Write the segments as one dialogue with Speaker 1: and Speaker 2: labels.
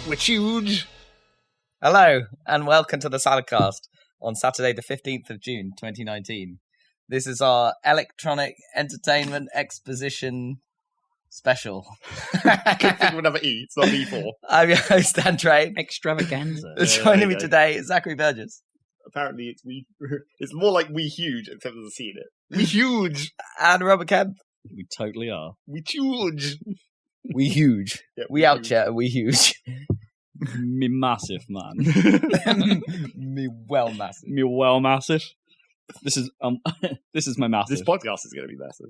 Speaker 1: We're huge.
Speaker 2: Hello, and welcome to the Saladcast on Saturday the 15th of June, 2019. This is our electronic entertainment exposition special.
Speaker 1: I couldn't think of another E. It's not E4.
Speaker 2: I'm your host, Andre.
Speaker 3: Extravaganza.
Speaker 2: Joining me today is Zachary Burgess.
Speaker 1: Apparently, it's more like We Huge, except there's a C in it. We Huge.
Speaker 2: And Robert Kemp.
Speaker 3: We totally are.
Speaker 1: We Huge.
Speaker 2: We huge.
Speaker 1: Yeah,
Speaker 2: we out here, we huge.
Speaker 3: Me massive, man.
Speaker 2: Me well massive.
Speaker 3: Me well massive. This is my massive.
Speaker 1: This podcast is going to be massive.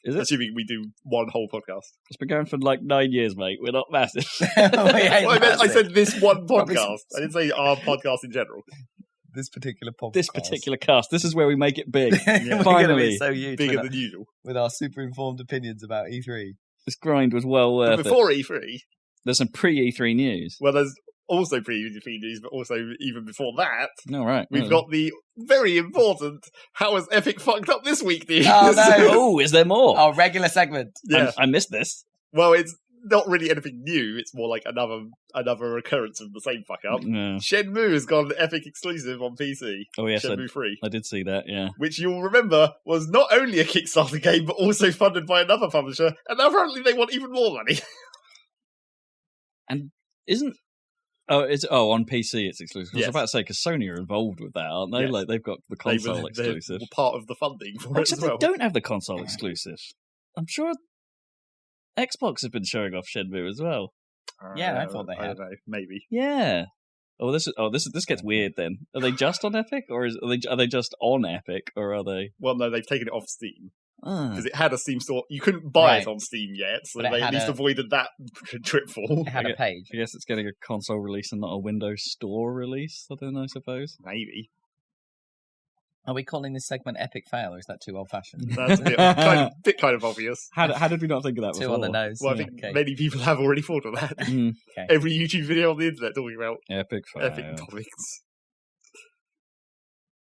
Speaker 3: Is it?
Speaker 1: Assuming we do one whole podcast.
Speaker 3: It's been going for like 9 years, mate. We're not massive.
Speaker 1: I said this one podcast. I didn't say our podcast in general.
Speaker 2: This particular podcast.
Speaker 3: This particular cast. This is where we make it big.
Speaker 2: Yeah.
Speaker 3: Finally.
Speaker 2: So huge
Speaker 1: Bigger than usual.
Speaker 2: with our super informed opinions about E3.
Speaker 3: This grind was well
Speaker 1: But
Speaker 3: worth
Speaker 1: before
Speaker 3: it.
Speaker 1: E3,
Speaker 3: There's some pre-E3 news.
Speaker 1: well, there's also pre-E3 news, but also even before that,
Speaker 3: All right.
Speaker 1: we've got the very important How has Epic fucked up this week news.
Speaker 2: Oh, no.
Speaker 3: Oh, is there more?
Speaker 2: Our regular segment.
Speaker 1: Yeah.
Speaker 3: I missed this.
Speaker 1: Well, it's not really anything new. It's more like another recurrence of the same fuck up.
Speaker 3: Yeah.
Speaker 1: Shenmue has gone Epic exclusive on PC.
Speaker 3: Oh, yes.
Speaker 1: Shenmue 3.
Speaker 3: I did see that, yeah.
Speaker 1: Which you'll remember was not only a Kickstarter game, but also funded by another publisher. And apparently they want even more money.
Speaker 3: And isn't... on PC it's exclusive. I was
Speaker 1: Yes.
Speaker 3: about to say, because Sony are involved with that, aren't they?
Speaker 1: Yes.
Speaker 3: Like, they've got the console exclusive.
Speaker 1: They're part of the funding for it as
Speaker 3: Except
Speaker 1: well.
Speaker 3: they don't have the console exclusive. I'm sure Xbox have been showing off Shenmue as well.
Speaker 2: Yeah, I thought they
Speaker 1: I
Speaker 2: had.
Speaker 1: don't know, maybe.
Speaker 3: Yeah. This gets weird then. Are they just on Epic, or are they just on Epic, or are they?
Speaker 1: Well, no, they've taken it off Steam.
Speaker 3: Ah.
Speaker 1: Because it had a Steam store. You couldn't buy
Speaker 2: Right.
Speaker 1: it on Steam yet, so
Speaker 2: But it
Speaker 1: they
Speaker 2: had
Speaker 1: at least
Speaker 2: a-
Speaker 1: avoided that tripfall.
Speaker 2: It had a page.
Speaker 3: I guess it's getting a console release and not a Windows Store release. I suppose.
Speaker 1: Maybe.
Speaker 2: Are we calling this segment Epic Fail, or is that too old-fashioned?
Speaker 1: That's a bit kind of obvious.
Speaker 3: How did we not think of that
Speaker 2: Too
Speaker 3: before?
Speaker 2: on the nose.
Speaker 1: Well, I
Speaker 2: Yeah,
Speaker 1: think
Speaker 2: okay.
Speaker 1: many people have already thought of that.
Speaker 3: Mm,
Speaker 1: Every YouTube video on the internet talking about
Speaker 3: Epic Fail.
Speaker 1: epic topics.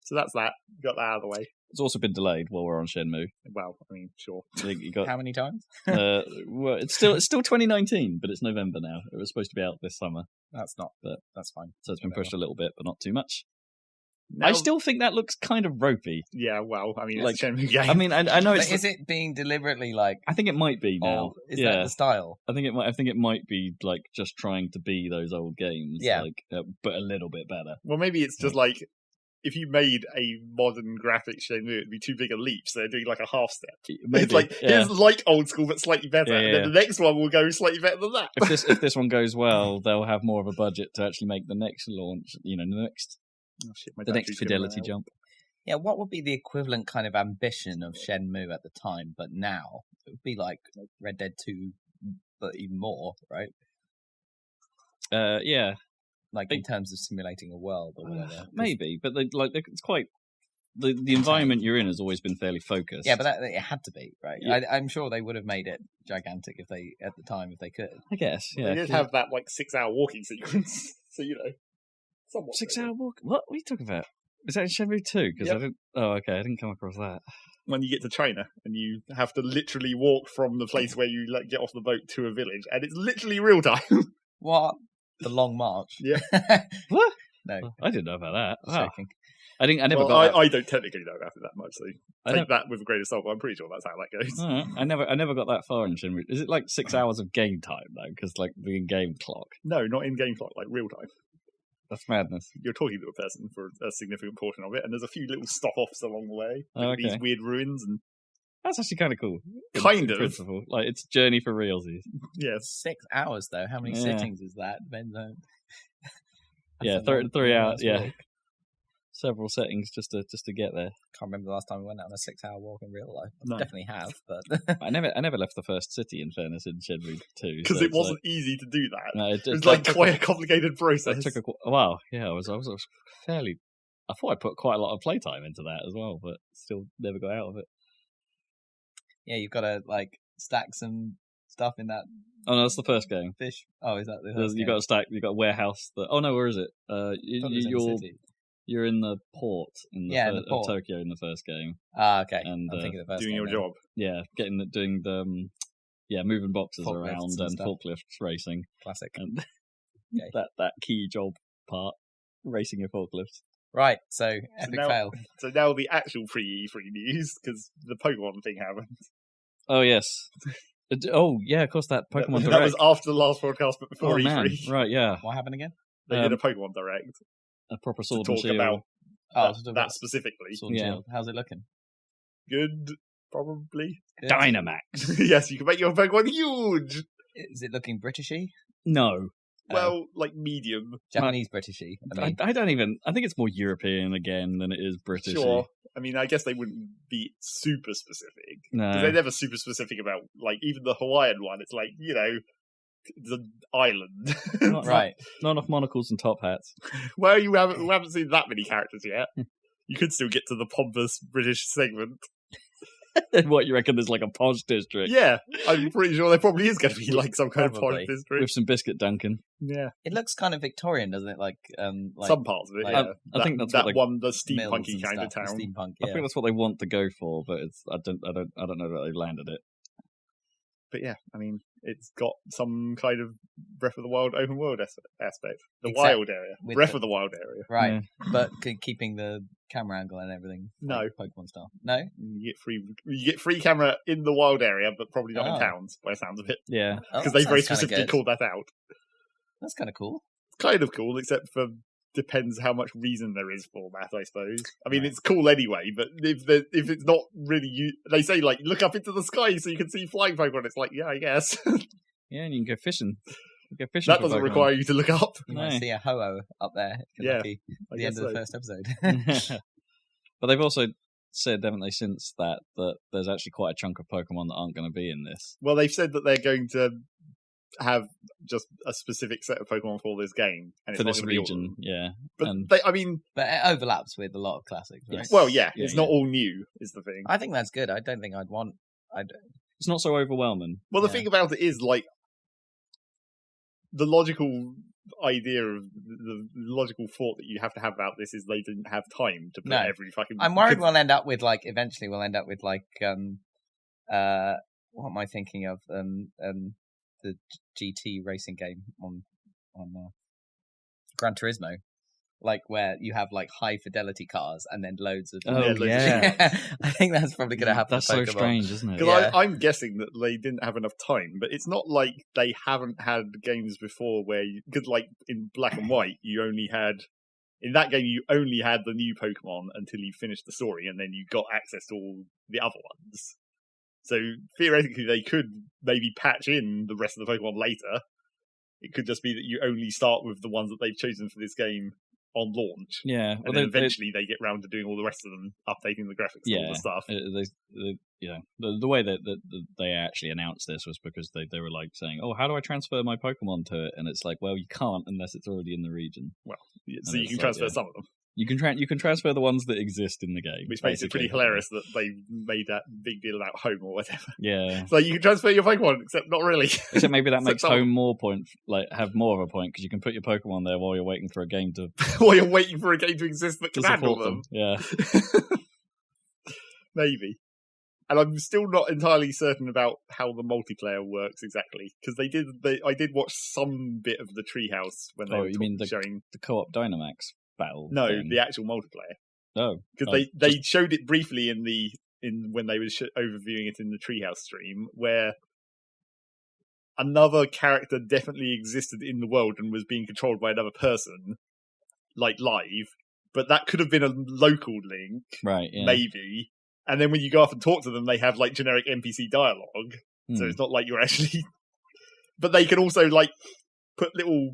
Speaker 1: So that's that. Got that out of the way.
Speaker 3: It's also been delayed while we're on Shenmue.
Speaker 1: Well, I mean, sure.
Speaker 3: You got,
Speaker 2: How many times?
Speaker 3: well, it's still 2019, but it's November now. It was supposed to be out this summer,
Speaker 2: That's fine.
Speaker 3: so it's been pushed a little bit, but not too much.
Speaker 1: Now-
Speaker 3: I still think that looks kind of ropey.
Speaker 1: Yeah, well, I mean,
Speaker 3: Like,
Speaker 1: it's a Shenmue game.
Speaker 3: I mean, I know
Speaker 2: But
Speaker 3: it's.
Speaker 2: is it being deliberately like?
Speaker 3: I think it might be now.
Speaker 2: Old? Is
Speaker 3: yeah,
Speaker 2: that the style?
Speaker 3: I think it might be like just trying to be those old games.
Speaker 2: Yeah.
Speaker 3: like, but a little bit better.
Speaker 1: Well, maybe it's just like, if you made a modern graphic Shenmue, it'd be too big a leap, so they're doing like a half step.
Speaker 3: Maybe,
Speaker 1: It's like,
Speaker 3: yeah.
Speaker 1: here's like old school, but slightly better.
Speaker 3: Yeah,
Speaker 1: And then the next one will go slightly better than that.
Speaker 3: if this one goes well, they'll have more of a budget to actually make the next launch. You know,
Speaker 1: Oh, shit, my
Speaker 3: the next
Speaker 1: battery's gonna
Speaker 3: fidelity
Speaker 1: run out.
Speaker 3: jump.
Speaker 2: Yeah, what would be the equivalent kind of ambition of Shenmue at the time, but now? It would be like Red Dead 2, but even more, right?
Speaker 3: Yeah,
Speaker 2: Like in terms of simulating a world or whatever.
Speaker 3: maybe, but it's quite the environment you're in has always been fairly focused.
Speaker 2: Yeah, but it had to be, right?
Speaker 3: Yeah.
Speaker 2: I'm sure they would have made it gigantic if they could.
Speaker 3: I guess.
Speaker 1: Well,
Speaker 3: Yeah,
Speaker 1: they did have that like 6-hour walking sequence, so you know, somewhat.
Speaker 3: 6-hour walk. What are you talking about? Is that in Shenmue 2? Because
Speaker 1: Yep.
Speaker 3: I didn't. Oh, okay. I didn't come across that.
Speaker 1: When you get to China and you have to literally walk from the place where you like get off the boat to a village, and it's literally real time.
Speaker 2: What? The Long March?
Speaker 1: Yeah.
Speaker 3: What?
Speaker 2: No.
Speaker 3: I didn't know about that.
Speaker 2: Just
Speaker 3: Wow.
Speaker 2: joking.
Speaker 3: I never
Speaker 1: Well,
Speaker 3: got that.
Speaker 1: I don't technically know about it that much, so
Speaker 3: I
Speaker 1: take
Speaker 3: nev-
Speaker 1: that with a grain of salt. But I'm pretty sure that's how that goes.
Speaker 3: Alright. I never got that far in Shenmue. Is it like 6 hours of game time though? Because like the in-game clock.
Speaker 1: No, not in game clock, like real time.
Speaker 3: That's madness.
Speaker 1: You're talking to a person for a significant portion of it, and there's a few little stop-offs along the way.
Speaker 3: Oh,
Speaker 1: Like
Speaker 3: okay.
Speaker 1: These weird ruins, and
Speaker 3: That's actually kind of cool.
Speaker 1: Kind of.
Speaker 3: Principle. Like it's journey for realsies.
Speaker 1: yes.
Speaker 2: 6 hours though. How many
Speaker 3: Yeah.
Speaker 2: sittings is that? Depends on.
Speaker 3: Yeah,
Speaker 2: That's a long-
Speaker 3: 3 hours.
Speaker 2: nice
Speaker 3: Yeah,
Speaker 2: walk.
Speaker 3: several settings just to get there.
Speaker 2: Can't remember the last time we went on a 6-hour walk in real life.
Speaker 1: No.
Speaker 2: Definitely have, but
Speaker 3: I never left the first city. In fairness, in Shenmue 2,
Speaker 1: Because
Speaker 3: so
Speaker 1: it
Speaker 3: it's
Speaker 1: wasn't easy to do that.
Speaker 3: Like, no,
Speaker 1: It was like quite a complicated
Speaker 3: That
Speaker 1: process.
Speaker 3: took a while. Yeah, I was fairly. I thought I put quite a lot of playtime into that as well, but still never got out of it.
Speaker 2: yeah, you've got to like stack some stuff in that
Speaker 3: Oh no, that's the first game.
Speaker 2: fish. Oh, is that the first
Speaker 3: You
Speaker 2: game?
Speaker 3: got a stack. You got a warehouse. Oh no, where is it?
Speaker 2: I thought it was in the city.
Speaker 3: You're in the port in the,
Speaker 2: Yeah, in the port.
Speaker 3: of Tokyo in the first game.
Speaker 2: Ah, okay.
Speaker 3: And,
Speaker 2: I'm thinking of the first
Speaker 1: doing
Speaker 2: game
Speaker 1: your
Speaker 2: now.
Speaker 1: job.
Speaker 3: Yeah, doing the moving boxes
Speaker 2: Forklifts
Speaker 3: around
Speaker 2: and
Speaker 3: and
Speaker 2: stuff.
Speaker 3: forklifts racing.
Speaker 2: Classic.
Speaker 3: And
Speaker 2: Okay.
Speaker 3: That key job part, racing your forklifts.
Speaker 2: Right, so epic fail.
Speaker 1: So now the actual pre-E3 news, because the Pokemon thing happened.
Speaker 3: Oh yes. Oh yeah, of course that Pokemon Direct.
Speaker 1: That was after the last podcast, but before
Speaker 3: oh,
Speaker 1: E3.
Speaker 3: Man. Right, yeah.
Speaker 2: What happened again?
Speaker 1: They did a Pokemon Direct
Speaker 3: A proper
Speaker 1: to
Speaker 3: sword and
Speaker 1: talk
Speaker 3: shield.
Speaker 1: about that specifically.
Speaker 2: Sword and
Speaker 3: Yeah.
Speaker 2: Shield. How's it looking?
Speaker 1: Good, probably.
Speaker 2: Good?
Speaker 3: Dynamax.
Speaker 1: Yes, you can make your Pokemon huge.
Speaker 2: Is it looking Britishy?
Speaker 3: No.
Speaker 1: Well, like medium.
Speaker 2: Japanese Britishy.
Speaker 3: I don't even. I think it's more European again than it is British.
Speaker 1: Sure. I mean, I guess they wouldn't be super specific.
Speaker 3: No.
Speaker 1: Because they're never super specific about, like, even the Hawaiian one, it's like, the island.
Speaker 2: Right.
Speaker 3: Not enough monocles and top hats.
Speaker 1: Well, we haven't seen that many characters yet. You could still get to the pompous British segment.
Speaker 3: What, you reckon there's like a posh district?
Speaker 1: Yeah, I'm pretty sure there probably is going to be like some kind of
Speaker 2: Probably.
Speaker 1: posh district.
Speaker 3: With some biscuit Duncan.
Speaker 1: Yeah,
Speaker 2: It looks kind of Victorian, doesn't it? Like
Speaker 1: some parts of it.
Speaker 2: like-
Speaker 1: Yeah,
Speaker 3: I think that's
Speaker 1: that
Speaker 3: what they-
Speaker 1: one, the
Speaker 2: mills
Speaker 1: steampunky
Speaker 2: and
Speaker 1: kind of
Speaker 2: stuff,
Speaker 1: town.
Speaker 2: the steampunk,
Speaker 3: I
Speaker 2: yeah.
Speaker 3: think that's what they want to go for, but I don't know that they've landed it.
Speaker 1: But yeah, I mean, it's got some kind of Breath of the Wild open world aspect. The
Speaker 2: Except
Speaker 1: wild area,
Speaker 2: with
Speaker 1: Breath
Speaker 2: the-
Speaker 1: of the Wild area.
Speaker 2: Right,
Speaker 3: Yeah.
Speaker 2: but keeping the camera angle and everything.
Speaker 1: No.
Speaker 2: like Pokemon style. No,
Speaker 1: You get free camera in the wild area, but probably not
Speaker 2: Oh.
Speaker 1: in towns, by the sounds of it,
Speaker 3: Yeah.
Speaker 2: Oh,
Speaker 1: because
Speaker 2: that
Speaker 1: they very
Speaker 2: sounds kinda
Speaker 1: specifically
Speaker 2: good.
Speaker 1: called that out.
Speaker 2: That's kind of cool.
Speaker 1: It's kind of cool, except for depends how much reason there is for that, I suppose. I mean,
Speaker 2: Right.
Speaker 1: it's cool anyway, but if it's not really, they say like look up into the sky so you can see flying Pokemon. It's like, yeah, I guess
Speaker 3: Yeah, and you can go fishing. You can go fishing
Speaker 1: that
Speaker 3: for
Speaker 1: doesn't
Speaker 3: Pokemon.
Speaker 1: require you to look up.
Speaker 2: You
Speaker 3: No.
Speaker 2: might see a Ho-Oh up there. If you're
Speaker 1: Yeah,
Speaker 2: lucky.
Speaker 1: I
Speaker 2: The
Speaker 1: guess
Speaker 2: end of the
Speaker 1: so.
Speaker 2: first episode.
Speaker 3: But they've also said, haven't they, since that there's actually quite a chunk of Pokemon that aren't going to be in this.
Speaker 1: Well, they've said that they're going to have just a specific set of Pokemon for this game, and it's
Speaker 3: For
Speaker 1: not
Speaker 3: this
Speaker 1: gonna be all of
Speaker 3: region,
Speaker 1: them.
Speaker 3: yeah.
Speaker 1: But
Speaker 3: and-
Speaker 1: I mean,
Speaker 2: But it overlaps with a lot of classics, right?
Speaker 3: Yes.
Speaker 1: well, yeah,
Speaker 3: Yeah,
Speaker 1: it's not
Speaker 3: yeah.
Speaker 1: all new, is the thing.
Speaker 2: I think that's good. I don't think I'd want.
Speaker 3: It's not so overwhelming.
Speaker 1: Well, the
Speaker 2: Yeah.
Speaker 1: thing about it is, like, the logical idea of the logical thought that you have to have about this is they didn't have time to put
Speaker 2: No.
Speaker 1: every fucking.
Speaker 2: I'm worried we'll end up with like. Eventually, we'll end up with like. What am I thinking of? The GT racing game on Gran Turismo. Like where you have like high fidelity cars and then loads of.
Speaker 3: Oh,
Speaker 1: loads of-
Speaker 3: yeah.
Speaker 2: I think that's probably going to happen.
Speaker 3: That's
Speaker 2: with
Speaker 3: so
Speaker 2: Pokemon.
Speaker 3: strange, isn't it?
Speaker 1: Because
Speaker 2: Yeah.
Speaker 1: I'm guessing that they didn't have enough time, but it's not like they haven't had games before where because like in Black and White, you only had in that game you only had the new Pokemon until you finished the story, and then you got access to all the other ones. So theoretically, they could maybe patch in the rest of the Pokemon later. It could just be that you only start with the ones that they've chosen for this game on launch.
Speaker 3: Yeah.
Speaker 1: And
Speaker 3: Well,
Speaker 1: then eventually they get round to doing all the rest of them, updating the graphics and all
Speaker 3: Yeah.
Speaker 1: the stuff.
Speaker 3: The way that they actually announced this was because they were like saying, "Oh, how do I transfer my Pokemon to it?" And it's like, well, you can't unless it's already in the region.
Speaker 1: So
Speaker 3: And
Speaker 1: you
Speaker 3: it's
Speaker 1: can
Speaker 3: like,
Speaker 1: transfer
Speaker 3: yeah.
Speaker 1: some of them,
Speaker 3: You can transfer the ones that exist in the game,
Speaker 1: which makes it pretty
Speaker 3: basically.
Speaker 1: hilarious that they made that big deal about home or whatever.
Speaker 3: Yeah.
Speaker 1: So you can transfer your Pokemon, except not really.
Speaker 3: Except maybe that
Speaker 1: So
Speaker 3: makes
Speaker 1: some-
Speaker 3: home more point, like have more of a point because you can put your Pokemon there while you're waiting for a game to,
Speaker 1: While you're waiting for a game to exist that
Speaker 3: to
Speaker 1: can handle
Speaker 3: support
Speaker 1: them.
Speaker 3: them. Yeah.
Speaker 1: Maybe. And I'm still not entirely certain about how the multiplayer works exactly because I did watch some bit of the Treehouse when they
Speaker 3: Oh,
Speaker 1: were
Speaker 3: you mean
Speaker 1: showing.
Speaker 3: The co-op Dynamax battle.
Speaker 1: No,
Speaker 3: thing.
Speaker 1: the actual multiplayer
Speaker 3: Oh,
Speaker 1: because
Speaker 3: Oh,
Speaker 1: they showed it briefly in when they were overviewing it in the Treehouse stream where another character definitely existed in the world and was being controlled by another person, like live. But that could have been a local link,
Speaker 3: right. Yeah.
Speaker 1: maybe. And then when you go off and talk to them, they have like generic NPC dialogue. So
Speaker 3: Hmm.
Speaker 1: it's not like you're actually. But they can also like put little,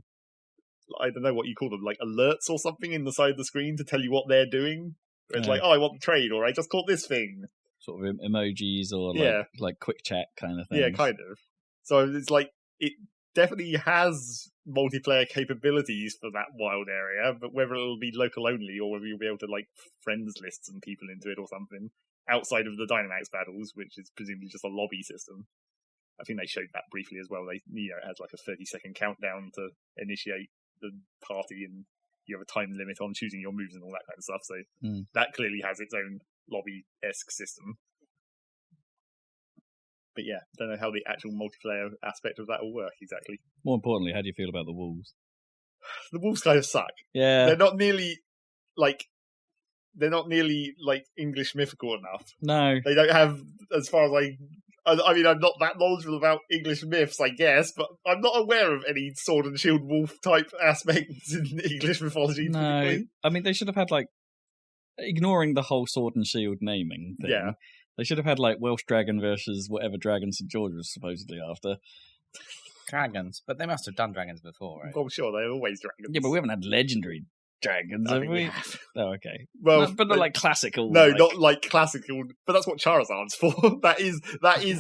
Speaker 1: I don't know what you call them, like alerts or something in the side of the screen to tell you what they're doing. Where it's
Speaker 3: Yeah.
Speaker 1: like, oh, I want the trade, or I just caught this thing.
Speaker 3: Sort of emojis or
Speaker 1: Yeah.
Speaker 3: like quick chat kind of thing.
Speaker 1: Yeah, kind of. So it's like it definitely has multiplayer capabilities for that wild area, but whether it'll be local only or whether you'll be able to like friends list some people into it or something outside of the Dynamax battles, which is presumably just a lobby system. I think they showed that briefly as well. It has like a 30-second countdown to initiate the party, and you have a time limit on choosing your moves and all that kind of stuff. So that clearly has its own lobby-esque system. But yeah, don't know how the actual multiplayer aspect of that will work exactly.
Speaker 3: More importantly, how do you feel about the wolves?
Speaker 1: The wolves kind of suck.
Speaker 3: Yeah.
Speaker 1: They're not nearly like English mythical enough.
Speaker 3: No.
Speaker 1: They don't have, as far as I mean, I'm not that knowledgeable about English myths, I guess, but I'm not aware of any sword and shield wolf type aspects in English mythology.
Speaker 3: No.
Speaker 1: Typically.
Speaker 3: I mean, they should have had, like, ignoring the whole sword and shield naming thing,
Speaker 1: Yeah.
Speaker 3: they should have had, like, Welsh dragon versus whatever dragon St. George was supposedly after.
Speaker 2: Dragons, but they must have done dragons before, right?
Speaker 1: I'm sure they're always dragons.
Speaker 3: Yeah, but we haven't had legendary dragons,
Speaker 1: I
Speaker 3: have
Speaker 1: think
Speaker 3: we?
Speaker 1: we have.
Speaker 3: Oh, okay.
Speaker 1: Well,
Speaker 3: But not like classical.
Speaker 1: No,
Speaker 3: like,
Speaker 1: not like classical, but that's what Charizard's for. that is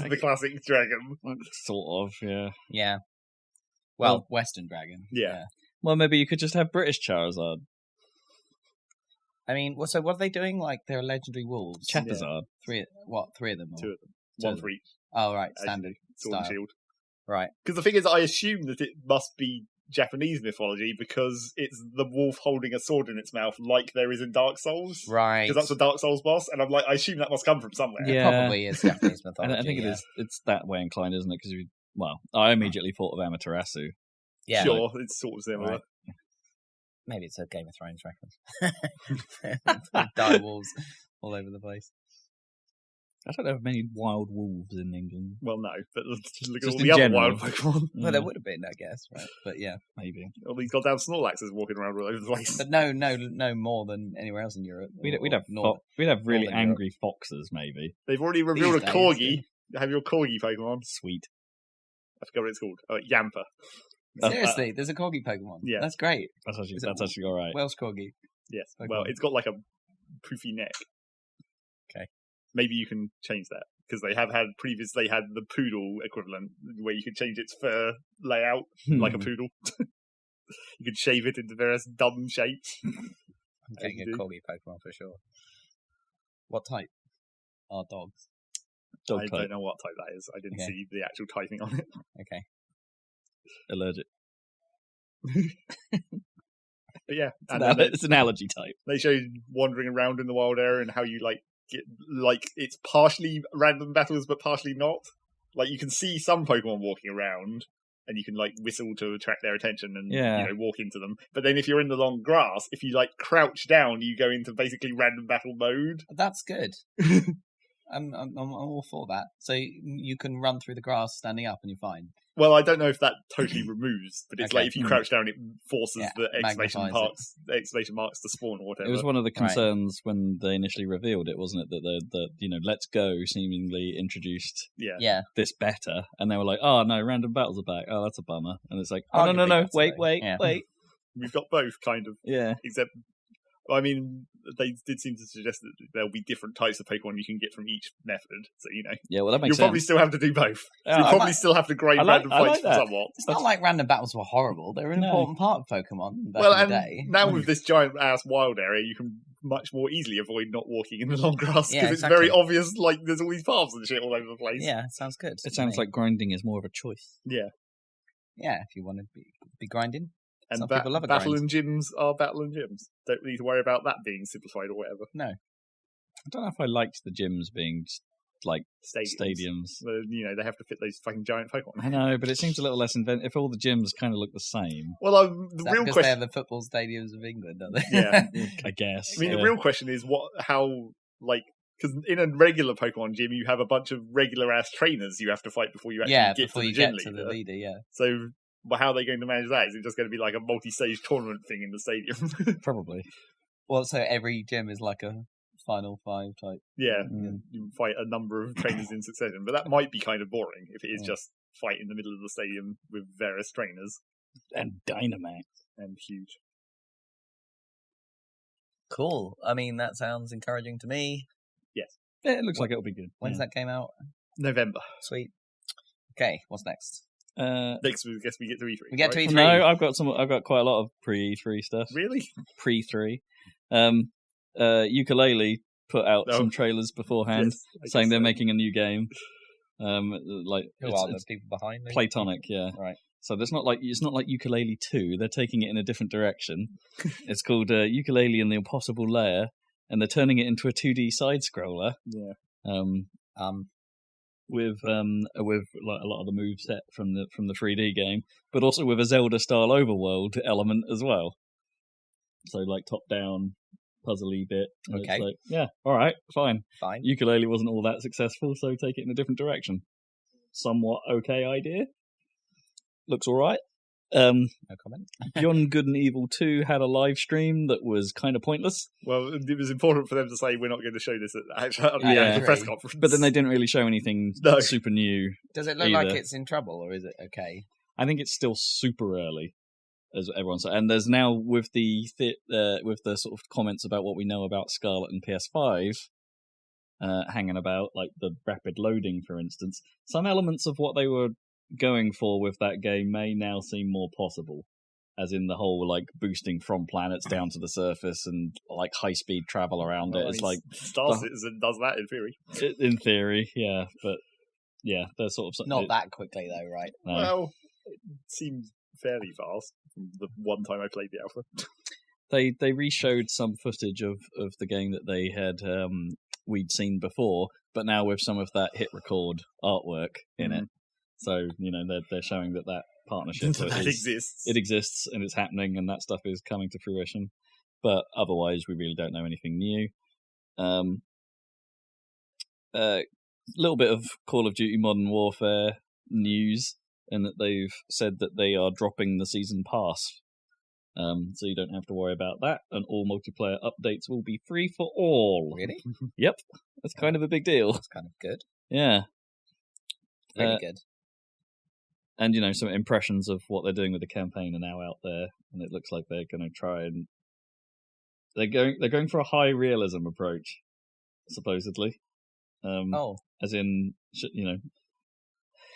Speaker 1: the classic dragon.
Speaker 3: Sort of, yeah.
Speaker 2: Yeah. Well, Western dragon.
Speaker 1: Yeah.
Speaker 3: Well, maybe you could just have British Charizard.
Speaker 2: I mean, so what are they doing? Like, they're legendary wolves.
Speaker 3: Charizard.
Speaker 2: Three of them? Or?
Speaker 1: 2 of them.
Speaker 2: Two
Speaker 1: 1
Speaker 2: of
Speaker 1: for each.
Speaker 2: Oh, right.
Speaker 1: As
Speaker 2: Standard
Speaker 1: Sword and
Speaker 2: style.
Speaker 1: shield.
Speaker 2: Right.
Speaker 1: Because the thing is, I assume that it must be Japanese mythology because it's the wolf holding a sword in its mouth like there is in Dark Souls.
Speaker 2: Right.
Speaker 1: Because that's the Dark Souls boss, and I'm like, I assume that must come from somewhere.
Speaker 3: Yeah.
Speaker 2: Probably is Japanese mythology.
Speaker 3: I think it is. It's that way inclined, isn't it? Because I immediately thought of Amaterasu.
Speaker 2: Yeah.
Speaker 1: Sure, it's sort of similar.
Speaker 2: Right. Maybe it's a Game of Thrones reference. Die wolves all over the place.
Speaker 3: I don't know of many wild wolves in England.
Speaker 1: Well, no, but look at
Speaker 3: Just
Speaker 1: all
Speaker 3: in
Speaker 1: the other
Speaker 3: general.
Speaker 1: wild Pokemon.
Speaker 2: Well, there would have been, I guess, right? But yeah.
Speaker 3: Maybe.
Speaker 1: All these goddamn Snorlaxes walking around all over the place.
Speaker 2: But no more than anywhere else in Europe.
Speaker 3: We'd have
Speaker 2: North.
Speaker 3: we'd have really
Speaker 2: Northern Europe.
Speaker 3: angry foxes, maybe.
Speaker 1: They've already revealed a
Speaker 2: These days,
Speaker 1: Corgi. Have your Corgi Pokemon.
Speaker 3: Sweet.
Speaker 1: I forget what it's called. Yamper.
Speaker 2: Seriously, there's a Corgi Pokemon.
Speaker 1: Yeah.
Speaker 2: That's great.
Speaker 3: That's
Speaker 2: Is it
Speaker 3: actually all right.
Speaker 2: Welsh Corgi.
Speaker 1: Yes.
Speaker 2: Pokemon.
Speaker 1: Well, it's got like a poofy neck.
Speaker 2: Okay.
Speaker 1: Maybe you can change that. Because they had the poodle equivalent where you could change its fur layout like a poodle. You could shave it into various dumb shapes.
Speaker 2: I'm getting a Corgi Pokemon for sure. What type are dogs?
Speaker 3: Dog
Speaker 1: I
Speaker 3: type.
Speaker 1: don't know what type that is. I didn't
Speaker 2: Okay.
Speaker 1: see the actual typing on it.
Speaker 2: Okay.
Speaker 3: Allergic.
Speaker 1: But yeah,
Speaker 3: It's an allergy type.
Speaker 1: they show you wandering around in the wild area and how you get it's partially random battles but partially not. Like you can see some Pokemon walking around and you can whistle to attract their attention and walk into them. But then if you're in the long grass, if you crouch down, you go into basically random battle mode.
Speaker 2: That's good. I'm all for that. So you can run through the grass standing up and you're fine.
Speaker 1: Well, I don't know if that totally removes, but it's
Speaker 2: Okay.
Speaker 1: if you crouch down, it forces
Speaker 2: Yeah,
Speaker 1: the exclamation
Speaker 2: magnifies
Speaker 1: marks to spawn or whatever.
Speaker 3: It was one of the concerns when they initially revealed it, wasn't it? That Let's Go seemingly introduced
Speaker 2: Yeah.
Speaker 3: this better, and they were like, "Oh no, random battles are back. Oh, that's a bummer." And it's like, "Oh no,
Speaker 2: Arguably better,
Speaker 3: wait,
Speaker 2: yeah.
Speaker 3: wait."
Speaker 1: We've got both, kind of.
Speaker 3: Yeah,
Speaker 1: Except, I mean, they did seem to suggest that there'll be different types of Pokemon you can get from each method. So,
Speaker 3: yeah. Well, that makes
Speaker 1: you'll
Speaker 3: sense.
Speaker 1: probably still have to do both.
Speaker 3: Yeah,
Speaker 1: You'll
Speaker 3: I
Speaker 1: probably
Speaker 2: like-
Speaker 1: still have to grade
Speaker 3: I like-
Speaker 1: random
Speaker 3: I like
Speaker 1: fights
Speaker 3: that.
Speaker 1: somewhat.
Speaker 2: It's not like random battles were horrible. They were an
Speaker 3: No.
Speaker 2: important part of Pokemon back
Speaker 1: Well,
Speaker 2: in
Speaker 1: and
Speaker 2: the day.
Speaker 1: now with this giant ass wild area, you can much more easily avoid not walking in the long grass because
Speaker 2: Yeah,
Speaker 1: it's very
Speaker 2: exactly.
Speaker 1: obvious. There's all these paths and shit all over the place.
Speaker 2: Yeah, sounds good.
Speaker 3: It
Speaker 2: to
Speaker 3: sounds
Speaker 2: me.
Speaker 3: like grinding is more of a choice.
Speaker 1: Yeah.
Speaker 2: Yeah, if you want to be grinding.
Speaker 1: And
Speaker 2: Some people love a
Speaker 1: battle
Speaker 2: grind.
Speaker 1: and gyms are battle and gyms. Don't need to worry about that being simplified or whatever.
Speaker 3: I don't know if I liked the gyms being like
Speaker 1: Stadiums.
Speaker 3: stadiums.
Speaker 1: They have to fit those fucking giant Pokemon.
Speaker 3: I know, but it seems a little less inventive. If all the gyms kind of look the same,
Speaker 1: Well, the
Speaker 2: Is that
Speaker 1: real
Speaker 2: because
Speaker 1: question.
Speaker 2: they have the football stadiums of England, don't they?
Speaker 1: Yeah.
Speaker 3: I guess.
Speaker 1: I mean,
Speaker 3: yeah.
Speaker 1: the real question is because in a regular Pokemon gym, you have a bunch of regular ass trainers you have to fight before you actually
Speaker 2: yeah,
Speaker 1: get
Speaker 2: before
Speaker 1: to the
Speaker 2: you
Speaker 1: gym
Speaker 2: get to
Speaker 1: leader.
Speaker 2: the leader, yeah.
Speaker 1: So, how are they going to manage that? Is it just going to be like a multi-stage tournament thing in the stadium?
Speaker 3: Probably.
Speaker 2: Well, so every gym is like a Final Five type.
Speaker 1: Yeah,
Speaker 3: Mm.
Speaker 1: you fight a number of trainers in succession, but that might be kind of boring if it is
Speaker 2: Yeah.
Speaker 1: just fight in the middle of the stadium with various trainers
Speaker 3: And Dynamax.
Speaker 1: and huge.
Speaker 2: Cool. I mean, that sounds encouraging to me.
Speaker 3: Yeah, it looks like it'll be good.
Speaker 2: When's that came out?
Speaker 1: November.
Speaker 2: Sweet. Okay, what's next?
Speaker 3: that?
Speaker 1: Next, we guess we get to E3.
Speaker 2: We get to
Speaker 1: right?
Speaker 2: E3.
Speaker 3: No, I've got quite a lot of pre-E3 stuff.
Speaker 1: Really?
Speaker 3: Pre-3. Ukulele put out
Speaker 1: Oh.
Speaker 3: some trailers beforehand
Speaker 1: Yes, I
Speaker 3: saying
Speaker 1: guess
Speaker 3: they're
Speaker 1: so.
Speaker 3: making a new game.
Speaker 2: Who are the
Speaker 3: It's
Speaker 2: people behind me?
Speaker 3: Platonic, yeah.
Speaker 2: Right.
Speaker 3: So it's not like Ukulele 2. They're taking it in a different direction. It's called Ukulele and the Impossible Layer, and they're turning it into a 2D side scroller.
Speaker 1: Yeah.
Speaker 3: with like a lot of the move set from the 3D game, but also with a Zelda style overworld element as well. So like top down puzzly bit. And
Speaker 2: Okay.
Speaker 3: It's like, yeah, all right, fine.
Speaker 2: Fine.
Speaker 3: Ukulele wasn't all that successful, so take it in a different direction. Somewhat okay idea. Looks all right.
Speaker 2: No comment.
Speaker 3: Beyond Good and Evil 2 had a live stream that was kind of pointless.
Speaker 1: Well, it was important for them to say we're not going to show this at the
Speaker 3: Yeah.
Speaker 1: press conference.
Speaker 3: But then they didn't really show anything
Speaker 1: No.
Speaker 3: super new.
Speaker 2: Does it look
Speaker 3: either.
Speaker 2: like it's in trouble, or is it okay?
Speaker 3: I think it's still super early, as everyone said. And there's now with the sort of comments about what we know about Scarlet and PS5 hanging about, like the rapid loading, for instance. Some elements of what they were going for with that game may now seem more possible, as in the whole like boosting from planets down to the surface and like high speed travel around it. It's like
Speaker 1: Star Citizen does that in theory.
Speaker 3: in theory, yeah, but yeah, they're sort of
Speaker 2: Not that quickly though, right?
Speaker 3: No.
Speaker 1: Well, it seems fairly fast from the one time I played the alpha.
Speaker 3: They re-showed some footage of the game that they had we'd seen before, but now with some of that hit record artwork in it. So they're showing that partnership
Speaker 1: that exists.
Speaker 3: It exists and it's happening, and that stuff is coming to fruition. But otherwise, we really don't know anything new. Little bit of Call of Duty Modern Warfare news, in that they've said that they are dropping the season pass. So you don't have to worry about that, and all multiplayer updates will be free for all.
Speaker 2: Really?
Speaker 3: Yep, that's kind of a big deal.
Speaker 2: That's kind of good.
Speaker 3: Yeah,
Speaker 2: Really good.
Speaker 3: and some impressions of what they're doing with the campaign are now out there, and it looks like they're going to try and they're going for a high realism approach, supposedly. As in,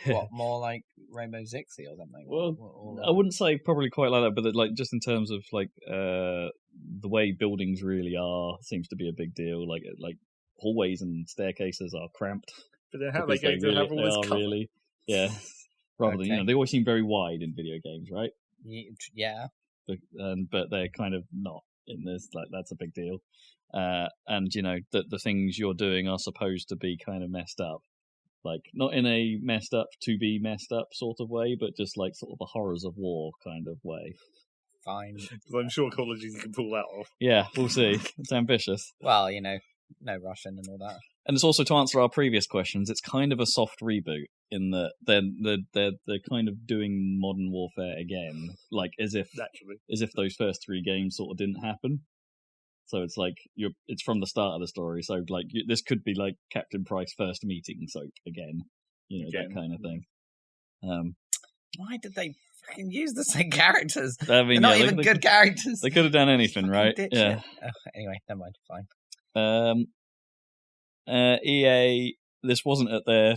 Speaker 2: What, more like Rainbow Zixie or something?
Speaker 3: Well, I wouldn't say probably quite like that, but like just in terms of like the way buildings really are seems to be a big deal. Like hallways and staircases are cramped.
Speaker 1: But then how are they going to have all this cover?
Speaker 3: Really, yeah. Rather than they always seem very wide in video games, right?
Speaker 2: Yeah.
Speaker 3: But they're kind of not in this. Like that's a big deal. And the things you're doing are supposed to be kind of messed up. Like, not in a messed up to be messed up sort of way, but just like sort of the horrors of war kind of way.
Speaker 2: Fine.
Speaker 1: Because I'm sure Call of Duty can pull that off.
Speaker 3: Yeah, we'll see. It's ambitious.
Speaker 2: Well, no Russian and all that.
Speaker 3: And it's also, to answer our previous questions, it's kind of a soft reboot in that they're kind of doing Modern Warfare again, like as if those first three games sort of didn't happen. So it's like it's from the start of the story. So like this could be like Captain Price first meeting Soap again, that kind of thing.
Speaker 2: Why did they fucking use the same characters?
Speaker 3: I mean,
Speaker 2: They're not even good characters.
Speaker 3: They could have done anything, right? Yeah.
Speaker 2: Anyway, never mind. Fine.
Speaker 3: EA, this wasn't at their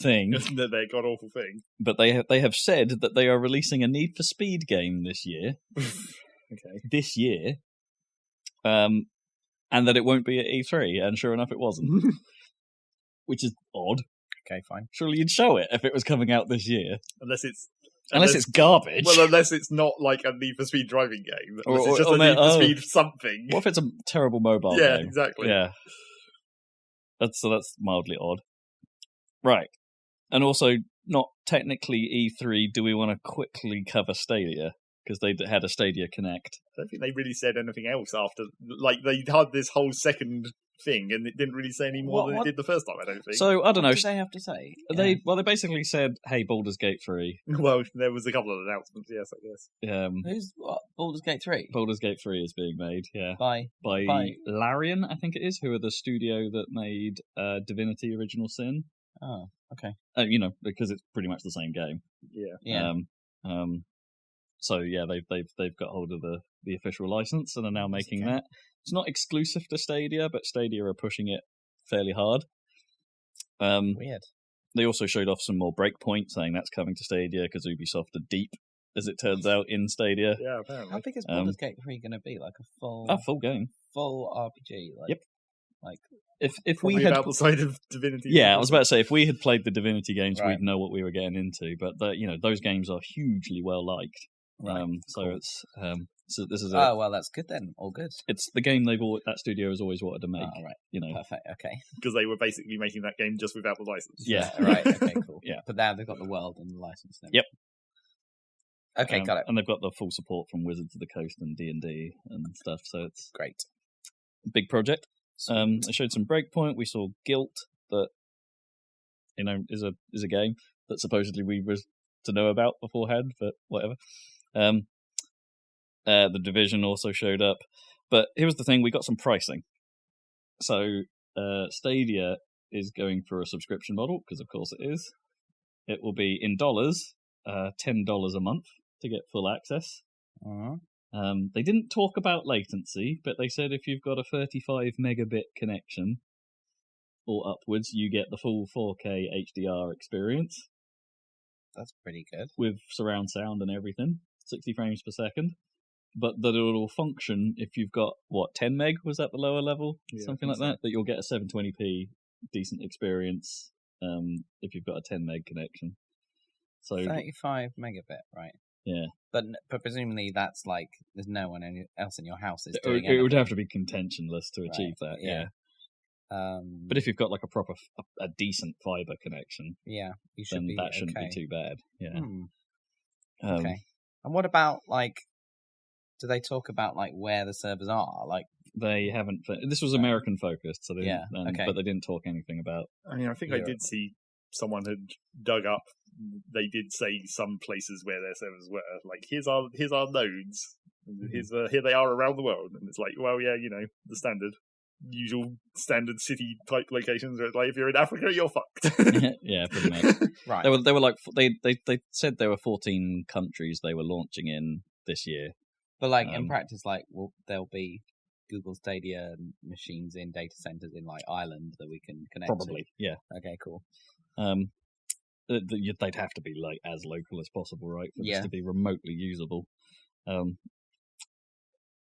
Speaker 3: thing.
Speaker 1: Their god awful thing.
Speaker 3: But they have said that they are releasing a Need for Speed game this year.
Speaker 1: Okay.
Speaker 3: This year. And that it won't be at E3, and sure enough, it wasn't. Which is odd.
Speaker 2: Okay, fine.
Speaker 3: Surely you'd show it if it was coming out this year.
Speaker 1: Unless it's
Speaker 3: garbage.
Speaker 1: Well, unless it's not like a Need for Speed driving game. Unless it's just
Speaker 3: or
Speaker 1: a Need for Speed something.
Speaker 3: What if it's a terrible mobile game?
Speaker 1: Yeah, exactly.
Speaker 3: Yeah. That's mildly odd. Right. And also, not technically E3, do we want to quickly cover Stadia? Because they had a Stadia Connect.
Speaker 1: I don't think they really said anything else after. Like, they had this whole second thing, and it didn't really say any more than it did the first time, I don't think.
Speaker 3: So, I don't know.
Speaker 2: What did they have to say?
Speaker 3: They basically said, hey, Baldur's Gate 3.
Speaker 1: Well, there was a couple of announcements, yes, I guess.
Speaker 2: Who's what? Baldur's Gate 3?
Speaker 3: Baldur's Gate 3 is being made, yeah.
Speaker 2: By
Speaker 3: Larian, I think it is, who are the studio that made Divinity Original Sin.
Speaker 2: Oh, okay.
Speaker 3: Because it's pretty much the same game.
Speaker 1: Yeah.
Speaker 3: So yeah, they've got hold of the official license and are now making that. It's not exclusive to Stadia, but Stadia are pushing it fairly hard.
Speaker 2: Weird.
Speaker 3: They also showed off some more Breakpoint, saying that's coming to Stadia because Ubisoft are deep, as it turns out, in Stadia.
Speaker 1: Yeah, apparently.
Speaker 2: How big is Baldur's Gate 3 going to be? Like a
Speaker 3: full game,
Speaker 2: full RPG.
Speaker 3: Yep.
Speaker 2: Like
Speaker 3: if
Speaker 1: Probably
Speaker 3: we had
Speaker 1: about the side of Divinity.
Speaker 3: Yeah, I was about to say if we had played the Divinity games,
Speaker 2: right,
Speaker 3: we'd know what we were getting into. But those games are hugely well liked.
Speaker 2: Right.
Speaker 3: So
Speaker 2: Cool.
Speaker 3: it's so this is
Speaker 2: Oh well, that's good then. All good.
Speaker 3: it's the game that studio has always wanted to make.
Speaker 2: Oh, right.
Speaker 3: You know,
Speaker 2: Perfect. Okay.
Speaker 1: Because they were basically making that game just without the license.
Speaker 3: Yeah.
Speaker 2: Right. Okay. Cool.
Speaker 3: Yeah.
Speaker 2: But now they've got the world and the license. Then.
Speaker 3: Yep.
Speaker 2: Okay. Got it.
Speaker 3: And they've got the full support from Wizards of the Coast and D&D and stuff. So it's
Speaker 2: Great.
Speaker 3: a big project. They showed some Breakpoint. We saw Guilt, that is a game that supposedly we were to know about beforehand, but whatever. The Division also showed up. But here was the thing, we got some pricing. So Stadia is going for a subscription model, because of course it is. It will be in dollars, $10 a month to get full access. They didn't talk about latency, but they said if you've got a 35 megabit connection or upwards, you get the full 4K HDR experience.
Speaker 2: That's pretty good.
Speaker 3: With surround sound and everything, 60 frames per second. But that it will function if you've got, 10 meg was at the lower level?
Speaker 1: Yeah,
Speaker 3: something like that you'll get a 720p decent experience if you've got a 10 meg connection. So
Speaker 2: 35 megabit, right?
Speaker 3: Yeah.
Speaker 2: But presumably that's like, there's no one else in your house is doing
Speaker 3: it would
Speaker 2: anything.
Speaker 3: have to be contentionless to achieve that, yeah. But if you've got like a proper, a decent fiber connection,
Speaker 2: you should
Speaker 3: then
Speaker 2: be
Speaker 3: that shouldn't
Speaker 2: okay.
Speaker 3: be too bad. Yeah.
Speaker 2: Okay. And what about like, do they talk about like where the servers are? Like
Speaker 3: they haven't. This was American focused, so they didn't,
Speaker 2: okay.
Speaker 3: but they didn't talk anything about.
Speaker 1: I mean, I think I did see someone had dug up. They did say some places where their servers were. Like, here's our nodes. Here they are around the world, and it's like, well, yeah, the usual standard city type locations. Where it's like, if you're in Africa, you're fucked.
Speaker 3: Yeah, pretty much.
Speaker 2: Right.
Speaker 3: They were like they said there were 14 countries they were launching in this year.
Speaker 2: But like in practice, like there'll be Google Stadia machines in data centers in like Ireland that we can connect
Speaker 3: Probably,
Speaker 2: to.
Speaker 3: yeah.
Speaker 2: Okay, cool.
Speaker 3: They'd have to be like as local as possible, right, for this to be remotely usable. So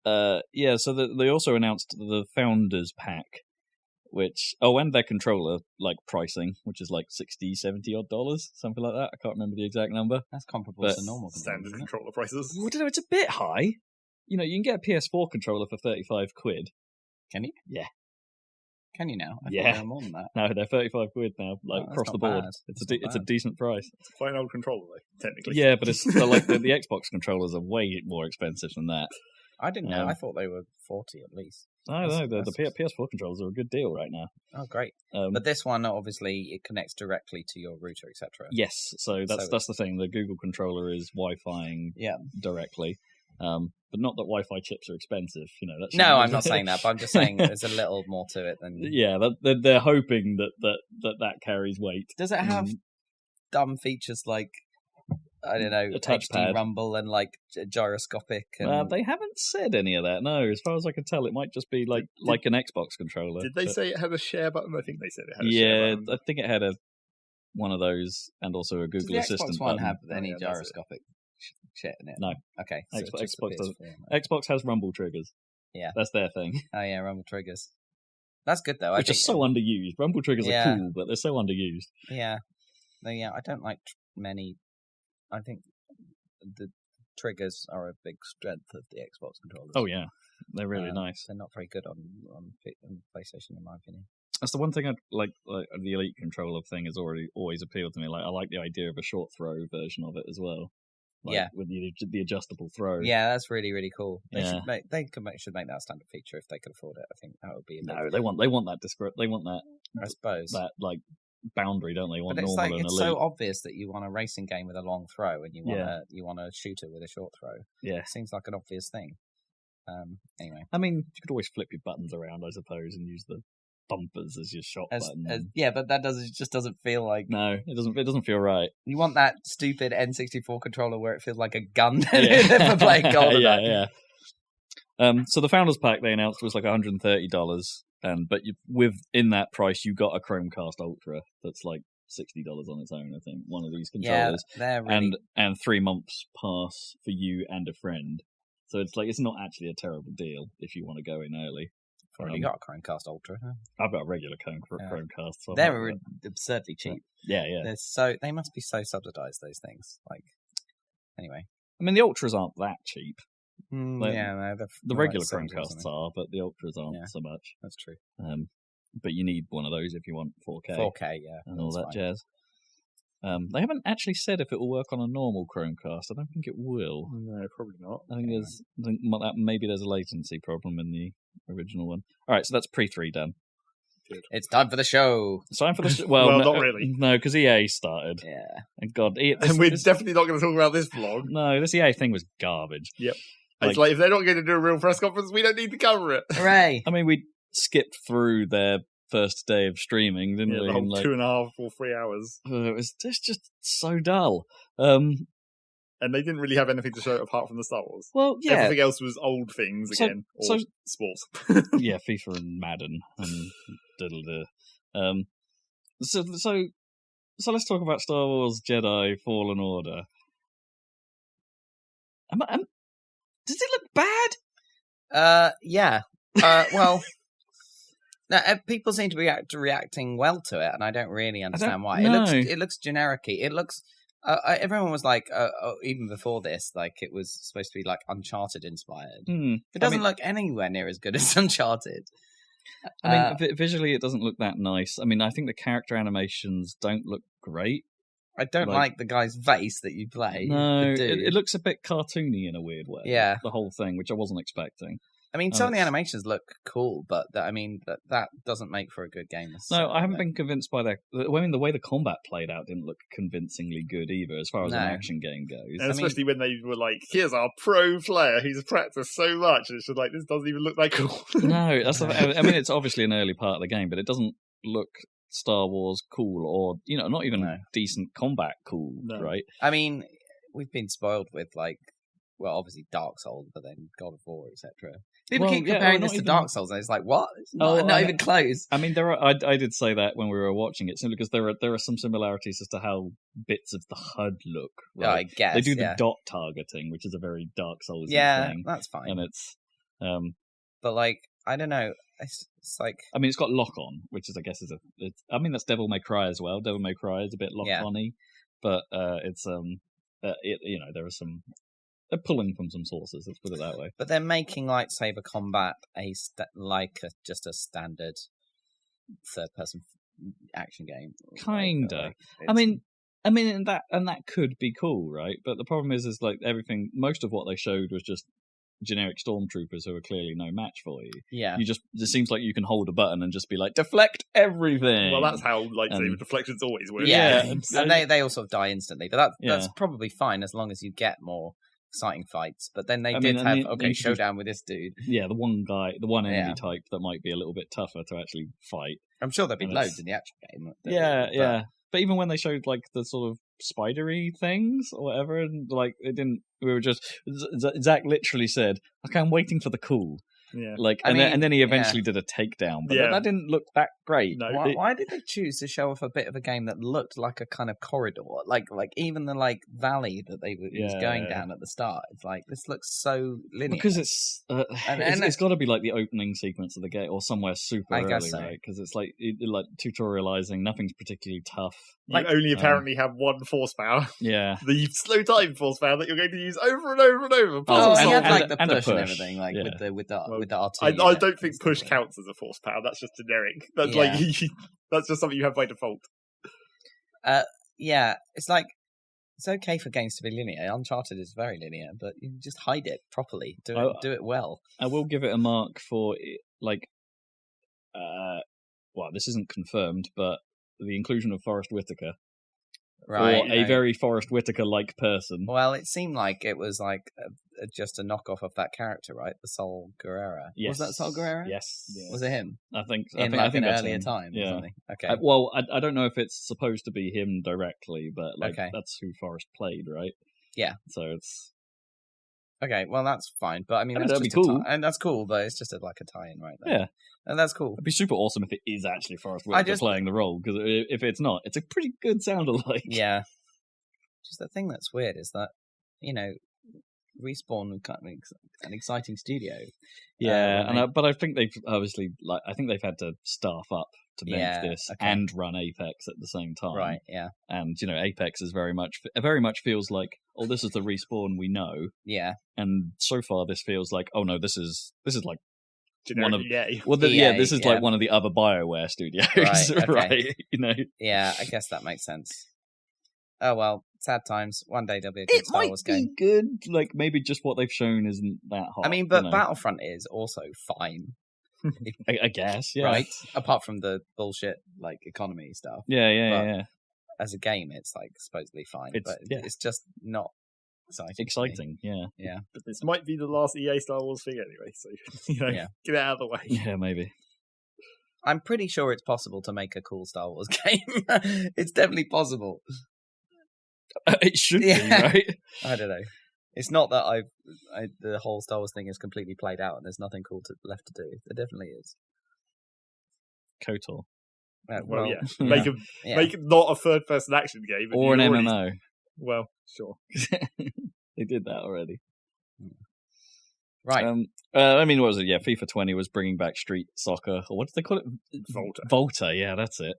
Speaker 3: they also announced the Founders Pack, which and their controller like pricing, which is like $60-70 odd, something like that. I can't remember the exact number.
Speaker 2: That's comparable to normal
Speaker 1: standard controller prices.
Speaker 3: Well, I don't know, it's a bit high. You can get a PS4 controller for 35 quid.
Speaker 2: Can you?
Speaker 3: Yeah.
Speaker 2: Can you now? I thought they were more than that.
Speaker 3: No, they're 35 quid now, like across the board.
Speaker 2: Bad.
Speaker 3: It's a decent price.
Speaker 1: It's quite an old controller, though, technically.
Speaker 3: Yeah, but it's like the Xbox controllers are way more expensive than that.
Speaker 2: I didn't know. I thought they were 40 at least.
Speaker 3: No, the PS4 controllers are a good deal right now.
Speaker 2: Oh, great! But this one, obviously, it connects directly to your router, etc.
Speaker 3: Yes, so that's the thing. The Google controller is Wi-Fiing directly, but not that Wi-Fi chips are expensive. That's
Speaker 2: no, I'm not saying that, but I'm just saying there's a little more to it than.
Speaker 3: Yeah, they're hoping that carries weight.
Speaker 2: Does it have dumb features like, I don't know,
Speaker 3: a touchpad,
Speaker 2: HD rumble, and like gyroscopic? And...
Speaker 3: they haven't said any of that. No, as far as I can tell, it might just be like an Xbox controller.
Speaker 1: Did they say it had a share button? I think they said it had a share button.
Speaker 3: Yeah, I think it had one of those, and also a Google Assistant.
Speaker 2: Does the Xbox one have any gyroscopic shit in it?
Speaker 3: No.
Speaker 2: Okay.
Speaker 3: So Xbox doesn't. Xbox has rumble triggers.
Speaker 2: Yeah.
Speaker 3: That's their thing.
Speaker 2: Oh yeah, rumble triggers. That's good though.
Speaker 3: Which is so underused. Rumble triggers are cool, but they're so underused.
Speaker 2: Yeah. I don't like many. I think the triggers are a big strength of the Xbox controllers.
Speaker 3: Oh yeah, they're really nice.
Speaker 2: They're not very good on PlayStation, in my opinion.
Speaker 3: That's the one thing I like the Elite controller thing has always appealed to me. Like, I like the idea of a short throw version of it as well. With the adjustable throw.
Speaker 2: Yeah, that's really, really cool. They
Speaker 3: Yeah.
Speaker 2: should make that a standard feature if they could afford it. I think that would be.
Speaker 3: They want that they want that.
Speaker 2: I suppose
Speaker 3: that like boundary, don't they? Want
Speaker 2: but it's
Speaker 3: normal and
Speaker 2: it's
Speaker 3: elite.
Speaker 2: so obvious that you want a racing game with a long throw and you want a shooter with a short throw.
Speaker 3: Yeah,
Speaker 2: it seems like an obvious thing. Anyway,
Speaker 3: I mean, you could always flip your buttons around, I suppose, and use the bumpers as your shot button.
Speaker 2: But that just doesn't feel like.
Speaker 3: No, it doesn't feel right.
Speaker 2: You want that stupid N64 controller where it feels like a gun for playing GoldenEye.
Speaker 3: Yeah. So the Founders Pack they announced was like $130, but within that price you got a Chromecast Ultra that's like $60 on its own. I think one of these controllers,
Speaker 2: they're really...
Speaker 3: and 3 months pass for you and a friend. So it's not actually a terrible deal if you want to go in early.
Speaker 2: I've already got a Chromecast Ultra. Huh?
Speaker 3: I've got a regular Chromecast. So
Speaker 2: they're absurdly cheap.
Speaker 3: Yeah.
Speaker 2: They must be so subsidized, those things. Like, anyway,
Speaker 3: I mean, the Ultras aren't that cheap. Like,
Speaker 2: no,
Speaker 3: the regular Chromecasts are, but the Ultras aren't so much.
Speaker 2: That's true.
Speaker 3: But you need one of those if you want 4K.
Speaker 2: 4K, yeah.
Speaker 3: And all that jazz. They haven't actually said if it will work on a normal Chromecast. I don't think it will.
Speaker 1: No, probably not.
Speaker 3: I think maybe there's a latency problem in the original one. All right, so that's pre-3 done.
Speaker 1: Good.
Speaker 2: It's time for the show.
Speaker 3: It's time for the well,
Speaker 1: well, not really.
Speaker 3: No, because EA started.
Speaker 2: Yeah.
Speaker 3: And God,
Speaker 1: and we're definitely not going to talk about this vlog.
Speaker 3: No, this EA thing was garbage.
Speaker 1: Yep. It's like if they're not going to do a real press conference, we don't need to cover it.
Speaker 2: Hooray!
Speaker 3: I mean, we skipped through their first day of streaming, didn't we?
Speaker 1: The whole 2.5 or 3 hours.
Speaker 3: It was just so dull.
Speaker 1: And they didn't really have anything to show apart from the Star Wars.
Speaker 3: Well, yeah.
Speaker 1: Everything else was old things again, or sports.
Speaker 3: Yeah, FIFA and Madden and diddle-da. So let's talk about Star Wars Jedi Fallen Order. Does it look bad?
Speaker 2: Yeah. Well, people seem to be reacting well to it, and I don't really understand why.
Speaker 3: No.
Speaker 2: It looks generic-y. It looks. Everyone was like, even before this, like it was supposed to be like Uncharted inspired. It doesn't look anywhere near as good as Uncharted.
Speaker 3: I mean, visually, it doesn't look that nice. I mean, I think the character animations don't look great.
Speaker 2: I don't like the guy's face that you play.
Speaker 3: No, it looks a bit cartoony in a weird way.
Speaker 2: Yeah.
Speaker 3: The whole thing, which I wasn't expecting.
Speaker 2: I mean, some of the animations look cool, but that doesn't make for a good game.
Speaker 3: No, I haven't been convinced by that. I mean, the way the combat played out didn't look convincingly good either, as far as an action game goes.
Speaker 1: And especially when they were like, "Here's our pro player who's practiced so much," and it's just like, this doesn't even look that cool.
Speaker 3: No, that's. I mean, it's obviously an early part of the game, but it doesn't look Star Wars cool, or not even decent combat cool, right?
Speaker 2: I mean, we've been spoiled with obviously Dark Souls, but then God of War, etc. People keep comparing this to Dark Souls, and it's like, what? It's not even close.
Speaker 3: I mean, I did say that when we were watching it, simply because there are some similarities as to how bits of the HUD look. Right?
Speaker 2: I guess
Speaker 3: they do the dot targeting, which is a very Dark Souls thing.
Speaker 2: Yeah, that's fine.
Speaker 3: And it's,
Speaker 2: but I don't know. It's like,
Speaker 3: I mean, it's got lock on, which is, I guess, I mean, that's Devil May Cry as well. Devil May Cry is a bit lock on-y, but it's there are some. They're pulling from some sources, let's put it that way.
Speaker 2: But they're making lightsaber combat just a standard third-person action game.
Speaker 3: Kinda. I mean, and that could be cool, right? But the problem is like everything. Most of what they showed was just generic stormtroopers who are clearly no match for you.
Speaker 2: Yeah.
Speaker 3: It seems like you can hold a button and just be like, deflect everything.
Speaker 1: Well, that's how lightsaber deflections always work.
Speaker 2: Yeah. And they all sort of die instantly. But that's probably fine as long as you get more exciting fights. But then they have showdown with this dude.
Speaker 3: Yeah, the one enemy type that might be a little bit tougher to actually fight.
Speaker 2: I'm sure there'll be loads in the actual game.
Speaker 3: Yeah. But even when they showed like the sort of spidery things or whatever, and like it didn't. We were just Zach literally said, "Okay, I'm waiting for the cool."
Speaker 1: Yeah.
Speaker 3: And then he eventually did a takedown, but that didn't look that great.
Speaker 1: No,
Speaker 2: why did they choose to show off a bit of a game that looked like a kind of corridor, like even the valley that they was going down at the start? It's like this looks so linear
Speaker 3: because it's got to be like the opening sequence of the game or somewhere super early, right? Because it's like tutorializing. Nothing's particularly tough.
Speaker 1: You only apparently have one force power.
Speaker 3: Yeah,
Speaker 1: the slow time force power that you're going to use over and over and over.
Speaker 2: He had the push and everything, with the R2.
Speaker 1: I don't think push counts as a force power. That's just generic. That's that's just something you have by default.
Speaker 2: It's like it's okay for games to be linear. Uncharted is very linear, but you just hide it properly. Do it well.
Speaker 3: I will give it a mark for this isn't confirmed, but the inclusion of Forrest Whitaker.
Speaker 2: Right,
Speaker 3: or a very Forrest Whitaker-like person.
Speaker 2: Well, it seemed like it was just a knockoff of that character, right? The Sol Guerrera.
Speaker 3: Yes.
Speaker 2: Was that Sol Guerrera?
Speaker 3: Yes.
Speaker 2: Was it him?
Speaker 3: I think
Speaker 2: in
Speaker 3: I think
Speaker 2: an
Speaker 3: that's
Speaker 2: earlier
Speaker 3: him.
Speaker 2: time.
Speaker 3: Yeah.
Speaker 2: Or something? Okay.
Speaker 3: I don't know if it's supposed to be him directly, but that's who Forrest played, right?
Speaker 2: Yeah.
Speaker 3: So it's
Speaker 2: okay. Well, that's fine, but I mean, that's
Speaker 3: that'd be cool,
Speaker 2: and that's cool, but it's just a tie-in, right? There.
Speaker 3: Yeah.
Speaker 2: And that's cool.
Speaker 3: It'd be super awesome if it is actually Forrest Whitaker playing the role, because if it's not, it's a pretty good sound-alike.
Speaker 2: Yeah. Just the thing that's weird is that, Respawn kind of an exciting studio.
Speaker 3: Yeah, but I think they've obviously they've had to staff up to make this and run Apex at the same time.
Speaker 2: Right. Yeah.
Speaker 3: And Apex is very much feels like oh, this is the Respawn we know.
Speaker 2: Yeah.
Speaker 3: And so far, this feels like, oh no, this is like
Speaker 1: Generic
Speaker 3: one of
Speaker 1: EA.
Speaker 3: well,
Speaker 2: EA,
Speaker 3: this is like one of the other BioWare studios,
Speaker 2: Right, okay.
Speaker 3: right? You know,
Speaker 2: Yeah, I guess that makes sense. Oh well, sad times. One day there'll be a good
Speaker 3: it
Speaker 2: Star
Speaker 3: might
Speaker 2: Wars
Speaker 3: be
Speaker 2: game.
Speaker 3: good. Like maybe just what they've shown isn't that hot.
Speaker 2: I mean, but
Speaker 3: you know?
Speaker 2: Battlefront is also fine,
Speaker 3: I guess, yeah,
Speaker 2: right? Apart from the bullshit like economy stuff. But
Speaker 3: yeah.
Speaker 2: as a game, it's like supposedly fine,
Speaker 3: It's-
Speaker 2: but
Speaker 3: yeah.
Speaker 2: it's just not exciting.
Speaker 3: Exciting, yeah,
Speaker 2: Yeah.
Speaker 1: But this might be the last EA Star Wars thing anyway, so
Speaker 2: Yeah.
Speaker 1: get it out of the way.
Speaker 3: yeah, maybe.
Speaker 2: I'm pretty sure it's possible to make a cool Star Wars game. It's definitely possible.
Speaker 3: It should
Speaker 2: Yeah.
Speaker 3: be, right?
Speaker 2: I don't know. It's not that the whole Star Wars thing is completely played out and there's nothing cool left to do. There definitely is.
Speaker 3: KOTOR.
Speaker 1: Well, yeah.
Speaker 3: Yeah.
Speaker 1: Make it not a third-person action game. and
Speaker 3: Or an
Speaker 1: you already-
Speaker 3: MMO.
Speaker 1: Well, sure.
Speaker 3: They did that already.
Speaker 2: Right.
Speaker 3: I mean, what was it? Yeah, FIFA 20 was bringing back street soccer, or what did they call it?
Speaker 1: Volta.
Speaker 3: Volta, yeah, that's it.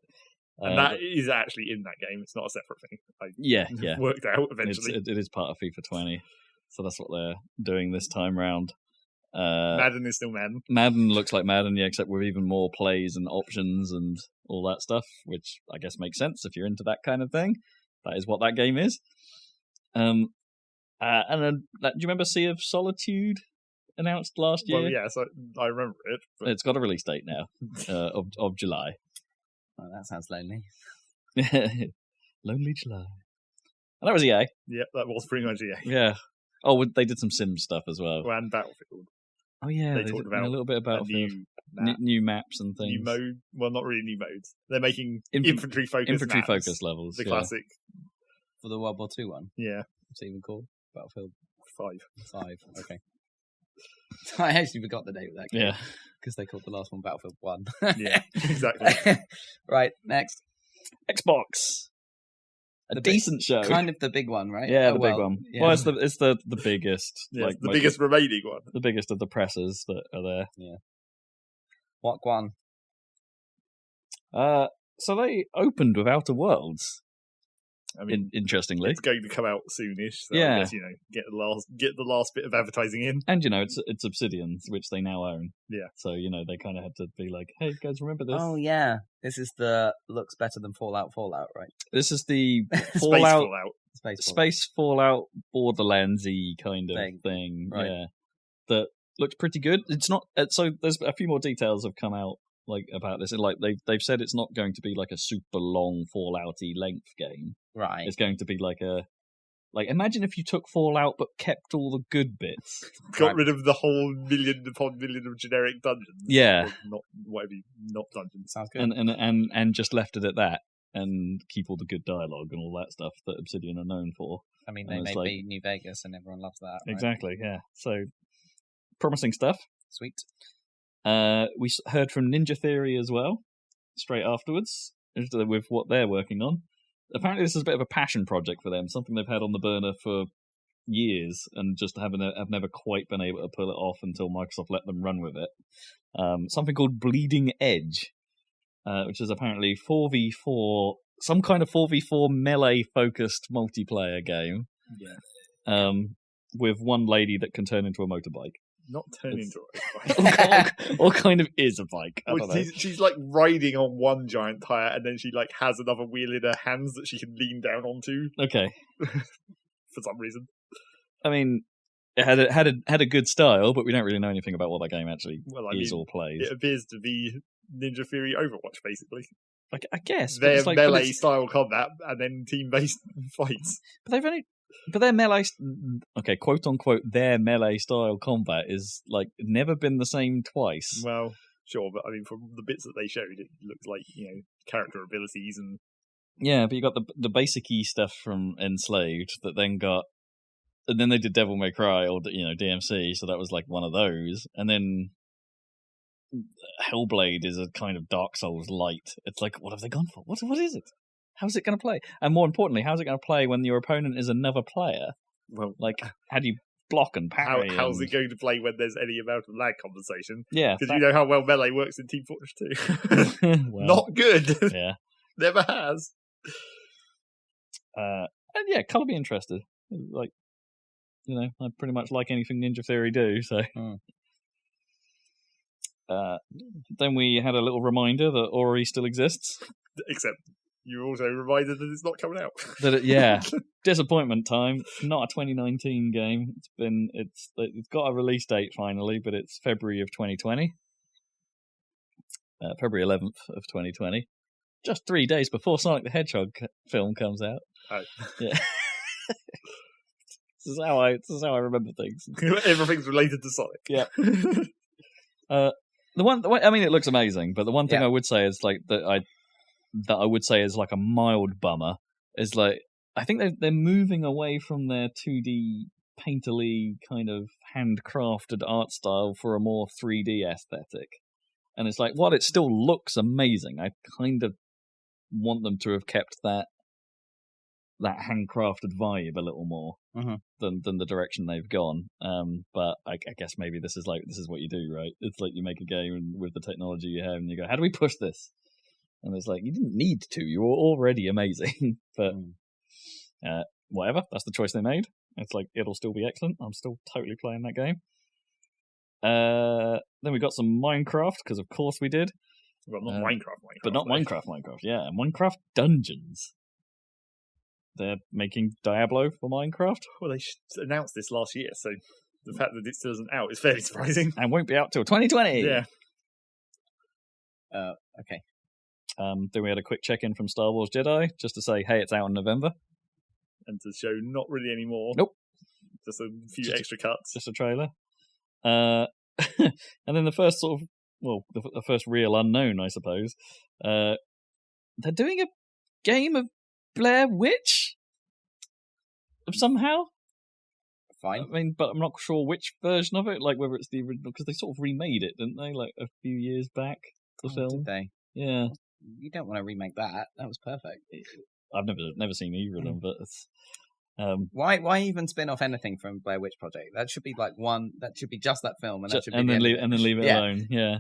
Speaker 1: And that is actually in that game. It's not a separate thing.
Speaker 3: yeah.
Speaker 1: Worked out eventually.
Speaker 3: It is part of FIFA 20, so that's what they're doing this time round.
Speaker 1: Madden is still Madden.
Speaker 3: Madden looks like Madden, yeah, except with even more plays and options and all that stuff, which I guess makes sense if you're into that kind of thing. That is what that game is. And then, do you remember Sea of Solitude announced last year?
Speaker 1: Well, yeah, so I remember it. But
Speaker 3: It's got a release date now of July.
Speaker 2: Oh, that sounds lonely.
Speaker 3: Lonely July. And that was EA.
Speaker 1: yeah, that was pretty much EA.
Speaker 3: Yeah. Oh, they did some Sims stuff as well.
Speaker 1: And Battlefield.
Speaker 3: Oh yeah,
Speaker 1: They
Speaker 3: they
Speaker 1: talked
Speaker 3: did
Speaker 1: about
Speaker 3: a little bit about
Speaker 1: A
Speaker 3: new maps and things.
Speaker 1: new mode. Well, not really new modes. They're making
Speaker 3: Infantry
Speaker 1: infantry focused
Speaker 3: Infantry focus levels.
Speaker 1: The
Speaker 3: yeah.
Speaker 1: classic.
Speaker 2: For the World War II one.
Speaker 1: Yeah,
Speaker 2: What's it even called? Battlefield
Speaker 1: 5.
Speaker 2: 5. Okay. I actually forgot the name of that game.
Speaker 3: Yeah.
Speaker 2: Because they called the last one Battlefield 1.
Speaker 1: Yeah, exactly.
Speaker 2: Right, next.
Speaker 3: Xbox. A
Speaker 2: The big-
Speaker 3: decent show.
Speaker 2: Kind of the big one, right?
Speaker 3: Yeah,
Speaker 2: Oh,
Speaker 3: the big one.
Speaker 2: yeah.
Speaker 3: Well, it's the biggest.
Speaker 1: Yeah,
Speaker 3: like
Speaker 1: it's the
Speaker 3: most
Speaker 1: biggest remaining one.
Speaker 3: the biggest of the presses that are there.
Speaker 2: What one?
Speaker 3: So they opened with Outer Worlds.
Speaker 1: I mean,
Speaker 3: Interestingly,
Speaker 1: it's going to come out soonish. So
Speaker 3: Yeah.
Speaker 1: I guess, get the last bit of advertising in.
Speaker 3: and it's Obsidian's, which they now own.
Speaker 1: Yeah.
Speaker 3: So they kind of had to be like, hey guys, remember this?
Speaker 2: Oh, yeah. This is the looks better than Fallout, right?
Speaker 3: This is the
Speaker 1: Space
Speaker 3: Fallout.
Speaker 1: Fallout.
Speaker 2: Space
Speaker 3: Fallout Borderlands-y kind of
Speaker 2: Thing.
Speaker 3: thing.
Speaker 2: Right.
Speaker 3: Yeah. That looks pretty good. It's not so there's a few more details have come out like about this. Like they've said it's not going to be like a super long Fallout-y length game.
Speaker 2: Right.
Speaker 3: It's going to be like imagine if you took Fallout but kept all the good bits.
Speaker 1: Got rid of the whole million upon million of generic dungeons.
Speaker 3: Yeah.
Speaker 1: Or not dungeons.
Speaker 2: Sounds good.
Speaker 3: And just left it at that and keep all the good dialogue and all that stuff that Obsidian are known for.
Speaker 2: I mean,
Speaker 3: and
Speaker 2: they
Speaker 3: it's
Speaker 2: made
Speaker 3: like-
Speaker 2: New Vegas and everyone loves that. Right?
Speaker 3: Exactly, yeah. So promising stuff.
Speaker 2: Sweet.
Speaker 3: We heard from Ninja Theory as well, straight afterwards, with what they're working on. Apparently, this is a bit of a passion project for them, something they've had on the burner for years, and just have never quite been able to pull it off until Microsoft let them run with it. Something called Bleeding Edge, which is apparently 4v4, some kind of 4v4 melee-focused multiplayer game.
Speaker 1: Yeah.
Speaker 3: With one lady that can turn into a motorbike.
Speaker 1: Not turn into a
Speaker 3: or kind of is a bike. I don't know.
Speaker 1: She's like riding on one giant tire, and then she like has another wheel in her hands that she can lean down onto
Speaker 3: Okay.
Speaker 1: for some reason.
Speaker 3: I mean, it had a good style, but we don't really know anything about what that game actually
Speaker 1: Well,
Speaker 3: is or plays.
Speaker 1: It appears to be Ninja Theory Overwatch, basically.
Speaker 3: Like, I guess but
Speaker 1: Their
Speaker 3: it's like, but
Speaker 1: melee
Speaker 3: it's-
Speaker 1: style combat and then team-based fights.
Speaker 3: But their melee, okay, quote unquote, their melee style combat is like never been the same twice.
Speaker 1: Well, sure, but I mean, from the bits that they showed, it looks like character abilities and
Speaker 3: Yeah, but you got the basic-y stuff from Enslaved that then got, and then they did Devil May Cry or DMC, so that was like one of those, and then Hellblade is a kind of Dark Souls light. It's like, what have they gone for? What is it? How's it going to play? And more importantly, how's it going to play when your opponent is another player?
Speaker 1: well,
Speaker 3: Like, how do you block and parry?
Speaker 1: how's
Speaker 3: and...
Speaker 1: it going to play when there's any amount of lag compensation?
Speaker 3: Yeah,
Speaker 1: Because you know how well melee works in Team Fortress 2.
Speaker 3: well,
Speaker 1: Not good.
Speaker 3: yeah.
Speaker 1: Never has.
Speaker 3: And yeah, Colour be interested. Like, I pretty much like anything Ninja Theory do. So, then we had a little reminder that Ori still exists.
Speaker 1: Except you also reminded that it's not coming out.
Speaker 3: Disappointment time. Not a 2019 game. It's got a release date finally, but it's February of 2020. February 11th of 2020. Just 3 days before Sonic the Hedgehog film comes out.
Speaker 1: Oh.
Speaker 3: Yeah. This is how I remember things.
Speaker 1: Everything's related to Sonic.
Speaker 3: Yeah. The one, I mean, it looks amazing, but the one thing I would say is like that I would say is like a mild bummer is like I think they're moving away from their 2D painterly kind of handcrafted art style for a more 3D aesthetic, and it's like while it still looks amazing, I kind of want them to have kept that handcrafted vibe a little more than the direction they've gone. But I guess maybe this is what you do, right? It's like you make a game with the technology you have, and you go, how do we push this? And it's like you didn't need to. You were already amazing. But whatever. That's the choice they made. It's like it'll still be excellent. I'm still totally playing that game. Then we got some Minecraft because of course we did.
Speaker 1: Well, not Minecraft,
Speaker 3: but not Minecraft. Yeah, Minecraft Dungeons. They're making Diablo for Minecraft.
Speaker 1: Well, they announced this last year, so the fact that it still isn't out is fairly surprising.
Speaker 3: And won't be out till 2020.
Speaker 1: Yeah.
Speaker 2: Okay.
Speaker 3: Then we had a quick check-in from Star Wars Jedi, just to say, hey, it's out in November.
Speaker 1: And to show not really anymore.
Speaker 3: Nope.
Speaker 1: Just a few extra cuts.
Speaker 3: Just a trailer. And then the first sort of, the first real unknown, I suppose. They're doing a game of Blair Witch somehow.
Speaker 2: Fine.
Speaker 3: I mean, but I'm not sure which version of it, like whether it's the original, because they sort of remade it, didn't they, like a few years back, the film?
Speaker 2: Did they?
Speaker 3: Yeah.
Speaker 2: You don't want to remake that. That was perfect.
Speaker 3: I've never seen either of them, but it's...
Speaker 2: Why even spin off anything from Blair Witch Project? That should be like one. That should be just that film, and that should be
Speaker 3: then leave it alone. Yeah.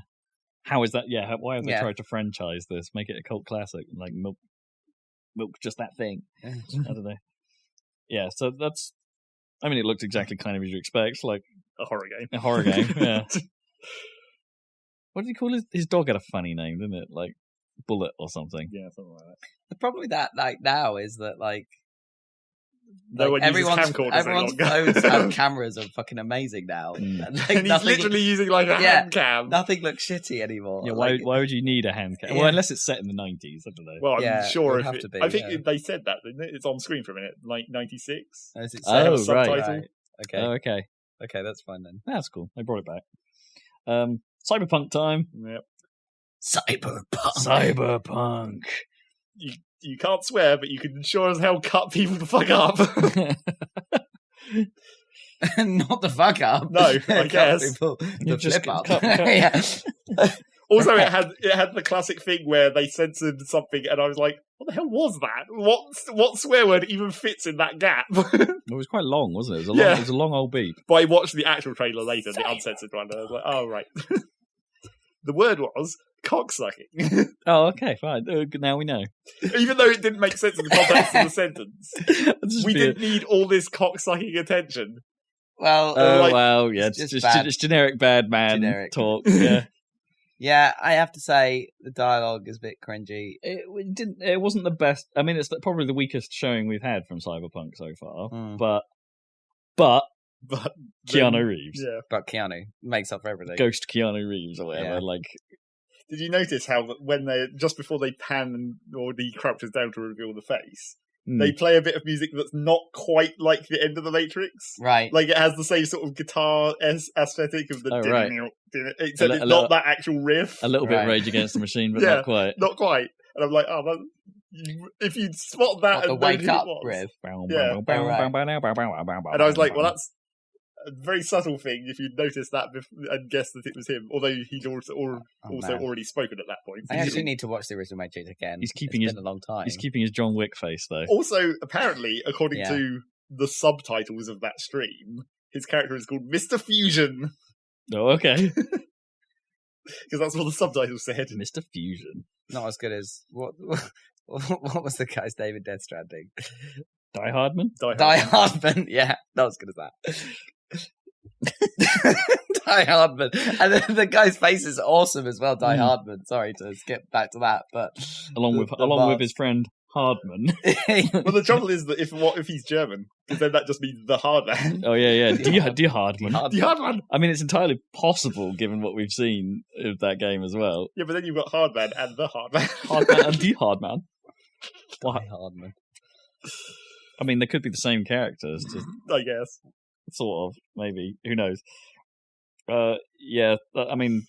Speaker 3: How is that? Yeah. Why have they tried to franchise this? Make it a cult classic, like milk just that thing. I don't know. Yeah. So that's. I mean, it looked exactly kind of as you expect, like
Speaker 1: a horror game.
Speaker 3: A horror game. Yeah. What did he call his dog? Had a funny name, didn't it? Like Bullet or something.
Speaker 1: Yeah, something like that.
Speaker 2: The problem with that, like now, is that
Speaker 1: everyone's
Speaker 2: phones have cameras are fucking amazing now.
Speaker 1: And he's literally using like a hand cam.
Speaker 2: Nothing looks shitty anymore.
Speaker 3: Yeah, why would you need a hand cam? Well, unless it's set in the 90s, I don't know.
Speaker 1: Well, I'm sure if it, I think they said that, didn't it? It's on screen for a minute, like 96.
Speaker 2: Is it
Speaker 3: right.
Speaker 2: Right. Okay.
Speaker 3: Oh, okay.
Speaker 2: Okay, that's fine then.
Speaker 3: That's cool. They brought it back. Cyberpunk time.
Speaker 1: Yep.
Speaker 3: Cyberpunk.
Speaker 1: You can't swear, but you can sure as hell cut people the fuck up.
Speaker 2: Not the fuck up.
Speaker 1: No, I guess.
Speaker 2: People the flip up.
Speaker 1: Also, it had the classic thing where they censored something, and I was like, "What the hell was that? What swear word even fits in that gap?"
Speaker 3: It was quite long, wasn't it? It was a long old beep.
Speaker 1: But I watched the actual trailer later, the uncensored one, and I was like, "Oh right." The word was cocksucking.
Speaker 3: Oh, okay, fine. Now we know.
Speaker 1: Even though it didn't make sense in the context of the sentence, we didn't need all this cocksucking attention.
Speaker 2: Well,
Speaker 3: yeah, it's generic bad man talk. Yeah.
Speaker 2: Yeah, I have to say the dialogue is a bit cringy.
Speaker 3: It wasn't the best. I mean, it's probably the weakest showing we've had from Cyberpunk so far. But Keanu Reeves.
Speaker 1: Yeah.
Speaker 2: But Keanu makes up for everything.
Speaker 3: Ghost Keanu Reeves or whatever. Yeah.
Speaker 1: Did you notice how when just before they pan or the crouches down to reveal the face, they play a bit of music that's not quite like the end of the Matrix?
Speaker 2: Right.
Speaker 1: Like it has the same sort of guitar aesthetic of the except it's not that actual riff.
Speaker 3: A little bit Rage Against the Machine, but not quite.
Speaker 1: Not quite. And I'm like, if you'd spot that and
Speaker 2: wake up riff.
Speaker 1: Yeah. And I was like, well, that's a very subtle thing if you'd noticed that and guessed that it was him, although he'd also already spoken at that point.
Speaker 2: I actually need to watch the original Matrix again. It's been a long time.
Speaker 3: He's keeping his John Wick face, though.
Speaker 1: Also, apparently, according to the subtitles of that stream, his character is called Mr. Fusion.
Speaker 3: Oh, okay.
Speaker 1: Because that's what the subtitles said.
Speaker 3: Mr. Fusion.
Speaker 2: Not as good as... What was the guy's name in Death Stranding?
Speaker 3: Die Hardman?
Speaker 2: Die Hardman. Yeah, that was good as that. Die Hardman. And then the guy's face is awesome as well, Die Hardman. Sorry to skip back to that, but
Speaker 3: along with his friend Hardman.
Speaker 1: Well, the trouble is that if he's German, because then that just means the hard man.
Speaker 3: Oh yeah. Die Hardman.
Speaker 1: The hard man.
Speaker 3: I mean, it's entirely possible given what we've seen of that game as well.
Speaker 1: Yeah, but then you've got hard man and the hard man.
Speaker 3: Hardman and the Hardman.
Speaker 2: Die Hardman.
Speaker 3: I mean, they could be the same characters, just
Speaker 1: I guess.
Speaker 3: sort of, maybe. Who knows? Yeah. I mean,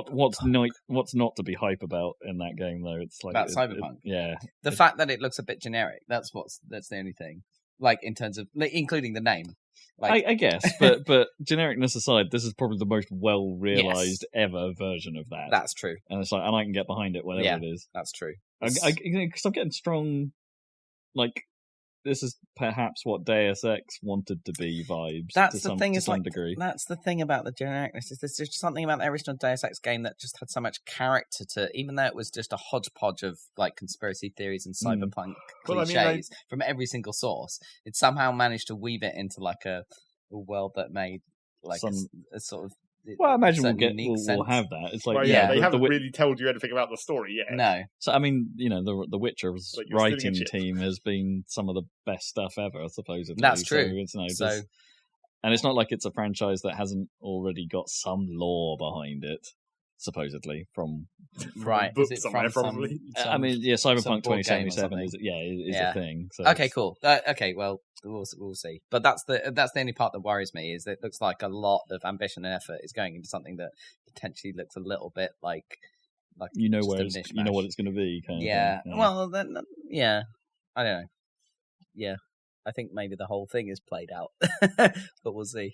Speaker 3: what's not to be hype about in that game though? It's like
Speaker 2: About Cyberpunk.
Speaker 3: Yeah.
Speaker 2: The fact that it looks a bit generic. That's the only thing. Like in terms of including the name. Like,
Speaker 3: I guess, but genericness aside, this is probably the most well realized ever version of that.
Speaker 2: That's true.
Speaker 3: And it's like, and I can get behind it, whatever it is.
Speaker 2: That's true.
Speaker 3: Because I'm getting strong, like, this is perhaps what Deus Ex wanted to be vibes.
Speaker 2: That's
Speaker 3: to
Speaker 2: the thing.
Speaker 3: to
Speaker 2: Is
Speaker 3: some
Speaker 2: like
Speaker 3: degree.
Speaker 2: That's the thing about the genericness. Is there's just something about the original Deus Ex game that just had so much character to, even though it was just a hodgepodge of like conspiracy theories and cyberpunk cliches from every single source. It somehow managed to weave it into like a world that made like a sort of.
Speaker 3: Well, I imagine we'll
Speaker 2: we'll
Speaker 3: have that. It's like
Speaker 1: they haven't really told you anything about the story yet.
Speaker 2: No.
Speaker 3: So I mean, the Witcher's writing team has been some of the best stuff ever, supposedly.
Speaker 2: That's true.
Speaker 3: And it's not like it's a franchise that hasn't already got some lore behind it, supposedly from
Speaker 1: book somewhere, probably.
Speaker 3: I mean, Cyberpunk 2077 is a thing. So
Speaker 2: okay, cool. Okay, well, we'll see. But that's the only part that worries me is that it looks like a lot of ambition and effort is going into something that potentially looks a little bit like what it's
Speaker 3: going to be. Kind of thing.
Speaker 2: Well, then, I don't know. Yeah, I think maybe the whole thing is played out, but we'll see.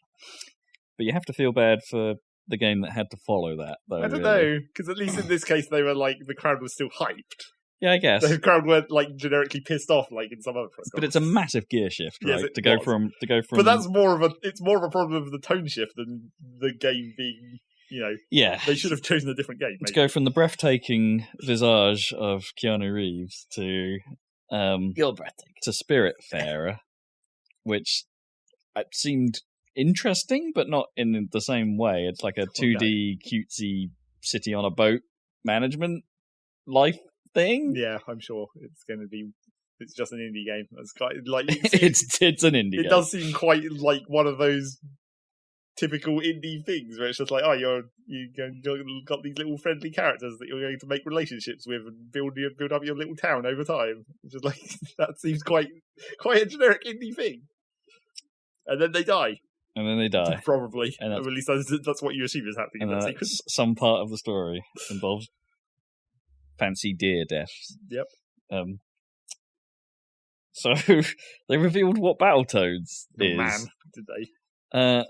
Speaker 3: But you have to feel bad for the game that had to follow that, though.
Speaker 1: I don't know, because at least in this case, they were like, the crowd was still hyped.
Speaker 3: Yeah, I guess.
Speaker 1: The crowd weren't like generically pissed off like in some other press conferences.
Speaker 3: But it's a massive gear shift, right?
Speaker 1: Yes,
Speaker 3: to go from.
Speaker 1: But that's more of a problem of the tone shift than the game being,
Speaker 3: Yeah.
Speaker 1: They should have chosen a different game.
Speaker 3: To go from the breathtaking visage of Keanu Reeves to
Speaker 2: You're breathtaking.
Speaker 3: to Spiritfarer, which seemed interesting, but not in the same way. It's like a 2D cutesy city on a boat management life thing.
Speaker 1: Yeah, I'm sure it's going to be. It's just an indie game. It's quite like
Speaker 3: it's an indie game.
Speaker 1: It does seem quite like one of those typical indie things where it's just like, you've got these little friendly characters that you're going to make relationships with and build up your little town over time. It's just like that seems quite a generic indie thing. And then they die. Probably. And at least that's what you assume is happening in that sequence.
Speaker 3: Some part of the story involves fancy deer deaths.
Speaker 1: Yep.
Speaker 3: So they revealed what Battletoads is.
Speaker 1: Man, did they?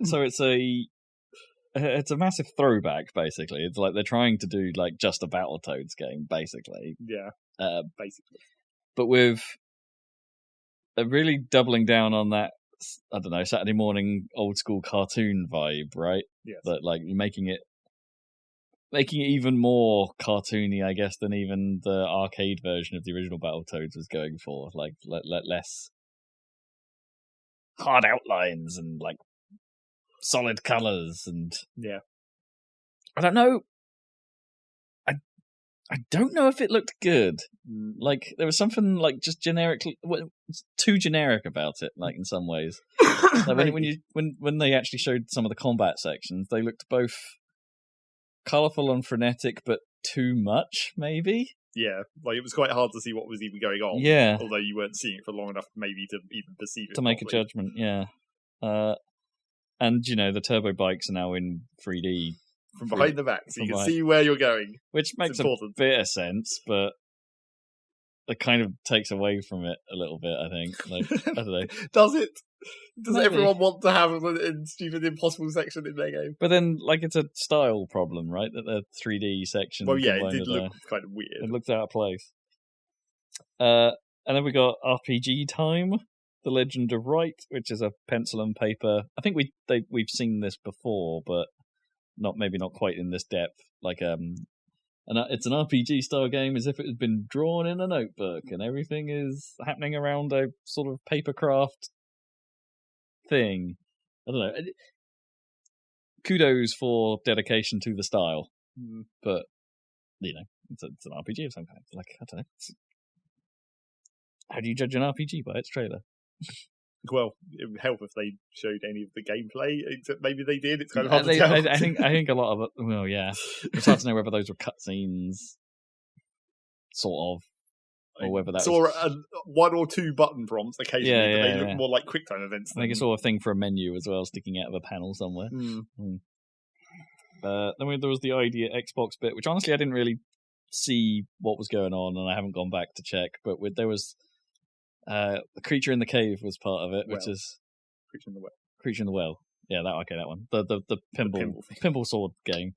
Speaker 3: So it's a massive throwback, basically. It's like they're trying to do like just a Battletoads game, basically.
Speaker 1: Yeah. Basically.
Speaker 3: But with really doubling down on that, I don't know, Saturday morning old school cartoon vibe, right?
Speaker 1: Yes.
Speaker 3: That like you're making it even more cartoony, I guess, than even the arcade version of the original Battletoads was going for. Like less hard outlines and like solid colours and I don't know. I don't know if it looked good. Like there was something like just too generic about it. Like in some ways, like when they actually showed some of the combat sections, they looked both colourful and frenetic, but too much, maybe.
Speaker 1: Yeah, like it was quite hard to see what was even going on.
Speaker 3: Yeah,
Speaker 1: although you weren't seeing it for long enough, maybe to even perceive it
Speaker 3: to make a judgment. Yeah, and the turbo bikes are now in 3D.
Speaker 1: From behind the back, so you can see where you're going.
Speaker 3: Which makes a bit of sense, but it kind of takes away from it a little bit, I think. Like, I don't know.
Speaker 1: Does it? Does
Speaker 3: Maybe.
Speaker 1: Everyone want to have a stupid impossible section in their game?
Speaker 3: But then, like, it's a style problem, right? That the 3D section...
Speaker 1: Well, yeah, it did look kind of weird.
Speaker 3: It looked out of place. And then we got RPG Time, The Legend of Wright, which is a pencil and paper... I think we've seen this before, but... maybe not quite in this depth, like it's an RPG style game as if it had been drawn in a notebook, and everything is happening around a sort of papercraft thing. I don't know. Kudos for dedication to the style, but it's an RPG of some kind. Like, I don't know. How do you judge an RPG by its trailer?
Speaker 1: Well, it would help if they showed any of the gameplay, except maybe they did. It's kind of hard to tell.
Speaker 3: I think a lot of it. Well, yeah, it's hard to know whether those were cutscenes, sort of, or whether that
Speaker 1: saw one or two button prompts occasionally, but they look more like QuickTime events.
Speaker 3: I think it's all a thing for a menu as well, sticking out of a panel somewhere. Then there was the idea Xbox bit, which honestly I didn't really see what was going on, and I haven't gone back to check. But there was the Creature in the Cave was part of it, which is
Speaker 1: Creature in the Well.
Speaker 3: Creature in the Well. Yeah, that one. The pinball sword game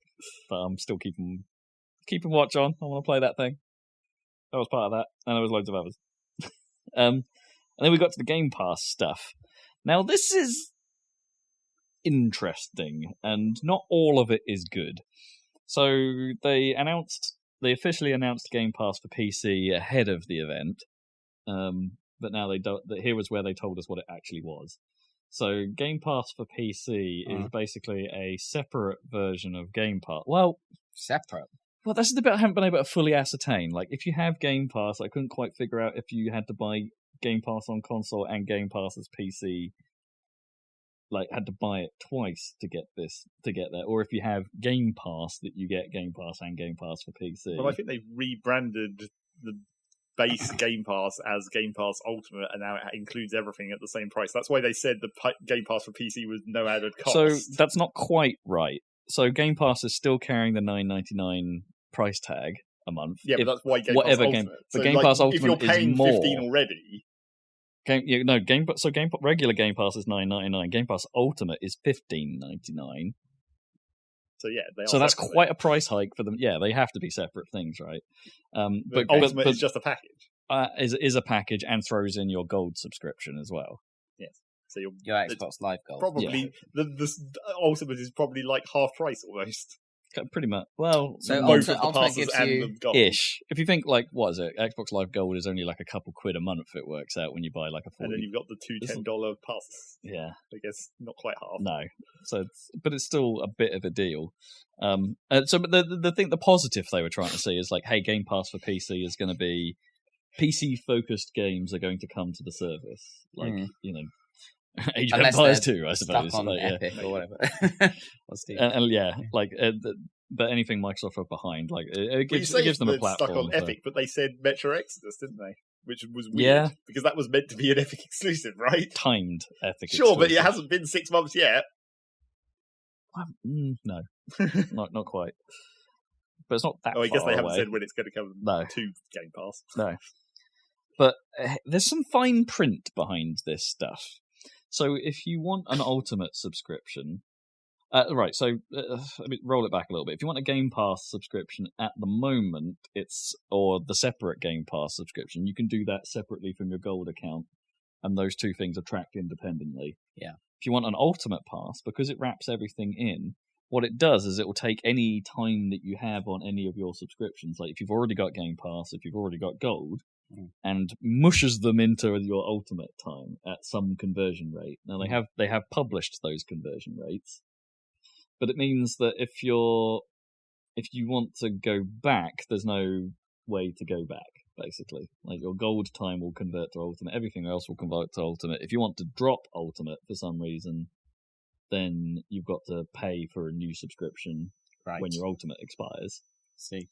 Speaker 3: that I'm still keeping watch on. I want to play that thing. That was part of that, and there was loads of others. And then we got to the Game Pass stuff. Now this is interesting, and not all of it is good. So they officially announced Game Pass for PC ahead of the event, but now they don't. Here was where they told us what it actually was. So Game Pass for PC is basically a separate version of Game Pass. Well,
Speaker 2: separate.
Speaker 3: Well, that's the bit I haven't been able to fully ascertain. Like, if you have Game Pass, I couldn't quite figure out if you had to buy Game Pass on console and Game Pass as PC. Like, had to buy it twice to get there, or if you have Game Pass that you get Game Pass and Game Pass for PC.
Speaker 1: Well, I think they've rebranded the base Game Pass as Game Pass Ultimate, and now it includes everything at the same price. That's why they said the Game Pass for PC was no added cost.
Speaker 3: So that's not quite right. So Game Pass is still carrying the $9.99 price tag a month.
Speaker 1: Yeah, but that's why Game Pass Ultimate.
Speaker 3: But Game Pass Ultimate
Speaker 1: if you're paying
Speaker 3: is more.
Speaker 1: $15 already.
Speaker 3: Regular Game Pass is $9.99. Game Pass Ultimate is $15.99.
Speaker 1: So yeah,
Speaker 3: that's quite a price hike for them. Yeah, they have to be separate things, right?
Speaker 1: But Ultimate is just a package.
Speaker 3: Is a package and throws in your gold subscription as well.
Speaker 1: Yes. So your
Speaker 2: Xbox Live Gold.
Speaker 1: Probably the Ultimate is probably like half price almost.
Speaker 3: Pretty much. Well,
Speaker 2: so
Speaker 1: both
Speaker 2: Ultimate
Speaker 1: of the passes
Speaker 2: gives
Speaker 1: and
Speaker 2: you
Speaker 1: the gold.
Speaker 3: ish. If you think like, what is it? Xbox Live Gold is only like a couple quid a month. It works out when you buy like a 40.
Speaker 1: And then you've got the two $10 passes.
Speaker 3: Yeah,
Speaker 1: I guess not quite half.
Speaker 3: No, but it's still a bit of a deal. But the positive they were trying to see is like, hey, Game Pass for PC is going to be PC focused games are going to come to the service, like Age of Empires 2, I suppose.
Speaker 2: Stuck on Epic or whatever.
Speaker 3: But anything Microsoft are behind, like it gives them a platform.
Speaker 1: Stuck on Epic, but they said Metro Exodus, didn't they? Which was weird, because that was meant to be an Epic exclusive, right?
Speaker 3: Timed Epic.
Speaker 1: Sure, but it hasn't been 6 months yet.
Speaker 3: No, not quite. But it's not that.
Speaker 1: I guess they haven't
Speaker 3: away.
Speaker 1: said when it's going to come to Game Pass.
Speaker 3: No, but there's some fine print behind this stuff. So if you want an Ultimate subscription, right, so let me roll it back a little bit. If you want a Game Pass subscription at the moment, or the separate Game Pass subscription, you can do that separately from your Gold account, and those two things are tracked independently.
Speaker 2: Yeah.
Speaker 3: If you want an Ultimate Pass, because it wraps everything in, what it does is it will take any time that you have on any of your subscriptions, like if you've already got Game Pass, if you've already got Gold, and mushes them into your Ultimate time at some conversion rate. Now they have published those conversion rates, but it means that if you want to go back, there's no way to go back. Basically, like your Gold time will convert to Ultimate, everything else will convert to Ultimate. If you want to drop Ultimate for some reason, then you've got to pay for a new subscription when your Ultimate expires.
Speaker 2: See.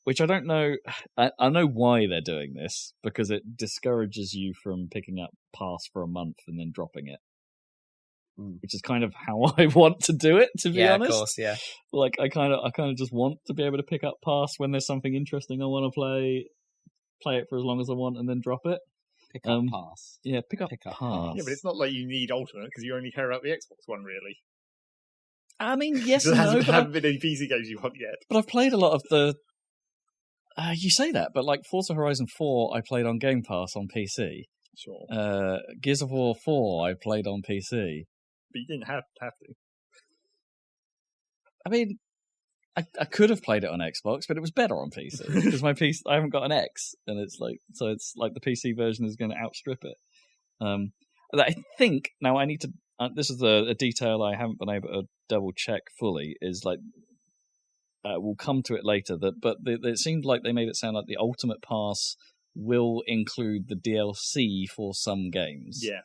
Speaker 3: Which I don't know. I know why they're doing this, because it discourages you from picking up Pass for a month and then dropping it. Which is kind of how I want to do it, to be honest.
Speaker 2: Yeah, of course, yeah.
Speaker 3: Like I kind of just want to be able to pick up Pass when there's something interesting I want to play it for as long as I want, and then drop it.
Speaker 2: Pick up Pass.
Speaker 3: Yeah, pick up Pass.
Speaker 1: Yeah, but it's not like you need Ultimate because you only care about the Xbox one, really.
Speaker 3: I mean, yes,
Speaker 1: there
Speaker 3: and no,
Speaker 1: haven't been any PC games you want yet.
Speaker 3: But I've played a lot of the. You say that, but like Forza Horizon 4, I played on Game Pass on PC.
Speaker 1: Sure.
Speaker 3: Gears of War 4, I played on PC.
Speaker 1: But you didn't have to.
Speaker 3: I mean, I could have played it on Xbox, but it was better on PC because my PC I haven't got an X, and it's like the PC version is going to outstrip it. I think now I need to. This is a detail I haven't been able to double check fully. Is like we'll come to it later. It seemed like they made it sound like the Ultimate Pass will include the DLC for some games.
Speaker 1: Yeah.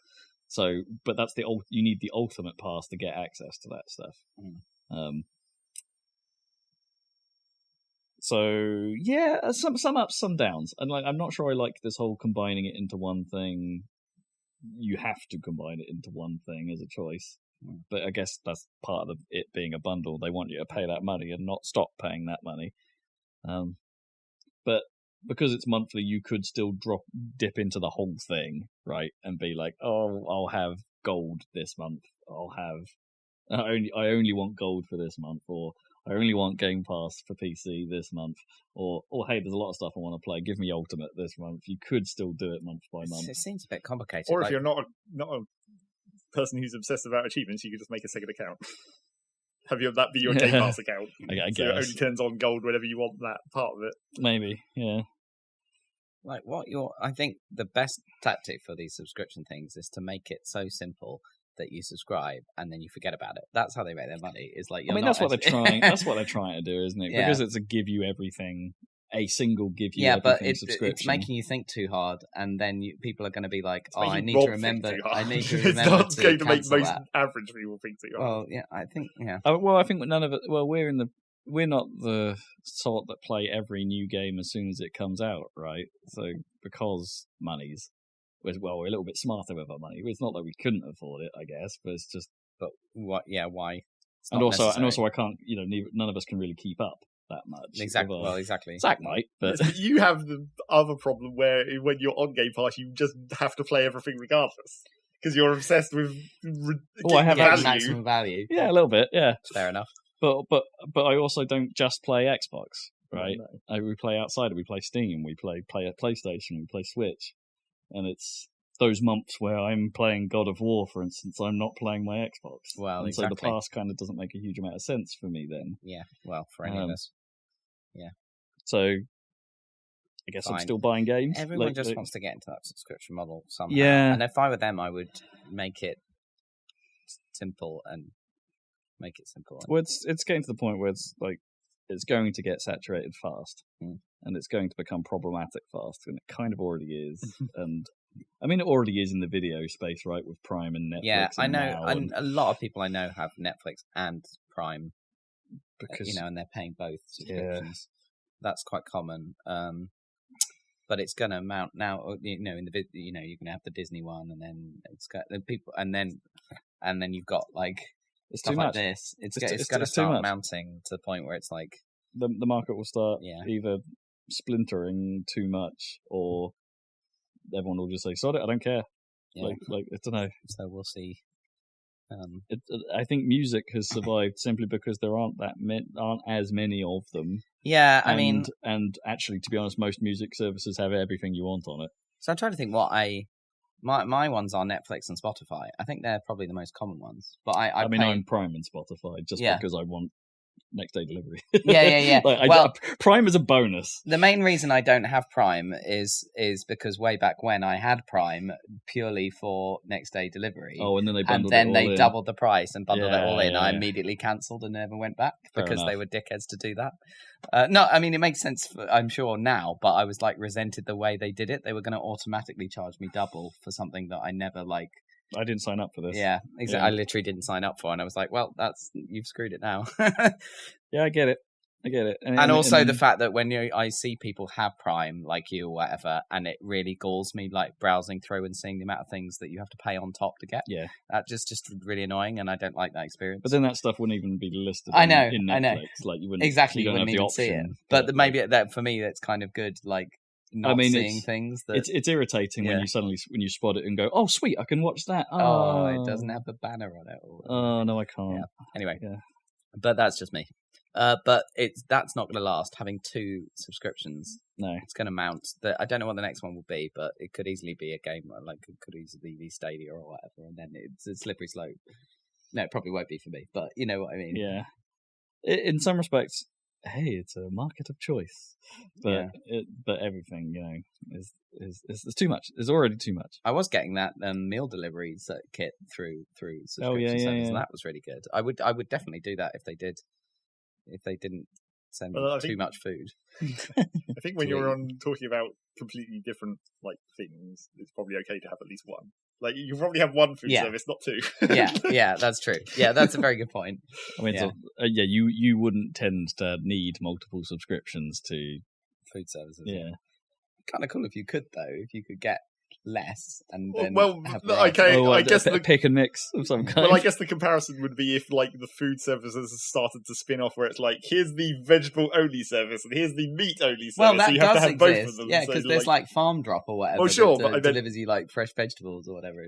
Speaker 3: So, but that's you need the Ultimate Pass to get access to that stuff. So yeah, some ups, some downs, and like I'm not sure I like this whole combining it into one thing. You have to combine it into one thing as a choice, but I guess that's part of it being a bundle. They want you to pay that money and not stop paying that money. But because it's monthly, you could still dip into the whole thing, right, and be like, oh, I'll have gold this month. I only want gold for this month, or I only want Game Pass for PC this month, or hey, there's a lot of stuff I want to play. Give me Ultimate this month. You could still do it month by month.
Speaker 2: It seems a bit complicated.
Speaker 1: Or if you're not a person who's obsessed about achievements, you could just make a second account. Have that be your Game Pass account.
Speaker 3: I guess.
Speaker 1: So it only turns on gold whenever you want that part of it.
Speaker 3: Maybe, yeah.
Speaker 2: Like I think the best tactic for these subscription things is to make it so simple that you subscribe and then you forget about it. That's how they make their money. Is like
Speaker 3: that's what they're trying. That's what they're trying to do, isn't it?
Speaker 2: Yeah.
Speaker 3: Because it's a give you everything, a single give you
Speaker 2: everything
Speaker 3: everything subscription.
Speaker 2: It's making you think too hard, and then people are going to be like,
Speaker 1: It's
Speaker 2: I need to remember. I need to
Speaker 1: It's
Speaker 2: remember
Speaker 1: not
Speaker 2: to
Speaker 1: going to make
Speaker 2: cancel
Speaker 1: most
Speaker 2: that.
Speaker 1: average people think too hard.
Speaker 2: Well, yeah, I think
Speaker 3: I think none of it. Well, we're not the sort that play every new game as soon as it comes out, right? So because we're a little bit smarter with our money. It's not that we couldn't afford it, I guess, but it's just.
Speaker 2: But what? Yeah, why?
Speaker 3: And also, I can't. None of us can really keep up that much.
Speaker 2: Exactly. Well, exactly.
Speaker 3: Zach might, but
Speaker 1: Yes, but you have the other problem where when you're on Game Pass, you just have to play everything regardless because you're obsessed with.
Speaker 3: I have
Speaker 2: maximum value.
Speaker 3: Yeah, a little bit. Yeah,
Speaker 2: fair enough.
Speaker 3: But I also don't just play Xbox, right? No. We play outside. We play Steam. We play at PlayStation. We play Switch, and it's those months where I'm playing God of War, for instance. I'm not playing my Xbox.
Speaker 2: Well,
Speaker 3: and
Speaker 2: exactly.
Speaker 3: So the pass kind of doesn't make a huge amount of sense for me then.
Speaker 2: Yeah. Well, for any of us. Yeah.
Speaker 3: So I guess I'm still buying games.
Speaker 2: Everyone just wants to get into that subscription model somehow.
Speaker 3: Yeah.
Speaker 2: And if I were them, I would make it simple and make it simple.
Speaker 3: Well, it's getting to the point where it's going to get saturated fast, and it's going to become problematic fast, and it kind of already is. And I mean, it already is in the video space, right, with Prime and Netflix.
Speaker 2: Yeah, I know,
Speaker 3: and
Speaker 2: a lot of people I know have Netflix and Prime,
Speaker 3: because
Speaker 2: and they're paying both subscriptions. Yeah. That's quite common. But it's going to mount now. In the you're going to have the Disney one, and then it's got the people, and then you've got like.
Speaker 3: It's
Speaker 2: stuff
Speaker 3: too
Speaker 2: like
Speaker 3: much.
Speaker 2: this. It's going to start mounting to the point where it's like
Speaker 3: the market will start either splintering too much, or everyone will just say, "Sod it, I don't care." Yeah. Like I don't know.
Speaker 2: So we'll see.
Speaker 3: I think music has survived simply because there aren't as many of them.
Speaker 2: Yeah,
Speaker 3: and actually, to be honest, most music services have everything you want on it.
Speaker 2: So I'm trying to think what My ones are Netflix and Spotify. I think they're probably the most common ones. But
Speaker 3: I'm Prime and Spotify just because I want next day delivery.
Speaker 2: Yeah.
Speaker 3: Prime is a bonus.
Speaker 2: The main reason I don't have Prime is because way back when I had Prime purely for next day delivery.
Speaker 3: Oh, and then
Speaker 2: they doubled the price and bundled it all in. I immediately cancelled and never went back because they were dickheads to do that. It makes sense, I'm sure now, but I was resented the way they did it. They were going to automatically charge me double for something that I never
Speaker 3: I didn't sign up for this.
Speaker 2: Yeah, exactly. Yeah. I literally didn't sign up for it, and I was like, well, you've screwed it now.
Speaker 3: Yeah, I get it. And
Speaker 2: also the fact that when I see people have Prime, like you or whatever, and it really galls me, browsing through and seeing the amount of things that you have to pay on top to get.
Speaker 3: Yeah.
Speaker 2: That's just really annoying, and I don't like that experience.
Speaker 3: But then that stuff wouldn't even be listed in Netflix.
Speaker 2: I know.
Speaker 3: You wouldn't,
Speaker 2: exactly,
Speaker 3: you
Speaker 2: wouldn't even see it. But maybe that for me, that's kind of good, seeing things.
Speaker 3: It's irritating when you spot it and go, oh, sweet, I can watch that.
Speaker 2: Oh, it doesn't have the banner on it.
Speaker 3: Oh, no, I can't.
Speaker 2: Yeah. Anyway, but that's just me. But that's not going to last. Having two subscriptions,
Speaker 3: no,
Speaker 2: it's going to mount. I don't know what the next one will be, but it could easily be a game it could easily be Stadia or whatever, and then it's a slippery slope. No, it probably won't be for me, but you know what I mean.
Speaker 3: Yeah, in some respects, hey, it's a market of choice. But but everything, is too much. It's already too much.
Speaker 2: I was getting that meal deliveries kit through subscription service, and that was really good. I would definitely do that if they didn't send me too much food.
Speaker 1: I think when you're talking about completely different things, it's probably okay to have at least one. Like, you probably have one food service, not two.
Speaker 2: yeah, that's true. Yeah, that's a very good point.
Speaker 3: I mean, you wouldn't tend to need multiple subscriptions to
Speaker 2: food services.
Speaker 3: Yeah.
Speaker 2: Kind of cool if you could, though. If you could get less and then have
Speaker 1: I guess
Speaker 3: the pick and mix of some kind.
Speaker 1: Well, I guess the comparison would be if the food services started to spin off, where it's like, here's the vegetable only service and here's the meat only service.
Speaker 2: Well, that
Speaker 1: so you have to have
Speaker 2: exist.
Speaker 1: both of them.
Speaker 2: Yeah, because there's Farm Drop or whatever.
Speaker 1: Oh, sure,
Speaker 2: that delivers you fresh vegetables or whatever.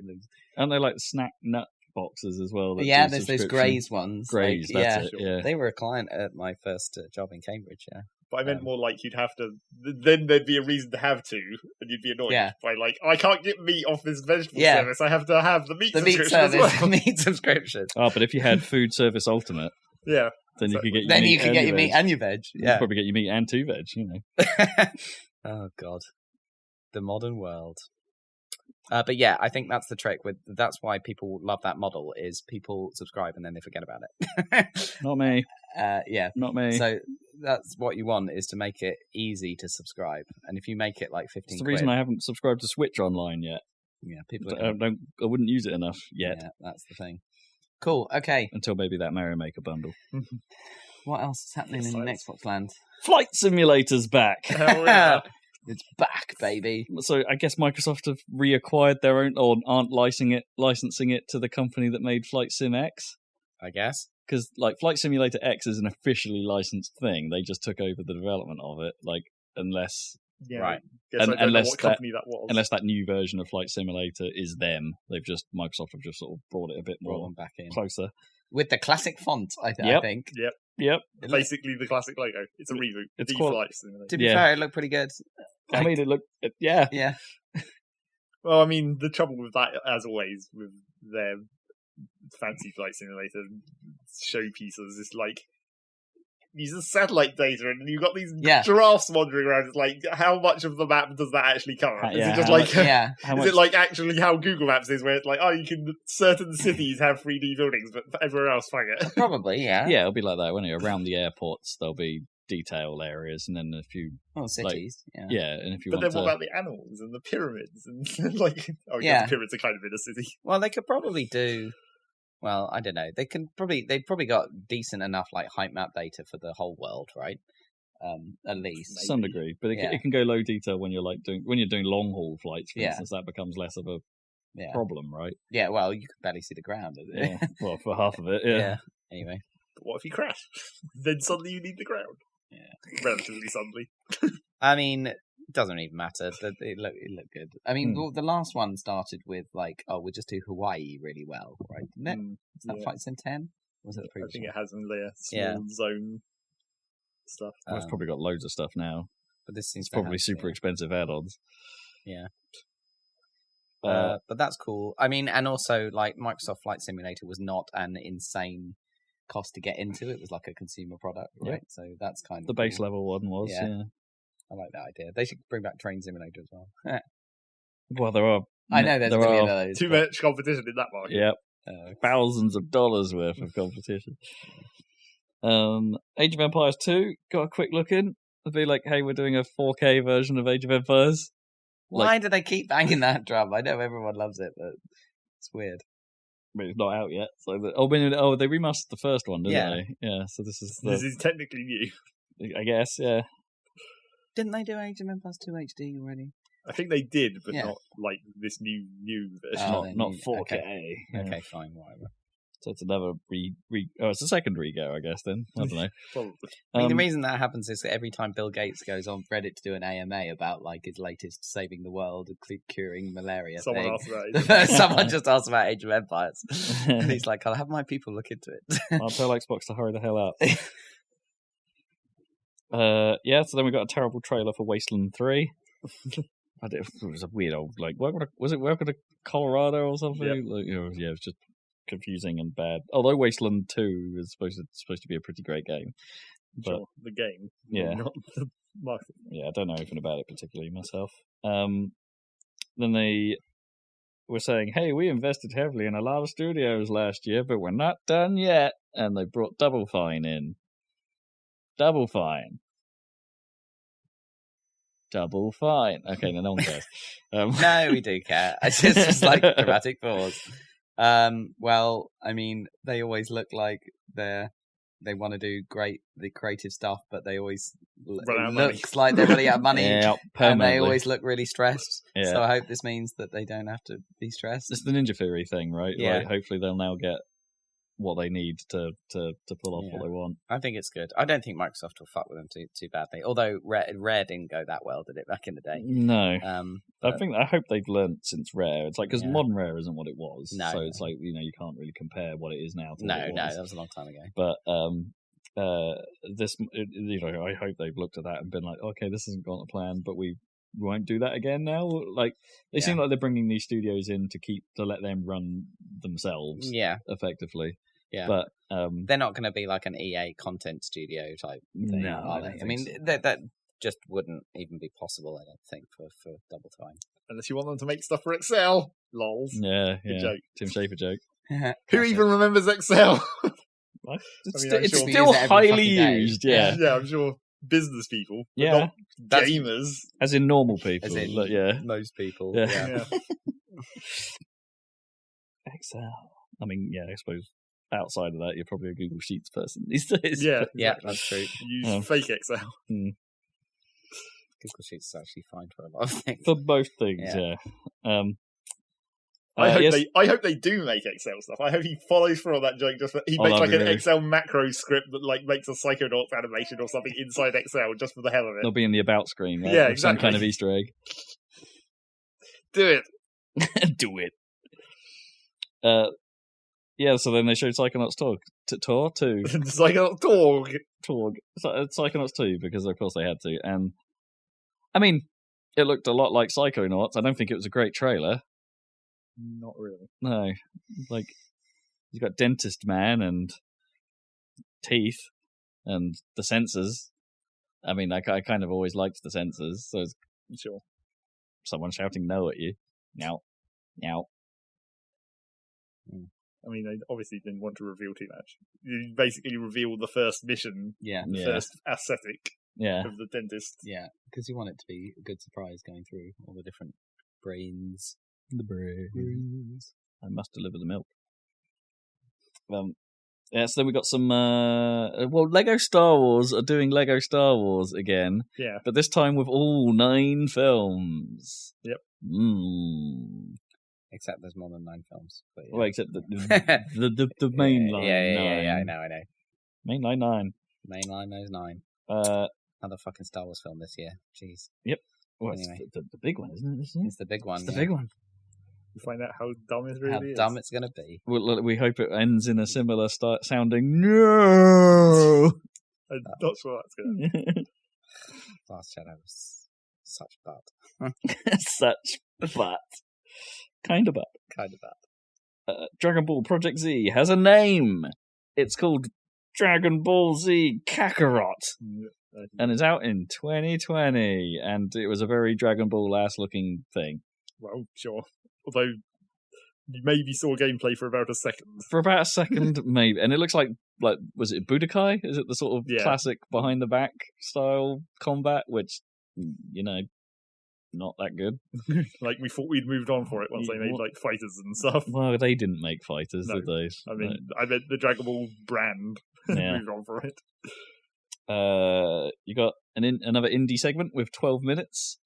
Speaker 3: And they snack nut boxes as well.
Speaker 2: There's those Graze ones.
Speaker 3: Graze, that's it. Yeah,
Speaker 2: they were a client at my first job in Cambridge. Yeah.
Speaker 1: But I meant more you'd have to, then there'd be a reason to have two, and you'd be annoyed by I can't get meat off this vegetable service, I have to have the meat subscription as well.
Speaker 2: Meat subscription.
Speaker 3: Oh, but if you had Food Service Ultimate,
Speaker 1: then
Speaker 3: you could get
Speaker 2: your meat and your veg. Yeah.
Speaker 3: You could probably get your meat and two veg,
Speaker 2: Oh, God. The modern world. But yeah, I think that's the trick. That's why people love that model, is people subscribe and then they forget about it.
Speaker 3: Not me.
Speaker 2: Not
Speaker 3: me.
Speaker 2: So that's what you want, is to make it easy to subscribe. And if you make it 15
Speaker 3: It's the reason I haven't subscribed to Switch Online yet.
Speaker 2: Yeah, people
Speaker 3: I wouldn't use it enough yet.
Speaker 2: Yeah, that's the thing. Cool, okay.
Speaker 3: Until maybe that Mario Maker bundle.
Speaker 2: What else is happening in Xbox land?
Speaker 3: Flight Simulator's back.
Speaker 1: Hell yeah.
Speaker 2: It's back, baby.
Speaker 3: So I guess Microsoft have reacquired their own, or aren't licensing it to the company that made Flight Sim X.
Speaker 2: I guess.
Speaker 3: Because Flight Simulator X is an officially licensed thing. They just took over the development of it. Unless
Speaker 1: right,
Speaker 3: unless
Speaker 1: that
Speaker 3: new version of Flight Simulator is them, Microsoft have just sort of brought it a bit more
Speaker 2: back in
Speaker 3: closer
Speaker 2: with the classic font. I think.
Speaker 1: Yep. Basically, the classic logo. It's a reboot.
Speaker 3: It's
Speaker 1: Flight Simulator.
Speaker 2: To be fair, it looked pretty good.
Speaker 3: I mean, it looked. Yeah.
Speaker 1: Well, I mean, the trouble with that, as always, with their fancy Flight Simulator showpieces, is uses satellite data, and you've got these giraffes wandering around. It's how much of the map does that actually cover? Is it just it actually how Google Maps is, where it's you can, certain cities have 3D buildings, but everywhere else, fuck it.
Speaker 2: Probably, yeah.
Speaker 3: Yeah, it'll be like that, won't it? Around the airports, there'll be detail areas, and then a few
Speaker 2: cities.
Speaker 3: And if you
Speaker 1: but
Speaker 3: want
Speaker 1: then what about the animals and the pyramids and the pyramids are kind of in a city.
Speaker 2: Well, they could probably do. Well, I don't know. They've probably got decent enough height map data for the whole world, right? At least
Speaker 3: to some degree, but it can go low detail when you're doing long haul flights. For instance, that becomes less of a problem, right?
Speaker 2: Yeah. Well, you can barely see the ground.
Speaker 3: Yeah. Well, for half of it, yeah.
Speaker 2: Anyway,
Speaker 1: but what if you crash? Then suddenly you need the ground.
Speaker 2: Yeah,
Speaker 1: relatively suddenly.
Speaker 2: I mean, it doesn't even matter. It looked good. I mean, the last one started with we'll just do Hawaii really well, right? Didn't it? Is that Flight Sim 10? Was it the previous?
Speaker 1: I think it has in there small zone stuff.
Speaker 3: Well, it's probably got loads of stuff now.
Speaker 2: But this seems
Speaker 3: probably super expensive add-ons.
Speaker 2: Yeah. But that's cool. I mean, and also Microsoft Flight Simulator was not an insane cost to get into. It was like a consumer product, right? So that's kind of
Speaker 3: the base level one was. Yeah.
Speaker 2: I like that idea. They should bring back Train Simulator as well.
Speaker 3: Well, there are.
Speaker 2: I know there's going to be those.
Speaker 1: Too much competition in that market.
Speaker 3: Yep. Thousands of dollars worth of competition. Age of Empires 2, got a quick look in. It'd be hey, we're doing a 4K version of Age of Empires.
Speaker 2: Why do they keep banging that drum? I know everyone loves it, but it's weird.
Speaker 3: I mean, it's not out yet. So they remastered the first one, didn't they? Yeah. So this is
Speaker 1: technically new,
Speaker 3: I guess. Yeah.
Speaker 2: Didn't they do Age of Empires 2 HD already?
Speaker 1: I think they did, but not this new version.
Speaker 3: Not 4K.
Speaker 2: Okay, fine, whatever.
Speaker 3: So it's another it's a second re-go, I guess. Then I don't know.
Speaker 1: Probably.
Speaker 2: I mean, the reason that happens is that every time Bill Gates goes on Reddit to do an AMA about his latest saving the world, curing malaria
Speaker 1: someone
Speaker 2: thing, someone just asks about Age of Empires, and he's like, "I'll have my people look into it."
Speaker 3: I'll tell Xbox to hurry the hell up. So then we got a terrible trailer for Wasteland 3. It was a weird old welcome to Colorado or something.
Speaker 1: Yep.
Speaker 3: It was just confusing and bad. Although Wasteland 2 is supposed to be a pretty great game. But
Speaker 1: the game.
Speaker 3: yeah,
Speaker 1: Not the marketing.
Speaker 3: yeah, I don't know anything about it particularly myself. Then they were saying, "Hey, we invested heavily in a lot of studios last year, but we're not done yet." And they brought Double Fine in. Double Fine. Double Fine. Okay, no one cares.
Speaker 2: No, we do care. It's just like dramatic pause. Well, I mean, they always look like they want to do the creative stuff, but they always looks like they're running out of money,
Speaker 3: Yeah,
Speaker 2: and they always look really stressed.
Speaker 3: Yeah.
Speaker 2: So I hope this means that they don't have to be stressed.
Speaker 3: It's the Ninja Theory thing, right?
Speaker 2: Yeah.
Speaker 3: Like, hopefully they'll now get what they need to pull off what they want.
Speaker 2: I think it's good. I don't think Microsoft will fuck with them too badly. Although Rare didn't go that well, did it, back in the day?
Speaker 3: No.
Speaker 2: But
Speaker 3: I hope they've learnt since Rare. It's like, because modern Rare isn't what it was.
Speaker 2: No,
Speaker 3: so it's like, you can't really compare what it is now to
Speaker 2: no,
Speaker 3: what it was.
Speaker 2: that was a long time ago.
Speaker 3: But I hope they've looked at that and been like, okay, this hasn't gone to plan, but we won't do that again now. Like, they seem like they're bringing these studios in to let them run themselves.
Speaker 2: Yeah,
Speaker 3: effectively.
Speaker 2: Yeah,
Speaker 3: but
Speaker 2: they're not going to be like an EA content studio type thing, are they? I mean, that just wouldn't even be possible, I don't think, for Double Fine.
Speaker 1: Unless you want them to make stuff for Excel. Lols.
Speaker 3: Yeah.
Speaker 1: Joke.
Speaker 3: Tim Schafer joke.
Speaker 1: Who even remembers Excel?
Speaker 3: It's
Speaker 1: I mean,
Speaker 3: still highly used, yeah.
Speaker 1: Yeah, I'm sure business people, but
Speaker 3: Yeah.
Speaker 1: not gamers.
Speaker 3: As in normal people.
Speaker 2: As in most people.
Speaker 3: Yeah. Excel. I mean, yeah, I suppose outside of that, you're probably a Google Sheets person these days.
Speaker 1: Yeah,
Speaker 2: yeah, that's true.
Speaker 1: Use fake Excel.
Speaker 2: Google Sheets is actually fine for a lot of things.
Speaker 3: For both things, yeah.
Speaker 1: I hope they do make Excel stuff. I hope he follows through on that joke. He makes like an Excel macro script that like makes a Psychonauts animation or something inside Excel just for the hell of it.
Speaker 3: They'll be in the about screen, right?
Speaker 1: Yeah,
Speaker 3: With
Speaker 1: exactly.
Speaker 3: some kind of Easter egg.
Speaker 1: Do it.
Speaker 3: Do it. Yeah, so then they showed Psychonauts 2.
Speaker 1: Psychonauts
Speaker 3: Torg. Psychonauts 2, because of course they had to. And I mean, it looked a lot like Psychonauts. I don't think it was a great trailer.
Speaker 1: Not really.
Speaker 3: No. Like, you've got Dentist Man and teeth and the sensors. I mean, I kind of always liked the sensors, so it's
Speaker 1: sure.
Speaker 3: Someone shouting no at you. Meow. Meow.
Speaker 1: I mean, they obviously didn't want to reveal too much. You basically reveal the first mission, the first aesthetic of the dentist.
Speaker 2: Yeah, because you want it to be a good surprise going through all the different brains.
Speaker 3: The brains. I must deliver the milk. So then we got some... Lego Star Wars are doing Lego Star Wars again.
Speaker 1: Yeah.
Speaker 3: But this time with all 9 films.
Speaker 1: Yep.
Speaker 2: Except there's more than 9 films. But
Speaker 3: Well, except the main line.
Speaker 2: Yeah, I know.
Speaker 3: Main line 9.
Speaker 2: Main line, those 9. Another fucking Star Wars film this year. Jeez.
Speaker 3: Yep. Well,
Speaker 2: anyway.
Speaker 3: It's the big one, isn't it?
Speaker 2: It's the big one.
Speaker 3: It's the big one.
Speaker 1: You find out how dumb it really is.
Speaker 2: How dumb it's going to be.
Speaker 3: We hope it ends in a similar sounding no.
Speaker 1: I'm not sure that's going to happen.
Speaker 2: Last Shadow was such butt.
Speaker 3: Such butt. Kind of bad. Dragon Ball Project Z has a name. It's called Dragon Ball Z Kakarot. And it's out in 2020. And it was a very Dragon Ball-ass looking thing.
Speaker 1: Well, sure. Although, you maybe saw gameplay for about a second.
Speaker 3: For about a second, maybe. And it looks like was it Budokai? Is it the sort of classic behind-the-back style combat? Which, not that good.
Speaker 1: Like, we thought we'd moved on for it once they made, like, fighters and stuff.
Speaker 3: Well, they didn't make fighters,
Speaker 1: No.
Speaker 3: did they?
Speaker 1: I mean, I meant the Dragon Ball brand moved on for it.
Speaker 3: You got another indie segment with 12 minutes.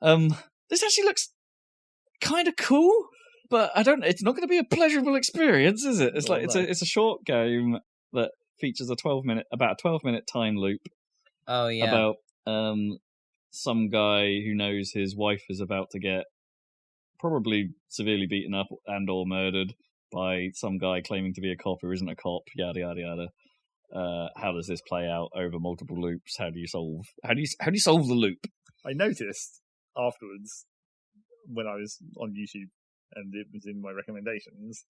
Speaker 3: This actually looks kind of cool, but it's not going to be a pleasurable experience, is it? It's like it's a short game that features about a 12-minute time loop.
Speaker 2: Oh yeah.
Speaker 3: About some guy who knows his wife is about to get probably severely beaten up and or murdered by some guy claiming to be a cop who isn't a cop. Yada yada yada. How does this play out over multiple loops? How do you solve the loop?
Speaker 1: I noticed afterwards when I was on YouTube and it was in my recommendations,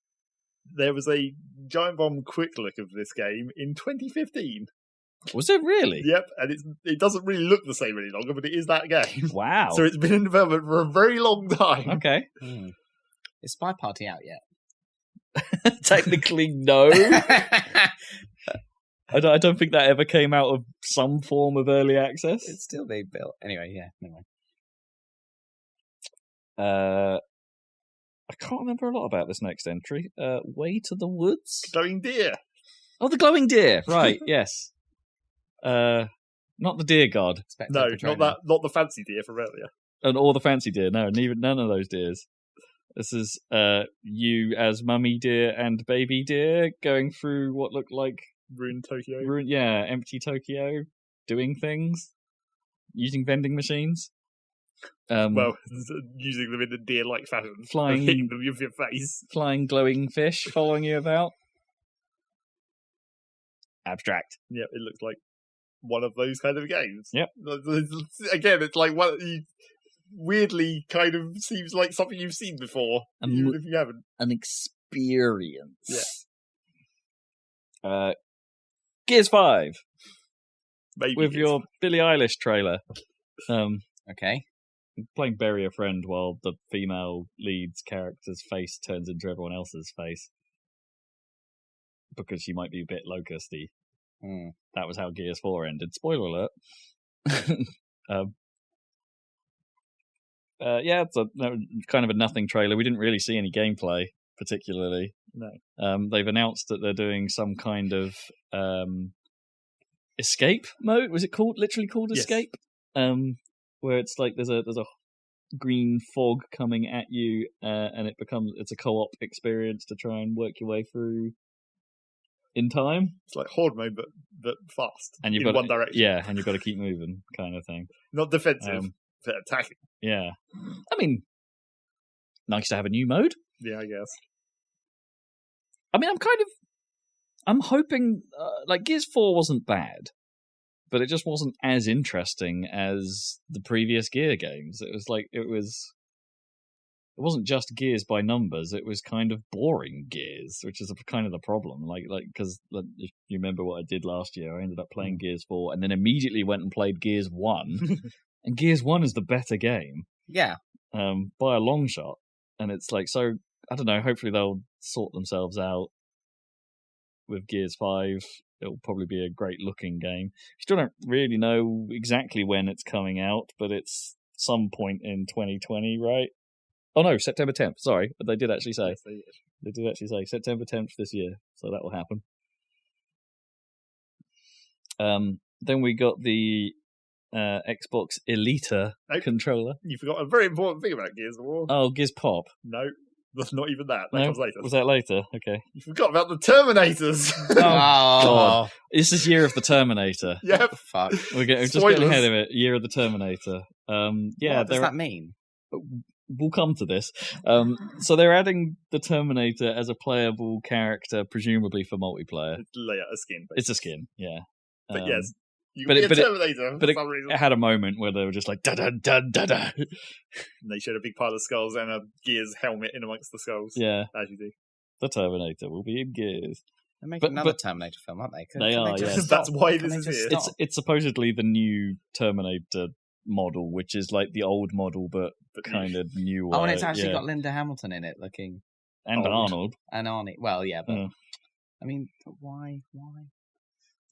Speaker 1: there was a Giant Bomb quick look of this game in 2015.
Speaker 3: Was it really?
Speaker 1: Yep, and it doesn't really look the same any longer, but it is that game.
Speaker 3: Wow.
Speaker 1: So it's been in development for a very long time.
Speaker 3: Okay.
Speaker 2: Is Spy Party out yet?
Speaker 3: Technically, no. I don't think that ever came out of some form of early access.
Speaker 2: It's still being built. Anyway, yeah, never mind.
Speaker 3: I can't remember a lot about this next entry. Way to the Woods?
Speaker 1: Glowing deer.
Speaker 3: Oh, the glowing deer. Right, yes. Not the deer god.
Speaker 1: No, not the fancy deer from earlier.
Speaker 3: Or the fancy deer. No, none of those deers. This is you as mummy deer and baby deer going through what looked like
Speaker 1: Ruined Tokyo.
Speaker 3: Empty Tokyo, doing things, using vending machines.
Speaker 1: Well, using them in a deer-like fashion,
Speaker 3: flying,
Speaker 1: hitting them with your face,
Speaker 3: flying glowing fish following you about. Abstract.
Speaker 1: Yeah, it looks like one of those kind of games.
Speaker 3: Yep.
Speaker 1: Again, it's like one. Weirdly, kind of seems like something you've seen before, even if you haven't.
Speaker 3: An experience.
Speaker 1: Yeah.
Speaker 3: Gears 5.
Speaker 1: Maybe
Speaker 3: with your Billie Eilish trailer.
Speaker 2: Okay.
Speaker 3: Playing Bury a Friend while the female lead's character's face turns into everyone else's face. Because she might be a bit locusty. That was how Gears 4 ended. Spoiler alert. It's kind of a nothing trailer. We didn't really see any gameplay, particularly.
Speaker 1: No.
Speaker 3: They've announced that they're doing some kind of escape mode. Was it literally called Escape? Where it's like there's a green fog coming at you, and it's a co-op experience to try and work your way through in time.
Speaker 1: It's like horde mode, but fast.
Speaker 3: And you've
Speaker 1: in
Speaker 3: got
Speaker 1: one direction.
Speaker 3: Yeah, and you've got to keep moving, kind of thing.
Speaker 1: Not defensive, but attacking.
Speaker 3: Yeah, I mean, nice to have a new mode.
Speaker 1: Yeah, I guess.
Speaker 3: I mean, I'm hoping like Gears 4 wasn't bad, but it just wasn't as interesting as the previous Gear games. It wasn't just Gears by numbers. It was kind of boring Gears, which is kind of the problem. Like because if you remember what I did last year, I ended up playing Gears 4 and then immediately went and played Gears 1, and Gears 1 is the better game.
Speaker 2: Yeah.
Speaker 3: By a long shot, and it's like so. I don't know. Hopefully they'll sort themselves out with Gears 5. It'll probably be a great looking game. Still don't really know exactly when it's coming out, but it's some point in 2020, right? Oh no, September 10th. Sorry, they did actually say.
Speaker 1: Yes,
Speaker 3: They did actually say September 10th this year, so that will happen. Then we got the Xbox Elita controller.
Speaker 1: You forgot a very important thing about Gears of War.
Speaker 3: Oh, Gears Pop.
Speaker 1: No, that's not even that. That comes later.
Speaker 3: Was that later? Okay.
Speaker 1: You forgot about the Terminators.
Speaker 2: Oh, God.
Speaker 3: This is Year of the Terminator.
Speaker 1: Yep.
Speaker 2: Fuck.
Speaker 3: We're just getting ahead of it. Year of the Terminator.
Speaker 2: What does that mean?
Speaker 3: We'll come to this. So they're adding the Terminator as a playable character, presumably for multiplayer.
Speaker 1: It's a skin. Basically.
Speaker 3: It's a skin, yeah.
Speaker 1: But yes, you can be a Terminator for some reason.
Speaker 3: It had a moment where they were just like, da-da-da-da-da.
Speaker 1: And they showed a big pile of skulls and a Gears helmet in amongst the skulls.
Speaker 3: Yeah.
Speaker 1: As you do.
Speaker 3: The Terminator will be in Gears.
Speaker 2: They're making another Terminator film, aren't they?
Speaker 3: They are, yes.
Speaker 1: That's why this is here.
Speaker 3: It's supposedly the new Terminator model, which is like the old model, but kind of new.
Speaker 2: Oh, and it's actually got Linda Hamilton in it, looking
Speaker 3: and
Speaker 2: old.
Speaker 3: Arnold
Speaker 2: and Arnie. Well, yeah, but I mean, why?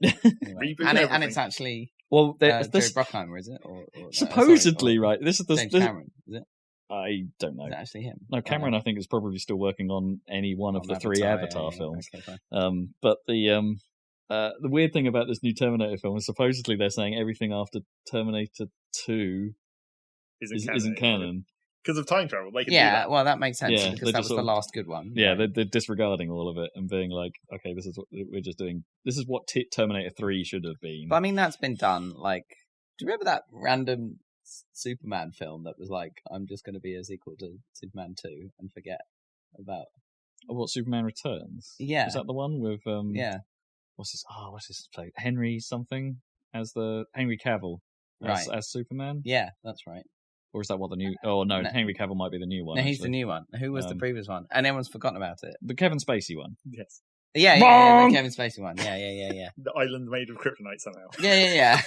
Speaker 2: Anyway. And it's actually
Speaker 3: Jerry
Speaker 2: Bruckheimer, is it? Or
Speaker 3: supposedly, right? This is
Speaker 2: James Cameron, is it?
Speaker 3: I don't know.
Speaker 2: Is it actually him?
Speaker 3: No, Cameron, I think, is probably still working on any one of the three Avatar films.
Speaker 2: Okay,
Speaker 3: but the weird thing about this new Terminator film is supposedly they're saying everything after Terminator 2 isn't canon.
Speaker 1: Because of time travel, they can do
Speaker 2: that. Well, that makes sense because that was the last good one.
Speaker 3: Yeah, they're disregarding all of it and being like, okay, this is what we're just doing. This is what Terminator 3 should have been.
Speaker 2: But I mean, that's been done. Like, do you remember that random Superman film that was like, I'm just going to be a sequel to Superman 2 and forget about...
Speaker 3: Oh, what, Superman Returns?
Speaker 2: Yeah.
Speaker 3: Is that the one with...
Speaker 2: yeah.
Speaker 3: What's his play? Henry something as Henry Cavill as Superman?
Speaker 2: Yeah, that's right.
Speaker 3: Or is that what the new... Oh, no, Henry Cavill might be the new one.
Speaker 2: No, he's the new one. Who was the previous one? And everyone's forgotten about it.
Speaker 3: The Kevin Spacey one.
Speaker 1: Yes.
Speaker 2: Yeah, the Kevin Spacey one. Yeah.
Speaker 1: The island made of kryptonite somehow.
Speaker 2: Yeah.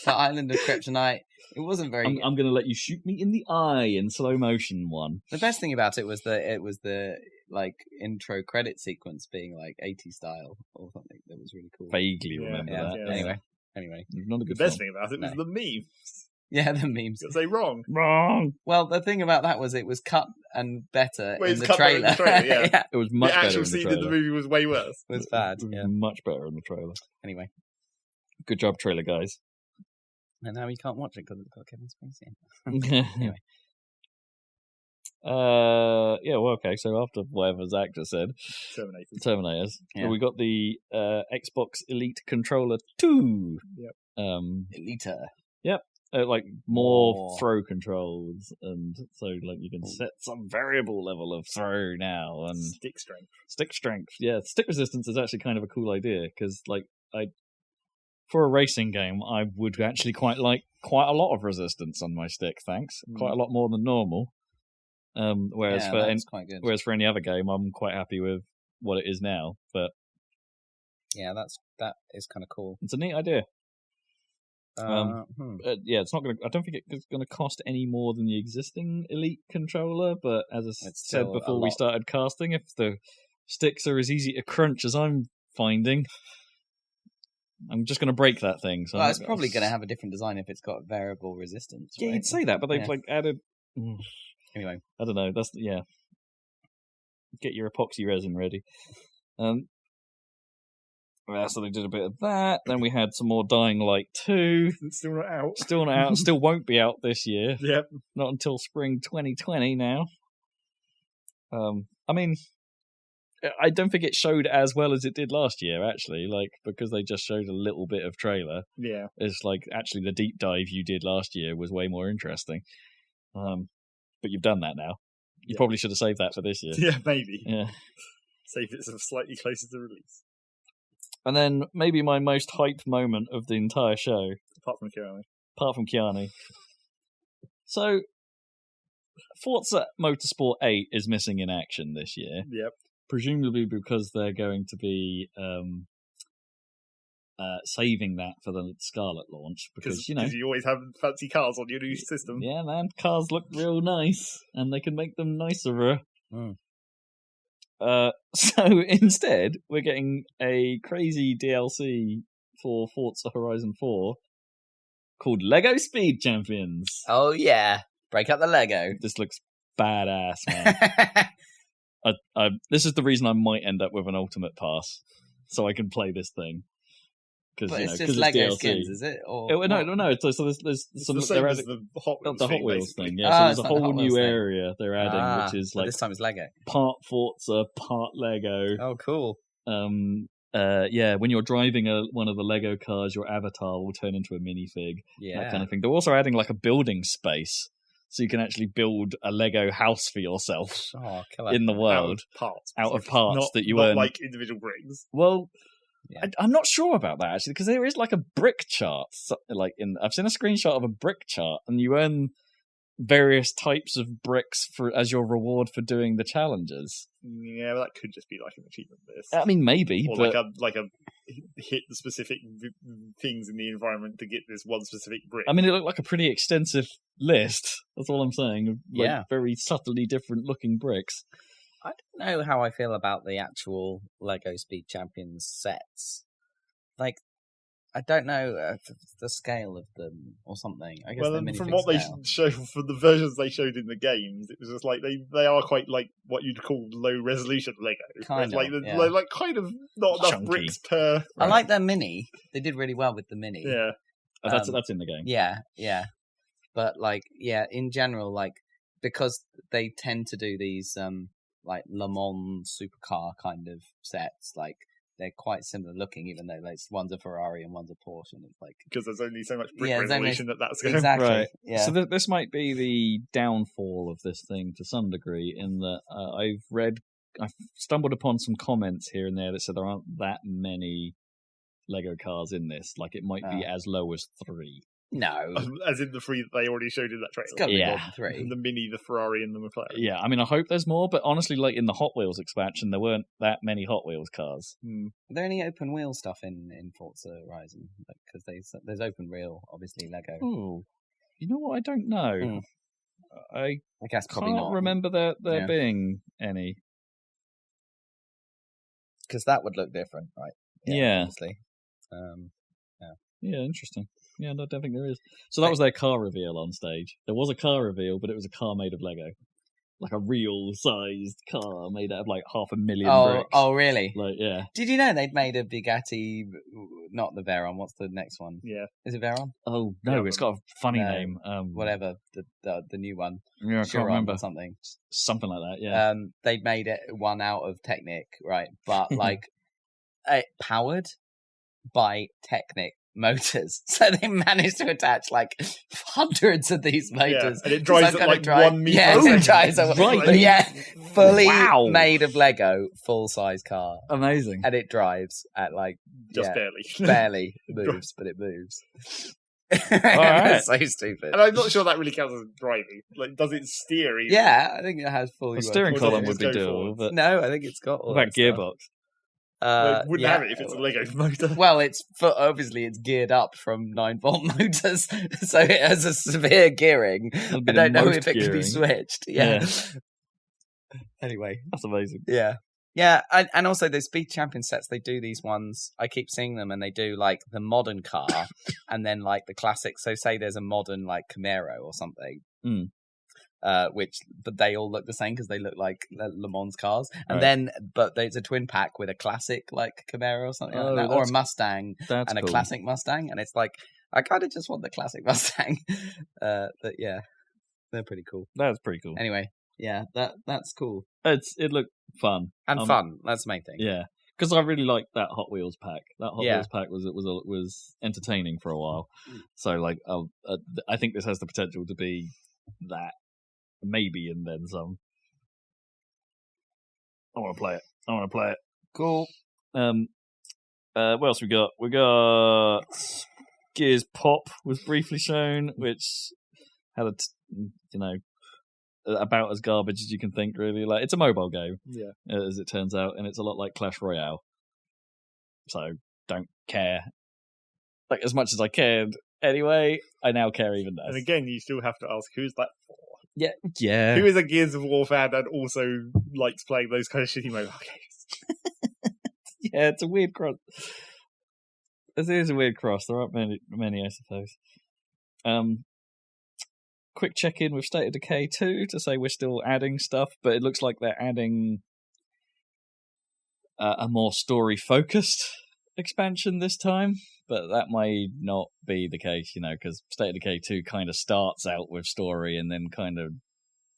Speaker 2: The Island of Kryptonite. It wasn't very.
Speaker 3: I'm going to let you shoot me in the eye in slow motion one.
Speaker 2: The best thing about it was the like intro credit sequence being like 80s style or something. That was really cool.
Speaker 3: Vaguely remember that.
Speaker 2: Yeah. Anyway.
Speaker 3: Not a good
Speaker 1: The best
Speaker 3: film.
Speaker 1: thing about it was the memes.
Speaker 2: Yeah, the memes.
Speaker 1: Because they wrong.
Speaker 2: Well, the thing about that was it was cut and better
Speaker 1: Well,
Speaker 2: in
Speaker 1: it's
Speaker 2: the
Speaker 1: cut better in
Speaker 2: trailer.
Speaker 1: the trailer, yeah.
Speaker 3: It was much
Speaker 1: The
Speaker 3: better
Speaker 1: actual
Speaker 3: in the
Speaker 1: scene
Speaker 3: trailer.
Speaker 1: in the movie was way worse.
Speaker 2: It was bad.
Speaker 3: It was
Speaker 2: Yeah.
Speaker 3: much better in the trailer.
Speaker 2: Anyway.
Speaker 3: Good job, trailer guys.
Speaker 2: And now you can't watch it because it's got Kevin Spacey in. Anyway.
Speaker 3: Well, okay. So after whatever Zach just said, Terminators.
Speaker 2: Yeah.
Speaker 3: So we got the Xbox Elite Controller 2.
Speaker 1: Yep.
Speaker 2: Elita.
Speaker 3: Yep. Like more throw controls, and so like you can set some variable level of throw now and
Speaker 1: stick strength.
Speaker 3: Yeah, stick resistance is actually kind of a cool idea because like for a racing game, I would actually quite like quite a lot of resistance on my stick. Thanks, quite a lot more than normal. Whereas
Speaker 2: quite good.
Speaker 3: Whereas for any other game, I'm quite happy with what it is now. But
Speaker 2: yeah, that is kind of cool.
Speaker 3: It's a neat idea. It's not going to. I don't think it's going to cost any more than the existing Elite controller. But as I said before we started casting, if the sticks are as easy to crunch as I'm finding, I'm just going to break that thing. So
Speaker 2: it's probably going to have a different design if it's got variable resistance.
Speaker 3: Yeah,
Speaker 2: right?
Speaker 3: you'd say that, but they've added.
Speaker 2: Anyway,
Speaker 3: I don't know. Get your epoxy resin ready. So they did a bit of that. Then we had some more Dying Light 2.
Speaker 1: It's still not out.
Speaker 3: Still not out. Still won't be out this year.
Speaker 1: Yep.
Speaker 3: Not until spring 2020 now. I mean, I don't think it showed as well as it did last year, actually, like, because they just showed a little bit of trailer.
Speaker 1: Yeah.
Speaker 3: It's like, actually, the deep dive you did last year was way more interesting. But you've done that now. You probably should have saved that for this year.
Speaker 1: Yeah, maybe.
Speaker 3: Yeah.
Speaker 1: Save it slightly closer to release.
Speaker 3: And then maybe my most hyped moment of the entire show.
Speaker 1: Apart from Keanu.
Speaker 3: So, Forza Motorsport 8 is missing in action this year.
Speaker 1: Yep.
Speaker 3: Presumably because they're going to be saving that for the Scarlet launch. Because
Speaker 1: you always have fancy cars on your new system.
Speaker 3: Yeah, man. Cars look real nice, and they can make them nicer. So instead, we're getting a crazy DLC for Forza Horizon 4 called Lego Speed Champions.
Speaker 2: Oh, yeah. Break up the Lego.
Speaker 3: This looks badass, man. This is the reason I might end up with an Ultimate Pass, so I can play this thing.
Speaker 2: But it's just Lego DLC. Skins, is it? Or
Speaker 3: no. So there's some.
Speaker 1: They're adding the Hot
Speaker 3: Wheels thing. Yeah, so there's a whole new area they're adding, which is like
Speaker 2: this time it's Lego.
Speaker 3: Part Forza, part Lego.
Speaker 2: Oh, cool.
Speaker 3: When you're driving one of the Lego cars, your avatar will turn into a minifig.
Speaker 2: Yeah,
Speaker 3: that kind of thing. They're also adding like a building space, so you can actually build a Lego house for yourself in the world out of parts that you earn,
Speaker 1: like individual bricks.
Speaker 3: Well. Yeah. I'm not sure about that actually, because there is like a brick chart. I've seen a screenshot of a brick chart, and you earn various types of bricks as your reward for doing the challenges.
Speaker 1: Yeah, but that could just be like an achievement list.
Speaker 3: I mean, maybe,
Speaker 1: or
Speaker 3: but
Speaker 1: like a hit the specific things in the environment to get this one specific brick.
Speaker 3: I mean, it looked like a pretty extensive list. That's all I'm saying. Very subtly different looking bricks.
Speaker 2: I don't know how I feel about the actual Lego Speed Champions sets. Like, I don't know the scale of them or something. I guess
Speaker 1: from what they show, from the versions they showed in the games, it was just like they are quite like what you'd call low resolution Lego.
Speaker 2: Kind of,
Speaker 1: they're like kind of not enough bricks per.
Speaker 2: I like their mini. They did really well with the mini.
Speaker 1: Yeah,
Speaker 3: that's in the game.
Speaker 2: Yeah. But in general, because they tend to do these like Le Mans supercar kind of sets, like they're quite similar looking, even though one's a Ferrari and one's a Porsche, and it's like
Speaker 1: because there's only so much brick resolution that's going.
Speaker 2: Exactly.
Speaker 3: Right.
Speaker 2: Yeah.
Speaker 3: So this might be the downfall of this thing to some degree, in that I've stumbled upon some comments here and there that said there aren't that many Lego cars in this. Like it might be as low as 3.
Speaker 2: No.
Speaker 1: As in the 3 that they already showed in that
Speaker 2: It's
Speaker 1: trailer.
Speaker 2: got to be
Speaker 3: Yeah.
Speaker 2: more than 3.
Speaker 1: The Mini, the Ferrari, and the McLaren.
Speaker 3: Yeah, I mean, I hope there's more, but honestly, like in the Hot Wheels expansion, there weren't that many Hot Wheels cars.
Speaker 2: Are there any open wheel stuff in Forza Horizon? Because there's open wheel, obviously, Lego.
Speaker 3: Oh, you know what? I don't know.
Speaker 2: Hmm.
Speaker 3: I
Speaker 2: guess probably
Speaker 3: can't
Speaker 2: not.
Speaker 3: remember there
Speaker 2: Yeah.
Speaker 3: being any.
Speaker 2: Because that would look different, right?
Speaker 3: Yeah.
Speaker 2: Obviously.
Speaker 3: Yeah, interesting. Yeah, no, I don't think there is. So that was their car reveal on stage. There was a car reveal, but it was a car made of Lego. Like a real-sized car made out of like 500,000 bricks.
Speaker 2: Oh, really?
Speaker 3: Like, yeah.
Speaker 2: Did you know they'd made a Bugatti, not the Veyron, what's the next one?
Speaker 1: Yeah.
Speaker 2: Is it Veyron?
Speaker 3: Oh, no, it's got a funny
Speaker 2: No,
Speaker 3: name.
Speaker 2: Whatever, the new one.
Speaker 3: Yeah, I can't remember.
Speaker 2: Or something.
Speaker 3: Something like that, yeah.
Speaker 2: They made it one out of Technic, right? But like, powered by Technic motors. So they managed to attach like hundreds of these motors.
Speaker 1: And it drives at like 1 meter.
Speaker 2: Yeah, it drives at
Speaker 3: right.
Speaker 2: But yeah, fully
Speaker 3: Wow.
Speaker 2: made of Lego, full-size car.
Speaker 3: Amazing.
Speaker 2: And it drives at like...
Speaker 1: Just barely.
Speaker 2: Barely moves, but it moves.
Speaker 3: right.
Speaker 2: It's so stupid.
Speaker 1: And I'm not sure that really counts as driving. Like, does it steer even?
Speaker 2: Yeah, I think it has fully...
Speaker 3: The steering
Speaker 1: Or does
Speaker 3: column
Speaker 1: it
Speaker 3: would
Speaker 1: just
Speaker 3: be
Speaker 1: go
Speaker 3: doable,
Speaker 1: forward?
Speaker 3: but
Speaker 2: No, I think it's got all
Speaker 3: what about
Speaker 2: that stuff.
Speaker 3: gearbox?
Speaker 1: Well, it wouldn't
Speaker 2: yeah.
Speaker 1: have it if it's a Lego motor.
Speaker 2: Well, obviously it's geared up from 9-volt motors, so it has a severe gearing.
Speaker 3: That'd
Speaker 2: I
Speaker 3: be the
Speaker 2: don't know
Speaker 3: most
Speaker 2: if it can be
Speaker 3: gearing.
Speaker 2: switched. Yeah. Anyway,
Speaker 3: That's amazing.
Speaker 2: yeah, and also those Speed Champion sets. They do these ones. I keep seeing them, and they do like the modern car, and then like the classic. So say there's a modern like Camaro or something. But they all look the same because they look like Le Mans cars, and
Speaker 3: Right.
Speaker 2: then but there's a twin pack with a classic like Camaro or something like that, or a Mustang
Speaker 3: That's
Speaker 2: and a
Speaker 3: cool.
Speaker 2: classic Mustang, and it's like I kind of just want the classic Mustang. But yeah, they're pretty cool.
Speaker 3: That's pretty cool.
Speaker 2: Anyway, yeah, that's cool
Speaker 3: It looked fun
Speaker 2: and fun. That's the main thing.
Speaker 3: Yeah, because I really liked that Hot Wheels pack. That Hot
Speaker 2: Yeah.
Speaker 3: Wheels pack was entertaining for a while. So like, I think this has the potential to be that, maybe, and then some. I want to play it.
Speaker 2: Cool.
Speaker 3: What else we got? We got Gears Pop was briefly shown, which had about as garbage as you can think. Really, like it's a mobile game, as it turns out, and it's a lot like Clash Royale. So don't care. Like as much as I cared anyway, I now care even less.
Speaker 1: And again, you still have to ask, who's that for?
Speaker 3: Yeah.
Speaker 1: Who is a Gears of War fan and also likes playing those kind of shitty mobile games?
Speaker 3: Yeah, it's a weird cross. It is a weird cross. There aren't many, I suppose. Quick check-in with State of Decay 2 to say we're still adding stuff, but it looks like they're adding a more story-focused expansion this time. But that may not be the case, because State of Decay 2 kind of starts out with story and then kind of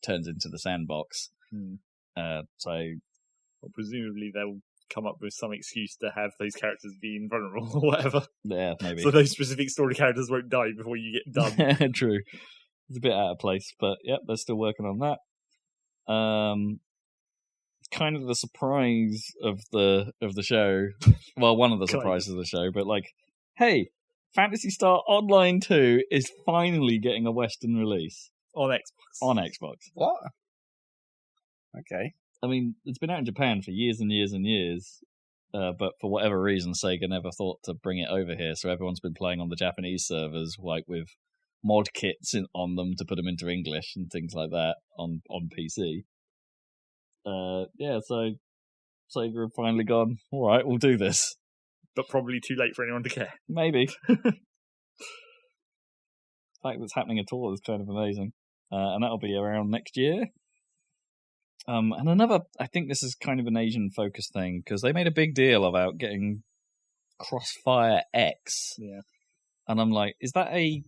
Speaker 3: turns into the sandbox.
Speaker 1: Well, presumably they'll come up with some excuse to have those characters be invulnerable or whatever.
Speaker 3: Yeah, maybe.
Speaker 1: So those specific story characters won't die before you get done.
Speaker 3: True. It's a bit out of place, but yep, they're still working on that. Kind of the surprise of the show. Well, one of the surprises of the show, but like, hey, Phantasy Star Online 2 is finally getting a Western release
Speaker 1: On Xbox.
Speaker 2: What? Okay.
Speaker 3: I mean, it's been out in Japan for years and years and years, but for whatever reason, Sega never thought to bring it over here, so everyone's been playing on the Japanese servers, like with mod kits on them to put them into English and things like that on PC. So Sega have finally gone, all right, we'll do this.
Speaker 1: But probably too late for anyone to care.
Speaker 3: Maybe. The fact that's happening at all is kind of amazing. And that'll be around next year. And another, I think this is kind of an Asian-focused thing, because they made a big deal about getting Crossfire X.
Speaker 1: Yeah.
Speaker 3: And I'm like, is that a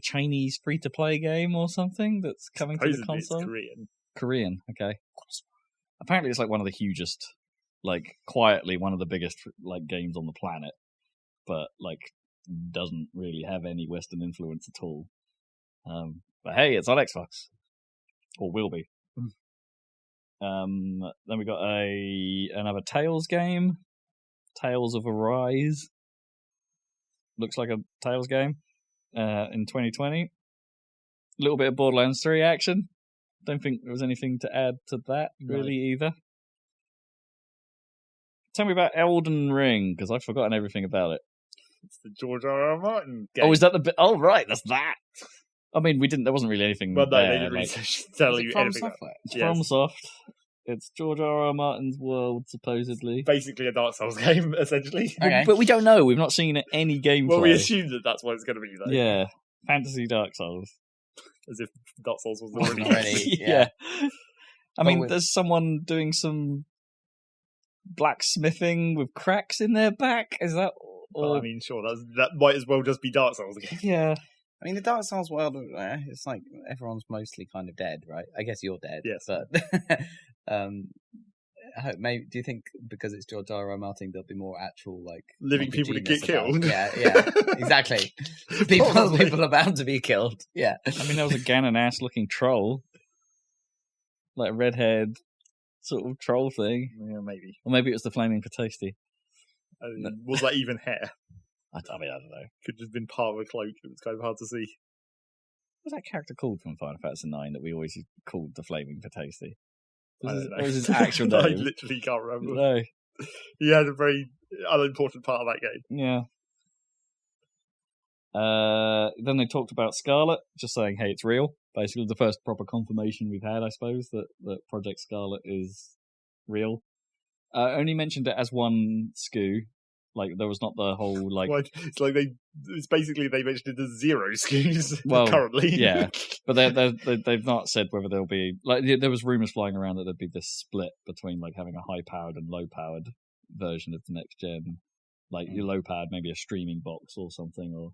Speaker 3: Chinese free-to-play game or something that's coming to the
Speaker 1: Supposedly
Speaker 3: console?
Speaker 1: it's Korean.
Speaker 3: Korean, okay. Apparently it's like one of the hugest, like quietly one of the biggest like games on the planet, but like doesn't really have any Western influence at all. But hey, it's on Xbox, or will be. Then we got another Tales game, Tales of Arise. Looks like a Tales game. in 2020. A little bit of Borderlands 3 action. Don't think there was anything to add to that really either. Tell me about Elden Ring, because I've forgotten everything about it.
Speaker 1: It's the George R.R. Martin game.
Speaker 3: Oh, is that the bit? Oh, right, that's that. I mean, there wasn't really anything
Speaker 1: Well, no,
Speaker 3: there.
Speaker 1: they didn't really tell you
Speaker 2: From
Speaker 1: anything.
Speaker 2: Software?
Speaker 3: It's FromSoft. It's George R.R. Martin's world, supposedly.
Speaker 1: Basically a Dark Souls game, essentially.
Speaker 2: Okay.
Speaker 3: But we don't know. We've not seen any gameplay.
Speaker 1: Well, we assume that that's what it's going to be, though.
Speaker 3: Yeah, fantasy Dark Souls.
Speaker 1: As if Dark Souls was
Speaker 2: Wasn't
Speaker 1: already...
Speaker 2: already.
Speaker 3: Yeah. I mean,
Speaker 2: with-
Speaker 3: there's someone doing some blacksmithing with cracks in their back. Is that?
Speaker 1: Well, I mean, sure, that might as well just be Dark Souls again.
Speaker 3: Yeah.
Speaker 2: I mean, the Dark Souls world, it's like everyone's mostly kind of dead, right? I guess you're dead.
Speaker 1: Yes.
Speaker 2: But maybe, do you think because it's George R.R. Martin, there'll be more actual, like...
Speaker 1: Living people to get killed.
Speaker 2: Yeah, exactly. People are bound to be killed. Yeah.
Speaker 3: I mean, there was a Ganon-ass-looking troll. Like a redhead sort of troll thing.
Speaker 1: Yeah, maybe.
Speaker 3: Or maybe it was the Flaming for Tasty.
Speaker 1: Was that even hair?
Speaker 3: I don't know.
Speaker 1: Could have been part of a cloak. It was kind of hard to see.
Speaker 3: What's that character called from Final Fantasy IX that we always called the Flaming for Tasty?
Speaker 1: I don't know.
Speaker 3: What was his actual name?
Speaker 1: I literally can't remember.
Speaker 3: No.
Speaker 1: He had a very unimportant part of that game.
Speaker 3: Yeah. Then they talked about Scarlet, just saying, hey, it's real. Basically, the first proper confirmation we've had, I suppose, that Project Scarlet is real. Only mentioned it as one SKU. Like, there was not the whole, like...
Speaker 1: Well, it's basically they mentioned it as 0 SKUs currently.
Speaker 3: Yeah, but they've not said whether there'll be... Like, there was rumours flying around that there'd be this split between, like, having a high-powered and low-powered version of the next gen. Like, your low-powered, maybe a streaming box or something, or...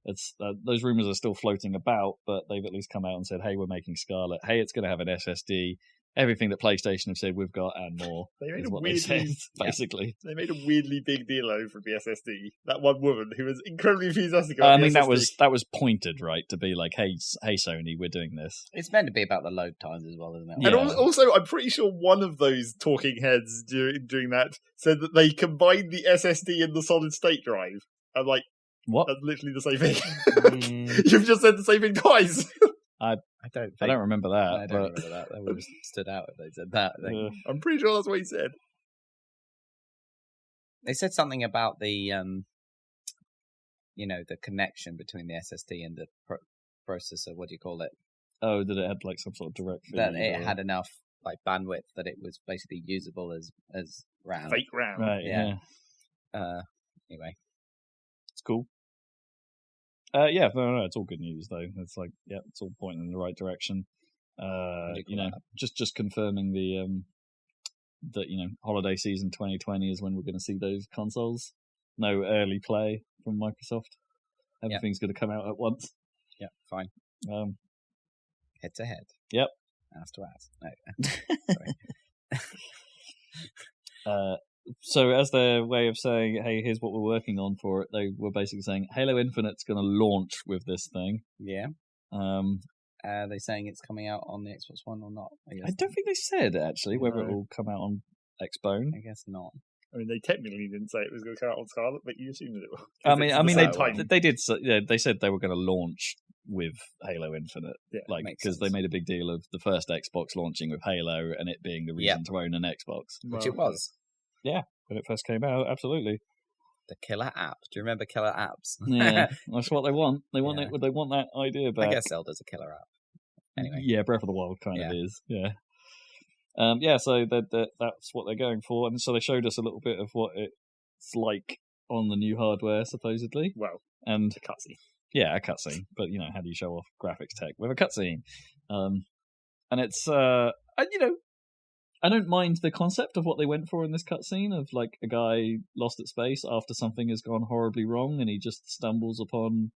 Speaker 3: It's those rumours are still floating about, but they've at least come out and said, hey, we're making Scarlet. Hey, it's going to have an SSD. Everything that PlayStation have said we've got and more.
Speaker 1: They made
Speaker 3: is
Speaker 1: a
Speaker 3: what they
Speaker 1: weirdly,
Speaker 3: said, basically.
Speaker 1: They made a weirdly big deal over the SSD. That one woman who was incredibly enthusiastic about the SSD.
Speaker 3: that was pointed, right, to be like, hey Sony, we're doing this.
Speaker 2: It's meant to be about the load times as well, isn't it?
Speaker 1: And also, I'm pretty sure one of those talking heads during that said that they combined the SSD and the solid state drive. I'm like,
Speaker 3: what?
Speaker 1: That's literally the same thing. You've just said the same thing twice.
Speaker 2: I don't
Speaker 3: remember that.
Speaker 2: I don't remember that. That would have stood out if they said that.
Speaker 1: I'm pretty sure that's what he said.
Speaker 2: They said something about the, the connection between the SSD and the processor. What do you call it?
Speaker 3: Oh, that it had like some sort of direct feed.
Speaker 2: That it had enough like bandwidth that it was basically usable as RAM.
Speaker 1: Fake RAM.
Speaker 3: Right. Yeah.
Speaker 2: Anyway,
Speaker 3: it's cool. Yeah, no, it's all good news though. It's like, yeah, it's all pointing in the right direction. Just confirming that holiday season 2020 is when we're going to see those consoles. No early play from Microsoft. Everything's going to come out at once.
Speaker 2: Yeah, fine. Head to head.
Speaker 3: Yep.
Speaker 2: Ass to ass. No. Sorry.
Speaker 3: So as their way of saying, hey, here's what we're working on for it, they were basically saying Halo Infinite's going to launch with this thing.
Speaker 2: Yeah. Are they saying it's coming out on the Xbox One or not?
Speaker 3: I don't think they said, actually, whether it will come out on Xbone.
Speaker 2: I guess not.
Speaker 1: I mean, they technically didn't say it was going to come out on Scarlet, but you assumed that it will.
Speaker 3: They did. They said they were going to launch with Halo Infinite, because they made a big deal of the first Xbox launching with Halo and it being the reason to own an Xbox,
Speaker 2: which it was.
Speaker 3: Yeah, when it first came out, absolutely.
Speaker 2: The killer app. Do you remember killer apps?
Speaker 3: Yeah, that's what they want. They want it. They want that idea back.
Speaker 2: I guess Zelda's a killer app. Anyway.
Speaker 3: Yeah, Breath of the Wild kind of is. Yeah. So that's what they're going for, and so they showed us a little bit of what it's like on the new hardware, supposedly.
Speaker 1: Well,
Speaker 3: and
Speaker 1: a cutscene.
Speaker 3: Yeah, a cutscene. But how do you show off graphics tech with a cutscene? And it's I don't mind the concept of what they went for in this cutscene of like a guy lost at space after something has gone horribly wrong, and he just stumbles upon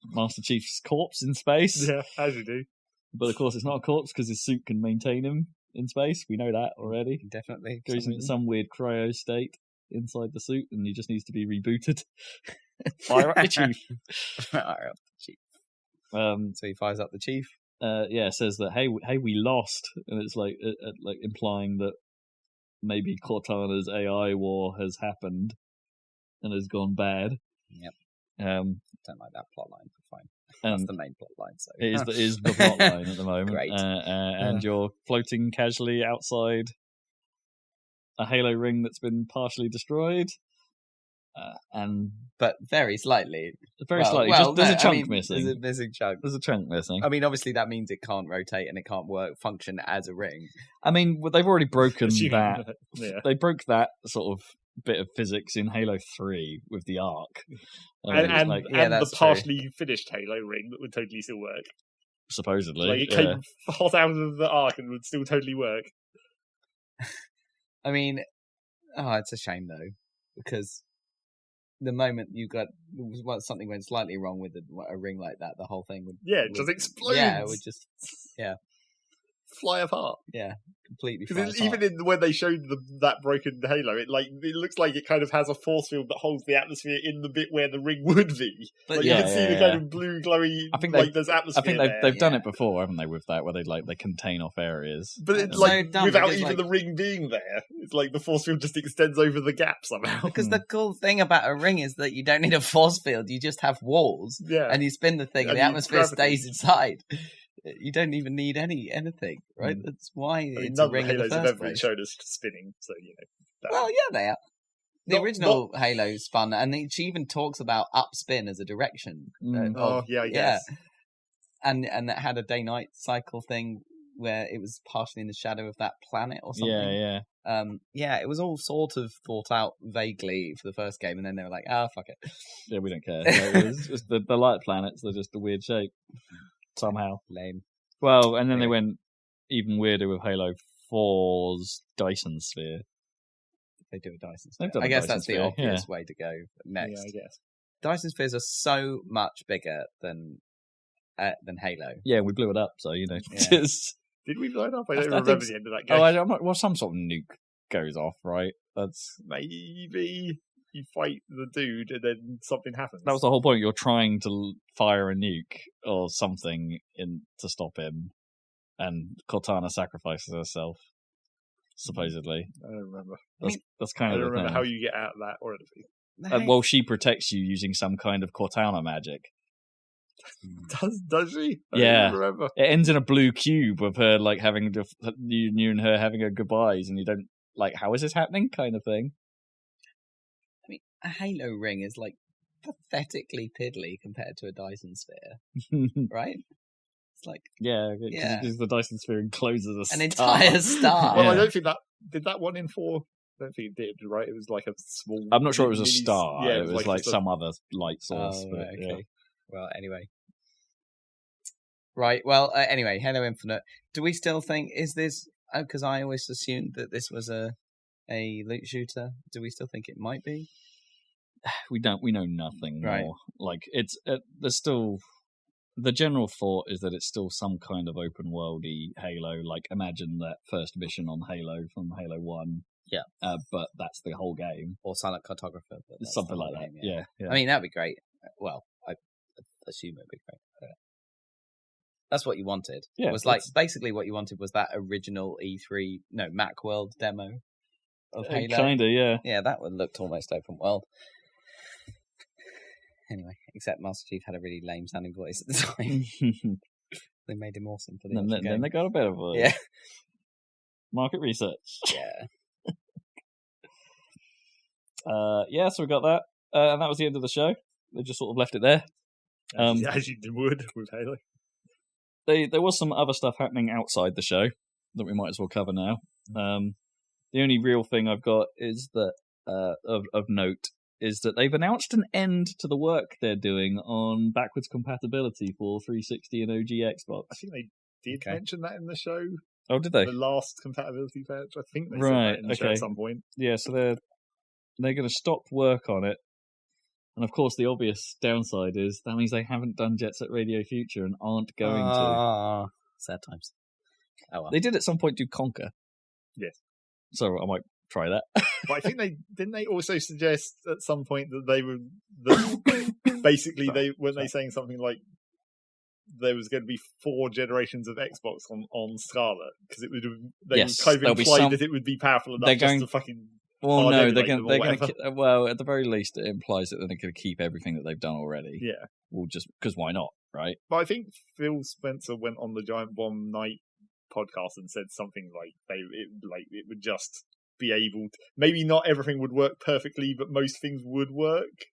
Speaker 3: Master Chief's corpse in space.
Speaker 1: Yeah, as you do.
Speaker 3: But of course, it's not a corpse because his suit can maintain him in space. We know that already.
Speaker 2: Definitely.
Speaker 3: Goes into some weird cryo state inside the suit, and he just needs to be rebooted. Fire up the chief.
Speaker 2: Fire up the chief. So he fires up the chief.
Speaker 3: Says that hey, we lost, and it's like implying that maybe Cortana's AI war has happened and has gone bad.
Speaker 2: Yep. Don't like that plot line, but fine. That's the main plot line. So
Speaker 3: it is the plot line at the moment.
Speaker 2: Great.
Speaker 3: And you're floating casually outside a Halo ring that's been partially destroyed.
Speaker 2: But very slightly.
Speaker 3: Slightly. There's a chunk missing.
Speaker 2: There's a missing chunk.
Speaker 3: There's a chunk missing.
Speaker 2: I mean, obviously that means it can't rotate and it can't function as a ring.
Speaker 3: I mean, they've already broken that.
Speaker 1: Yeah.
Speaker 3: They broke that sort of bit of physics in Halo 3 with the arc.
Speaker 1: And the
Speaker 2: true.
Speaker 1: partially finished Halo ring that would totally still work.
Speaker 3: Supposedly.
Speaker 1: Like, it came hot out of the arc and would still totally work.
Speaker 2: I mean, it's a shame though, because the moment something went slightly wrong with a ring like that, the whole thing would
Speaker 1: just explode.
Speaker 2: Yeah, it would just
Speaker 1: fly apart.
Speaker 2: Yeah, completely.
Speaker 1: Because even when they showed that broken Halo, it looks like it kind of has a force field that holds the atmosphere in the bit where the ring would be.
Speaker 2: But
Speaker 1: you can see the kind of blue glowy.
Speaker 3: I think
Speaker 1: there's atmosphere.
Speaker 3: I think they've done it before, haven't they? With that, where they contain off areas,
Speaker 1: but it's without even the ring being there, it's like the force field just extends over the gap somehow.
Speaker 2: Because the cool thing about a ring is that you don't need a force field; you just have walls, and you spin the thing, and the atmosphere stays inside. You don't even need anything, right? That's why it's a ring in the first place. None of the Halos have ever
Speaker 1: been shown us spinning, so
Speaker 2: Well, yeah, they are. The original Halo spun, and she even talks about upspin as a direction.
Speaker 1: I guess.
Speaker 2: And it had a day-night cycle thing where it was partially in the shadow of that planet or something. Yeah. It was all sort of thought out vaguely for the first game, and then they were like, fuck it.
Speaker 3: Yeah, we don't care. It was the light planets, they're just a weird shape. Somehow.
Speaker 2: Lame.
Speaker 3: Well, and then they went even weirder with Halo 4's Dyson Sphere.
Speaker 2: They do a Dyson Sphere. I guess that's the obvious way to go next.
Speaker 1: Yeah, I guess.
Speaker 2: Dyson Spheres are so much bigger than Halo.
Speaker 3: Yeah, we blew it up, so,
Speaker 1: Did we blow it up? I don't remember the end of that game.
Speaker 3: Some sort of nuke goes off, right? That's
Speaker 1: maybe you fight the dude and then something happens.
Speaker 3: That was the whole point. You're trying to fire a nuke or something to stop him, and Cortana sacrifices herself, supposedly.
Speaker 1: I don't remember.
Speaker 3: That's kind of the thing. I don't remember
Speaker 1: how you get out of that or anything.
Speaker 3: Well, she protects you using some kind of Cortana magic.
Speaker 1: Does she? I don't remember.
Speaker 3: It ends in a blue cube of her having you and her having a goodbyes, and you don't how is this happening? Kind of thing.
Speaker 2: I mean, a Halo ring is pathetically piddly compared to a Dyson Sphere, right? It's
Speaker 3: because the Dyson Sphere encloses
Speaker 2: an entire star.
Speaker 1: Well, I don't think that did that one in 4. I don't think it did, right? It was a small.
Speaker 3: I'm not sure it was a star. Yeah, it was some other light source.
Speaker 2: Oh, okay. Yeah. Well, anyway. Right. Well, anyway, Halo Infinite. Do we still think is this? Because I always assumed that this was a loot shooter. Do we still think it might be?
Speaker 3: We don't. We know nothing more. It's there's still the general thought is that it's still some kind of open worldy Halo. Imagine that first mission on Halo from Halo 1.
Speaker 2: Yeah.
Speaker 3: But that's the whole game.
Speaker 2: Or Silent Cartographer.
Speaker 3: Something like that. Yeah.
Speaker 2: I mean, that'd be great. Well, I assume it'd be great. That's what you wanted. Yeah. It was basically what you wanted was that original E3, Macworld demo of Halo.
Speaker 3: Kinda, yeah.
Speaker 2: Yeah, that one looked almost open world. Anyway, except Master Chief had a really lame sounding voice at the time. They made him awesome for the game.
Speaker 3: Then they got a better voice.
Speaker 2: Yeah.
Speaker 3: Market research.
Speaker 2: Yeah.
Speaker 3: So we got that. And that was the end of the show. They just sort of left it there.
Speaker 1: As you would with Halo.
Speaker 3: There was some other stuff happening outside the show that we might as well cover now. The only real thing I've got is that of note is that they've announced an end to the work they're doing on backwards compatibility for 360 and OG Xbox.
Speaker 1: I think they did mention that in the show.
Speaker 3: Oh, did they?
Speaker 1: The last compatibility patch. I think they said that in the show at some point.
Speaker 3: Yeah, so they're going to stop work on it. And of course, the obvious downside is that means they haven't done Jet Set Radio Future and aren't going to.
Speaker 2: Sad times. Oh well.
Speaker 3: They did at some point do Conquer.
Speaker 1: Yes.
Speaker 3: So I might try that.
Speaker 1: But I think they also suggest at some point that they were basically weren't they saying something like there was going to be 4 generations of Xbox on Scarlet because it would they would kind of imply that it would be powerful enough to fucking
Speaker 3: Well,
Speaker 1: hard
Speaker 3: no,
Speaker 1: emulate
Speaker 3: they're
Speaker 1: them
Speaker 3: going
Speaker 1: or
Speaker 3: to.
Speaker 1: whatever.
Speaker 3: Well, at the very least, it implies that they're going to keep everything that they've done already.
Speaker 1: Yeah.
Speaker 3: Well, just because why not, right?
Speaker 1: But I think Phil Spencer went on the Giant Bomb Night podcast and said something like it would just be able to, maybe not everything would work perfectly, but most things would work,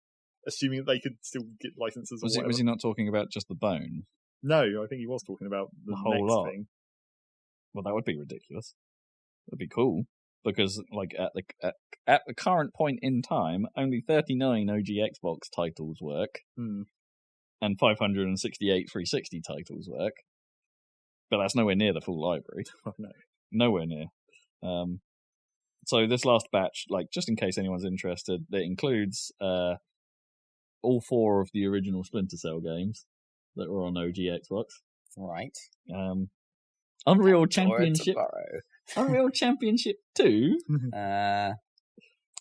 Speaker 1: assuming that they could still get licenses or whatever.
Speaker 3: Was he not talking about just the bone?
Speaker 1: No, I think he was talking about the
Speaker 3: whole
Speaker 1: next
Speaker 3: lot.
Speaker 1: thing.
Speaker 3: Well, that would be ridiculous. That'd be cool because, like, at the current point in time, only 39 OG Xbox titles work, and 568 360 titles work. But that's nowhere near the full library.
Speaker 1: No.
Speaker 3: Nowhere near. So this last batch, like, just in case anyone's interested, it includes all 4 of the original Splinter Cell games that were on OG Xbox.
Speaker 2: Right.
Speaker 3: Unreal Championship. Unreal Championship 2. And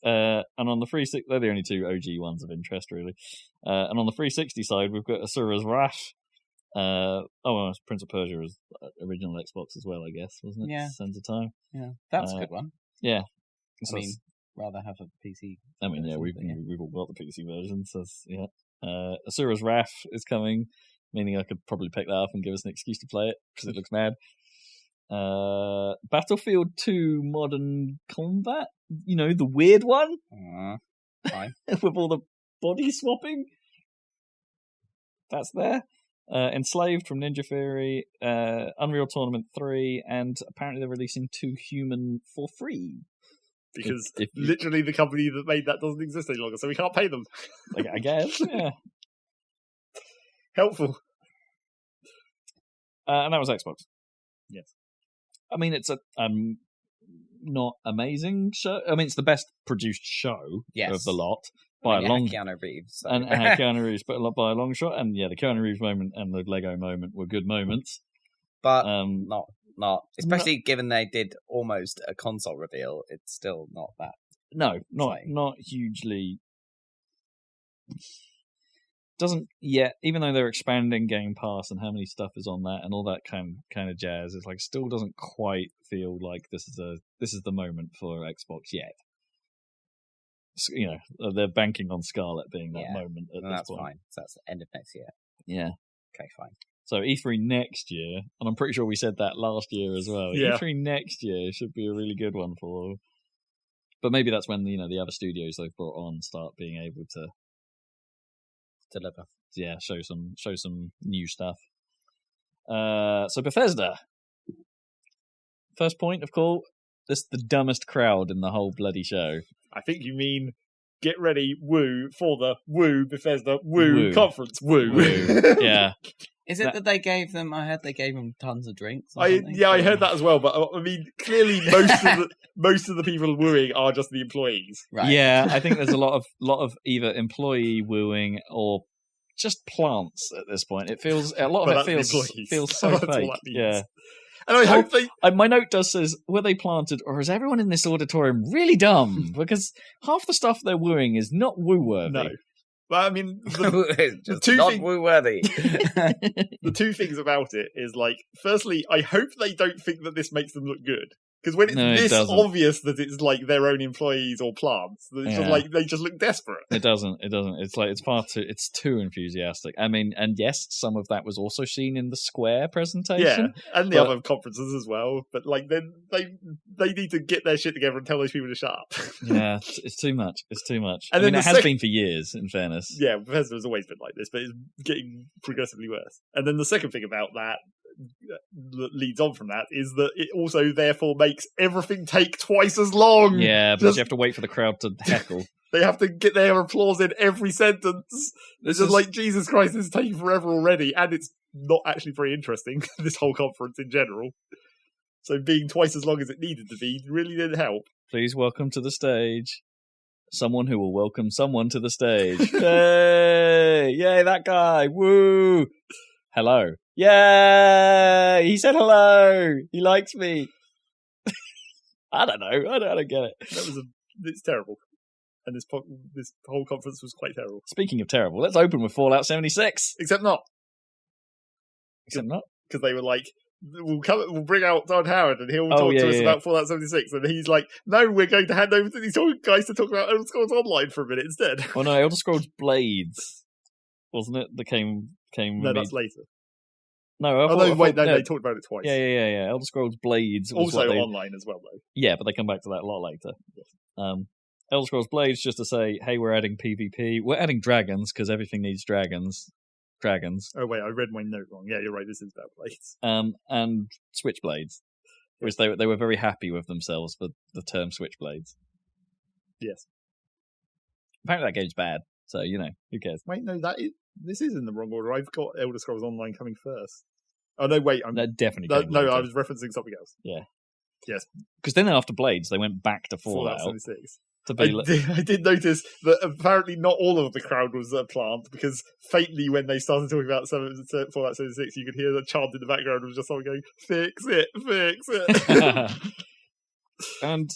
Speaker 3: on the 360, they're the only 2 OG ones of interest, really. And on the 360 side, we've got Asura's Wrath. Prince of Persia was original Xbox as well, I guess, wasn't it?
Speaker 2: Yeah.
Speaker 3: Sands of Time.
Speaker 2: Yeah, that's a good one.
Speaker 3: Yeah.
Speaker 2: I mean, rather have a PC.
Speaker 3: I mean, yeah, we've all got the PC version, so yeah. Asura's Wrath is coming, meaning I could probably pick that up and give us an excuse to play it because it looks mad. Battlefield 2 Modern Combat, the weird one,
Speaker 2: Fine.
Speaker 3: with all the body swapping. That's there. Enslaved from Ninja Theory, Unreal Tournament 3, and apparently they're releasing 2 Human for free.
Speaker 1: Because literally the company that made that doesn't exist any longer, so we can't pay them.
Speaker 3: I guess, yeah.
Speaker 1: Helpful.
Speaker 3: And that was Xbox.
Speaker 1: Yes.
Speaker 3: I mean, it's a not amazing show. I mean, it's the best produced show of the lot by a long.
Speaker 2: Keanu Reeves, so.
Speaker 3: And Keanu Reeves, but by a long shot. And yeah, the Keanu Reeves moment and the Lego moment were good moments,
Speaker 2: but not especially given they did almost a console reveal. It's still not that.
Speaker 3: No, not hugely. Doesn't yet, even though they're expanding Game Pass and how many stuff is on that and all that kind of jazz, it's like still doesn't quite feel like this is the moment for Xbox yet. So, they're banking on Scarlet being that moment at this
Speaker 2: that's
Speaker 3: point.
Speaker 2: Fine. So that's the end of next year.
Speaker 3: Yeah.
Speaker 2: Okay, fine.
Speaker 3: So E3 next year, and I'm pretty sure we said that last year as well. Yeah. E3 next year should be a really good one for. But maybe that's when the other studios they've brought on start being able to
Speaker 2: deliver.
Speaker 3: Yeah, show some new stuff. So Bethesda. First point of call. This is the dumbest crowd in the whole bloody show. I
Speaker 1: think you mean get ready, woo, for the woo Bethesda woo conference woo.
Speaker 3: Yeah.
Speaker 2: Is it that they gave them? I heard they gave them tons of drinks.
Speaker 1: I heard that as well. But I mean, clearly most of the people wooing are just the employees.
Speaker 3: Right. Yeah, I think there's a lot of either employee wooing or just plants at this point. It feels a lot of it feels so fake. Yeah.
Speaker 1: And I hope
Speaker 3: my note says, were they planted or is everyone in this auditorium really dumb? Because half the stuff they're wooing is not woo-worthy.
Speaker 1: No. But I mean,
Speaker 2: the two not woo-worthy.
Speaker 1: The 2 things about it is, like, firstly, I hope they don't think that this makes them look good. Because when it's obvious that it's like their own employees or plants, it's just like they just look desperate.
Speaker 3: It doesn't. It's like it's too enthusiastic. I mean, and yes, some of that was also seen in the Square presentation.
Speaker 1: Yeah, and the other conferences as well. But like they need to get their shit together and tell those people to shut up.
Speaker 3: Yeah, it's too much. It's too much.
Speaker 1: And
Speaker 3: it has been for years, in fairness.
Speaker 1: Yeah, Bethesda has always been like this, but it's getting progressively worse. And then the second thing about that leads on from that is that it also therefore makes everything take twice as long.
Speaker 3: Yeah, because you have to wait for the crowd to heckle.
Speaker 1: They have to get their applause in every sentence. It's just like, Jesus Christ, this is taking forever already, and it's not actually very interesting, this whole conference in general. So being twice as long as it needed to be really didn't help.
Speaker 3: Please welcome to the stage someone who will welcome someone to the stage. Hey! Yay, that guy! Woo! Hello. Yay! He said hello! He likes me! I don't know. I don't get it.
Speaker 1: It's terrible. And this whole conference was quite terrible.
Speaker 3: Speaking of terrible, let's open with Fallout 76.
Speaker 1: Except not.
Speaker 3: Except not?
Speaker 1: Because they were like, we'll bring out Todd Howard and he'll talk to us
Speaker 3: yeah.
Speaker 1: about Fallout 76. And he's like, no, we're going to hand over to these guys to talk about Elder Scrolls Online for a minute instead.
Speaker 3: Oh no, Elder Scrolls Blades, wasn't it? That came.
Speaker 1: No, that's later.
Speaker 3: No,
Speaker 1: they talked about it twice.
Speaker 3: Yeah. Elder Scrolls Blades was
Speaker 1: also online as well, though.
Speaker 3: Yeah, but they come back to that a lot later. Elder Scrolls Blades, just to say, hey, we're adding PvP. We're adding dragons, because everything needs dragons.
Speaker 1: Oh, wait, I read my note wrong. Yeah, you're right, this is about Blades.
Speaker 3: And Switchblades, which they were very happy with themselves for the term Switchblades.
Speaker 1: Yes.
Speaker 3: Apparently that game's bad, so, who cares?
Speaker 1: Wait, no, this is in the wrong order. I've got Elder Scrolls Online coming first. Oh, no, wait.
Speaker 3: That definitely
Speaker 1: No, I was referencing something else.
Speaker 3: Yeah.
Speaker 1: Yes.
Speaker 3: Because then after Blades, they went back to Fallout
Speaker 1: 76.
Speaker 3: I
Speaker 1: did notice that apparently not all of the crowd was a plant, because faintly when they started talking about Fallout 76, you could hear the chant in the background was just someone going, fix it.
Speaker 3: And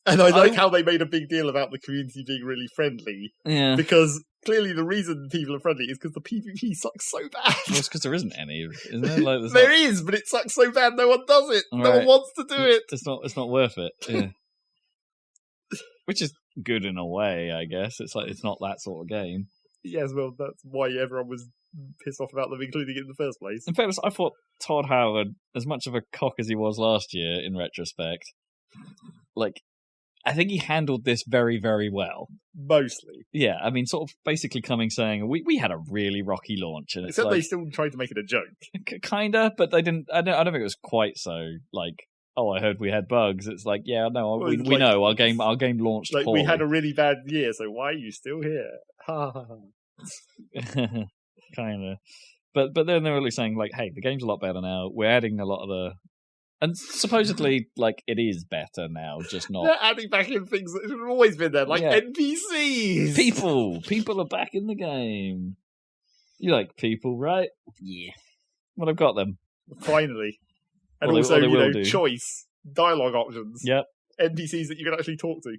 Speaker 1: I like how they made a big deal about the community being really friendly.
Speaker 3: Yeah.
Speaker 1: Because clearly the reason people are friendly is because the PvP sucks so bad.
Speaker 3: Well, it's because there isn't any, isn't there? Like,
Speaker 1: there is, but it sucks so bad no one does it.
Speaker 3: Right.
Speaker 1: No one wants to do it.
Speaker 3: It's not worth it. Yeah. Which is good in a way, I guess. It's like it's not that sort of game.
Speaker 1: Yes, well, that's why everyone was pissed off about them including it in the first place.
Speaker 3: In fairness, I thought Todd Howard, as much of a cock as he was last year, in retrospect, I think he handled this very, very well.
Speaker 1: Mostly.
Speaker 3: Yeah, I mean, sort of basically saying, we had a really rocky launch. And
Speaker 1: except they still tried to make it a joke.
Speaker 3: Kinda, but they didn't, I don't think it was quite so, oh, I heard we had bugs. It's like, yeah, no, we know our game launched poorly.
Speaker 1: We had a really bad year, so why are you still here? Ha ha ha.
Speaker 3: Kinda. But then they're really saying, hey, the game's a lot better now. We're adding a lot of the... And supposedly, it is better now, just not...
Speaker 1: They're adding back in things that should have always been there, NPCs!
Speaker 3: People are back in the game. You like people, right?
Speaker 2: Yeah.
Speaker 3: Well, I've got them.
Speaker 1: Finally. And
Speaker 3: well,
Speaker 1: also, choice, dialogue options.
Speaker 3: Yep.
Speaker 1: NPCs that you can actually talk to.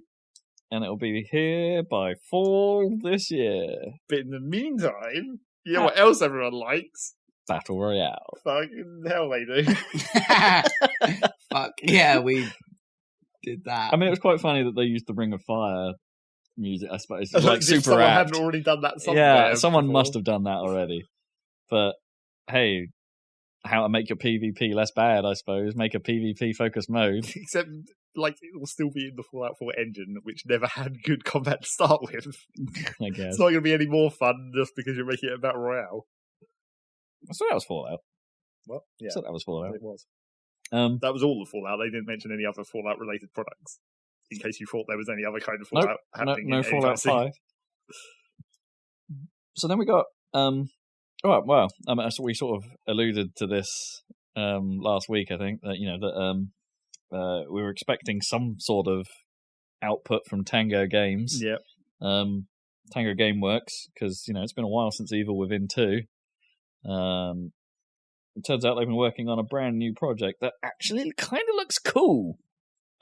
Speaker 3: And it'll be here by fall this year.
Speaker 1: But in the meantime, you know what else everyone likes?
Speaker 3: Battle Royale.
Speaker 1: Fucking hell they do.
Speaker 2: Fuck, yeah, we did that.
Speaker 3: I mean, it was quite funny that they used the Ring of Fire music, I suppose.
Speaker 1: Like
Speaker 3: super
Speaker 1: someone
Speaker 3: apt.
Speaker 1: hadn't already done that somewhere.
Speaker 3: Yeah, someone
Speaker 1: before.
Speaker 3: must have done that already. But, hey... How to make your PvP less bad, I suppose. Make a PvP-focused mode.
Speaker 1: Except, it will still be in the Fallout 4 engine, which never had good combat to start with.
Speaker 3: I guess.
Speaker 1: It's not going to be any more fun just because you're making it a Battle Royale.
Speaker 3: I thought that was Fallout.
Speaker 1: What? Yeah.
Speaker 3: I thought that was Fallout.
Speaker 1: It was. That was all the Fallout. They didn't mention any other Fallout-related products. In case you thought there was any other kind of Fallout happening.
Speaker 3: No Fallout 5. So then we got... Oh, well, we sort of alluded to this last week, I think, that, we were expecting some sort of output from Tango Games.
Speaker 1: Yep.
Speaker 3: Tango Gameworks, because, it's been a while since Evil Within 2. It turns out they've been working on a brand new project that actually kind of looks cool.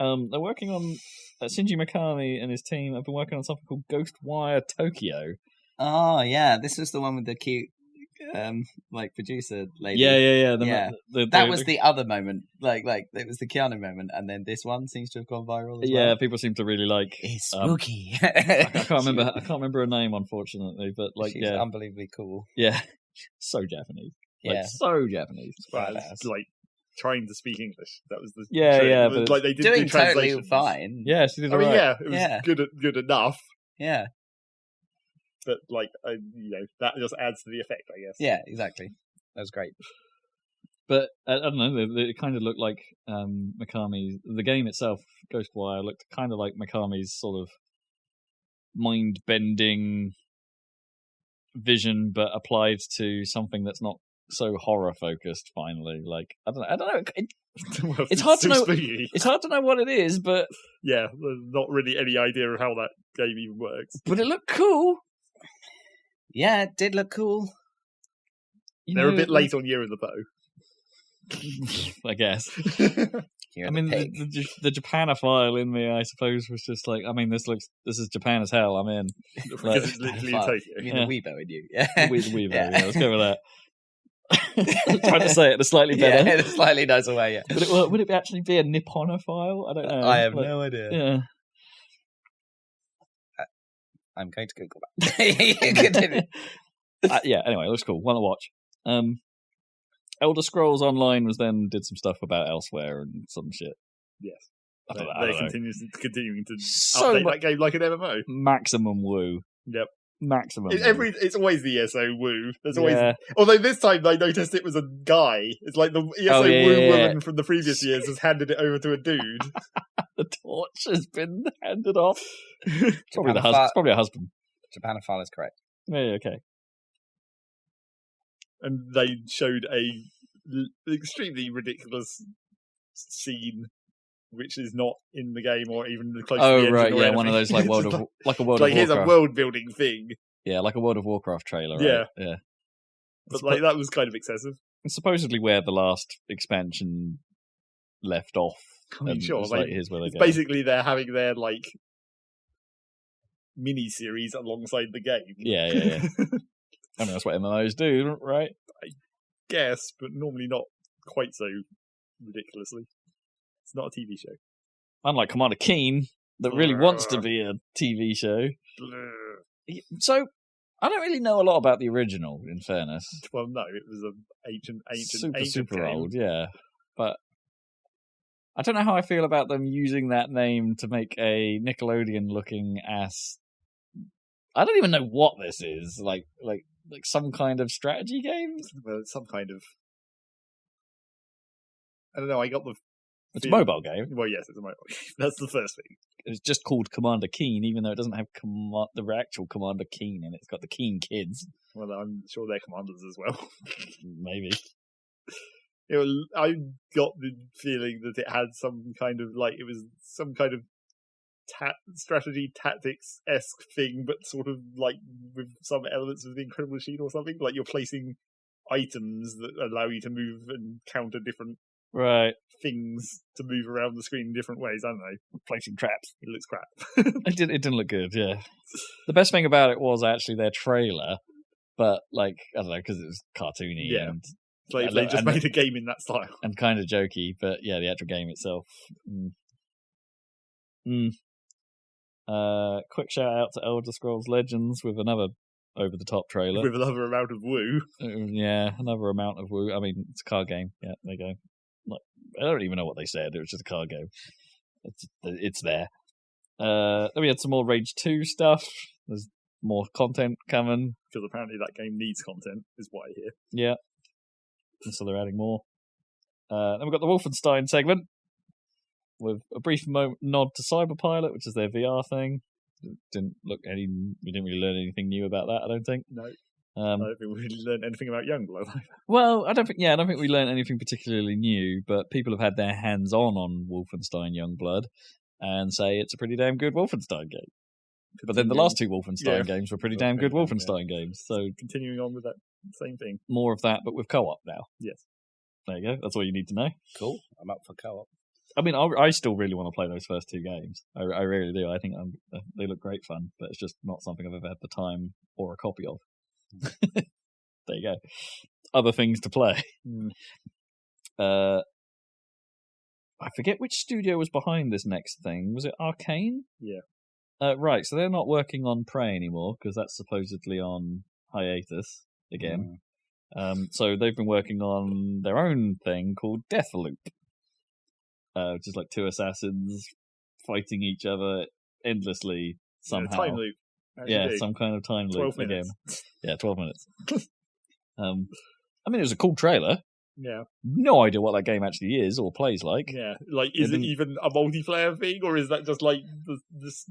Speaker 3: They're working on... Shinji Mikami and his team have been working on something called Ghostwire Tokyo.
Speaker 2: Oh, yeah, this was the one with the cute... producer lady.
Speaker 3: Yeah.
Speaker 2: That was the other moment. It was the Keanu moment, and then this one seems to have gone viral as well.
Speaker 3: Yeah, people seem to really like.
Speaker 2: It's spooky.
Speaker 3: I can't remember her name, unfortunately, but
Speaker 2: she's unbelievably cool.
Speaker 3: Yeah, so Japanese. So Japanese.
Speaker 1: Well, it's trying to speak English. That was the
Speaker 3: but
Speaker 1: they did
Speaker 2: doing
Speaker 1: do translations.
Speaker 2: totally fine.
Speaker 3: Yeah, she did.
Speaker 1: I mean, it was good enough.
Speaker 2: Yeah.
Speaker 1: But that just adds to the effect, I guess.
Speaker 2: Yeah, exactly. That was great.
Speaker 3: But I don't know. It kind of looked like Mikami's. The game itself, Ghostwire, looked kind of like Mikami's sort of mind-bending vision, but applied to something that's not so horror-focused. Finally, I don't know.
Speaker 1: Well,
Speaker 3: it's hard to know.
Speaker 1: Spooky.
Speaker 3: It's hard to know what it is, but
Speaker 1: yeah, there's not really any idea of how that game even works.
Speaker 3: But it looked cool.
Speaker 2: Yeah, it did look cool.
Speaker 1: They're a bit late on Year of the Bow.
Speaker 3: I guess. I mean, the Japanophile in me, I suppose, was just this is Japan as hell. I'm in.
Speaker 1: Because it's literally in Tokyo.
Speaker 2: You mean the Weibo in you? Yeah.
Speaker 3: Weibo, yeah, let's go with that. I'm trying to say it in a slightly better.
Speaker 2: Yeah, in a slightly nicer way, yeah.
Speaker 3: Would it actually be a Nipponophile? I don't know.
Speaker 2: I have no idea.
Speaker 3: Yeah.
Speaker 2: I'm going to Google that. Continue.
Speaker 3: Yeah, anyway, it looks cool. One to watch. Elder Scrolls Online did some stuff about Elsewhere and some shit.
Speaker 1: Yes.
Speaker 3: I
Speaker 1: They're
Speaker 3: don't know.
Speaker 1: continuing to
Speaker 3: So
Speaker 1: update that game like an MMO.
Speaker 3: Maximum woo.
Speaker 1: Yep.
Speaker 3: Maximum.
Speaker 1: It's always the ESO woo. There's always,
Speaker 3: Yeah.
Speaker 1: although this time I noticed it was a guy. It's like the ESO woo woman from the previous years has handed it over to a dude.
Speaker 3: The torch has been handed off. Probably the husband. It's probably a husband.
Speaker 2: Japanophile is correct.
Speaker 3: Yeah, okay.
Speaker 1: And they showed a extremely ridiculous scene, which is not in the game or even close to the engine
Speaker 3: right,
Speaker 1: or
Speaker 3: yeah,
Speaker 1: anything.
Speaker 3: one of those like World of Warcraft.
Speaker 1: Here's a world building thing.
Speaker 3: Yeah, like a World of Warcraft trailer. Right?
Speaker 1: Yeah. But like that was kind of excessive.
Speaker 3: It's supposedly where the last expansion left off.
Speaker 1: I mean, sure.
Speaker 3: Here's where they go.
Speaker 1: Basically, they're having their like mini series alongside the game.
Speaker 3: Yeah. I mean, that's what MMOs do, right?
Speaker 1: I guess, but normally not quite so ridiculously. It's not a TV show.
Speaker 3: Unlike Commander Keen, that really wants to be a TV show. So, I don't really know a lot about the original, in fairness.
Speaker 1: Well, no, it was an ancient
Speaker 3: super
Speaker 1: game.
Speaker 3: old, yeah. But I don't know how I feel about them using that name to make a Nickelodeon-looking ass. I don't even know what this is. Like some kind of strategy game?
Speaker 1: Well, it's some kind of. I don't know. I got the.
Speaker 3: It's a mobile game.
Speaker 1: Well, yes, it's a mobile game. That's the first thing.
Speaker 3: It's just called Commander Keen, even though it doesn't have the actual Commander Keen in it. It's got the Keen kids.
Speaker 1: Well, I'm sure they're commanders as well.
Speaker 3: Maybe.
Speaker 1: I got the feeling that it had some kind of it was some kind of strategy tactics-esque thing, but sort of like with some elements of the Incredible Machine or something. Like you're placing items that allow you to move and counter different things to move around the screen in different ways, aren't they?
Speaker 3: Placing traps.
Speaker 1: It looks crap.
Speaker 3: It didn't look good, yeah. The best thing about it was actually their trailer, but I don't know, because it was cartoony.
Speaker 1: Yeah.
Speaker 3: And
Speaker 1: they just made a game in that style.
Speaker 3: And kind of jokey, but yeah, the actual game itself. Quick shout out to Elder Scrolls Legends with another over-the-top trailer.
Speaker 1: With another amount of woo.
Speaker 3: Yeah, another amount of woo. I mean, it's a card game. Yeah, there you go. I don't even know what they said. It was just a card game. It's there. Then we had some more Rage 2 stuff. There's more content coming.
Speaker 1: Because apparently that game needs content, is what I hear.
Speaker 3: Yeah. And so they're adding more. Then we've got the Wolfenstein segment with a brief nod to Cyberpilot, which is their VR thing. We didn't really learn anything new about that, I don't think.
Speaker 1: No. I don't think we really learned anything about Youngblood.
Speaker 3: Well, I don't think we learned anything particularly new, but people have had their hands on Wolfenstein Youngblood and say it's a pretty damn good Wolfenstein game. But then the last two Wolfenstein games were pretty damn good Wolfenstein games. So
Speaker 1: continuing on with that same thing.
Speaker 3: More of that, but with co-op now.
Speaker 1: Yes.
Speaker 3: There you go. That's all you need to know.
Speaker 2: Cool. I'm up for co-op.
Speaker 3: I mean, I still really want to play those first two games. I really do. I think they look great fun, but it's just not something I've ever had the time or a copy of. There you go. Other things to play. I forget which studio was behind this next thing. Was it Arcane?
Speaker 1: Yeah.
Speaker 3: Right, so they're not working on Prey anymore, because that's supposedly on hiatus again. So they've been working on their own thing called Deathloop. Which is like two assassins fighting each other endlessly somehow.
Speaker 1: Time loop.
Speaker 3: Some kind of time loop
Speaker 1: 12 minutes.
Speaker 3: again. Yeah, 12 minutes. I mean, it was a cool trailer.
Speaker 1: Yeah.
Speaker 3: No idea what that game actually is or plays like.
Speaker 1: Yeah. Is it even a multiplayer thing, or is that just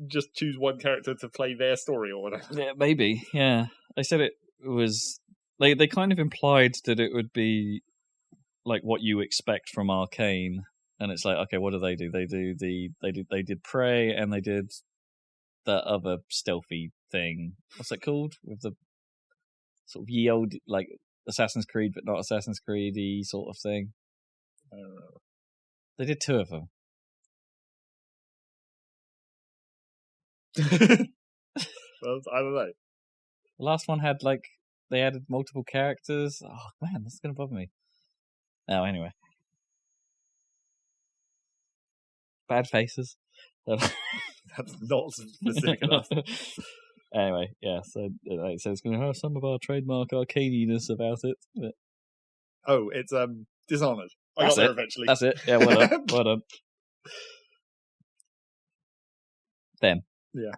Speaker 1: just choose one character to play their story or whatever?
Speaker 3: Yeah, maybe. Yeah. They said it was. They kind of implied that it would be like what you expect from Arcane. And it's like, okay, what do? They did Prey, and they did that other stealthy thing. What's it called? With the sort of ye old, like Assassin's Creed, but not Assassin's Creed-y sort of thing.
Speaker 1: I don't know.
Speaker 3: They did two of them.
Speaker 1: Well, I don't know.
Speaker 3: The last one had like they added multiple characters. Oh man, that's gonna bother me. Oh, anyway, bad faces.
Speaker 1: That's not specific enough.
Speaker 3: Anyway, yeah. So like, so it's going to have some of our trademark arcadiness about it. But...
Speaker 1: Oh, it's Dishonored. I
Speaker 3: That's
Speaker 1: got there
Speaker 3: it.
Speaker 1: eventually.
Speaker 3: That's it. Yeah, well done. Well done. Them.
Speaker 1: Yeah,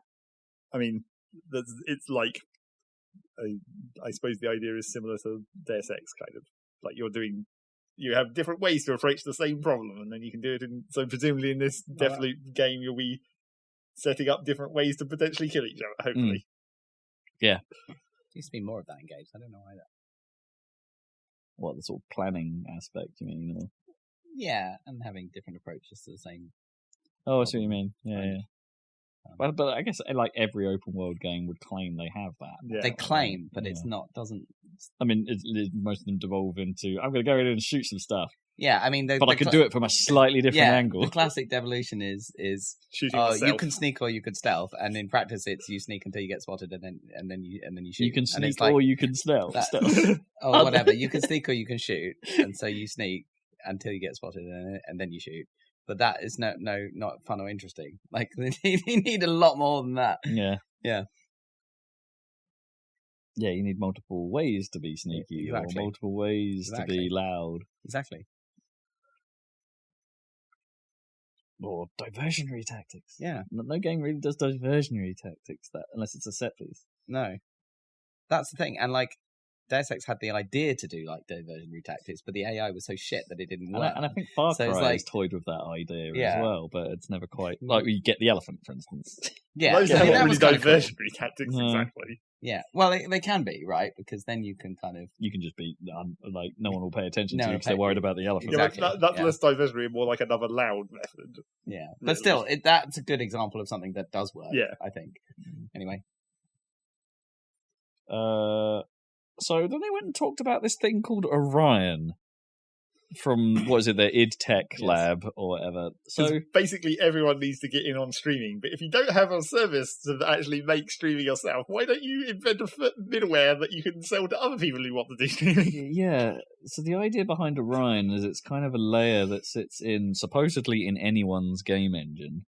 Speaker 1: I mean, it's like, I suppose the idea is similar to Deus Ex, kind of like you have different ways to approach the same problem, and then you can do it in. So presumably in this Deathloop game, you'll be setting up different ways to potentially kill each other. Hopefully,
Speaker 2: There used to be more of that in games. I don't know either.
Speaker 3: What, the sort of planning aspect? You mean? Or...
Speaker 2: Yeah, and having different approaches to the same.
Speaker 3: Oh, I see what you mean. Yeah, yeah. But I guess like every open world game would claim they have that.
Speaker 1: Yeah.
Speaker 2: They claim, but it's not. Doesn't.
Speaker 3: I mean, most of them devolve into I'm going to go in and shoot some stuff.
Speaker 2: Yeah, I mean,
Speaker 3: but I could do it from a slightly different angle.
Speaker 2: The classic devolution is
Speaker 1: shooting
Speaker 2: you can sneak or you can stealth, and in practice, it's you sneak until you get spotted, and then you shoot.
Speaker 3: You can sneak or you can stealth.
Speaker 2: Or whatever. You can sneak or you can shoot, and so you sneak until you get spotted, and then you shoot. But that is not fun or interesting. Like you need a lot more than that.
Speaker 3: Yeah.
Speaker 2: Yeah.
Speaker 3: Yeah, you need multiple ways to be sneaky, or multiple ways to be loud.
Speaker 2: Exactly.
Speaker 3: Or diversionary tactics.
Speaker 2: Yeah.
Speaker 3: No game really does diversionary tactics unless it's a set piece.
Speaker 2: No. That's the thing. And like Deus Ex had the idea to do like diversionary tactics, but the AI was so shit that it didn't work.
Speaker 3: And I think Far Cry has toyed with that idea as well, but it's never quite like you get the elephant, for instance.
Speaker 2: Yeah,
Speaker 1: those are not really diversionary tactics exactly.
Speaker 2: Yeah, well, they can be, right? Because then you can you
Speaker 3: can just be like no one will pay attention to you because they're worried about the elephant.
Speaker 1: Exactly. Yeah, that's less diversionary and more like another loud method.
Speaker 2: Yeah, but still, that's a good example of something that does work.
Speaker 1: Yeah,
Speaker 2: I think. Anyway.
Speaker 3: So then they went and talked about this thing called Orion from, what is it, their id Tech lab or whatever. So
Speaker 1: basically everyone needs to get in on streaming, but if you don't have a service to actually make streaming yourself, why don't you invent a middleware that you can sell to other people who want to do streaming?
Speaker 3: Yeah, so the idea behind Orion is it's kind of a layer that sits supposedly in anyone's game engine,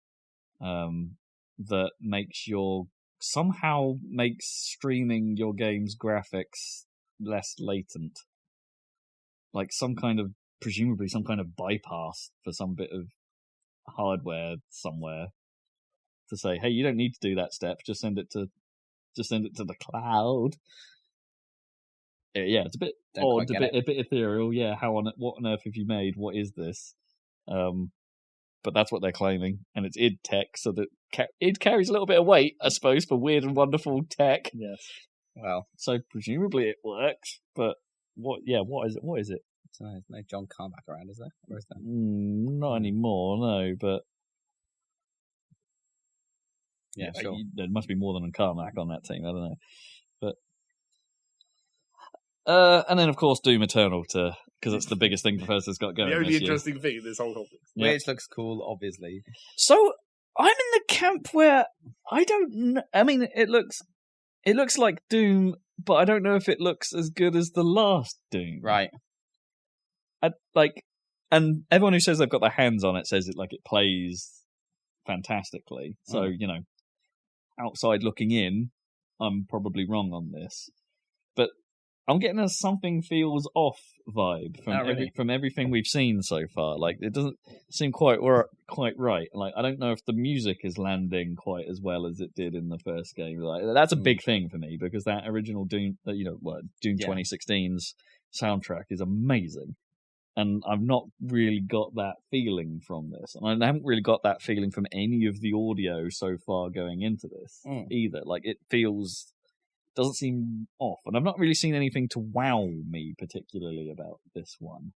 Speaker 3: that somehow makes streaming your game's graphics less latent. Like presumably some kind of bypass for some bit of hardware somewhere to say, hey, you don't need to do that step, just send it to the cloud. Yeah, it's a bit odd, a bit ethereal. Yeah, what on earth have you made? What is this? But that's what they're claiming, and it's id Tech, so that id carries a little bit of weight, I suppose, for weird and wonderful tech.
Speaker 1: Yes.
Speaker 3: Well, so presumably it works, but what is it? What is it?
Speaker 2: So there's no John Carmack around, is there? Or is there?
Speaker 3: Not anymore, no. But
Speaker 2: yeah, sure.
Speaker 3: There must be more than a Carmack on that team. I don't know, but and then of course Doom Eternal because it's the biggest thing Bethesda's got going.
Speaker 1: The only interesting thing in this whole topic,
Speaker 2: which looks cool, obviously.
Speaker 3: So I'm in the camp where I don't know. I mean, it looks like Doom, but I don't know if it looks as good as the last Doom.
Speaker 2: Right.
Speaker 3: And everyone who says they've got their hands on it says it plays fantastically. So, outside looking in, I'm probably wrong on this. But I'm getting a something feels off vibe from everything we've seen so far. Like, it doesn't seem quite right. Like, I don't know if the music is landing quite as well as it did in the first game. Like, that's a big thing for me because that original Doom, Doom 2016's soundtrack is amazing. And I've not really got that feeling from this. And I haven't really got that feeling from any of the audio so far going into this either. Like, it doesn't seem off. And I've not really seen anything to wow me particularly about this one.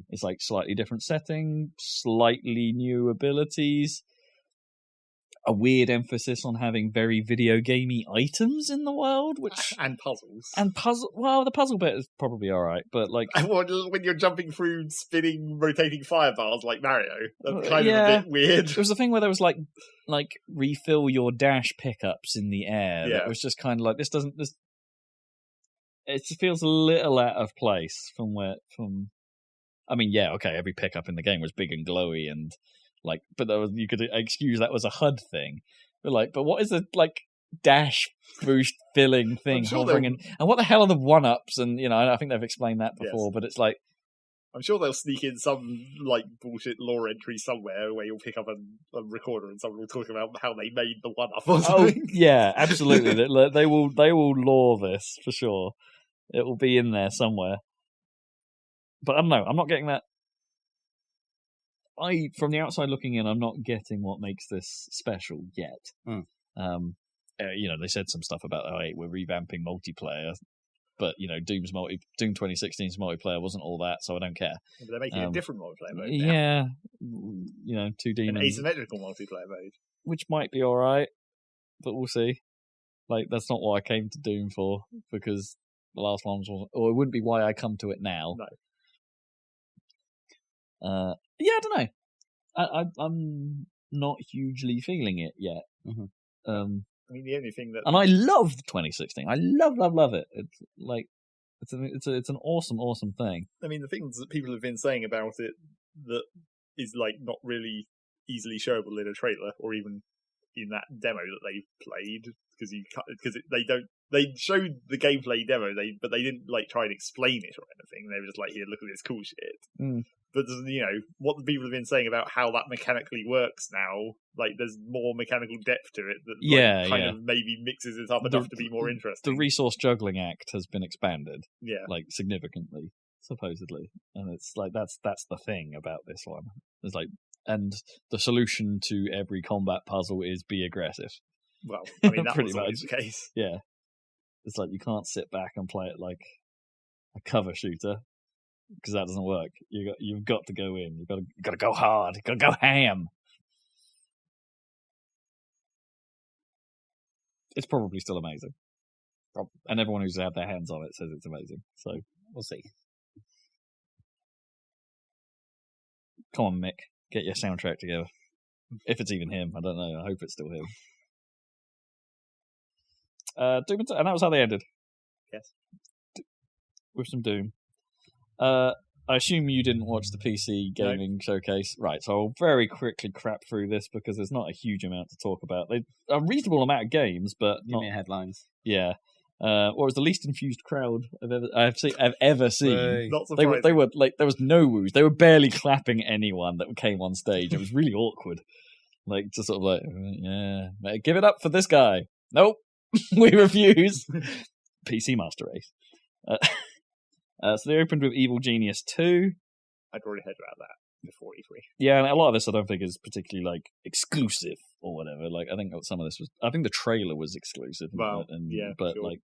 Speaker 3: It's like slightly different setting, slightly new abilities, a weird emphasis on having very video gamey items in the world,
Speaker 1: and puzzles.
Speaker 3: Well, the puzzle bit is probably all right, but
Speaker 1: when you're jumping through spinning, rotating fire bars like Mario, that's kind of a bit weird.
Speaker 3: There was a thing where there was like refill your dash pickups in the air. That was just kind of like this. it just feels a little out of place from. I mean, yeah, okay, every pickup in the game was big and glowy and like, but you could excuse that was a HUD thing. But what is a like dash boost filling thing hovering and what the hell are the 1-ups? And I think they've explained that before, but it's like.
Speaker 1: I'm sure they'll sneak in some like bullshit lore entry somewhere where you'll pick up a recorder and someone will talk about how they made the 1-up or something.
Speaker 3: Oh yeah, absolutely. They will lore this for sure. It will be in there somewhere. But I don't know. I'm not getting that. From the outside looking in, I'm not getting what makes this special yet. They said some stuff about we're revamping multiplayer. But Doom 2016's multiplayer wasn't all that, so I don't care.
Speaker 1: But they're making a different multiplayer mode
Speaker 3: now. Yeah, 2D
Speaker 1: an asymmetrical multiplayer mode,
Speaker 3: which might be all right, but we'll see. Like that's not what I came to Doom for, because the last one wasn't, or it wouldn't be why I come to it now.
Speaker 1: No.
Speaker 3: Yeah, I don't know. I'm not hugely feeling it yet.
Speaker 1: Mm-hmm. I mean, the only thing that,
Speaker 3: and I loved 2016. I love it. It's like it's an awesome thing.
Speaker 1: I mean, the things that people have been saying about it that is like not really easily showable in a trailer or even in that demo that they played, because they showed the gameplay demo, but they didn't like try and explain it or anything. They were just like, here, look at this cool shit. But what the people have been saying about how that mechanically works now, like there's more mechanical depth to it that kind of maybe mixes it up enough to be more interesting.
Speaker 3: The resource juggling act has been expanded,
Speaker 1: like
Speaker 3: significantly, supposedly, and it's like that's the thing about this one. It's like, and the solution to every combat puzzle is be aggressive.
Speaker 1: Well, I mean that was always the case.
Speaker 3: Yeah, it's like you can't sit back and play it like a cover shooter, because that doesn't work. You've got to go in. You've got to go hard. You've got to go ham. It's probably still amazing. And everyone who's had their hands on it says it's amazing. So
Speaker 2: we'll see.
Speaker 3: Come on, Mick. Get your soundtrack together. If it's even him. I don't know. I hope it's still him. Doom, and that was how they ended.
Speaker 1: Yes.
Speaker 3: With some Doom. I assume you didn't watch the PC gaming showcase. Right, so I'll very quickly crap through this because there's not a huge amount to talk about. A reasonable amount of games, but
Speaker 2: Give me headlines.
Speaker 3: Yeah. What was the least infused crowd I've ever seen?
Speaker 1: Not surprising.
Speaker 3: They were like, there was no woos. They were barely clapping anyone that came on stage. It was really awkward. Like, just sort of like, yeah, give it up for this guy. Nope, we refuse. PC Master Race. So they opened with Evil Genius 2.
Speaker 1: I'd already heard about that before E3.
Speaker 3: Yeah, and a lot of this I don't think is particularly like exclusive or whatever. Like, I think some of this was. I think the trailer was exclusive.
Speaker 1: Well,
Speaker 3: but
Speaker 1: sure.
Speaker 3: Like,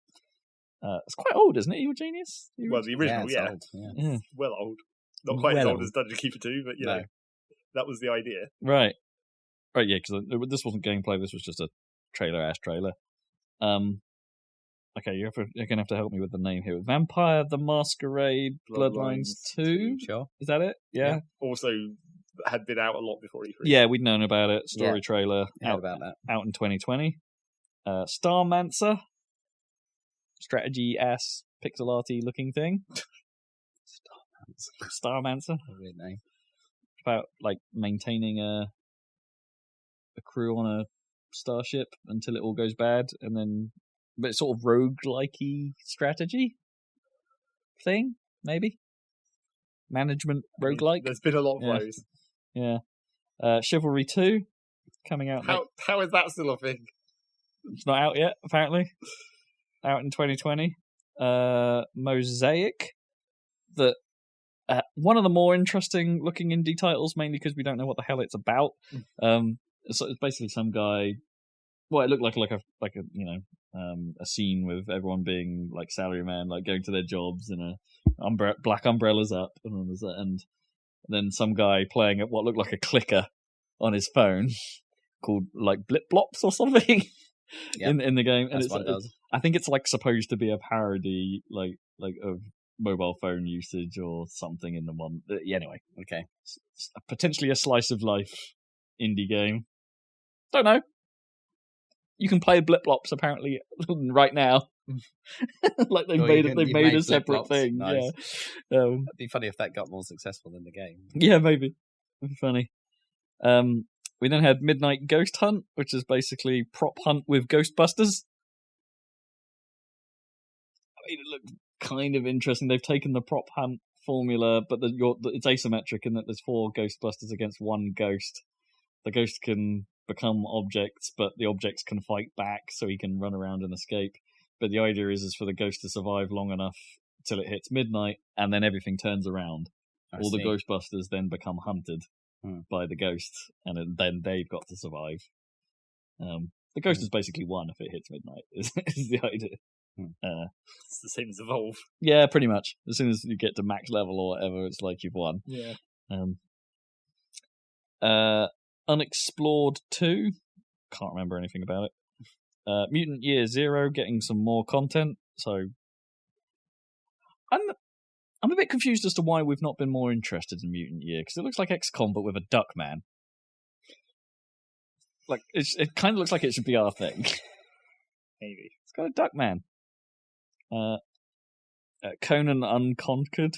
Speaker 3: it's quite old, isn't it? Evil Genius.
Speaker 1: Well, the original,
Speaker 2: yeah. Old, yeah.
Speaker 1: Well old. Not quite as old as Dungeon Keeper 2, but you know, that was the idea.
Speaker 3: Right, yeah. Because this wasn't gameplay. This was just a trailer. Okay, you're gonna have to help me with the name here. Vampire the Masquerade Bloodlines 2?
Speaker 2: Sure.
Speaker 3: Is that it? Yeah.
Speaker 1: Also had been out a lot before E3.
Speaker 3: Yeah, we'd known about it. Story trailer
Speaker 2: out about that.
Speaker 3: Out in 2020. Starmancer. Strategy-ass pixel arty looking thing. Starmancer.
Speaker 2: A weird name.
Speaker 3: About like maintaining a crew on a starship until it all goes bad, and then but it's sort of roguelike-y strategy thing, maybe? Management roguelike?
Speaker 1: There's been a lot of those.
Speaker 3: Yeah. Chivalry 2, coming out.
Speaker 1: How is that still a thing?
Speaker 3: It's not out yet, apparently. Out in 2020. Mosaic. One of the more interesting looking indie titles, mainly because we don't know what the hell it's about. It's basically some guy. Well, it looked like a scene with everyone being like salaryman, like going to their jobs and black umbrellas up, and then some guy playing at what looked like a clicker on his phone called like Blip Blops or something in the game. And I think it's like supposed to be a parody like of mobile phone usage or something in the one. Anyway, okay, potentially a slice of life indie game. Don't know. You can play Blip-Blops apparently right now. Like they've made a separate thing. Nice. Yeah.
Speaker 2: It'd be funny if that got more successful than the game.
Speaker 3: Yeah, maybe. It'd be funny. We then had Midnight Ghost Hunt, which is basically prop hunt with Ghostbusters. I mean, it looked kind of interesting. They've taken the prop hunt formula, but it's asymmetric in that there's 4 Ghostbusters against 1 ghost. The ghost can become objects, but the objects can fight back, so he can run around and escape. But the idea is for the ghost to survive long enough till it hits midnight, and then everything turns around. All the Ghostbusters then become hunted by the ghost, and then they've got to survive. The ghost is basically won if it hits midnight, is the idea.
Speaker 1: It's the same as Evolve.
Speaker 3: Yeah, pretty much. As soon as you get to max level or whatever, it's like you've won.
Speaker 1: Yeah.
Speaker 3: Unexplored 2. Can't remember anything about it. Mutant Year Zero getting some more content. So I'm a bit confused as to why we've not been more interested in Mutant Year, because it looks like XCOM but with a duck man. Like it kind of looks like it should be our thing.
Speaker 1: Maybe
Speaker 3: it's got a duck man. Conan Unconquered.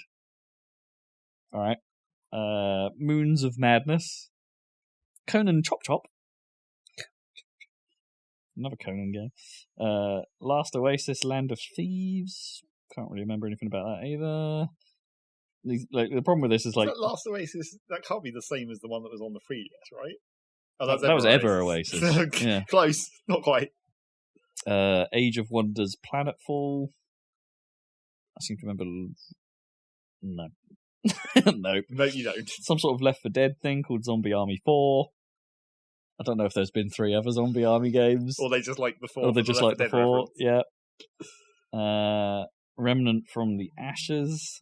Speaker 3: All right. Moons of Madness. Conan Chop Chop. Another Conan game. Last Oasis, Land of Thieves. Can't really remember anything about that either. The problem with this is like...
Speaker 1: That Last Oasis, that can't be the same as the one that was on the 3DS, right? Oh,
Speaker 3: that was Ever Oasis. Yeah.
Speaker 1: Close, not quite.
Speaker 3: Age of Wonders, Planetfall. I seem to remember... No. No.
Speaker 1: No, you don't.
Speaker 3: Some sort of Left 4 Dead thing called Zombie Army 4. I don't know if there's been 3 other Zombie Army games.
Speaker 1: Or they just like the 4.
Speaker 3: Or they just like the 4, yeah. Remnant from the Ashes.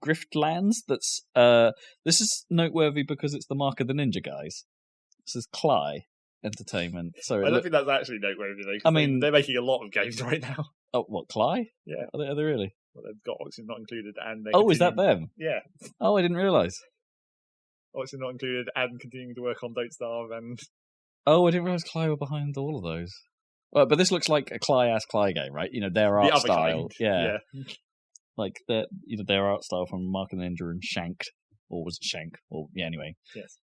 Speaker 3: Griftlands, that's... this is noteworthy because it's the Mark of the Ninja guys. This is Cly Entertainment. So
Speaker 1: I don't think that's actually noteworthy, though. I mean, they're making a lot of games right now.
Speaker 3: Oh, what, Cly?
Speaker 1: Yeah.
Speaker 3: Are they really?
Speaker 1: Well, they've got Oxygen Not Included and...
Speaker 3: Is that them?
Speaker 1: Yeah.
Speaker 3: Oh, I didn't realise.
Speaker 1: Oxygen Not Included and continuing to work on Don't Starve and...
Speaker 3: Oh, I didn't realise Cly were behind all of those. Well, but this looks like a Cly-ass Cly game, right? You know, their art style. Yeah. Like, their art style from Mark and the Ninja and Shanked. Or was it Shank? Or, yeah, anyway.
Speaker 1: Yes.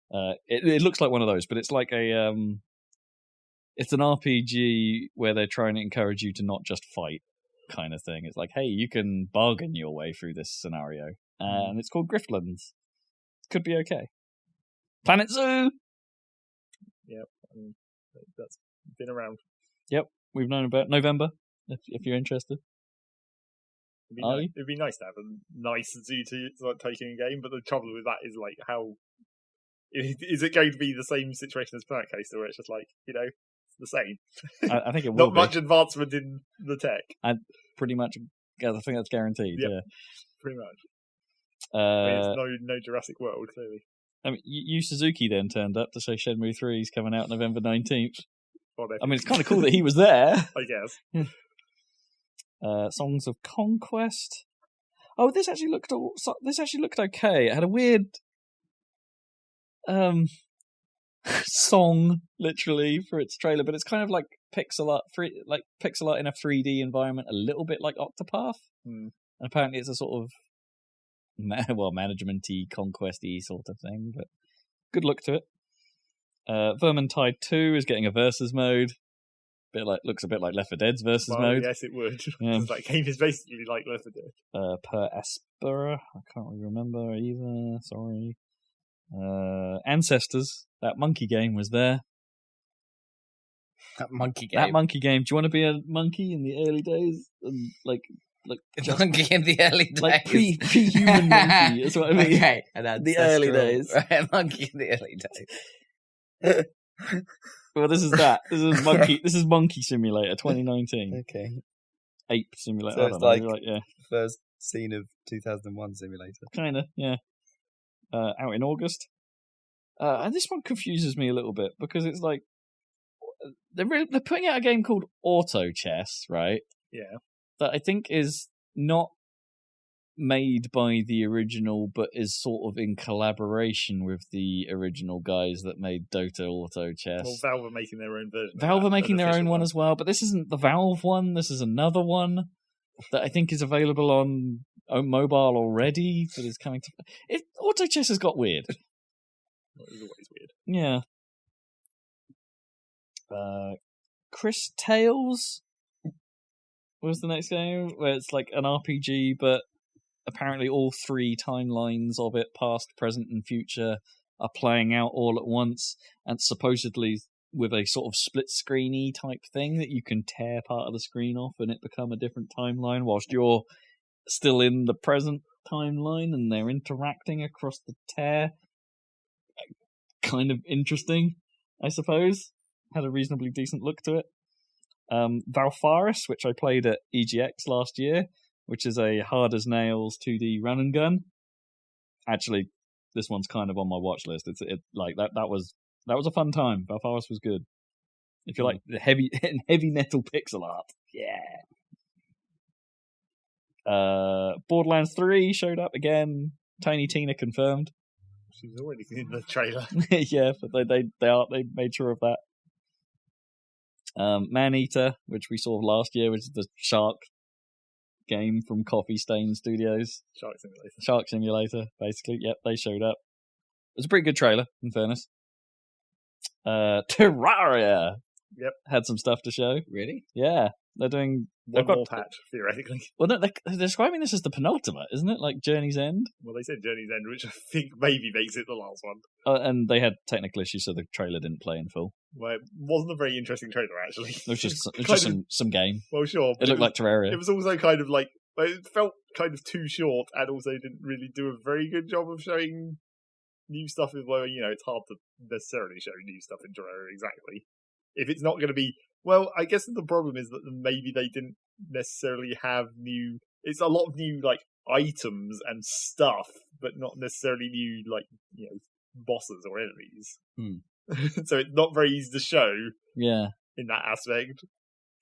Speaker 3: It looks like one of those, but it's like a... it's an RPG where they're trying to encourage you to not just fight, kind of thing. It's like, hey, you can bargain your way through this scenario. And it's called Griftlands. Could be okay. Planet Zoo!
Speaker 1: Yep, that's been around.
Speaker 3: Yep, we've known about November, if you're interested.
Speaker 1: It'd be nice to have a nice zoo to like, taking a game, but the trouble with that is like how... Is it going to be the same situation as Planet Coaster, where it's just like, you know, it's the same?
Speaker 3: I think it will
Speaker 1: Not much advancement in the tech.
Speaker 3: Pretty much, I think that's guaranteed, yeah.
Speaker 1: Pretty much. It's no Jurassic World, clearly.
Speaker 3: I mean, Yu Suzuki then turned up to say Shenmue 3 is coming out November 19th. I mean, it's kind of cool that he was there.
Speaker 1: I guess.
Speaker 3: Songs of Conquest. Oh, this actually looked okay. It had a weird song, literally, for its trailer, but it's kind of like pixel art in a 3D environment, a little bit like Octopath. And apparently, it's a sort of management-y, conquest-y sort of thing, but good look to it. Vermintide 2 is getting a versus mode. Looks a bit like Left 4 Dead's versus mode.
Speaker 1: Yes, it would. That game is basically like Left 4 Dead.
Speaker 3: Per Aspera, I can't really remember either. Sorry. Ancestors, that monkey game was there.
Speaker 2: That monkey game.
Speaker 3: Do you want to be a monkey in the early days? And
Speaker 2: monkey in the early days,
Speaker 3: like pre-human monkey. That's what I mean.
Speaker 2: Okay,
Speaker 3: the early days,
Speaker 2: right? Monkey in the early days.
Speaker 3: Well, this is that. This is Monkey Simulator 2019.
Speaker 2: Okay.
Speaker 3: Ape Simulator.
Speaker 2: So it's like first scene of 2001 Simulator.
Speaker 3: Kind of, yeah. Out in August. And this one confuses me a little bit because it's like they're putting out a game called Auto Chess, right?
Speaker 1: Yeah.
Speaker 3: That I think is not made by the original, but is sort of in collaboration with the original guys that made Dota Auto Chess.
Speaker 1: Well, Valve are making their own version.
Speaker 3: Valve are making their own one
Speaker 1: one
Speaker 3: as well, but this isn't the Valve one. This is another one that I think is available on mobile already, but is coming to... Auto Chess has got weird.
Speaker 1: It's always weird.
Speaker 3: Yeah. Chris Tales was the next game, where it's like an RPG, but apparently all three timelines of it, past, present, and future, are playing out all at once, and supposedly with a sort of split-screeny type thing that you can tear part of the screen off and it become a different timeline whilst you're still in the present timeline and they're interacting across the tear. Kind of interesting, I suppose. Had a reasonably decent look to it. Valfaris, which I played at EGX last year, which is a hard-as-nails 2D run-and-gun. Actually, this one's kind of on my watch list. That was a fun time. Valfaris was good. If you like the heavy metal pixel art, yeah. Borderlands 3 showed up again. Tiny Tina confirmed.
Speaker 1: She's already in the trailer.
Speaker 3: Yeah, but they made sure of that. Maneater, which we saw last year, which is the shark game from Coffee Stain Studios. Shark Simulator, basically. Yep, they showed up. It was a pretty good trailer, in fairness. Terraria.
Speaker 1: Yep.
Speaker 3: Had some stuff to show.
Speaker 2: Really?
Speaker 3: Yeah. They're doing...
Speaker 1: One more patch, theoretically.
Speaker 3: Well, no, they're describing this as the penultimate, isn't it? Like Journey's End?
Speaker 1: Well, they said Journey's End, which I think maybe makes it the last one.
Speaker 3: And they had technical issues, so the trailer didn't play in full.
Speaker 1: Well, it wasn't a very interesting trailer, actually.
Speaker 3: It was just some game.
Speaker 1: Well, sure.
Speaker 3: It looked like Terraria.
Speaker 1: It was also kind of like... It felt kind of too short, and also didn't really do a very good job of showing new stuff. Well, it's hard to necessarily show new stuff in Terraria, exactly. If it's not going to be... Well, I guess the problem is that maybe they didn't necessarily have new... It's a lot of new, items and stuff, but not necessarily new, bosses or enemies. So it's not very easy to show in that aspect.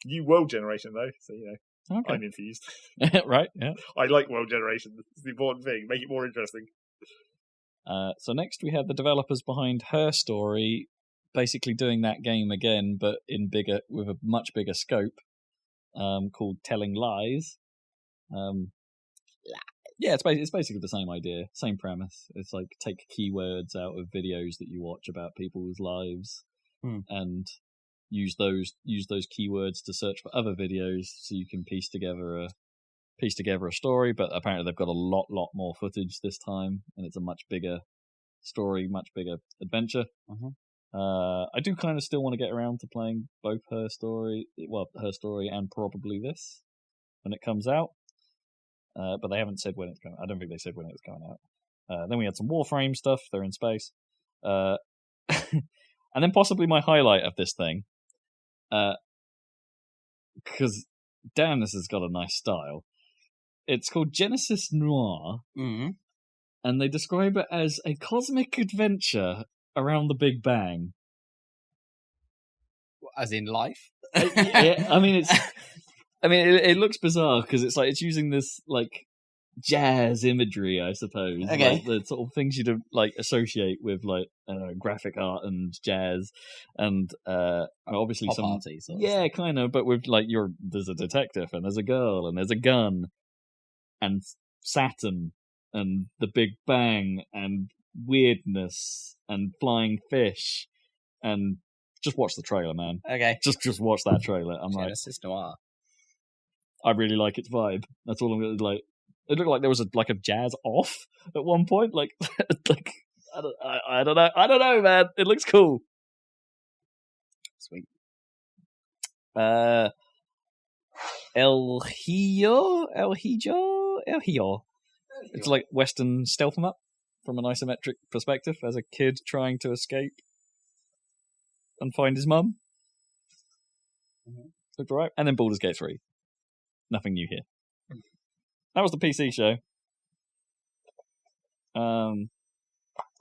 Speaker 1: New world generation, though, so,
Speaker 3: Okay.
Speaker 1: I'm infused.
Speaker 3: Right, yeah.
Speaker 1: I like world generation. It's the important thing. Make it more interesting.
Speaker 3: So next we have the developers behind Her Story, basically doing that game again, but with a much bigger scope, called Telling Lies. Yeah, it's basically the same idea, same premise. It's like take keywords out of videos that you watch about people's lives, and use those keywords to search for other videos, so you can piece together a story. But apparently they've got a lot more footage this time, and it's a much bigger story, much bigger adventure. I do kind of still want to get around to playing both Her Story and probably this when it comes out. But they haven't said when it's coming. I don't think they said when it was coming out. Then we had some Warframe stuff. They're in space. And then possibly my highlight of this thing. Because, damn, this has got a nice style. It's called Genesis Noir.
Speaker 2: Mm-hmm.
Speaker 3: And they describe it as a cosmic adventure around the Big Bang.
Speaker 2: As in life?
Speaker 3: Yeah, I mean, it looks bizarre because it's using this jazz imagery, I suppose.
Speaker 2: Okay.
Speaker 3: The sort of things you'd associate with graphic art and jazz, and obviously
Speaker 2: Pop
Speaker 3: some
Speaker 2: arty, sort of
Speaker 3: yeah, kind of, but with there's a detective and there's a girl and there's a gun and Saturn and the Big Bang and weirdness and flying fish, and just watch the trailer, man.
Speaker 2: Okay.
Speaker 3: Just watch that trailer. I'm
Speaker 2: Genesis Noir.
Speaker 3: I really like its vibe. That's all I'm gonna like. It looked like there was a jazz off at one point. I don't know, man. It looks cool.
Speaker 2: Sweet.
Speaker 3: El Hijo. It's like Western stealth 'em up from an isometric perspective as a kid trying to escape and find his mum. Looked alright. And then Baldur's Gate 3. Nothing new here. That was the PC show.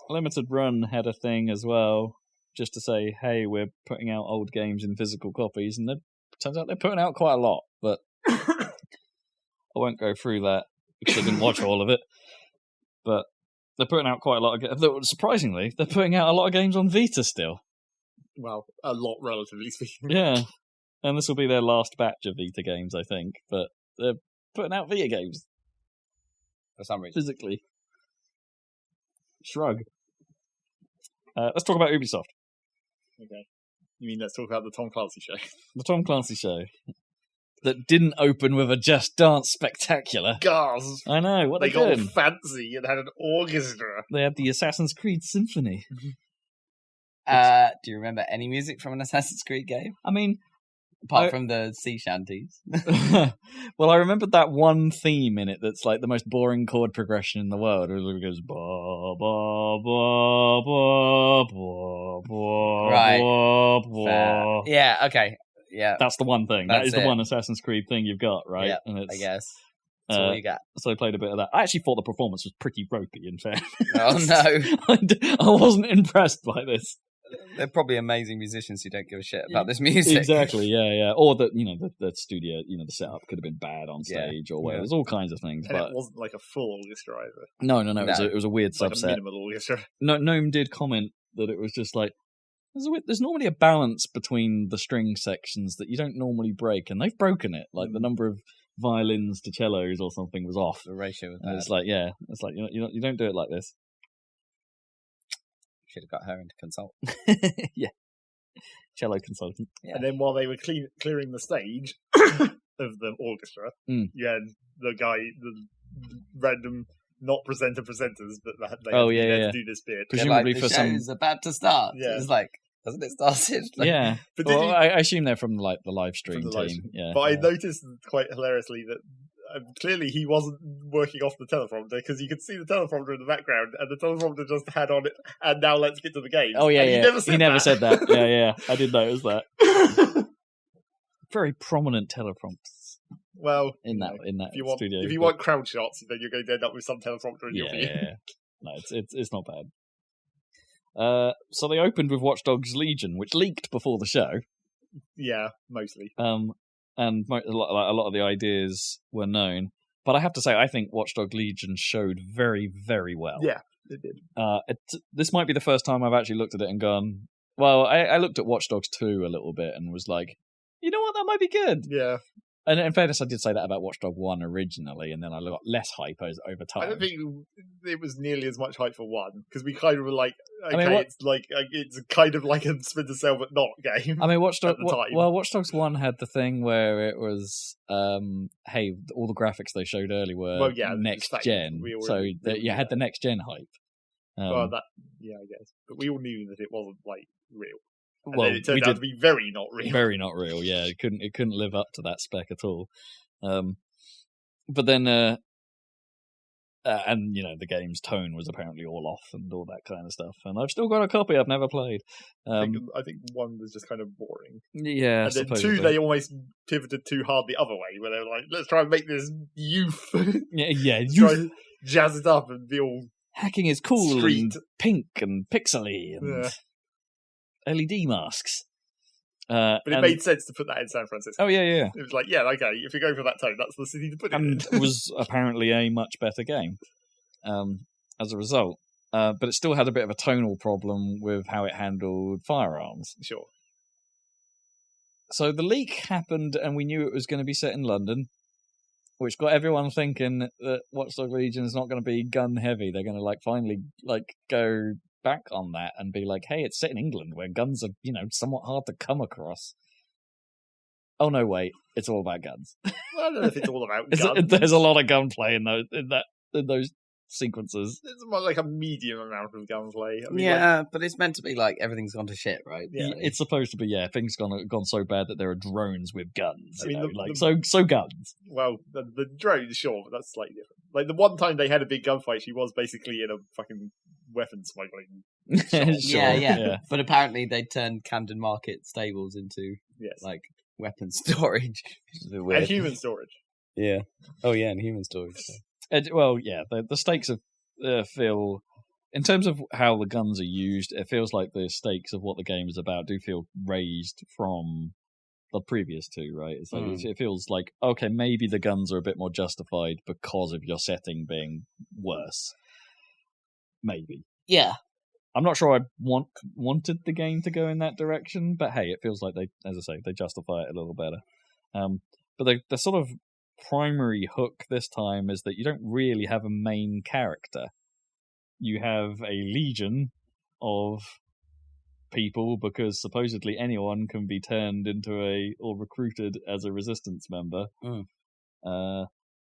Speaker 3: Limited Run had a thing as well, just to say, hey, we're putting out old games in physical copies, and it turns out they're putting out quite a lot, but I won't go through that. because I didn't watch all of it. But they're putting out quite a lot of games. Surprisingly, they're putting out a lot of games on Vita still.
Speaker 1: Well, a lot, relatively speaking.
Speaker 3: Yeah. And this will be their last batch of Vita games, I think. But they're putting out Vita games.
Speaker 2: For some reason.
Speaker 3: Physically. Shrug. Let's talk about Ubisoft.
Speaker 1: Okay. You mean let's talk about the Tom Clancy show?
Speaker 3: The Tom Clancy show. That didn't open with a Just Dance spectacular.
Speaker 1: Gasp!
Speaker 3: I know, what
Speaker 1: They
Speaker 3: they
Speaker 1: got
Speaker 3: doing?
Speaker 1: fancy and had an orchestra.
Speaker 3: They had the Assassin's Creed Symphony.
Speaker 2: Do you remember any music from an Assassin's Creed game?
Speaker 3: I mean,
Speaker 2: Apart from the sea shanties.
Speaker 3: well, I remembered that one theme in it that's like the most boring chord progression in the world. It goes ba ba ba ba ba ba
Speaker 2: Right.
Speaker 3: ba ba.
Speaker 2: Yeah, okay. Yeah,
Speaker 3: That's the one thing. That
Speaker 2: That's
Speaker 3: is the
Speaker 2: it.
Speaker 3: one Assassin's Creed thing you've got, right?
Speaker 2: Yeah,
Speaker 3: And it's,
Speaker 2: I guess. That's all you got.
Speaker 3: So I played a bit of that. I actually thought the performance was pretty ropey, in fairness.
Speaker 2: Oh, no.
Speaker 3: I wasn't impressed by this.
Speaker 2: They're probably amazing musicians who don't give a shit about this music.
Speaker 3: Exactly, yeah. Or that, the studio, the setup could have been bad on stage or whatever.
Speaker 2: Yeah.
Speaker 3: There's all kinds of things.
Speaker 1: And
Speaker 3: but
Speaker 1: it wasn't like a full orchestra either.
Speaker 3: No. It was a weird
Speaker 1: It's like a
Speaker 3: subset.
Speaker 1: minimal orchestra.
Speaker 3: No, Gnome did comment that it was just like, there's normally a balance between the string sections that you don't normally break, and they've broken it. Like the number of violins to cellos or something was off.
Speaker 2: The ratio was
Speaker 3: And
Speaker 2: bad.
Speaker 3: it's like, you don't do it like this.
Speaker 2: Should have got her in to consult.
Speaker 3: Yeah. Cello consultant.
Speaker 2: Yeah.
Speaker 1: And then while they were clearing the stage of the orchestra, you had the guy, the random not presenters, but they had to be there to do this bit.
Speaker 3: Presumably
Speaker 2: the
Speaker 3: for some.
Speaker 2: show's about to start.
Speaker 1: Yeah.
Speaker 2: It's like, hasn't it started? Like,
Speaker 3: Yeah.
Speaker 1: But
Speaker 3: Well, I assume they're from like the live stream
Speaker 1: From the live
Speaker 3: team. Yeah.
Speaker 1: But I noticed quite hilariously that clearly he wasn't working off the teleprompter because you could see the teleprompter in the background and the teleprompter just had on it, and now let's get to the game.
Speaker 3: Oh, yeah,
Speaker 1: and
Speaker 3: yeah.
Speaker 1: He never said that.
Speaker 3: Yeah. I did notice that. Very prominent teleprompters
Speaker 1: Well,
Speaker 3: in that studio.
Speaker 1: if you want crowd shots, then you're going to end up with some teleprompter in your view.
Speaker 3: Yeah. No, it's not bad. So they opened with Watch Dogs Legion, which leaked before the show.
Speaker 1: Yeah, mostly.
Speaker 3: And a lot of the ideas were known. But I have to say, I think Watch Dogs Legion showed very, very well.
Speaker 1: Yeah, it did.
Speaker 3: This might be the first time I've actually looked at it and gone, well, I looked at Watch Dogs 2 a little bit and was like, you know what, that might be good.
Speaker 1: Yeah.
Speaker 3: And in fairness, I did say that about Watch Dogs 1 originally, and then I got less hype over time.
Speaker 1: I don't think it was nearly as much hype for 1, because we kind of were like, okay, it's kind of like a Splinter Cell but not game.
Speaker 3: I mean, Watch Dogs 1 had the thing where it was, hey, all the graphics they showed early were next gen, so you had the next gen hype.
Speaker 1: I guess, but we all knew that it wasn't like real. And
Speaker 3: well,
Speaker 1: then it turned out to be very not real.
Speaker 3: Very not real. Yeah, it couldn't live up to that spec at all. But then, and the game's tone was apparently all off and all that kind of stuff. And I've still got a copy I've never played.
Speaker 1: I think 1 was just kind of boring.
Speaker 3: Yeah,
Speaker 1: and then
Speaker 3: supposedly.
Speaker 1: 2 they almost pivoted too hard the other way, where they were like, let's try and make this youth.
Speaker 3: Yeah,
Speaker 1: try and jazz it up and be all
Speaker 3: hacking is cool
Speaker 1: street.
Speaker 3: and pink and pixely and LED masks.
Speaker 1: But it made sense to put that in San Francisco.
Speaker 3: Oh, yeah.
Speaker 1: It was like, yeah, okay, if you're going for that tone, that's the city to put it in.
Speaker 3: And it was apparently a much better game as a result. But it still had a bit of a tonal problem with how it handled firearms.
Speaker 1: Sure.
Speaker 3: So the leak happened, and we knew it was going to be set in London, which got everyone thinking that Watch Dogs Legion is not going to be gun heavy. They're going to finally go back on that and be like, hey, it's set in England where guns are, somewhat hard to come across. Oh no, wait, it's all about guns.
Speaker 1: Well, I don't know if it's all about guns.
Speaker 3: There's a lot of gunplay in those sequences.
Speaker 1: It's more like a medium amount of gunplay. I mean,
Speaker 2: but it's meant to be like everything's gone to shit, right?
Speaker 1: Yeah.
Speaker 3: It's supposed to be, things gone so bad that there are drones with guns.
Speaker 1: I mean,
Speaker 3: so guns.
Speaker 1: Well, the drone, sure, but that's slightly different. Like the one time they had a big gunfight, she was basically in a fucking weapon smuggling shop.
Speaker 3: Sure,
Speaker 2: yeah. But apparently they turned Camden Market stables into weapon storage.
Speaker 1: And human storage.
Speaker 2: Yeah. Oh yeah, and human storage.
Speaker 3: The stakes feel, in terms of how the guns are used, it feels like the stakes of what the game is about do feel raised from the previous two, right? It's like it feels like, okay, maybe the guns are a bit more justified because of your setting being worse. Maybe.
Speaker 2: Yeah.
Speaker 3: I'm not sure I wanted the game to go in that direction, but hey, it feels like they, as I say, they justify it a little better. But the sort of primary hook this time is that you don't really have a main character. You have a legion of people because supposedly anyone can be turned into or recruited as a resistance member,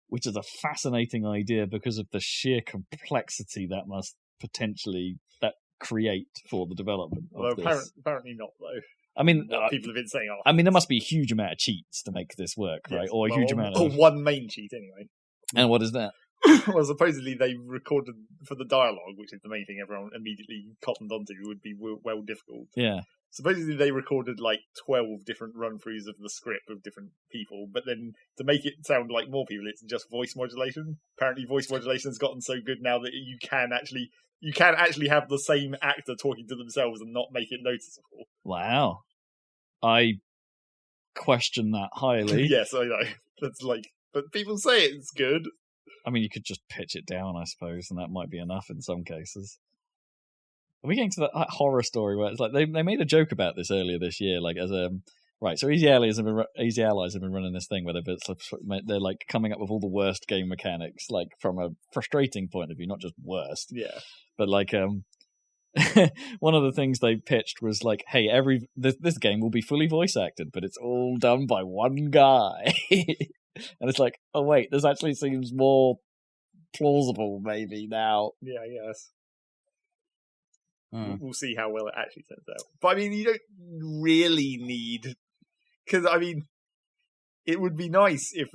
Speaker 3: which is a fascinating idea because of the sheer complexity that must potentially create for the development of this.
Speaker 1: Apparently not, though.
Speaker 3: I mean,
Speaker 1: people have been saying afterwards.
Speaker 3: I mean, there must be a huge amount of cheats to make this work, right?
Speaker 1: Yes,
Speaker 3: Or a huge amount
Speaker 1: of...
Speaker 3: of...
Speaker 1: one main cheat, anyway.
Speaker 3: And what is that?
Speaker 1: Well, supposedly they recorded for the dialogue, which is the main thing everyone immediately cottoned onto, would be well difficult.
Speaker 3: Yeah.
Speaker 1: Supposedly they recorded like 12 different run-throughs of the script of different people, but then to make it sound like more people, it's just voice modulation. Apparently voice modulation has gotten so good now that you can actually have the same actor talking to themselves and not make it noticeable.
Speaker 3: Wow. I question that highly.
Speaker 1: Yes, I know. That's like, but people say it's good.
Speaker 3: I mean, you could just pitch it down, I suppose, and that might be enough in some cases. Are we getting to that horror story where it's like they made a joke about this earlier this year, like as a right? So Easy Allies have been running this thing where they're like coming up with all the worst game mechanics, like from a frustrating point of view, not just worst.
Speaker 1: Yeah.
Speaker 3: But like one of the things they pitched was like, hey, this game will be fully voice acted, but it's all done by one guy. And it's like, oh wait, this actually seems more plausible maybe now.
Speaker 1: Yeah, yes. We'll see how well it actually turns out. But I mean, you don't really need, because I mean, it would be nice if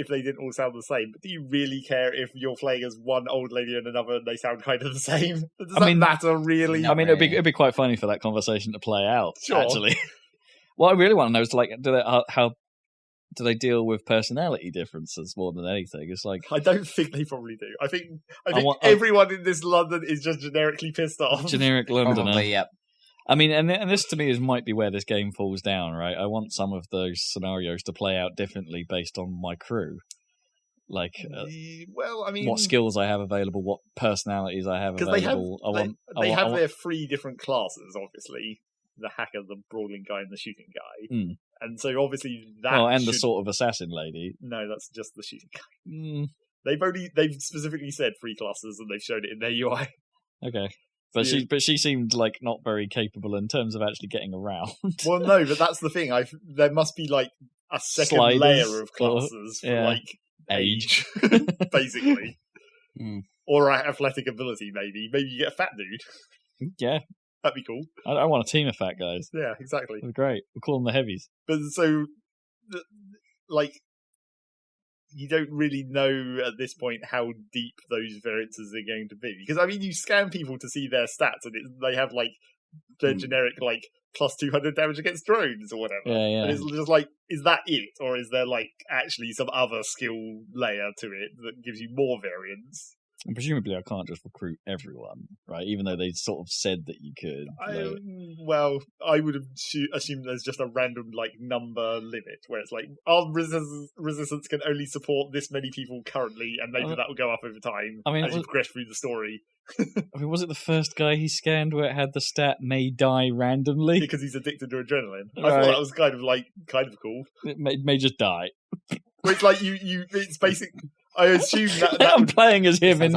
Speaker 1: they didn't all sound the same. But do you really care if you're playing as one old lady and another and they sound kind of the same? Does that matter really?
Speaker 3: I mean, it'd be quite funny for that conversation to play out. Sure. Actually, what I really want to know is like, how do they deal with personality differences more than anything? It's like,
Speaker 1: I don't think they probably do. I think everyone in this London is just generically pissed off.
Speaker 3: Generic Londoner.
Speaker 2: Probably, yep.
Speaker 3: I mean, and this to me might be where this game falls down, right? I want some of those scenarios to play out differently based on my crew. Like,
Speaker 1: well, I mean,
Speaker 3: what skills I have available, what personalities I have available.
Speaker 1: They have their 3 different classes, obviously. The hacker, the brawling guy, and the shooting guy. And so obviously that. Oh,
Speaker 3: and the sort of assassin lady.
Speaker 1: No, that's just the shooting guy. They've specifically said 3 classes, and they've shown it in their UI.
Speaker 3: Okay, but she seemed like not very capable in terms of actually getting around.
Speaker 1: Well, no, but that's the thing. There must be like a second layer of classes for like age, basically, or athletic ability. Maybe you get a fat dude.
Speaker 3: Yeah.
Speaker 1: That'd be cool.
Speaker 3: I want a team of fat guys.
Speaker 1: Yeah, exactly.
Speaker 3: That'd be great. We'll call them the heavies.
Speaker 1: But so, like, you don't really know at this point how deep those variances are going to be. Because, I mean, you scan people to see their stats, and they have, like, their generic, like, plus 200 damage against drones or whatever.
Speaker 3: Yeah.
Speaker 1: And it's just like, is that it? Or is there, like, actually some other skill layer to it that gives you more variance?
Speaker 3: And presumably I can't just recruit everyone, right? Even though they sort of said that you could.
Speaker 1: I would assume there's just a random like number limit where it's like, our resistance can only support this many people currently, and maybe that will go up over time as you progress through the story.
Speaker 3: I mean, was it the first guy he scanned where it had the stat may die randomly?
Speaker 1: Because he's addicted to adrenaline. Right. I thought that was kind of cool.
Speaker 3: It may just die.
Speaker 1: Well, it's like it's basic. I assume that
Speaker 3: I'm playing as him and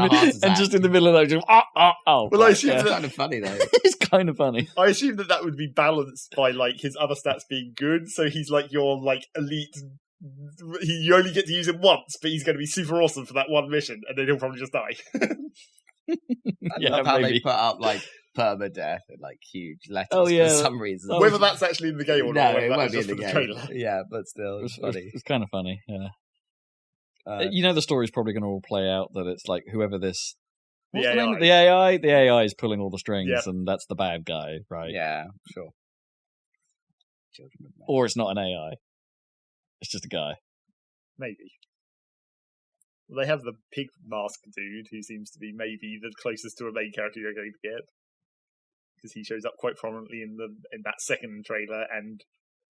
Speaker 3: just in the middle of that, just, oh.
Speaker 1: Well, I assume
Speaker 2: that's kind of funny though.
Speaker 3: It's kind of funny.
Speaker 1: I assume that would be balanced by like his other stats being good, so he's like your like elite. You only get to use him once, but he's going to be super awesome for that one mission, and then he'll probably just die.
Speaker 2: I love how they put up like permadeath in like huge letters for some reason.
Speaker 1: Whether that's actually in the game or not,
Speaker 2: it won't be in the game.
Speaker 1: Trailer.
Speaker 2: Yeah, but still, it's funny.
Speaker 3: It's kind of funny. Yeah. The story's probably going to all play out that it's like whoever this. What's the name of the AI? The AI is pulling all the strings, and that's the bad guy, right?
Speaker 2: Yeah, sure.
Speaker 3: Or it's not an AI. It's just a guy.
Speaker 1: Maybe. Well, they have the pig mask dude, who seems to be maybe the closest to a main character you're going to get, because he shows up quite prominently in that second trailer, and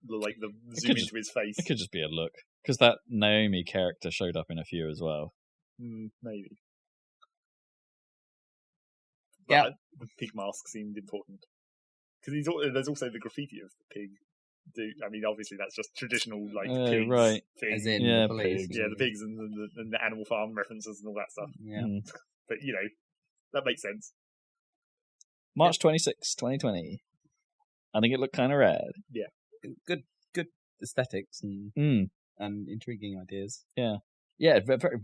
Speaker 1: the
Speaker 3: It
Speaker 1: zoom
Speaker 3: could
Speaker 1: into his face.
Speaker 3: It could just be a look, because that Naomi character showed up in a few as well.
Speaker 1: Maybe.
Speaker 2: Yeah.
Speaker 1: The pig mask seemed important because there's also the graffiti of the pig. I mean, obviously that's just traditional pigs,
Speaker 3: right.
Speaker 1: thing.
Speaker 2: As in
Speaker 3: Yeah,
Speaker 2: the police.
Speaker 3: pigs.
Speaker 1: Yeah, the pigs and the Animal Farm references and all that stuff.
Speaker 2: Yeah.
Speaker 1: But that makes sense.
Speaker 3: March 26, 2020. I think it looked kind of rad.
Speaker 1: Yeah.
Speaker 2: Good aesthetics and intriguing ideas.
Speaker 3: Yeah,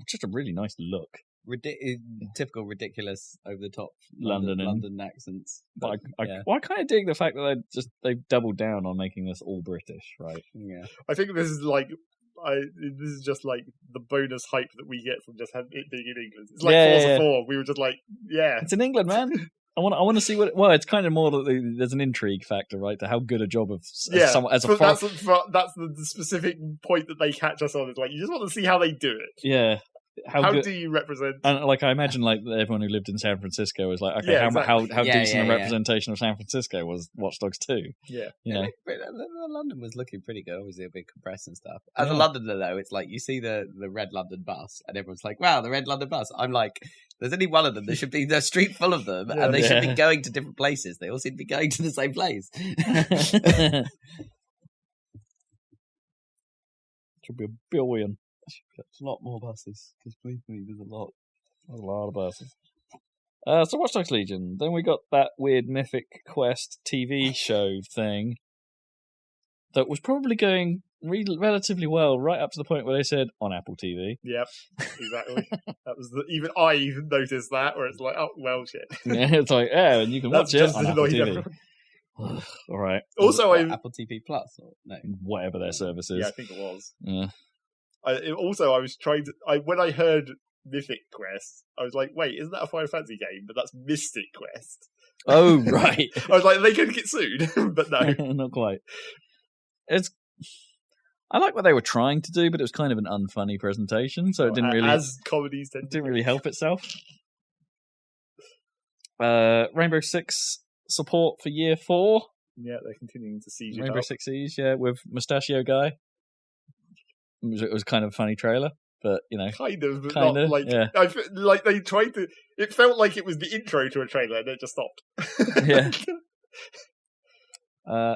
Speaker 3: just a really nice look.
Speaker 2: Typical ridiculous over the top
Speaker 3: London
Speaker 2: accents.
Speaker 3: But I kind of dig the fact that they've doubled down on making this all British, right?
Speaker 2: Yeah.
Speaker 1: I think this is this is just the bonus hype that we get from just it being in England. It's like Forza 4. We were just
Speaker 3: It's in England, man. I want to see what. Well, it's kind of more that there's an intrigue factor, right? To how good a job of
Speaker 1: that's the specific point that they catch us on. Is you just want to see how they do it.
Speaker 3: Yeah.
Speaker 1: How do you represent?
Speaker 3: And I imagine everyone who lived in San Francisco was like, okay, how decent a representation of San Francisco was Watch Dogs 2?
Speaker 1: Yeah,
Speaker 2: London was looking pretty good. Obviously, a big compressed and stuff. As a Londoner, though, it's you see the red London bus, and everyone's like, "Wow, the red London bus." I'm like, "There's only one of them. There should be a street full of them, and they should be going to different places. They all seem to be going to the same place."
Speaker 3: Should be a billion.
Speaker 2: There's a lot more buses, because believe me, there's a lot
Speaker 3: of buses. So Watch Dogs Legion. Then we got that weird Mythic Quest TV show thing that was probably going relatively well right up to the point where they said on Apple TV.
Speaker 1: Yep, exactly. That was even I noticed that, where it's oh well, shit.
Speaker 3: Yeah, it's and you can watch it on Apple TV. All right.
Speaker 1: Also,
Speaker 2: Apple TV Plus or no,
Speaker 3: whatever their service is.
Speaker 1: Yeah, I think it was.
Speaker 3: Yeah.
Speaker 1: I was trying to. When I heard Mythic Quest, I was like, "Wait, isn't that a Final Fantasy game?" But that's Mystic Quest.
Speaker 3: Oh right.
Speaker 1: I was like, "They could get sued," but no,
Speaker 3: not quite. I like what they were trying to do, but it was kind of an unfunny presentation, so it didn't really,
Speaker 1: as comedies didn't
Speaker 3: really help itself. Rainbow Six support for Year 4.
Speaker 1: Yeah, they're continuing to siege it
Speaker 3: Rainbow
Speaker 1: up.
Speaker 3: Six Siege, with Mustachio Guy. It was kind of a funny trailer, but
Speaker 1: kind of, but
Speaker 3: kind
Speaker 1: not
Speaker 3: of. Yeah.
Speaker 1: They tried to. It felt like it was the intro to a trailer, and it just stopped.
Speaker 3: Yeah.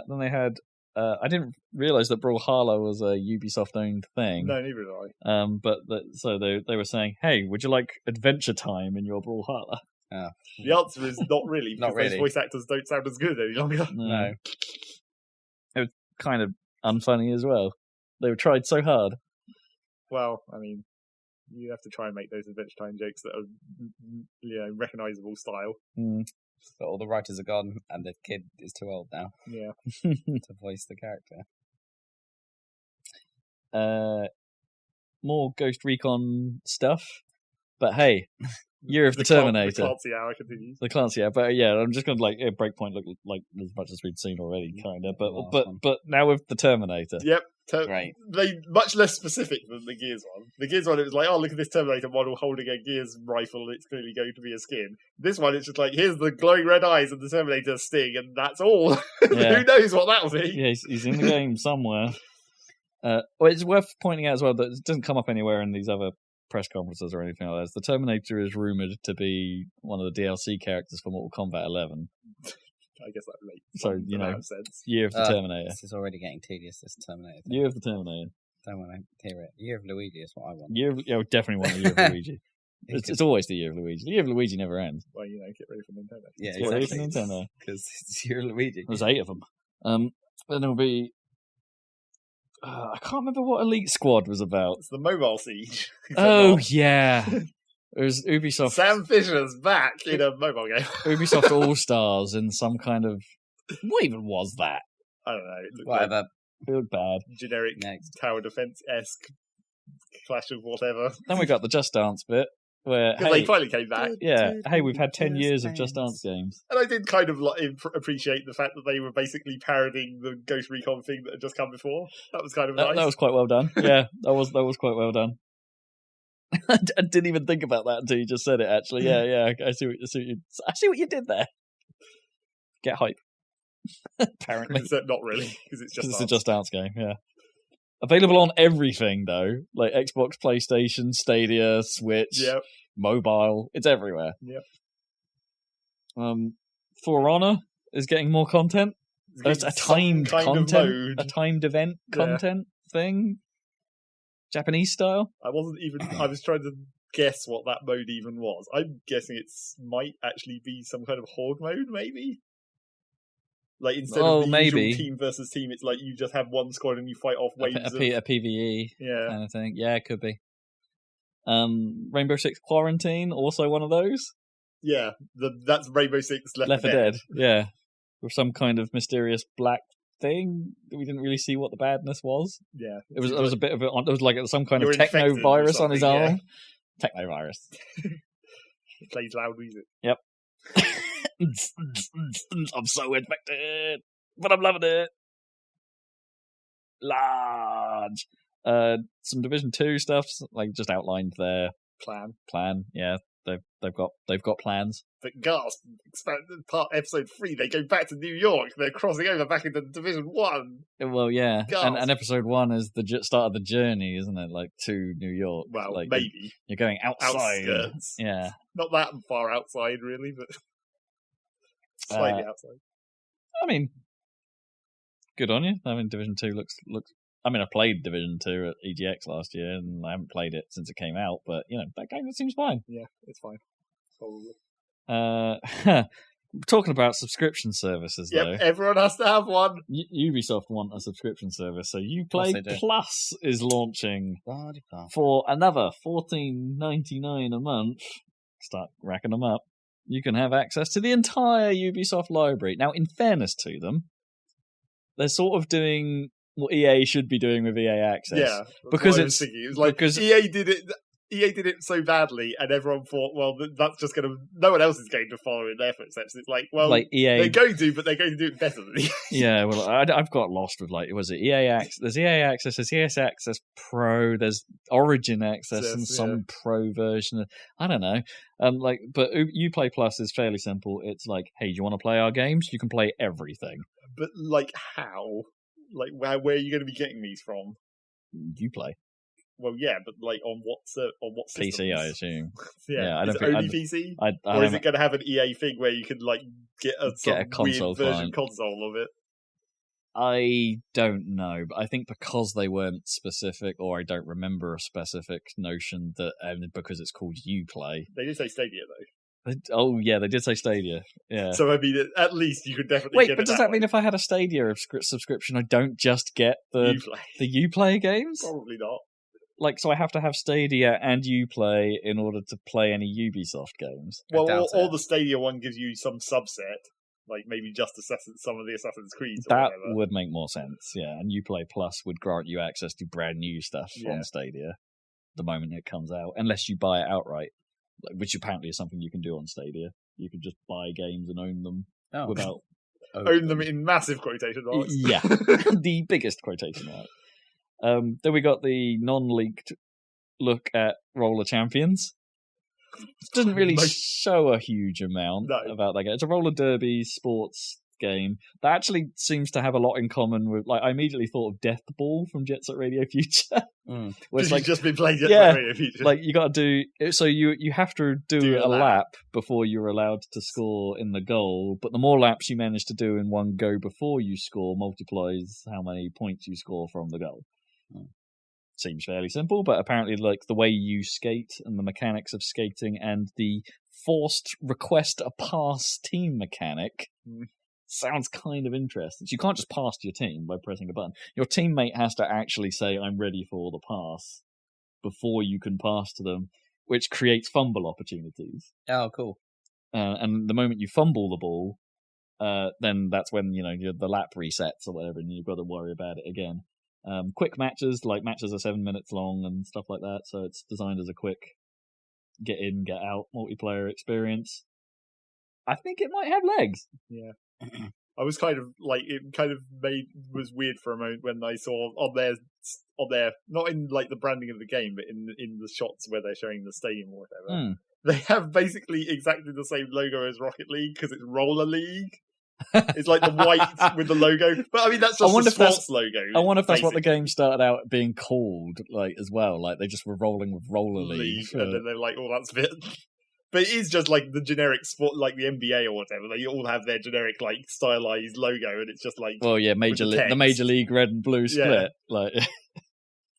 Speaker 3: Then they had. I didn't realize that Brawlhalla was a Ubisoft-owned thing.
Speaker 1: No, neither did I.
Speaker 3: But so they were saying, "Hey, would you like Adventure Time in your Brawlhalla?"
Speaker 1: The answer is not really, because those voice actors don't sound as good any longer.
Speaker 3: No. It was kind of unfunny as well. They were tried so hard.
Speaker 1: Well, I mean, you have to try and make those Adventure Time jokes that are, recognisable style.
Speaker 2: But all the writers are gone, and the kid is too old now.
Speaker 1: Yeah,
Speaker 2: to voice the character.
Speaker 3: More Ghost Recon stuff, but hey, Year of the Terminator.
Speaker 1: The Clancy Hour continues.
Speaker 3: The Clancy Hour, but yeah, I'm just going to Breakpoint look like as much as we'd seen already, kind of. But now with the Terminator.
Speaker 1: Yep.
Speaker 2: Right.
Speaker 1: They much less specific than the Gears one. The Gears one, it was look at this Terminator model holding a Gears rifle. It's clearly going to be a skin. This one, it's just here's the glowing red eyes of the Terminator sting, and that's all.
Speaker 3: Yeah.
Speaker 1: Who knows what that'll be?
Speaker 3: Yeah, he's in the game somewhere. It's worth pointing out as well that it doesn't come up anywhere in these other press conferences or anything like that. The Terminator is rumoured to be one of the DLC characters for Mortal Kombat 11.
Speaker 1: I guess that makes
Speaker 3: sense. Year of the Terminator.
Speaker 2: This is already getting tedious, this Terminator thing.
Speaker 3: Year of the Terminator.
Speaker 2: Don't want to hear it. Year of Luigi is what I want.
Speaker 3: Definitely want the Year of Luigi. It's always the Year of Luigi. The Year of Luigi never ends.
Speaker 1: Well, get ready for Nintendo.
Speaker 2: Yeah,
Speaker 3: get ready for Nintendo.
Speaker 2: Because it's Year of Luigi.
Speaker 3: There's 8 of them. Then there'll be... I can't remember what Elite Squad was about.
Speaker 1: It's the Mobile Siege.
Speaker 3: Oh, yeah. It was Ubisoft.
Speaker 1: Sam Fisher's back in a mobile game.
Speaker 3: Ubisoft All-Stars in some kind of... What even was that?
Speaker 1: I don't know.
Speaker 2: Whatever.
Speaker 3: It looked bad.
Speaker 1: Generic tower defense-esque clash of whatever.
Speaker 3: Then we got the Just Dance bit, where
Speaker 1: they finally came back.
Speaker 3: Yeah, hey, we've had 10 years of Just Dance games.
Speaker 1: And I did kind of appreciate the fact that they were basically parodying the Ghost Recon thing that had just come before. That was kind of nice.
Speaker 3: That was quite well done. Yeah, that was quite well done. I didn't even think about that until you just said it. Actually, yeah. I see what you did there. Get hype. Apparently.
Speaker 1: Not really, because it's just
Speaker 3: It's a Just Dance game, yeah. Available on everything, though. Like Xbox, PlayStation, Stadia, Switch, mobile. It's everywhere.
Speaker 1: Yep.
Speaker 3: For Honor is getting more content. It's a timed content. A timed event content thing. Japanese style.
Speaker 1: I was trying to guess what that mode even was. I'm guessing it might actually be some kind of horde mode, maybe? Like, instead of the usual team versus team, it's like you just have one squad and you fight off waves
Speaker 3: a PvE kind of thing. Yeah, it could be. Rainbow Six Quarantine, also one of those.
Speaker 1: Yeah, that's Rainbow Six Left 4 Dead.
Speaker 3: Yeah, with some kind of mysterious black thing. We didn't really see what the badness was.
Speaker 1: Yeah,
Speaker 3: it was a bit of it was like some kind of techno virus on his arm. Techno virus.
Speaker 1: It plays loud music.
Speaker 3: Yep. I'm so infected, but I'm loving it. Large. Some Division 2 stuff, like just outlined their plan. Yeah, they've got plans.
Speaker 1: But gasp! Episode 3, they go back to New York. They're crossing over back into Division 1.
Speaker 3: Well, yeah, and episode 1 is the start of the journey, isn't it? Like to New York.
Speaker 1: Well,
Speaker 3: like,
Speaker 1: maybe
Speaker 3: you're going outside.
Speaker 1: Outskirts.
Speaker 3: Yeah,
Speaker 1: not that far outside, really, but slightly outside.
Speaker 3: I mean, good on you. I mean, Division 2 looks. I mean, I played Division 2 at EGX last year, and I haven't played it since it came out. But that game seems fine.
Speaker 1: Yeah, it's fine. Probably.
Speaker 3: Talking about subscription services, though.
Speaker 1: Everyone has to have one.
Speaker 3: Ubisoft want a subscription service, so Uplay Plus is launching for another $14.99 a month. Start racking them up. You can have access to the entire Ubisoft library. Now, in fairness to them, they're sort of doing what EA should be doing with EA Access.
Speaker 1: Yeah,
Speaker 3: because
Speaker 1: it was like EA did it. EA did it so badly, and everyone thought, well, that's just going to... No one else is going to follow in their footsteps. It's like, well, like EA, they're going to, but they're going to do it better than EA.
Speaker 3: Yeah, well, I've got lost with, was it EA Access? There's EA Access, there's EA Access Pro, there's Origin Access, and some Pro version. I don't know. But Uplay Plus is fairly simple. It's like, hey, do you want to play our games? You can play everything.
Speaker 1: But, how? Where are you going to be getting these from?
Speaker 3: Uplay.
Speaker 1: Well, yeah, but on what systems?
Speaker 3: PC, I assume.
Speaker 1: Yeah, I don't think only PC, or is it going to have an EA thing where you can get a console weird version console of it?
Speaker 3: I don't know, but I think because they weren't specific, or I don't remember a specific notion that, because it's called Uplay.
Speaker 1: They did say Stadia though.
Speaker 3: Oh yeah, they did say Stadia. Yeah.
Speaker 1: So I mean, at least you could definitely.
Speaker 3: Wait, but does that mean if I had a Stadia subscription, I don't just get the Uplay games?
Speaker 1: Probably not.
Speaker 3: So I have to have Stadia and Uplay in order to play any Ubisoft games.
Speaker 1: Well, or the Stadia one gives you some subset, maybe just some of the Assassin's Creed.
Speaker 3: That would make more sense, yeah. And Uplay Plus would grant you access to brand new stuff on Stadia the moment it comes out, unless you buy it outright, which apparently is something you can do on Stadia. You can just buy games and own them without...
Speaker 1: Own them in massive quotation marks.
Speaker 3: Yeah, the biggest quotation mark. Then we got the non-leaked look at Roller Champions. It doesn't really show a huge amount about that game. It's a roller derby sports game that actually seems to have a lot in common with, I immediately thought of Death Ball from Jet Set Radio Future.
Speaker 1: Which you've just been playing Jet Set Radio Future.
Speaker 3: You got to do... So you have to do a lap before you're allowed to score in the goal, but the more laps you manage to do in one go before you score multiplies how many points you score from the goal. Seems fairly simple, but apparently the way you skate and the mechanics of skating and the forced request a pass team mechanic sounds kind of interesting. So you can't just pass to your team by pressing a button. Your teammate has to actually say, I'm ready for the pass before you can pass to them, which creates fumble opportunities.
Speaker 2: Oh, cool.
Speaker 3: And the moment you fumble the ball, then that's when the lap resets or whatever, and you've got to worry about it again. Quick matches, matches are 7 minutes long and stuff like that, so it's designed as a quick get in, get out multiplayer experience. I think it might have legs.
Speaker 1: Yeah. I was kind of was weird for a moment when I saw on their not in the branding of the game, but in the shots where they're showing the stadium or whatever. They have basically exactly the same logo as Rocket League because it's Roller League. It's like the white with the logo. But I mean, that's just the sports logo.
Speaker 3: I wonder if that's what the game started out being called, like, as well. Like, they just were rolling with Roller League.
Speaker 1: And then they're like, oh, that's a bit... But it is just like the generic sport, like the NBA or whatever. They all have their generic, like, stylized logo, and it's just like...
Speaker 3: Well, yeah, the Major League red and blue split. Yeah. Like...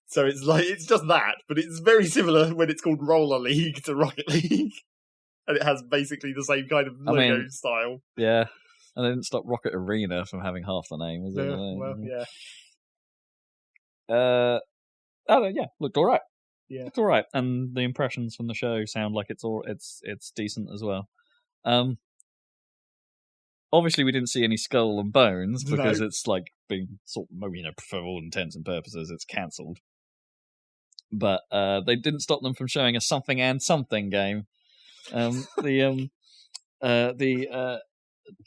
Speaker 1: So it's like, it's just that, but it's very similar when it's called Roller League to Rocket League. And it has basically the same kind of logo style.
Speaker 3: Yeah. And they didn't stop Rocket Arena from having half the name, was it?
Speaker 1: Well,
Speaker 3: yeah. Yeah, looked all right.
Speaker 1: Yeah,
Speaker 3: it's all right, and the impressions from the show sound like it's decent as well. Obviously, we didn't see any skull and bones because it's like been sort of, for all intents and purposes, it's cancelled. But they didn't stop them from showing a something and something game. The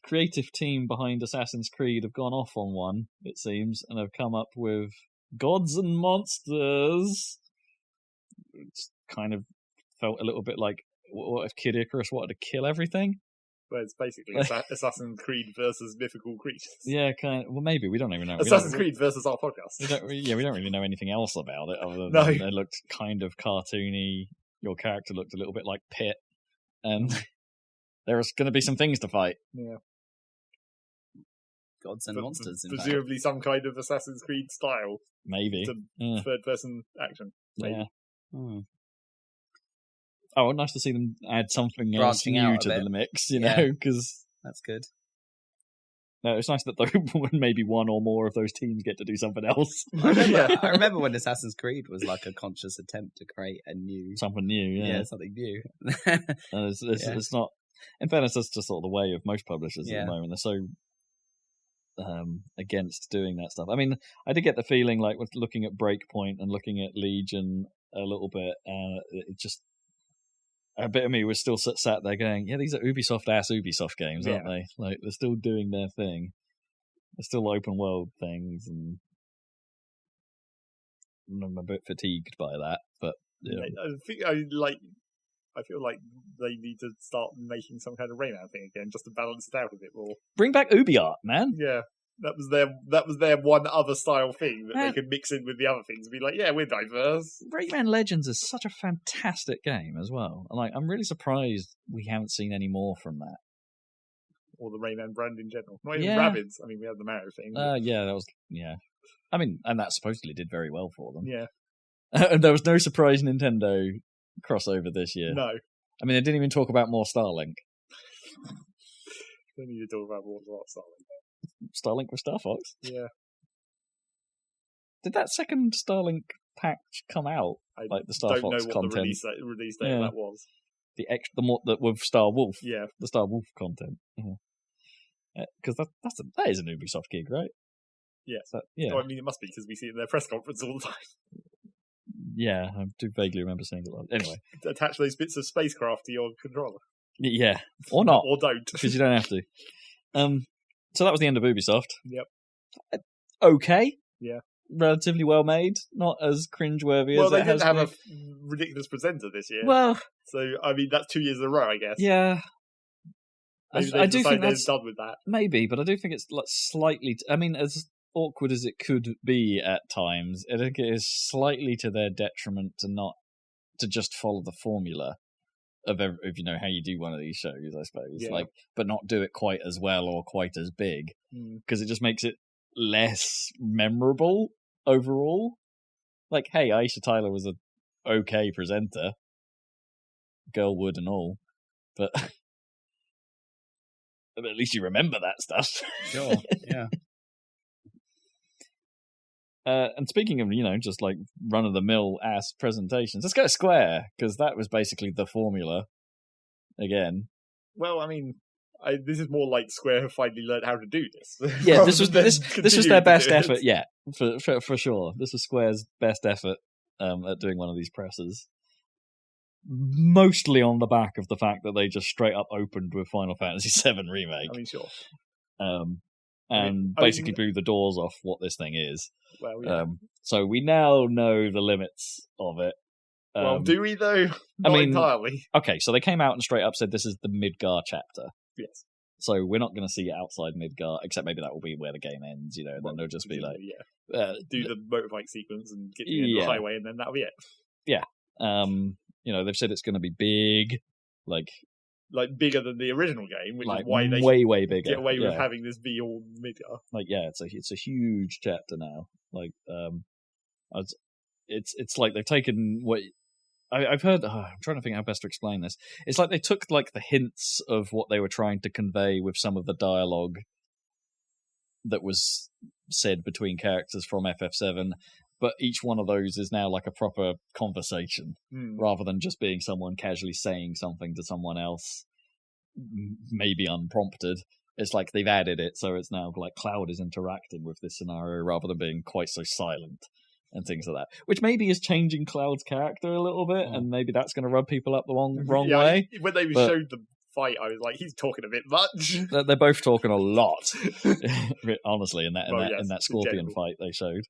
Speaker 3: creative team behind Assassin's Creed have gone off on one, it seems, and have come up with Gods and Monsters. It's kind of felt a little bit like, what if Kid Icarus wanted to kill everything?
Speaker 1: Well, it's basically Assassin's Creed versus mythical creatures.
Speaker 3: Yeah, kind of. Well, maybe we don't even know.
Speaker 1: Assassin's Creed versus our podcast.
Speaker 3: We don't really know anything else about it other than it looked kind of cartoony. Your character looked a little bit like Pit, and there's going to be some things to fight.
Speaker 1: Yeah.
Speaker 2: Gods and monsters.
Speaker 1: Presumably some kind of Assassin's Creed style.
Speaker 3: Maybe.
Speaker 1: Third-person action. Maybe.
Speaker 3: Yeah. Oh, nice to see them add something else new to the mix, you know, because...
Speaker 2: That's good.
Speaker 3: No, it's nice that maybe one or more of those teams get to do something else.
Speaker 2: I remember when Assassin's Creed was like a conscious attempt to create
Speaker 3: something new,
Speaker 2: yeah, something new.
Speaker 3: It's not... In fairness, that's just sort of the way of most publishers at the moment. They're so against doing that stuff. I mean, I did get the feeling, like, with looking at Breakpoint and looking at Legion a little bit, it just... A bit of me was still sat there going, yeah, these are Ubisoft-ass Ubisoft games, aren't they? Like, they're still doing their thing. They're still open-world things, and I'm a bit fatigued by that, but... Yeah.
Speaker 1: I feel like they need to start making some kind of Rayman thing again, just to balance it out a bit more.
Speaker 3: Bring back Ubi Art, man!
Speaker 1: Yeah. That was their one other style thing that they could mix in with the other things and be like, yeah, we're diverse.
Speaker 3: Rayman Legends is such a fantastic game as well. Like, I'm really surprised we haven't seen any more from that.
Speaker 1: Or the Rayman brand in general. Not even Rabbids. I mean, we had the Mario thing.
Speaker 3: I mean, and that supposedly did very well for them.
Speaker 1: Yeah.
Speaker 3: And there was no surprise Nintendo crossover this year.
Speaker 1: No.
Speaker 3: I mean, they didn't even talk about more Starlink.
Speaker 1: They need to talk about more Starlink.
Speaker 3: Starlink with Star Fox?
Speaker 1: Yeah.
Speaker 3: Did that second Starlink patch come out? Like the Star Fox content? I don't know what
Speaker 1: the release date of that was.
Speaker 3: With Star Wolf.
Speaker 1: Yeah.
Speaker 3: The Star Wolf content. Because that is an Ubisoft gig, right?
Speaker 1: Yeah.
Speaker 3: Yeah.
Speaker 1: No, I mean, it must be, because we see it in their press conference all the time.
Speaker 3: Yeah, I do vaguely remember seeing it. Anyway.
Speaker 1: Attach those bits of spacecraft to your controller.
Speaker 3: Yeah. Or not.
Speaker 1: Or don't.
Speaker 3: Because you don't have to. So that was the end of Ubisoft.
Speaker 1: Yep.
Speaker 3: Okay.
Speaker 1: Yeah.
Speaker 3: Relatively well made. Not as cringeworthy as it has been.
Speaker 1: Well, they didn't have a ridiculous presenter this year.
Speaker 3: Well...
Speaker 1: So, I mean, that's 2 years in a row, I guess.
Speaker 3: Yeah.
Speaker 1: Maybe I do think they're done with that.
Speaker 3: Maybe, but I do think it's like slightly... I mean, as awkward as it could be at times, I think it is slightly to their detriment to just follow the formula of you know how you do one of these shows, I suppose.
Speaker 1: Yeah.
Speaker 3: Like, but not do it quite as well or quite as big, because it just makes it less memorable overall. Like, hey, Aisha Tyler was a okay presenter, Girlwood and all, but at least you remember that stuff.
Speaker 2: Sure, yeah.
Speaker 3: And speaking of, you know, just like run-of-the-mill ass presentations, let's go to Square, because that was basically the formula again.
Speaker 1: Well, I mean, this is more like Square have finally learned how to do this.
Speaker 3: Yeah, this was their best effort. Yeah, for sure. This was Square's best effort at doing one of these presses. Mostly on the back of the fact that they just straight up opened with Final Fantasy VII Remake.
Speaker 1: I mean, sure.
Speaker 3: And basically blew the doors off what this thing is.
Speaker 1: Well, yeah.
Speaker 3: So we now know the limits of it.
Speaker 1: Well, do we though? Not entirely.
Speaker 3: Okay, so they came out and straight up said this is the Midgar chapter.
Speaker 1: Yes.
Speaker 3: So we're not going to see it outside Midgard, except maybe that will be where the game ends, you know, and then they'll just be like...
Speaker 1: do the motorbike sequence and get you in the highway, and then that'll be it.
Speaker 3: Yeah. You know, they've said it's going to be big, like
Speaker 1: bigger than the original game, which
Speaker 3: like
Speaker 1: is why they
Speaker 3: way bigger.
Speaker 1: Get away with having this be all Midgard.
Speaker 3: Like, yeah, it's a huge chapter now. Like, it's like they've taken what I've heard. I'm trying to think how best to explain this. It's like they took like the hints of what they were trying to convey with some of the dialogue that was said between characters from FF7, but each one of those is now like a proper conversation rather than just being someone casually saying something to someone else, maybe unprompted. It's like they've added it, so it's now like Cloud is interacting with this scenario rather than being quite so silent and things like that, which maybe is changing Cloud's character a little bit, and maybe that's going to rub people up the wrong way.
Speaker 1: When they showed the fight, I was like, he's talking a bit much.
Speaker 3: They're both talking a lot, honestly, in that Scorpion fight they showed.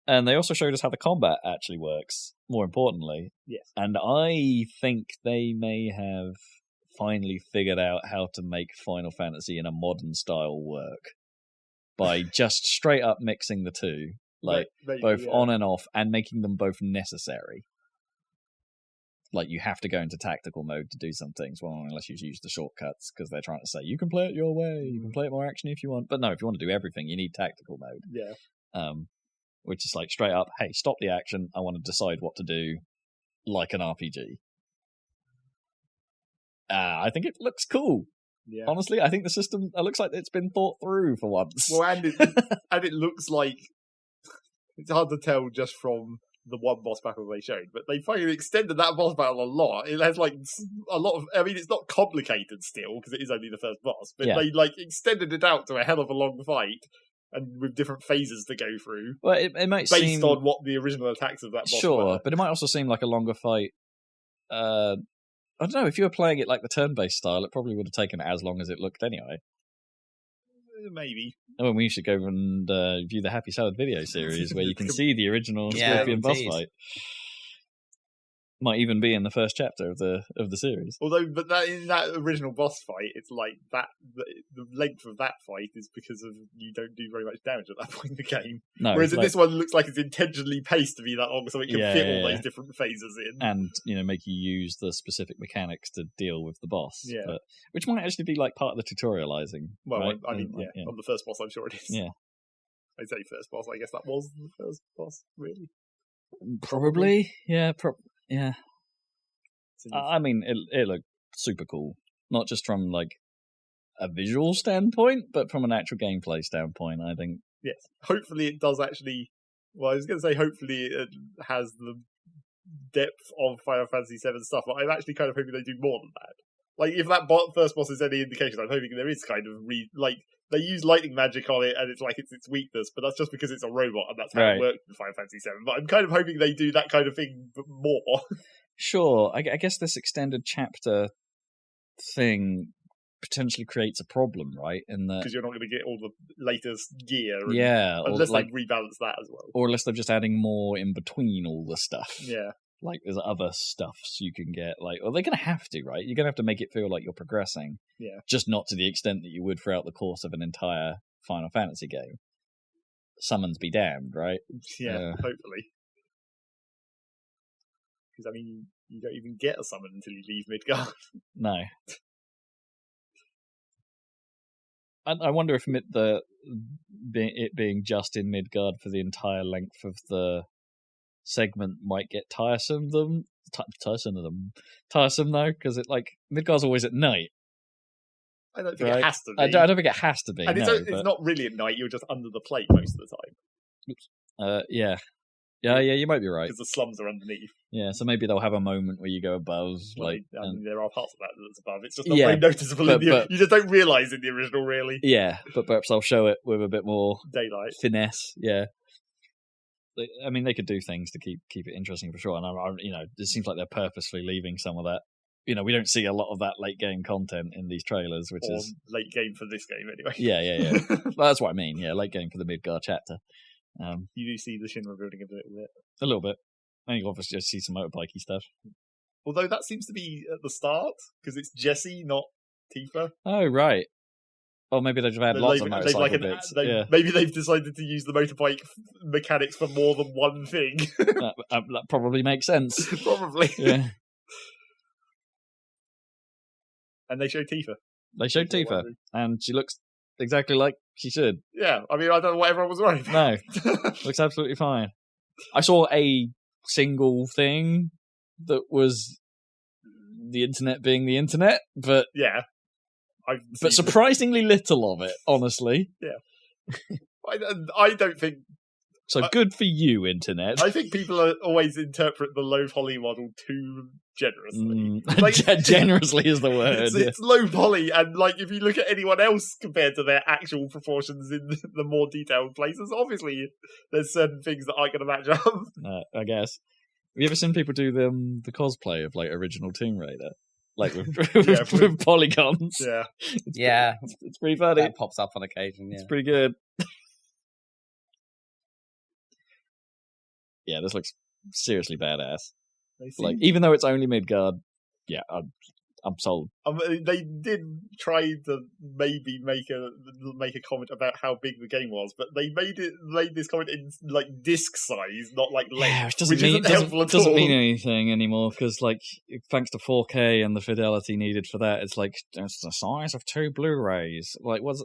Speaker 3: And they also showed us how the combat actually works, more importantly.
Speaker 1: Yes. And
Speaker 3: I think they may have finally figured out how to make Final Fantasy in a modern style work by just straight up mixing the two, like both on and off, and making them both necessary. Like, you have to go into tactical mode to do some things, well, unless you use the shortcuts, because they're trying to say, you can play it your way, you can play it more action if you want. But no, if you want to do everything, you need tactical mode.
Speaker 1: Yeah.
Speaker 3: Which is like straight up, hey, stop the action, I want to decide what to do, like an RPG. I think it looks cool. Yeah. Honestly, I think the system looks like it's been thought through for once.
Speaker 1: Well, and it looks like it's hard to tell just from the one boss battle they showed, but they finally extended that boss battle a lot. It has like a lot of, I mean, it's not complicated still because it is only the first boss, but they like extended it out to a hell of a long fight. And with different phases to go through.
Speaker 3: Well, it might
Speaker 1: based on what the original attacks of that boss were.
Speaker 3: But it might also seem like a longer fight. I don't know, if you were playing it like the turn-based style, it probably would have taken as long as it looked anyway.
Speaker 1: Maybe.
Speaker 3: I mean, we should go and view the Happy Salad video series where you can see the original Scorpion boss fight. Might even be in the first chapter of the series.
Speaker 1: Although, but that in that original boss fight, it's like that. The length of that fight is because of you don't do very much damage at that point in the game.
Speaker 3: No,
Speaker 1: whereas in this one, it looks like it's intentionally paced to be that long, so it can fit all those different phases in,
Speaker 3: and make you use the specific mechanics to deal with the boss.
Speaker 1: Yeah,
Speaker 3: which might actually be like part of the tutorializing.
Speaker 1: Well,
Speaker 3: right?
Speaker 1: I mean, on the first boss, I'm sure it is.
Speaker 3: Yeah,
Speaker 1: I say first boss. I guess that was the first boss, really.
Speaker 3: Probably. Yeah. Yeah, I mean, it looked super cool. Not just from like a visual standpoint, but from an actual gameplay standpoint, I think.
Speaker 1: Yes, hopefully it does actually. Well, I was going to say hopefully it has the depth of Final Fantasy VII stuff, but I'm actually kind of hoping they do more than that. Like, if that first boss is any indication, I'm hoping there is kind of they use lightning magic on it, and it's like it's its weakness, but that's just because it's a robot, and that's how it worked in Final Fantasy VII. But I'm kind of hoping they do that kind of thing more.
Speaker 3: Sure, I guess this extended chapter thing potentially creates a problem, right?
Speaker 1: Because you're not going to get all the latest gear. Unless they rebalance that as well.
Speaker 3: Or unless they're just adding more in between all the stuff.
Speaker 1: Yeah.
Speaker 3: Like, there's other stuffs you can get. Like, well, they're going to have to, right? You're going to have to make it feel like you're progressing.
Speaker 1: Yeah.
Speaker 3: Just not to the extent that you would throughout the course of an entire Final Fantasy game. Summons be damned, right?
Speaker 1: Yeah, hopefully. Because, I mean, you don't even get a summon until you leave Midgard.
Speaker 3: No. I wonder if it being just in Midgard for the entire length of the segment might get tiresome though, because Midgard's always at night.
Speaker 1: I don't think it has to be.
Speaker 3: I don't think it has to be.
Speaker 1: And it's not really at night. You're just under the plate most of the time.
Speaker 3: Yeah, you might be right.
Speaker 1: Because the slums are underneath.
Speaker 3: Yeah, so maybe they'll have a moment where you go above.
Speaker 1: There are parts of that that's above. It's just not very noticeable. You just don't realise in the original, really.
Speaker 3: Yeah, but perhaps I'll show it with a bit more
Speaker 1: daylight
Speaker 3: finesse. Yeah. I mean, they could do things to keep it interesting for sure. And it seems like they're purposely leaving some of that. We don't see a lot of that late game content in these trailers, which is
Speaker 1: late game for this game anyway.
Speaker 3: Yeah. Well, that's what I mean. Yeah, late game for the Midgard chapter.
Speaker 1: You do see the Shinra building a little bit.
Speaker 3: A little bit. And you obviously just see some motorbikey stuff.
Speaker 1: Although that seems to be at the start, because it's Jesse, not Tifa.
Speaker 3: Oh, right. Or maybe they've had lots of motorcycle bits.
Speaker 1: Maybe they've decided to use the motorbike mechanics for more than one thing.
Speaker 3: That probably makes sense.
Speaker 1: Probably.
Speaker 3: Yeah.
Speaker 1: And they showed Tifa.
Speaker 3: They showed Tifa, and she looks exactly like she should.
Speaker 1: Yeah, I mean, I don't know what everyone was worried about.
Speaker 3: No, looks absolutely fine. I saw a single thing that was the internet being the internet, but
Speaker 1: yeah.
Speaker 3: But surprisingly little of it, honestly.
Speaker 1: Yeah. I don't think...
Speaker 3: So good for you, internet.
Speaker 1: I think people always interpret the low poly model too generously.
Speaker 3: Generously is the word.
Speaker 1: It's low poly, and like if you look at anyone else compared to their actual proportions in the more detailed places, obviously there's certain things that aren't going to match up.
Speaker 3: I guess. Have you ever seen people do the cosplay of like original Tomb Raider? Like with polygons.
Speaker 1: Yeah.
Speaker 3: It's pretty funny.
Speaker 2: That pops up on occasion, yeah.
Speaker 3: It's pretty good. Yeah, this looks seriously badass. Like, even though it's only Midgard, yeah, I'm sold.
Speaker 1: They did try to maybe make a comment about how big the game was, but they made this comment in like disc size, not like length.
Speaker 3: Yeah, which doesn't mean anything anymore because, like, thanks to 4K and the fidelity needed for that, it's like it's the size of 2 Blu-rays. Like, was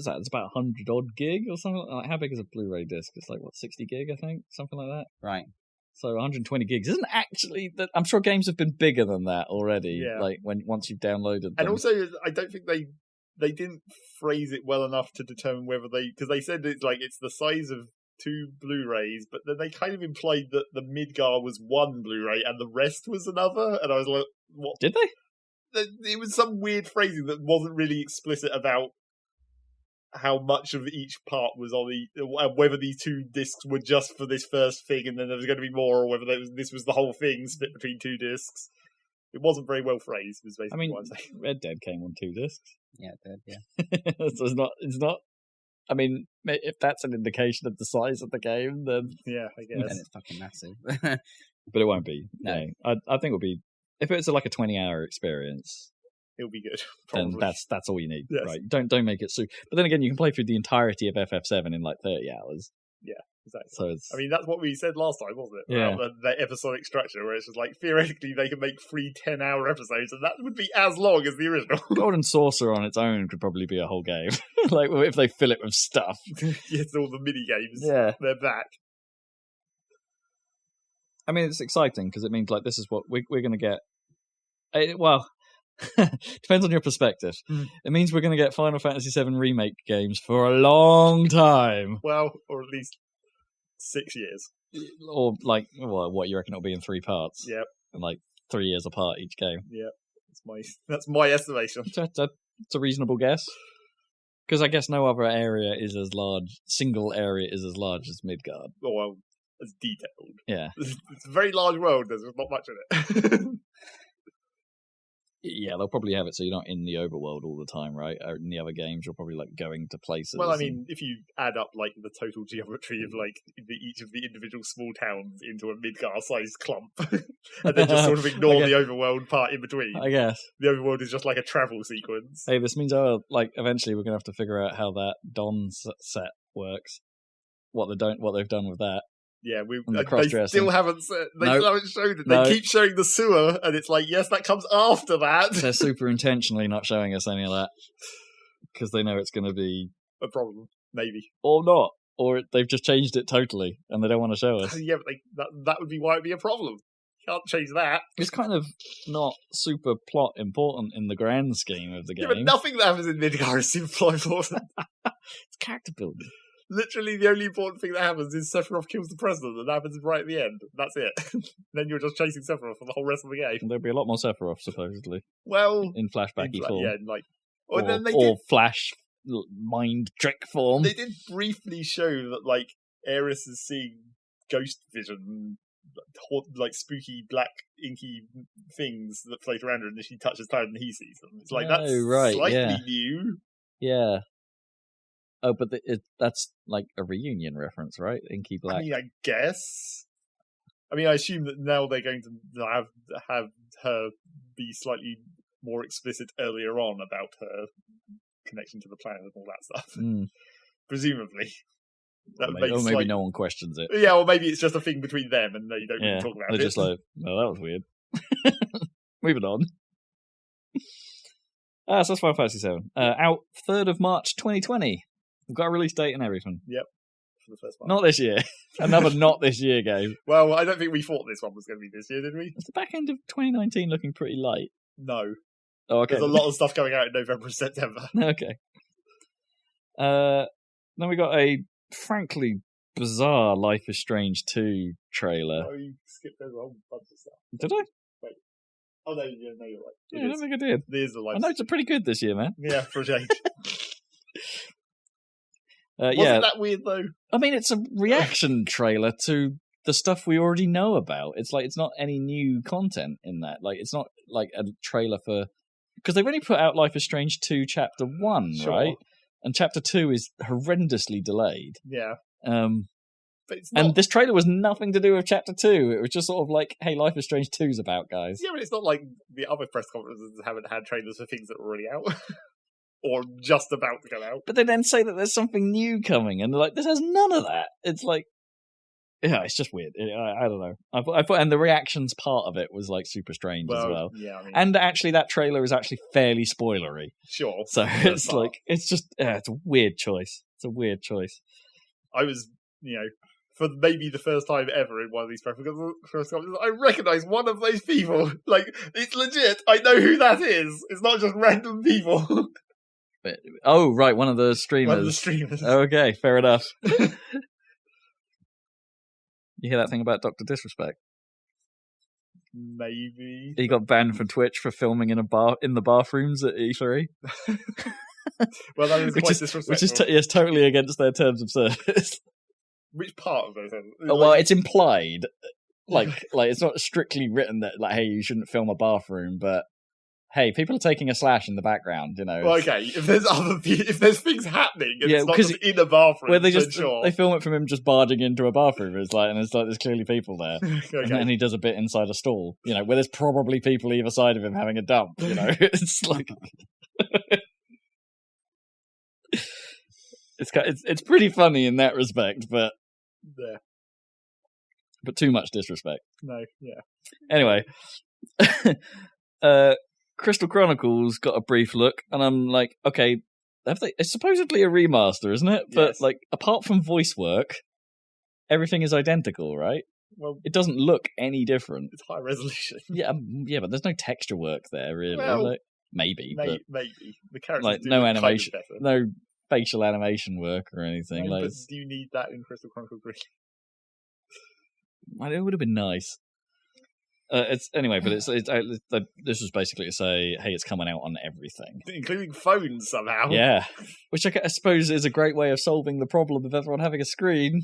Speaker 3: that? It's about 100 odd gig or something. Like, how big is a Blu-ray disc? It's like 60 gig, I think, something like that.
Speaker 2: Right.
Speaker 3: So 120 gigs isn't actually that. I'm sure games have been bigger than that already.
Speaker 1: Yeah.
Speaker 3: Like once you've downloaded them.
Speaker 1: And also, I don't think they didn't phrase it well enough to determine whether because they said it's the size of 2 Blu-rays, but then they kind of implied that the Midgar was 1 Blu-ray and the rest was another. And I was like, what?
Speaker 3: Did they?
Speaker 1: It was some weird phrasing that wasn't really explicit about how much of each part was on whether these 2 discs were just for this first thing and then there was going to be more, or whether this was the whole thing split between 2 discs. It wasn't very well phrased, is basically what I'm saying.
Speaker 3: Red Dead came on 2 discs.
Speaker 2: Yeah, it did, yeah.
Speaker 3: So it's not, I mean, if that's an indication of the size of the game, then...
Speaker 1: Yeah, I guess.
Speaker 2: Then it's fucking massive.
Speaker 3: But it won't be.
Speaker 2: No.
Speaker 3: I think it'll be... If it's like a 20-hour experience...
Speaker 1: It'll be good.
Speaker 3: Probably. Then that's all you need,
Speaker 1: yes.
Speaker 3: Right? Don't make it super. But then again, you can play through the entirety of FF7 in like 30 hours.
Speaker 1: Yeah, exactly.
Speaker 3: So it's...
Speaker 1: I mean, that's what we said last time, wasn't it?
Speaker 3: Yeah.
Speaker 1: About the episodic structure, where it's just like theoretically they can make 3 10-hour episodes, and that would be as long as the original.
Speaker 3: Golden Saucer on its own could probably be a whole game. Like if they fill it with stuff.
Speaker 1: Yes, all the mini games.
Speaker 3: Yeah,
Speaker 1: they're back.
Speaker 3: I mean, it's exciting because it means like this is what we're going to get. Depends on your perspective. It means we're going to get Final Fantasy VII Remake games for a long time.
Speaker 1: Well, or at least 6 years.
Speaker 3: Or like, what you reckon it'll be in 3 parts?
Speaker 1: Yep.
Speaker 3: And like 3 years apart each game.
Speaker 1: Yep. That's my estimation.
Speaker 3: It's a reasonable guess. Because I guess no other area is as large. Single area is as large as Midgard.
Speaker 1: Oh, well, as detailed.
Speaker 3: Yeah.
Speaker 1: It's a very large world. There's not much in it.
Speaker 3: Yeah, they'll probably have it so you're not in the overworld all the time, right? Or in the other games, you're probably like going to places.
Speaker 1: Well, I mean, if you add up like the total geometry of like each of the individual small towns into a Midgar-sized clump, and then just sort of ignore the overworld part in between.
Speaker 3: I guess
Speaker 1: the overworld is just like a travel sequence.
Speaker 3: Hey, this means eventually we're gonna have to figure out how that Dawn set works. What they've done with that.
Speaker 1: Yeah,
Speaker 3: they
Speaker 1: still haven't said. They still haven't shown it. They keep showing the sewer, and it's like, yes, that comes after that.
Speaker 3: They're super intentionally not showing us any of that because they know it's going to be
Speaker 1: a problem, maybe,
Speaker 3: or not, or they've just changed it totally and they don't want to show us.
Speaker 1: Yeah, but that would be why it'd be a problem. You can't change that.
Speaker 3: It's kind of not super plot important in the grand scheme of the game.
Speaker 1: Yeah, but nothing that happens in Midgar is super plot important.
Speaker 3: It's character building.
Speaker 1: Literally, the only important thing that happens is Sephiroth kills the president, and that happens right at the end. That's it. Then you're just chasing Sephiroth for the whole rest of the game.
Speaker 3: And there'll be a lot more Sephiroth, supposedly.
Speaker 1: Well,
Speaker 3: in flashbacky form.
Speaker 1: Yeah, like...
Speaker 3: Or flash mind trick form.
Speaker 1: They did briefly show that, like, Aeris is seeing ghost vision, like spooky, black, inky things that float around her, and then she touches time and he sees them. It's like, that's slightly new.
Speaker 3: Yeah. Oh, but that's like a reunion reference, right? Inky Black.
Speaker 1: I mean, I guess. I mean, I assume that now they're going to have her be slightly more explicit earlier on about her connection to the planet and all that stuff. Presumably.
Speaker 3: Maybe no one questions it.
Speaker 1: Yeah, or maybe it's just a thing between them and they don't really talk about it.
Speaker 3: They're just like, well, that was weird. Moving on. So that's Final Fantasy VII. Out 3rd of March 2020. We've got a release date and everything.
Speaker 1: Yep. For the first one.
Speaker 3: Not this year. Another not this year game.
Speaker 1: Well, I don't think we thought this one was going to be this year, did we?
Speaker 3: Is the back end of 2019 looking pretty light?
Speaker 1: No.
Speaker 3: Oh, okay.
Speaker 1: There's a lot of stuff coming out in November and September.
Speaker 3: Okay. Then we got a frankly bizarre Life is Strange 2 trailer.
Speaker 1: Oh, you skipped over a whole bunch of stuff.
Speaker 3: Did I?
Speaker 1: Wait. Oh, no, you're right.
Speaker 3: I don't think I did.
Speaker 1: There's the Life.
Speaker 3: I know it's pretty good this year, man.
Speaker 1: Yeah, for a change.
Speaker 3: Yeah.
Speaker 1: Wasn't that weird, though?
Speaker 3: I mean, it's a reaction trailer to the stuff we already know about. It's like, it's not any new content in that. Like, it's not like a trailer for... Because they've only put out Life is Strange 2 Chapter 1,
Speaker 1: Sure.
Speaker 3: right? And Chapter 2 is horrendously delayed.
Speaker 1: Yeah. But it's not...
Speaker 3: And this trailer was nothing to do with Chapter 2. It was just sort of like, hey, Life is Strange 2's about, guys.
Speaker 1: Yeah, but it's not like the other press conferences haven't had trailers for things that are already out. Or just about to come out.
Speaker 3: But they then say that there's something new coming, and they're like, this has none of that. It's like, yeah, it's just weird. I don't know. I thought, and the reactions part of it was like super strange as well.
Speaker 1: Yeah, I mean,
Speaker 3: and actually, that trailer is actually fairly spoilery.
Speaker 1: Sure.
Speaker 3: So it's like, it's just, it's a weird choice. It's a weird choice.
Speaker 1: I was, for maybe the first time ever in one of these press conferences, I recognise one of those people. Like, it's legit. I know who that is. It's not just random people.
Speaker 3: But, oh, right, one of the streamers.
Speaker 1: One of the streamers.
Speaker 3: Okay, fair enough. You hear that thing about Dr. Disrespect?
Speaker 1: Maybe.
Speaker 3: He got banned from Twitch for filming in the bathrooms at E3.
Speaker 1: Well, that is quite disrespectful.
Speaker 3: Which is totally against their terms of service.
Speaker 1: Which part of those?
Speaker 3: Well, it's implied. Like it's not strictly written that, like, hey, you shouldn't film a bathroom, but hey, people are taking a slash in the background, Well,
Speaker 1: okay, if there's things happening, and it's not just in a bathroom,
Speaker 3: where
Speaker 1: they
Speaker 3: film it from him just barging into a bathroom. It's like, and it's like there's clearly people there,
Speaker 1: okay.
Speaker 3: And then he does a bit inside a stall, where there's probably people either side of him having a dump. It's like it's pretty funny in that respect, but
Speaker 1: yeah.
Speaker 3: But too much disrespect.
Speaker 1: No, yeah.
Speaker 3: Anyway. Crystal Chronicles got a brief look, and I'm like, okay, it's supposedly a remaster, isn't it? But
Speaker 1: yes.
Speaker 3: like, apart from voice work, everything is identical, right?
Speaker 1: Well,
Speaker 3: it doesn't look any different.
Speaker 1: It's high resolution.
Speaker 3: Yeah, but there's no texture work there, really.
Speaker 1: Well,
Speaker 3: maybe.
Speaker 1: Maybe the characters
Speaker 3: like,
Speaker 1: do
Speaker 3: no
Speaker 1: look
Speaker 3: animation,
Speaker 1: kind of
Speaker 3: no facial animation work or anything.
Speaker 1: No,
Speaker 3: like,
Speaker 1: but do you need that in Crystal Chronicles 3?
Speaker 3: It would have been nice. This was basically to say, hey, it's coming out on everything,
Speaker 1: including phones somehow.
Speaker 3: Yeah, which I suppose is a great way of solving the problem of everyone having a screen.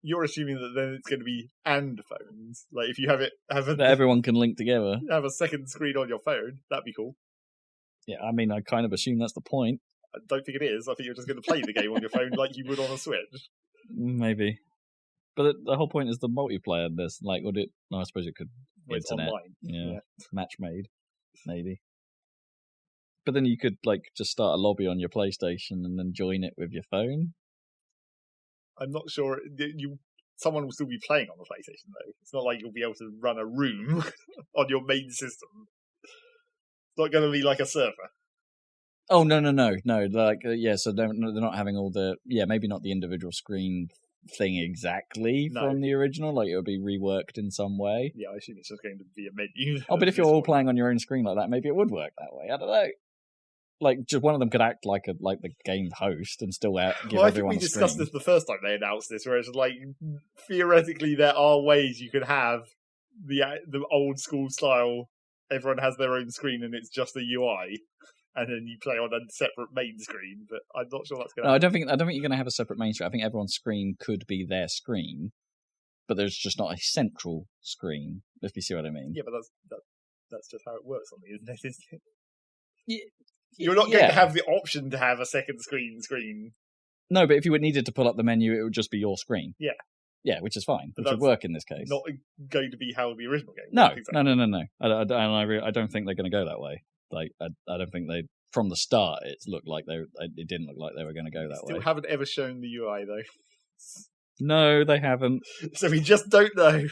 Speaker 1: You're assuming that then it's going to be and phones. Like if you that
Speaker 3: everyone can link together.
Speaker 1: Have a second screen on your phone. That'd be cool.
Speaker 3: Yeah, I mean, I kind of assume that's the point.
Speaker 1: I don't think it is. I think you're just going to play the game on your phone like you would on a Switch.
Speaker 3: Maybe. But the whole point is the multiplayer in this. Like, would it... No, I suppose it could...
Speaker 1: It's
Speaker 3: internet.
Speaker 1: Online.
Speaker 3: Yeah. Match made. Maybe. But then you could, like, just start a lobby on your PlayStation and then join it with your phone.
Speaker 1: I'm not sure. Someone will still be playing on the PlayStation, though. It's not like you'll be able to run a room on your main system. It's not going to be like a server.
Speaker 3: Oh, no. Like, so they're not having all the... Yeah, maybe not the individual screen thing exactly from the original. Like, it would be reworked in some way.
Speaker 1: Yeah, I assume it's just going to be a menu.
Speaker 3: Oh, but if you're all playing on your own screen like that, maybe it would work that way. I don't know. Like, just one of them could act like the game host and still give everyone a screen.
Speaker 1: I think we discussed this the first time they announced this, where it's like, theoretically, there are ways you could have the old school style, everyone has their own screen and it's just a UI, and then you play on a separate main screen, but I'm not sure that's going to happen.
Speaker 3: I don't think you're going to have a separate main screen. I think everyone's screen could be their screen, but there's just not a central screen, if you see what I mean.
Speaker 1: Yeah, but that's just how it works on the internet, isn't it?
Speaker 3: Yeah.
Speaker 1: You're not going to have the option to have a second screen.
Speaker 3: No, but if you needed to pull up the menu, it would just be your screen.
Speaker 1: Yeah.
Speaker 3: Yeah, which is fine.
Speaker 1: But
Speaker 3: Which would
Speaker 1: that's
Speaker 3: work in this case.
Speaker 1: not going to be how the original game
Speaker 3: No,
Speaker 1: worked, exactly.
Speaker 3: no. I don't think they're going to go that way. Like, I don't think they. From the start, it looked like it didn't look like they were going to go that
Speaker 1: Still
Speaker 3: way.
Speaker 1: haven't ever shown the UI though.
Speaker 3: No, they haven't.
Speaker 1: So we just don't know.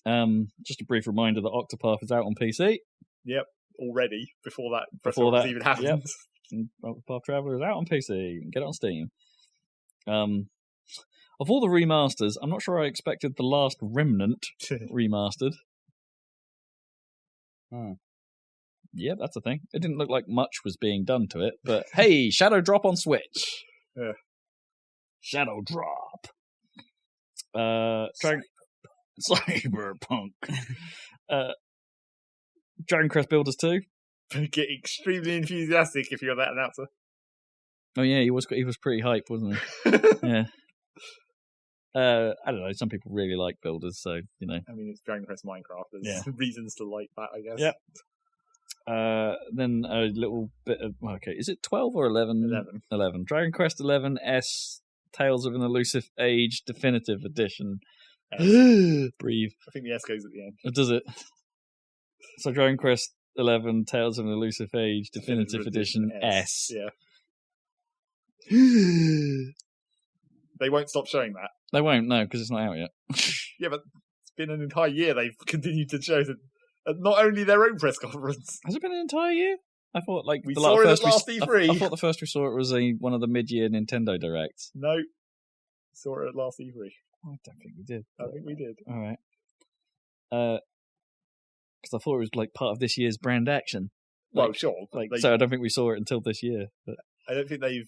Speaker 3: No. Just a brief reminder that Octopath is out on PC.
Speaker 1: Yep, already before that
Speaker 3: Before that,
Speaker 1: even happened.
Speaker 3: yep. And Octopath Traveler is out on PC. Get it on Steam. Of all the remasters, I'm not sure I expected the last Remnant remastered. Yeah, that's a thing. It didn't look like much was being done to it, but hey, Shadow Drop on Switch.
Speaker 1: Yeah.
Speaker 3: Shadow Drop. Cyberpunk. Dragon Quest Builders 2.
Speaker 1: Get extremely enthusiastic if you're that announcer.
Speaker 3: Oh yeah, he was pretty hyped, wasn't he? Yeah. I don't know. Some people really like Builders, so you know.
Speaker 1: I mean, it's Dragon Quest Minecraft. There's reasons to like that, I guess.
Speaker 3: Yep. Then a little bit of is it 12 or 11? 11. Dragon Quest 11 S Tales of an Elusive Age Definitive Edition. Breathe.
Speaker 1: I think the S goes at the end.
Speaker 3: Does it? So Dragon Quest 11 Tales of an Elusive Age Definitive Edition S.
Speaker 1: Yeah. They won't stop showing that.
Speaker 3: They won't, no, because it's not out yet.
Speaker 1: Yeah, but it's been an entire year they've continued to show not only their own press conference.
Speaker 3: Has it been an entire year? I thought
Speaker 1: we saw it at last E3.
Speaker 3: I thought the first we saw it was one of the mid-year Nintendo Directs.
Speaker 1: No, saw it at last E3.
Speaker 3: I don't think we did.
Speaker 1: I think we did.
Speaker 3: All right. Because I thought it was like part of this year's brand action.
Speaker 1: Well, sure.
Speaker 3: So I don't think we saw it until this year. But
Speaker 1: I don't think they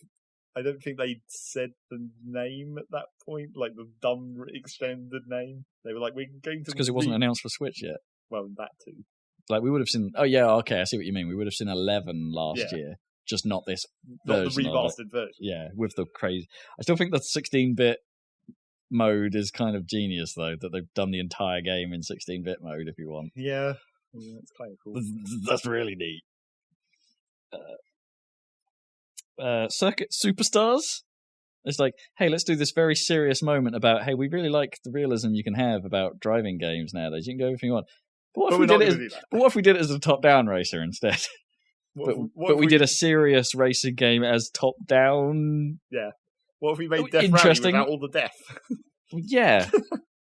Speaker 1: said the name at that point, like the dumb extended name. They were like, "We're going to."
Speaker 3: Because it wasn't announced for Switch yet.
Speaker 1: Well, that too.
Speaker 3: Like we would have seen. Oh yeah, okay, I see what you mean. We would have seen 11 last year, just not this version.
Speaker 1: Not the remastered version.
Speaker 3: Yeah, with the crazy. I still think the 16-bit mode is kind of genius, though, that they've done the entire game in 16-bit mode. If you want,
Speaker 1: yeah, that's kind of cool.
Speaker 3: That's really neat. Circuit Superstars. It's like, hey, let's do this very serious moment about, hey, we really like the realism you can have about driving games nowadays. You can go everything you want. But what if we did it as a top-down racer instead? But we did a serious racing game as top-down.
Speaker 1: Yeah. What if we made Death Rally without all the death?
Speaker 3: Yeah.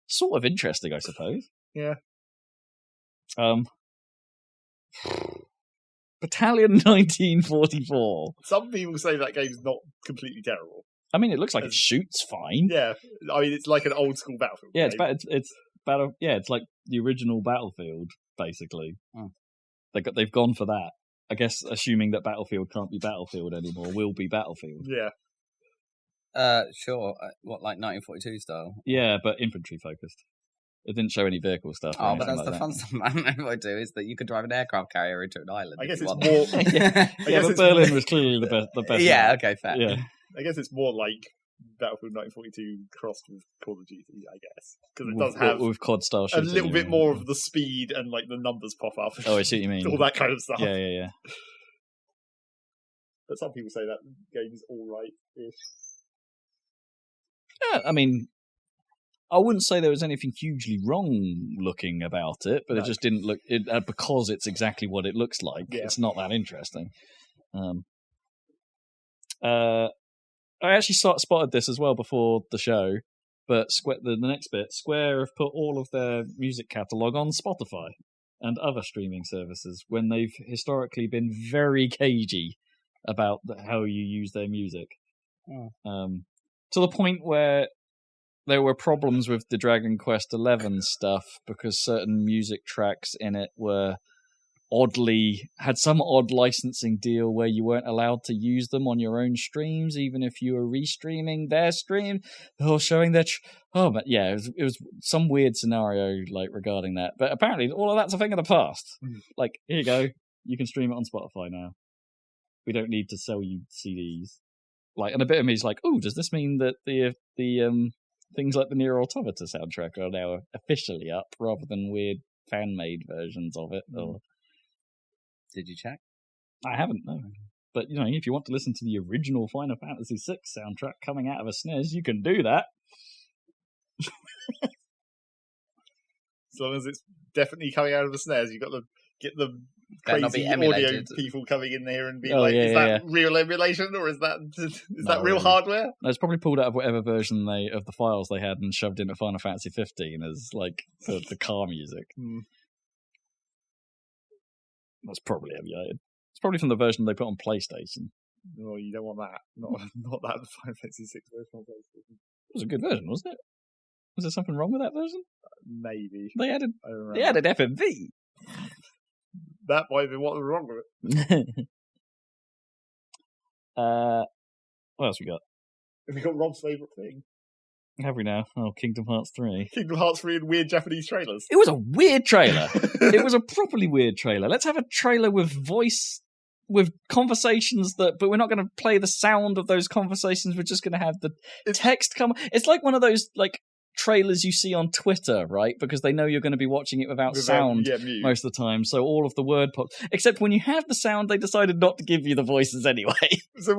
Speaker 3: Sort of interesting, I suppose.
Speaker 1: Yeah.
Speaker 3: Battalion 1944.
Speaker 1: Some people say that game's not completely terrible.
Speaker 3: I mean, it looks like it shoots fine.
Speaker 1: Yeah. I mean, it's like an old-school Battlefield
Speaker 3: game.
Speaker 1: It's
Speaker 3: Battle. Yeah, it's like the original Battlefield, basically. They've gone for that. I guess assuming that Battlefield can't be Battlefield anymore, will be Battlefield.
Speaker 1: Yeah.
Speaker 2: Sure. What, like 1942 style?
Speaker 3: Yeah, but infantry focused. It didn't show any vehicle stuff.
Speaker 2: Oh, but that's the fun stuff I do is that you could drive an aircraft carrier into an island.
Speaker 1: I guess it's more.
Speaker 3: But Berlin was clearly the best.
Speaker 2: Yeah. Okay. Fair.
Speaker 3: Yeah.
Speaker 1: I guess it's more like Battlefield 1942 crossed with Call of Duty, I guess, because it does have
Speaker 3: with COD style
Speaker 1: a little bit more of the speed and like the numbers pop up.
Speaker 3: Oh, I see what you mean.
Speaker 1: All that kind of stuff.
Speaker 3: Yeah.
Speaker 1: But some people say that game's all right-ish.
Speaker 3: Yeah, I mean, I wouldn't say there was anything hugely wrong looking about it, but it just didn't look because it's exactly what it looks like. Yeah. It's not that interesting. I actually spotted this as well before the show, but the next bit, Square have put all of their music catalog on Spotify and other streaming services when they've historically been very cagey about how you use their music. To the point where there were problems with the Dragon Quest XI stuff because certain music tracks in it had some odd licensing deal where you weren't allowed to use them on your own streams, even if you were restreaming their stream or showing their. But yeah, it was some weird scenario like regarding that. But apparently, all of that's a thing of the past. Like, here you go, you can stream it on Spotify now. We don't need to sell you CDs. Like, and a bit of me is like, oh, does this mean that the things like the Nier Automata soundtrack are now officially up rather than weird fan-made versions of it? Or
Speaker 2: did you check?
Speaker 3: I haven't, no. But, if you want to listen to the original Final Fantasy VI soundtrack coming out of a SNES, you can do that.
Speaker 1: As long as it's definitely coming out of the SNES, you've got to get the
Speaker 2: Better not be
Speaker 1: crazy audio
Speaker 2: emulated.
Speaker 1: people coming in here and being
Speaker 3: is
Speaker 1: that real emulation or is that real hardware?
Speaker 3: No, it's probably pulled out of whatever version of the files they had and shoved into Final Fantasy 15 as the car music. That's probably emulated. It's probably from the version they put on PlayStation.
Speaker 1: No, you don't want that. Not that Final Fantasy 6 version on PlayStation.
Speaker 3: It was a good version, wasn't it? Was there something wrong with that version?
Speaker 1: Maybe.
Speaker 3: They added FMV.
Speaker 1: That might be what was wrong with it.
Speaker 3: What else we got?
Speaker 1: Have we got Rob's favourite thing?
Speaker 3: Have we now? Oh, Kingdom Hearts 3.
Speaker 1: Kingdom Hearts 3 and weird Japanese trailers.
Speaker 3: It was a weird trailer. It was a properly weird trailer. Let's have a trailer with voice, with conversations but we're not going to play the sound of those conversations. We're just going to have the text come. It's like one of those, trailers you see on Twitter, right? Because they know you're going to be watching it without sound most of the time. So all of the word pop, except when you have the sound, they decided not to give you the voices anyway.
Speaker 1: So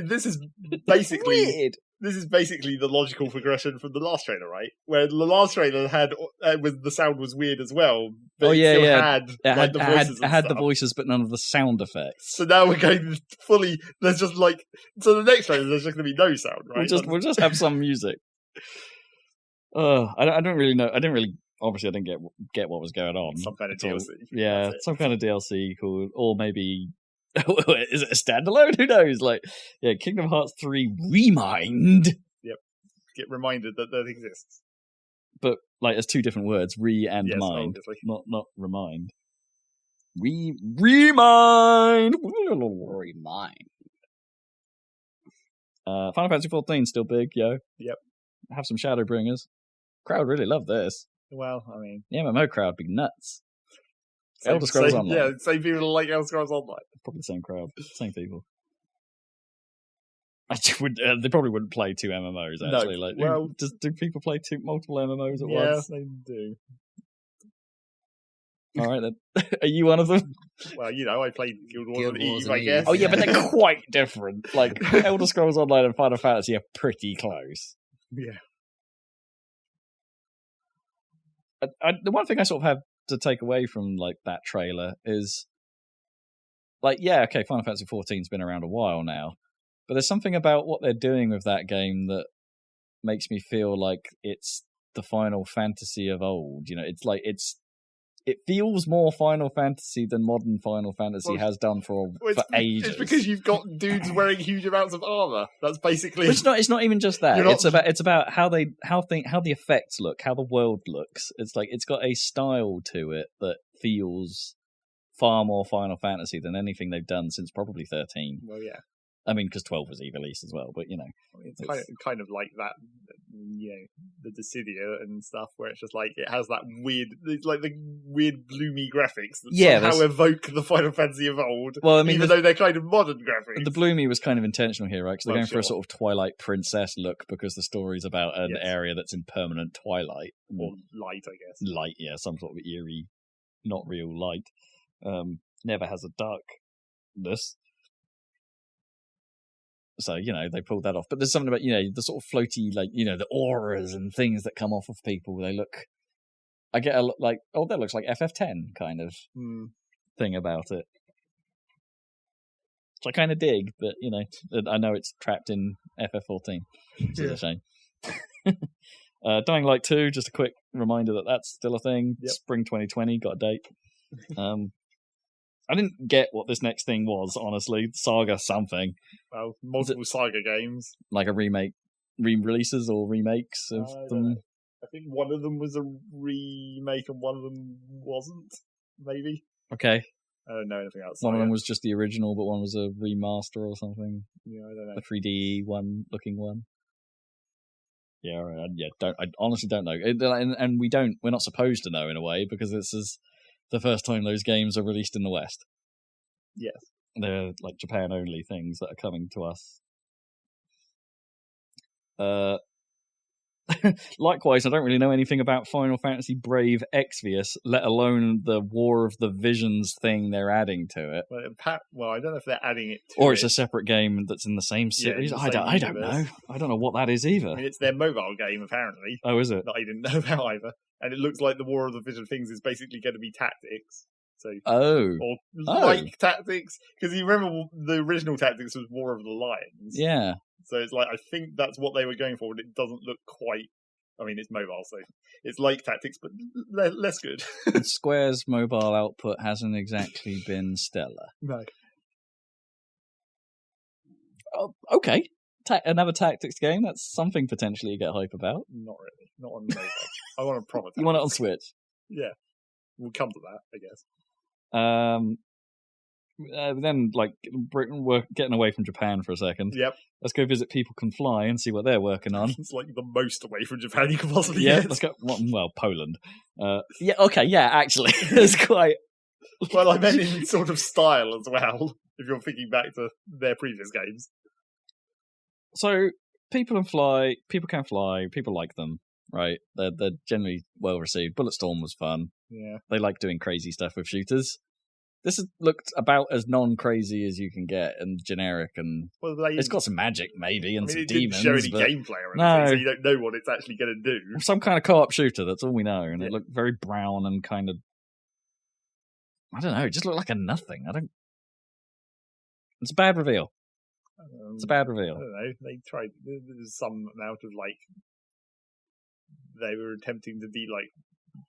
Speaker 1: this is basically
Speaker 3: weird.
Speaker 1: This is basically the logical progression from the last trailer, right? Where the last trailer had the sound was weird as well. But
Speaker 3: it had the voices, but none of the sound effects.
Speaker 1: So now we're going fully. There's just so the next trailer there's just going to be no sound, right?
Speaker 3: We'll just have some music. I don't really know. I didn't get what was going on.
Speaker 1: Some kind of DLC.
Speaker 3: Yeah, some kind of DLC called, or maybe is it a standalone? Who knows? Kingdom Hearts 3 Remind.
Speaker 1: Yep. Get reminded that exists.
Speaker 3: But there's two different words, and mind,
Speaker 1: obviously.
Speaker 3: not remind. Remind.
Speaker 2: Remind.
Speaker 3: Final Fantasy 14 still big, yo.
Speaker 1: Yep.
Speaker 3: Have some Shadowbringers. Crowd really love this.
Speaker 1: Well, I mean,
Speaker 3: the MMO crowd be nuts. Elder Scrolls Online.
Speaker 1: Yeah, same people like Elder Scrolls Online.
Speaker 3: Probably the same crowd, same people. They probably wouldn't play two MMOs actually.
Speaker 1: No,
Speaker 3: do people play multiple MMOs at once?
Speaker 1: Yes, they do.
Speaker 3: All right then. Are you one of them?
Speaker 1: Well, I played Guild Wars and Eve, I guess.
Speaker 3: Oh yeah, but they're quite different. Elder Scrolls Online and Final Fantasy are pretty close.
Speaker 1: Yeah.
Speaker 3: The one thing I sort of have to take away from that trailer is Final Fantasy 14's been around a while now, but there's something about what they're doing with that game that makes me feel like it's the Final Fantasy of old. It feels more Final Fantasy than modern Final Fantasy has done for ages.
Speaker 1: It's because you've got dudes wearing huge amounts of armor. That's basically.
Speaker 3: It's not even just that. It's about how the effects look, how the world looks. It's got a style to it that feels far more Final Fantasy than anything they've done since probably 13.
Speaker 1: Well, yeah.
Speaker 3: I mean, because 12 was e-released as well, but
Speaker 1: it's kind of like that, the Dissidia and stuff, where it's just it has that weird, the weird bloomy graphics that somehow evoke the Final Fantasy of old. Well, I mean, even though they're kind of modern graphics.
Speaker 3: The bloomy was kind of intentional here, right? Because they're going for a sort of Twilight Princess look because the story's about an area that's in permanent twilight.
Speaker 1: Or light, I guess.
Speaker 3: Light, yeah, some sort of eerie, not real light. Never has a darkness. So, they pulled that off. But there's something about, the sort of floaty, the auras and things that come off of people. They look, I get a look that looks like FF10 kind of thing about it. Which I kind of dig, but, I know it's trapped in FF14. Which is a shame. Dying Light 2, just a quick reminder that that's still a thing. Yep. Spring 2020, got a date. I didn't get what this next thing was, honestly. Saga something.
Speaker 1: Well, multiple Saga games.
Speaker 3: Like a remake, re-releases or remakes of them?
Speaker 1: I think one of them was a remake and one of them wasn't, maybe.
Speaker 3: Okay.
Speaker 1: I don't know anything else.
Speaker 3: One of them was just the original, but one was a remaster or something.
Speaker 1: Yeah, I don't know.
Speaker 3: A 3D looking one. Yeah, all right. I honestly don't know. And we're not supposed to know in a way, because this is the first time those games are released in the West.
Speaker 1: Yes.
Speaker 3: They're Japan-only things that are coming to us. Likewise, I don't really know anything about Final Fantasy Brave Exvius, let alone the War of the Visions thing they're adding to it.
Speaker 1: Well, I don't know if they're adding it to
Speaker 3: or it's a separate game that's in the same series.
Speaker 1: in the
Speaker 3: I
Speaker 1: same
Speaker 3: don't know.
Speaker 1: universe.
Speaker 3: I don't know what that is either.
Speaker 1: I mean, it's their mobile game, apparently,
Speaker 3: Oh, is it?
Speaker 1: that I didn't know about either. And it looks like the War of the Vision things is basically going to be tactics. So, or like tactics, because you remember the original tactics was War of the Lions.
Speaker 3: Yeah.
Speaker 1: So it's like, I think that's what they were going for, but it doesn't look quite. I mean, it's mobile, so it's like tactics, but less good.
Speaker 3: Square's mobile output hasn't exactly been stellar.
Speaker 1: No.
Speaker 3: Oh, okay. Another tactics game. That's something potentially you get hype about.
Speaker 1: Not really. Not on mobile. I want a proper tactics.
Speaker 3: You want it on Switch?
Speaker 1: Yeah. We'll come to that, I guess.
Speaker 3: Then, like, Britain, we're getting away from Japan for a second.
Speaker 1: Yep.
Speaker 3: Let's go visit People Can Fly and see what they're working on.
Speaker 1: It's like the most away from Japan you can possibly
Speaker 3: Yeah,
Speaker 1: get.
Speaker 3: let's go. Well, Poland. Yeah, okay, yeah, actually. It's quite...
Speaker 1: Well, I meant in sort of style as well, if you're thinking back to their previous games.
Speaker 3: So, People Can Fly, people like them, right? They're generally well received. Bulletstorm was fun.
Speaker 1: Yeah.
Speaker 3: They like doing crazy stuff with shooters. This has looked about as non-crazy as you can get and generic, and it's got some magic maybe and some demons.
Speaker 1: It didn't show any gameplay or anything, so you don't know what it's actually going to do.
Speaker 3: Some kind of co-op shooter, that's all we know, and it looked very brown and kind of, I don't know, it just looked like a nothing. It's a bad reveal. It's a bad reveal.
Speaker 1: I don't know. They tried. There's some amount of they were attempting to be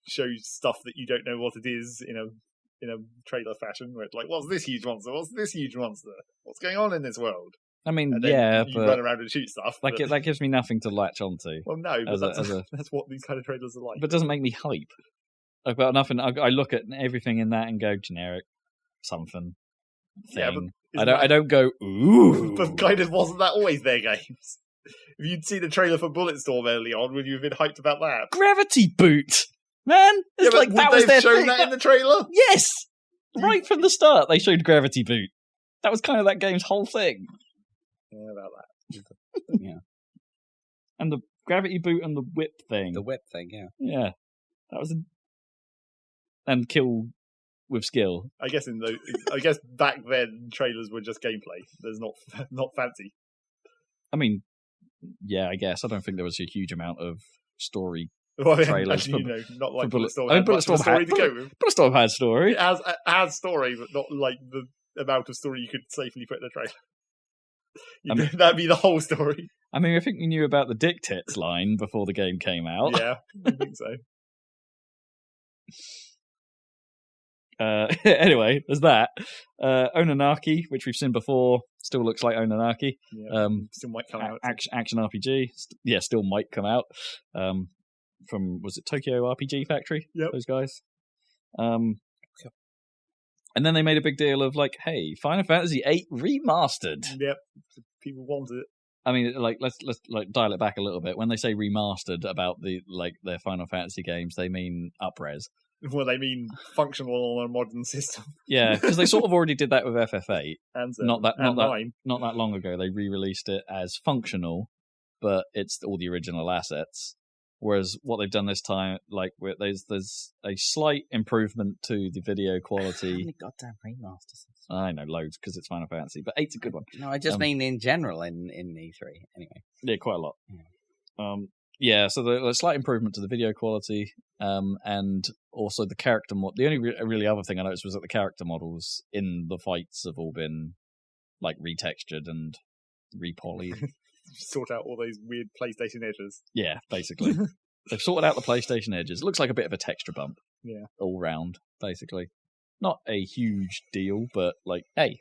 Speaker 1: show stuff that you don't know what it is in a trailer fashion, where it's like, what's this huge monster? What's this huge monster? What's going on in this world?
Speaker 3: I mean,
Speaker 1: and
Speaker 3: yeah,
Speaker 1: you
Speaker 3: but
Speaker 1: run around and shoot stuff.
Speaker 3: That gives me nothing to latch onto.
Speaker 1: Well, no, but that's what these kind of trailers are like.
Speaker 3: But it doesn't make me hype. I've got nothing. I look at everything in that and go generic, something thing.
Speaker 1: Yeah, but
Speaker 3: I don't go ooh.
Speaker 1: But kind of wasn't that always their games? If you'd seen the trailer for Bulletstorm early on, would you have been hyped about that?
Speaker 3: Gravity Boot, man. It's like that was their thing.
Speaker 1: Shown that in the trailer?
Speaker 3: Yes, right from the start they showed Gravity Boot. That was kind of that game's whole thing.
Speaker 1: Yeah, about that.
Speaker 3: Yeah, and the Gravity Boot and the whip thing.
Speaker 2: The whip thing, yeah.
Speaker 3: Yeah, that was and kill with skill.
Speaker 1: I guess back then trailers were just gameplay. There's not fancy.
Speaker 3: I mean, yeah, I guess I don't think there was a huge amount of story
Speaker 1: trailers. Not like Bulletstorm.
Speaker 3: Bulletstorm
Speaker 1: story to go with.
Speaker 3: Bulletstorm had story.
Speaker 1: It has story, but not like the amount of story you could safely put in a trailer. That'd be the whole story.
Speaker 3: I mean, I think we knew about the dick tits line before the game came out.
Speaker 1: Yeah, I think so.
Speaker 3: Anyway, there's that. Onanaki, which we've seen before, still looks like Onanaki.
Speaker 1: Yeah, still might come out.
Speaker 3: Action RPG, still might come out. From, was it Tokyo RPG Factory?
Speaker 1: Yep.
Speaker 3: Those guys. And then they made a big deal of hey, Final Fantasy VIII remastered.
Speaker 1: Yep, people want it.
Speaker 3: I mean, let's dial it back a little bit. When they say remastered about their Final Fantasy games, they mean up-res.
Speaker 1: Well, they mean functional on a modern system.
Speaker 3: Yeah, because they sort of already did that with FF8.
Speaker 1: And
Speaker 3: not that long ago. They re-released it as functional, but it's all the original assets. Whereas what they've done this time, there's a slight improvement to the video quality.
Speaker 2: How many goddamn remasters?
Speaker 3: I know, loads, because it's Final Fantasy, but 8's a good one.
Speaker 2: No, I just mean in general in E3, anyway.
Speaker 3: Yeah, quite a lot. Yeah. So the slight improvement to the video quality, and also the character mod. The only really other thing I noticed was that the character models in the fights have all been retextured and repolyed.
Speaker 1: Sort out all those weird PlayStation edges.
Speaker 3: Yeah, basically. They've sorted out the PlayStation edges. It looks like a bit of a texture bump.
Speaker 1: Yeah.
Speaker 3: All round, basically. Not a huge deal, but hey,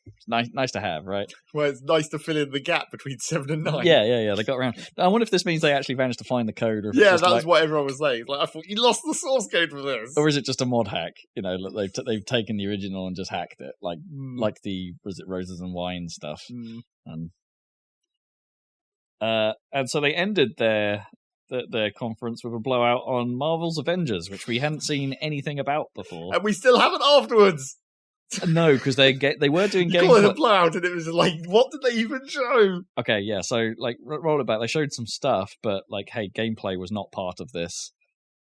Speaker 3: it's nice to have, right?
Speaker 1: Well, it's nice to fill in the gap between 7 and 9.
Speaker 3: Yeah. They got around. I wonder if this means they actually managed to find the code. Or if
Speaker 1: that was what everyone was saying. I thought you lost the source code for this.
Speaker 3: Or is it just a mod hack? They've taken the original and just hacked it, like the was it Roses and Wine stuff. And so they ended their conference with a blowout on Marvel's Avengers, which we hadn't seen anything about before.
Speaker 1: And we still haven't afterwards.
Speaker 3: No, because they were doing
Speaker 1: You call it a
Speaker 3: gameplay.
Speaker 1: blowout, and it was like, what did they even show?
Speaker 3: Okay, yeah. So like, roll it back. They showed some stuff, but like, hey, gameplay was not part of this.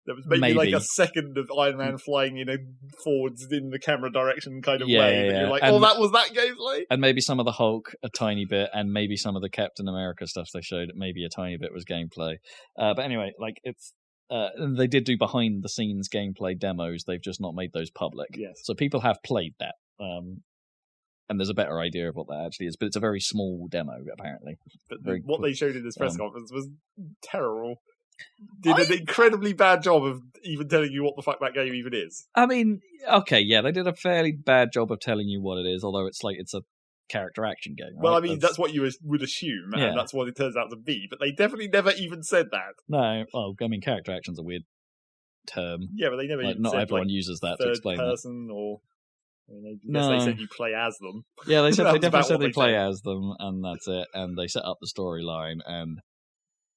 Speaker 1: There was maybe like
Speaker 3: Maybe.
Speaker 1: a second of Iron Man flying in a forwards in the camera direction kind of
Speaker 3: Yeah,
Speaker 1: way,
Speaker 3: yeah,
Speaker 1: but
Speaker 3: yeah.
Speaker 1: you're like,
Speaker 3: And-
Speaker 1: oh, that was that gameplay?
Speaker 3: And maybe some of the Hulk a tiny bit, and maybe some of the Captain America stuff they showed, maybe a tiny bit was gameplay. But anyway, like it's. They did do behind the scenes gameplay demos. They've just not made those public.
Speaker 1: Yes.
Speaker 3: So people have played that. And there's a better idea of what that actually is, but it's a very small demo, apparently.
Speaker 1: But
Speaker 3: Very
Speaker 1: what
Speaker 3: quick.
Speaker 1: they showed in this press conference was terrible. Did an incredibly bad job of even telling you what the fuck that game even is.
Speaker 3: I mean, okay, yeah, they did a fairly bad job of telling you what it is, although it's like it's a character action game. Right?
Speaker 1: Well, I mean, that's what you would assume,
Speaker 3: Yeah.
Speaker 1: and that's what it turns out to be. But they definitely never even said that.
Speaker 3: No, well, I mean, character action's a weird term.
Speaker 1: Yeah, but they never
Speaker 3: Like,
Speaker 1: even
Speaker 3: not
Speaker 1: said
Speaker 3: everyone
Speaker 1: like
Speaker 3: uses that to
Speaker 1: third
Speaker 3: explain that.
Speaker 1: person or. I mean, I
Speaker 3: No.
Speaker 1: guess they said you play as them.
Speaker 3: Yeah, they said
Speaker 1: That
Speaker 3: they
Speaker 1: was
Speaker 3: definitely
Speaker 1: about
Speaker 3: said
Speaker 1: what
Speaker 3: they
Speaker 1: they
Speaker 3: play
Speaker 1: said.
Speaker 3: as them, and that's it. And they set up the storyline and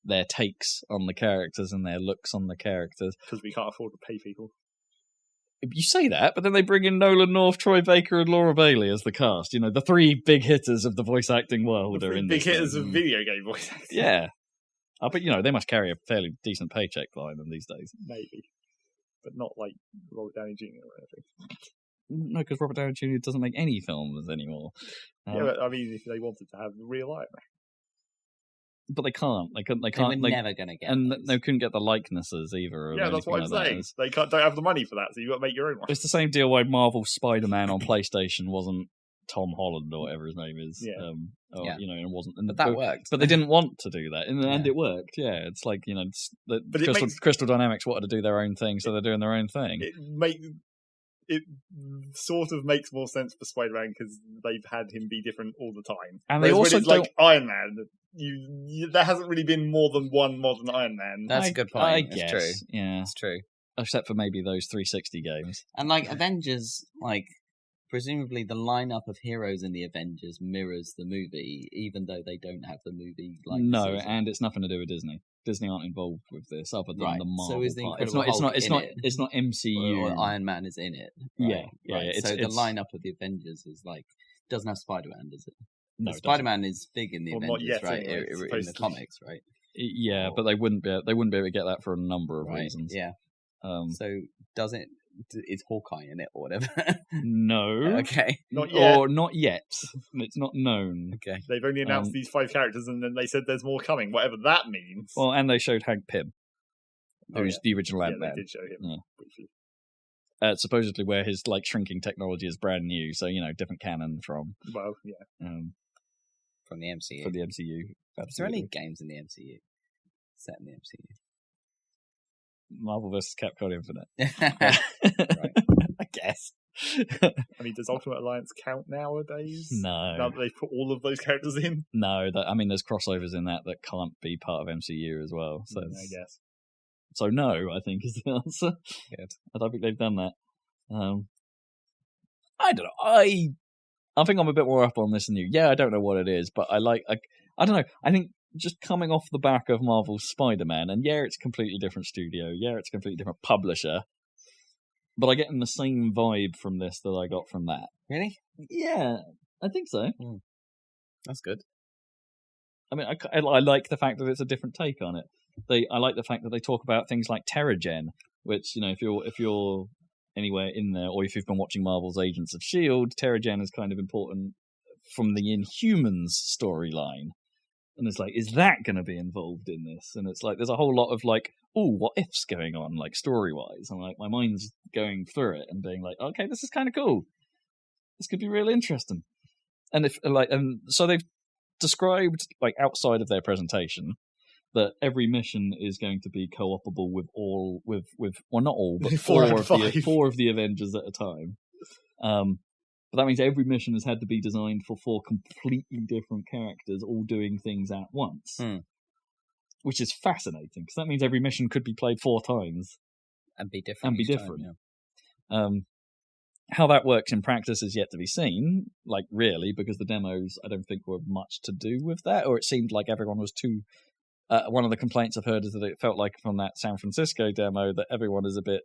Speaker 3: their takes on the characters and their looks on the characters.
Speaker 1: Because we can't afford to pay people.
Speaker 3: You say that, but then they bring in Nolan North, Troy Baker, and Laura Bailey as the cast. You know, the three big hitters of the voice acting world
Speaker 1: The
Speaker 3: are in
Speaker 1: big
Speaker 3: this
Speaker 1: hitters
Speaker 3: game.
Speaker 1: of video game voice acting.
Speaker 3: Yeah. But, you know, they must carry a fairly decent paycheck line in these days.
Speaker 1: Maybe. But not like Robert Downey Jr. or anything.
Speaker 3: No, because Robert Downey Jr. doesn't make any films anymore.
Speaker 1: Yeah, but I mean, if they wanted to have real Iron Man.
Speaker 3: But they can't. They couldn't. They
Speaker 2: They
Speaker 3: can't.
Speaker 2: were never going to get
Speaker 3: and
Speaker 2: those.
Speaker 3: they couldn't get the likenesses either. Of
Speaker 1: Yeah, that's what I'm
Speaker 3: anything like that.
Speaker 1: saying. They don't have the money for that, so you've got to make your own one.
Speaker 3: It's the same deal why Marvel Spider-Man on PlayStation wasn't Tom Holland or whatever his name is.
Speaker 1: Yeah.
Speaker 2: Yeah.
Speaker 3: You know, and it wasn't. And
Speaker 2: But that worked.
Speaker 3: But they didn't want to do that. In the end,
Speaker 2: Yeah.
Speaker 3: it worked. Yeah, it's like, you know,
Speaker 1: But it
Speaker 3: Crystal Dynamics wanted to do their own thing, so they're doing their own thing.
Speaker 1: It sort of makes more sense for Spider-Man because they've had him be different all the time.
Speaker 3: And they
Speaker 1: Whereas
Speaker 3: also
Speaker 1: when it's like Iron Man, there hasn't really been more than one modern Iron Man.
Speaker 2: That's a good point.
Speaker 3: I
Speaker 2: It's
Speaker 3: guess.
Speaker 2: true.
Speaker 3: Yeah.
Speaker 2: It's true.
Speaker 3: Except for maybe those 360 games.
Speaker 2: And like Avengers, like presumably the lineup of heroes in the Avengers mirrors the movie, even though they don't have the movie. Like
Speaker 3: No, and it's nothing to do with Disney. Disney aren't involved with this other than
Speaker 2: Right.
Speaker 3: the Marvel
Speaker 2: So is the
Speaker 3: part.
Speaker 2: Incredible Hulk in it?
Speaker 3: It's not MCU.
Speaker 2: or Iron Man is in it.
Speaker 3: Yeah,
Speaker 2: Right?
Speaker 3: yeah,
Speaker 2: Right.
Speaker 3: yeah,
Speaker 2: So
Speaker 3: it's-
Speaker 2: the lineup of the Avengers is like doesn't have Spider-Man, does it?
Speaker 3: No, it doesn't.
Speaker 2: Spider-Man is big in the
Speaker 1: Well, not
Speaker 2: Avengers,
Speaker 1: yet,
Speaker 2: right?
Speaker 1: anyway,
Speaker 2: In the
Speaker 1: supposedly.
Speaker 2: comics, right?
Speaker 3: Yeah, but they wouldn't be able to get that for a number of
Speaker 2: Right.
Speaker 3: reasons.
Speaker 2: Yeah. So does it? Is Hawkeye in it or whatever?
Speaker 3: No.
Speaker 2: Okay.
Speaker 1: Not yet.
Speaker 3: Or not yet. It's not known.
Speaker 2: Okay.
Speaker 1: They've only announced these 5 characters, and then they said there's more coming, whatever that means.
Speaker 3: Well, and they showed Hank Pym, who's the original
Speaker 1: yeah,
Speaker 3: Ant-Man.
Speaker 1: they did show him
Speaker 3: Yeah.
Speaker 1: briefly.
Speaker 3: Supposedly where his like shrinking technology is brand new, so, you know, different canon from
Speaker 1: Well, yeah.
Speaker 2: From the MCU.
Speaker 3: for the MCU.
Speaker 2: Is there any
Speaker 3: Absolutely.
Speaker 2: games in the MCU set in the MCU?
Speaker 3: Marvel vs. Capcom Infinite.
Speaker 2: Right.
Speaker 3: I guess.
Speaker 1: I mean, does Ultimate Alliance count nowadays? Now
Speaker 3: No.
Speaker 1: that they've put all of those characters in?
Speaker 3: No, I mean, there's crossovers in that can't be part of MCU as well. So,
Speaker 1: I guess.
Speaker 3: so no, I think is the answer.
Speaker 2: Good.
Speaker 3: I don't think they've done that. I don't know. I think I'm a bit more up on this than you. Yeah, I don't know what it is, but I don't know. I think just coming off the back of Marvel's Spider-Man, and yeah, it's a completely different studio. Yeah, it's a completely different publisher. But I get the same vibe from this that I got from that.
Speaker 2: Really?
Speaker 3: Yeah, I think so.
Speaker 2: That's good.
Speaker 3: I mean, I like the fact that it's a different take on it. I like the fact that they talk about things like Terrigen, which, you know, if you're anywhere in there, or if you've been watching Marvel's Agents of S.H.I.E.L.D., Terrigen is kind of important from the Inhumans storyline. And it's like, is that going to be involved in this? And it's like, there's a whole lot of like, oh, what ifs going on, like story-wise. And like, my mind's going through it and being like, okay, this is kind of cool. This could be really interesting. And so they've described, like, outside of their presentation, that every mission is going to be co-opable with not all, but
Speaker 1: Four out
Speaker 3: four
Speaker 1: of
Speaker 3: of
Speaker 1: five.
Speaker 3: four of the Avengers at a time. But that means every mission has had to be designed for 4 completely different characters all doing things at once. Which is fascinating, because that means every mission could be played 4 times.
Speaker 2: And be different. each time, yeah.
Speaker 3: How that works in practice is yet to be seen, like, really, because the demos, I don't think, were much to do with that, or it seemed like everyone was too... one of the complaints I've heard is that it felt like from that San Francisco demo that everyone is a bit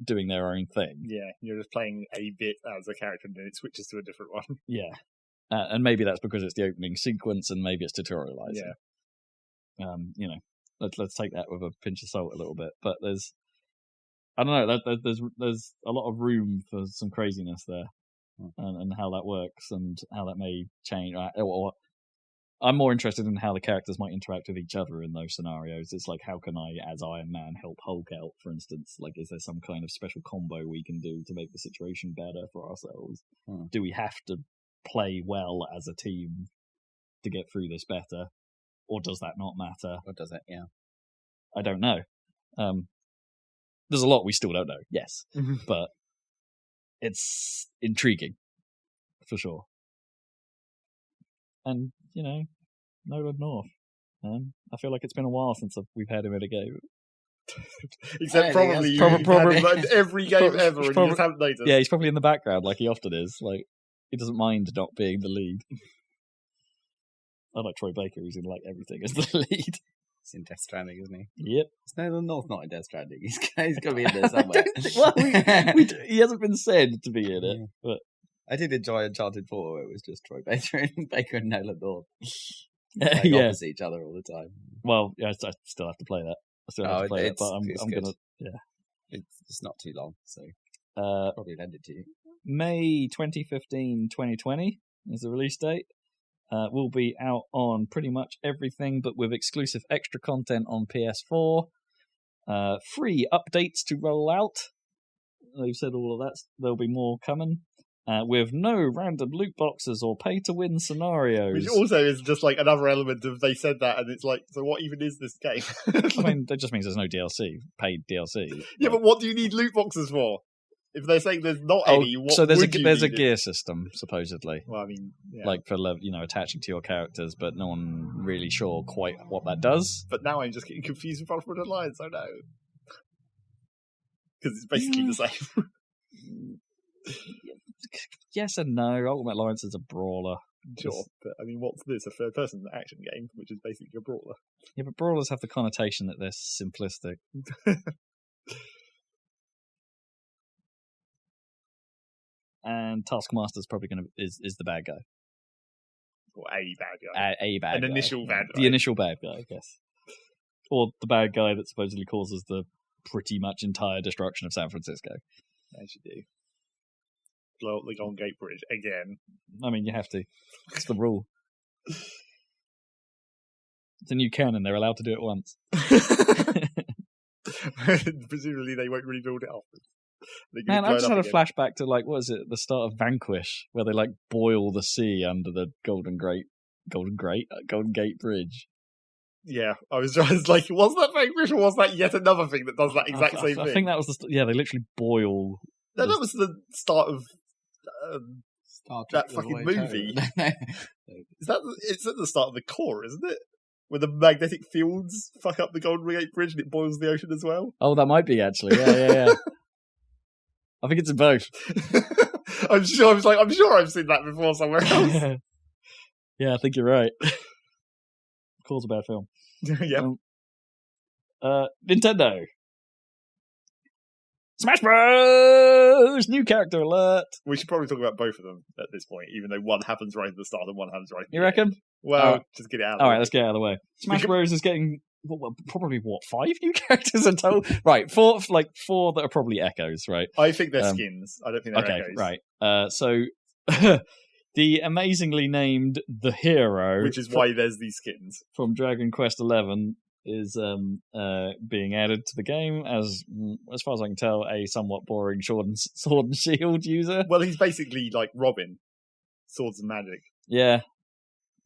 Speaker 3: doing their own thing.
Speaker 1: Yeah, you're just playing a bit as a character and then it switches to a different one.
Speaker 3: Yeah. And maybe that's because it's the opening sequence and maybe it's tutorializing.
Speaker 1: Yeah.
Speaker 3: Let's take that with a pinch of salt a little bit. But I don't know, there's a lot of room for some craziness there. And how that works and how that may change. I'm more interested in how the characters might interact with each other in those scenarios. It's like, how can I, as Iron Man, help Hulk out, for instance? Like, is there some kind of special combo we can do to make the situation better for ourselves? Do we have to play well as a team to get through this better? Or does that not matter?
Speaker 2: Or does it? Yeah.
Speaker 3: I don't know. There's a lot we still don't know, yes. But it's intriguing, for sure. And, Nolan North. I feel like it's been a while since we've had him at a game.
Speaker 1: Except probably every game ever, and you just haven't noticed.
Speaker 3: Yeah, he's probably in the background, like he often is. Like, he doesn't mind not being the lead. I like Troy Baker, who's in like everything as the lead.
Speaker 2: He's in Death Stranding, isn't he?
Speaker 3: Yep.
Speaker 2: Is Nolan North not in Death Stranding? He's going to be in there somewhere.
Speaker 3: He hasn't been said to be in it, but
Speaker 2: I did enjoy Uncharted 4, where it was just Troy Baker and Nolan North. Opposite each other all the time.
Speaker 3: Well, yeah, I still have to play that. But I'm gonna. Yeah,
Speaker 2: it's not too long, so probably lend it to you.
Speaker 3: May 2015, 2020 is the release date. Will be out on pretty much everything, but with exclusive extra content on PS4. Free updates to roll out. They've said all of that. There'll be more coming. With no random loot boxes or pay-to-win scenarios.
Speaker 1: Which also is just like another element of they said that, and it's like, so what even is this game?
Speaker 3: I mean, that just means there's no DLC, paid DLC.
Speaker 1: Yeah, but what do you need loot boxes for? If they're saying there's not any, what
Speaker 3: so there's
Speaker 1: would
Speaker 3: a gear system, supposedly.
Speaker 1: Well, I mean, yeah.
Speaker 3: Like for attaching to your characters, but no one really sure quite what that does.
Speaker 1: But now I'm just getting confused with Ultimate Alliance. I know, because it's basically the same.
Speaker 3: Yes and no. Ultimate Alliance is a brawler.
Speaker 1: Sure, but I mean, what's this? A third-person action game, which is basically a brawler.
Speaker 3: Yeah, but brawlers have the connotation that they're simplistic. And Taskmaster's probably is the bad guy.
Speaker 1: Or a bad guy.
Speaker 3: An
Speaker 1: initial bad guy.
Speaker 3: The initial bad guy, I guess. Or the bad guy that supposedly causes the pretty much entire destruction of San Francisco.
Speaker 1: As you do. Blow up the Golden Gate Bridge again.
Speaker 3: I mean, you have to. It's the rule. It's a new canon. They're allowed to do it once.
Speaker 1: Presumably they won't rebuild it afterwards.
Speaker 3: Man, I just had a flashback to the start of Vanquish, where they boil the sea under the Golden Gate Bridge.
Speaker 1: Yeah, I was just like, was that Vanquish or was that yet another thing that does that exact same thing?
Speaker 3: I think that was they literally boil.
Speaker 1: No, that was the start of that fucking movie. It's at the start of the core, isn't it? Where the magnetic fields fuck up the Golden Gate Bridge and it boils the ocean as well.
Speaker 3: Oh, that might be actually. Yeah. I think it's in both.
Speaker 1: I'm sure I've seen that before somewhere else.
Speaker 3: Yeah, I think you're right. Call's a bad film.
Speaker 1: Yeah.
Speaker 3: Nintendo. Smash Bros! New character alert.
Speaker 1: We should probably talk about both of them at this point, even though one happens right at the start and one happens right at the end.
Speaker 3: You reckon?
Speaker 1: Well, just get it out of the way.
Speaker 3: All right, let's get it out of the way. Smash Bros is getting probably 5 new characters in total? Right, four that are probably echoes, right?
Speaker 1: I think they're skins. I don't think they're echoes.
Speaker 3: Right. So the amazingly named The Hero,
Speaker 1: which is why there's these skins
Speaker 3: from Dragon Quest XI, is being added to the game as far as I can tell, a somewhat boring sword and shield user.
Speaker 1: Well, he's basically like Robin, swords and magic.
Speaker 3: Yeah.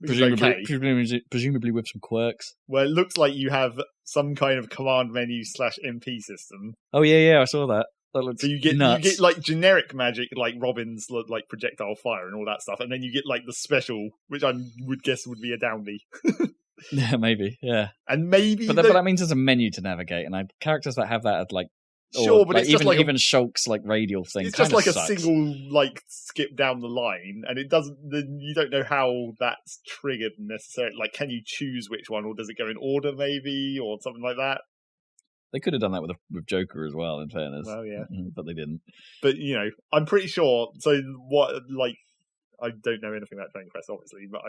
Speaker 3: Presumably with some quirks.
Speaker 1: Well, it looks like you have some kind of command menu / MP system.
Speaker 3: Oh yeah, I saw that. That looks
Speaker 1: so you get
Speaker 3: nuts.
Speaker 1: like generic magic, like Robin's like projectile fire and all that stuff, and then you get like the special, which I would guess would be a Downy.
Speaker 3: Yeah, maybe. Yeah,
Speaker 1: and maybe,
Speaker 3: but that means there's a menu to navigate, and characters that have that are like.
Speaker 1: Sure, but it's just like
Speaker 3: even Shulk's radial thing.
Speaker 1: It's just like
Speaker 3: sucks.
Speaker 1: A single skip down the line, and it doesn't. Then you don't know how that's triggered necessarily. Like, can you choose which one, or does it go in order, maybe, or something like that?
Speaker 3: They could have done that with Joker as well, in fairness.
Speaker 1: Well, yeah.
Speaker 3: But they didn't.
Speaker 1: But, I'm pretty sure, so what, like, I don't know anything about Dragon Quest, obviously, but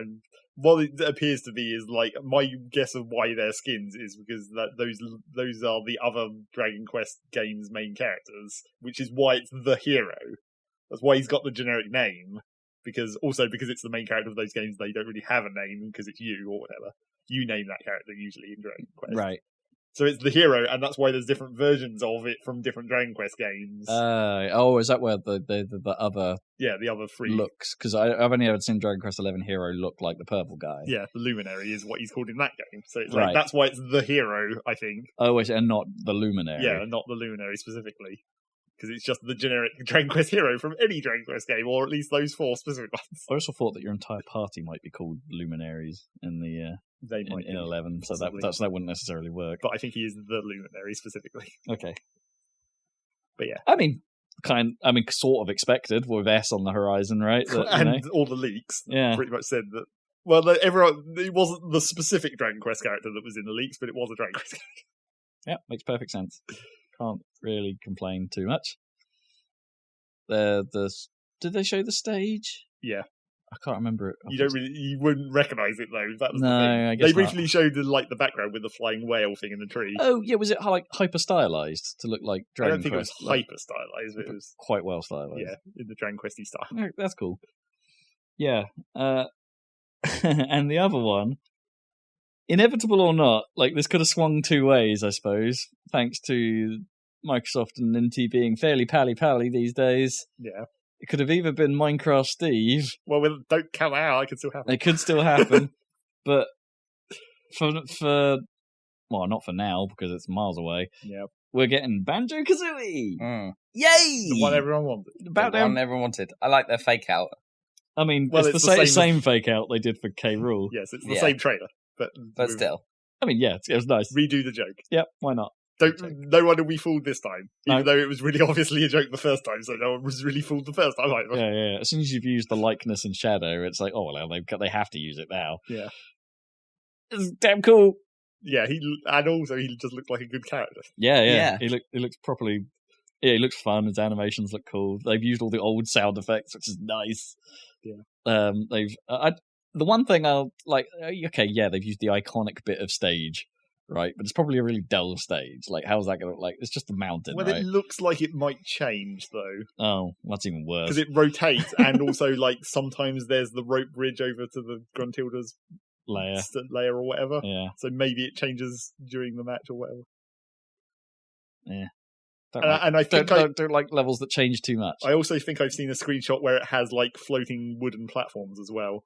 Speaker 1: what it appears to be is, like, my guess of why they're skins is because those are the other Dragon Quest games' main characters, which is why it's the hero. That's why he's got the generic name, because it's the main character of those games, they don't really have a name because it's you or whatever. You name that character usually in Dragon Quest.
Speaker 3: Right.
Speaker 1: So it's the hero, and that's why there's different versions of it from different Dragon Quest games.
Speaker 3: Is that where the other...
Speaker 1: Yeah, the other three.
Speaker 3: Looks, because I've only ever seen Dragon Quest XI hero look like the purple guy.
Speaker 1: Yeah, the Luminary is what he's called in that game. So it's
Speaker 3: Right.
Speaker 1: like, that's why it's the hero, I think.
Speaker 3: Oh, and not the Luminary.
Speaker 1: Yeah, not the Luminary specifically. Because it's just the generic Dragon Quest hero from any Dragon Quest game, or at least those 4 specific ones.
Speaker 3: I also thought that your entire party might be called Luminaries in the
Speaker 1: They might
Speaker 3: in
Speaker 1: be,
Speaker 3: 11,
Speaker 1: possibly.
Speaker 3: so that wouldn't necessarily work.
Speaker 1: But I think he is the Luminary specifically.
Speaker 3: Okay.
Speaker 1: But yeah.
Speaker 3: I mean, sort of expected with S on the horizon, right? That,
Speaker 1: and all the leaks pretty much said that. Well, it wasn't the specific Dragon Quest character that was in the leaks, but it was a Dragon Quest character.
Speaker 3: Yeah, makes perfect sense. Can't really complain too much. Did they show the stage?
Speaker 1: Yeah.
Speaker 3: I can't remember it.
Speaker 1: You wouldn't recognise it though. That was
Speaker 3: No,
Speaker 1: the thing.
Speaker 3: I guess
Speaker 1: They
Speaker 3: not.
Speaker 1: briefly showed the background with the flying whale thing in the tree.
Speaker 3: Oh yeah, was it like hyper stylized to look like
Speaker 1: I
Speaker 3: Dragon
Speaker 1: don't think
Speaker 3: Quest?
Speaker 1: it was hyper stylized, but it was
Speaker 3: quite well stylized.
Speaker 1: yeah, in the Dragon Questy style.
Speaker 3: Yeah, that's cool. Yeah, and the other one, inevitable or not, like this could have swung 2 ways, I suppose, thanks to Microsoft and Ninty being fairly pally these days.
Speaker 1: Yeah.
Speaker 3: It could have either been Minecraft Steve.
Speaker 1: Well, don't come out. It can still happen.
Speaker 3: It could still happen, but for well, not for now because it's miles away.
Speaker 1: Yeah.
Speaker 3: We're getting Banjo-Kazooie.
Speaker 2: Yay!
Speaker 1: The one everyone wanted.
Speaker 2: The one everyone wanted. I like their fake out.
Speaker 3: I mean,
Speaker 1: Well,
Speaker 3: it's the same fake out they did for K. Rool.
Speaker 1: Yes, it's the
Speaker 2: Yeah.
Speaker 1: same trailer, but
Speaker 2: Still.
Speaker 3: I mean, yeah, it was nice.
Speaker 1: redo the joke.
Speaker 3: Yep, why not?
Speaker 1: No one will be fooled this time,
Speaker 3: No.
Speaker 1: even though it was really obviously a joke the first time. So no one was really fooled the first time either.
Speaker 3: Yeah. As soon as you've used the likeness and shadow, it's like, oh well, they have to use it now.
Speaker 1: Yeah.
Speaker 3: It's damn cool.
Speaker 1: Yeah, he just looked like a good character.
Speaker 3: Yeah. He looks properly. Yeah, he looks fun. His animations look cool. They've used all the old sound effects, which is nice.
Speaker 1: Yeah.
Speaker 3: They've. The one thing I'll like. Okay, yeah, they've used the iconic bit of stage, right? But it's probably a really dull stage. Like, how's that going to look like? It's just a mountain,
Speaker 1: Well,
Speaker 3: right?
Speaker 1: it looks like it might change though,
Speaker 3: Oh, that's even worse.
Speaker 1: because it rotates, and also like sometimes there's the rope bridge over to the Gruntilda's layer or whatever.
Speaker 3: Yeah.
Speaker 1: So maybe it changes during the match or whatever.
Speaker 3: Yeah.
Speaker 1: And I think
Speaker 3: don't like levels that change too much.
Speaker 1: I also think I've seen a screenshot where it has like floating wooden platforms as well,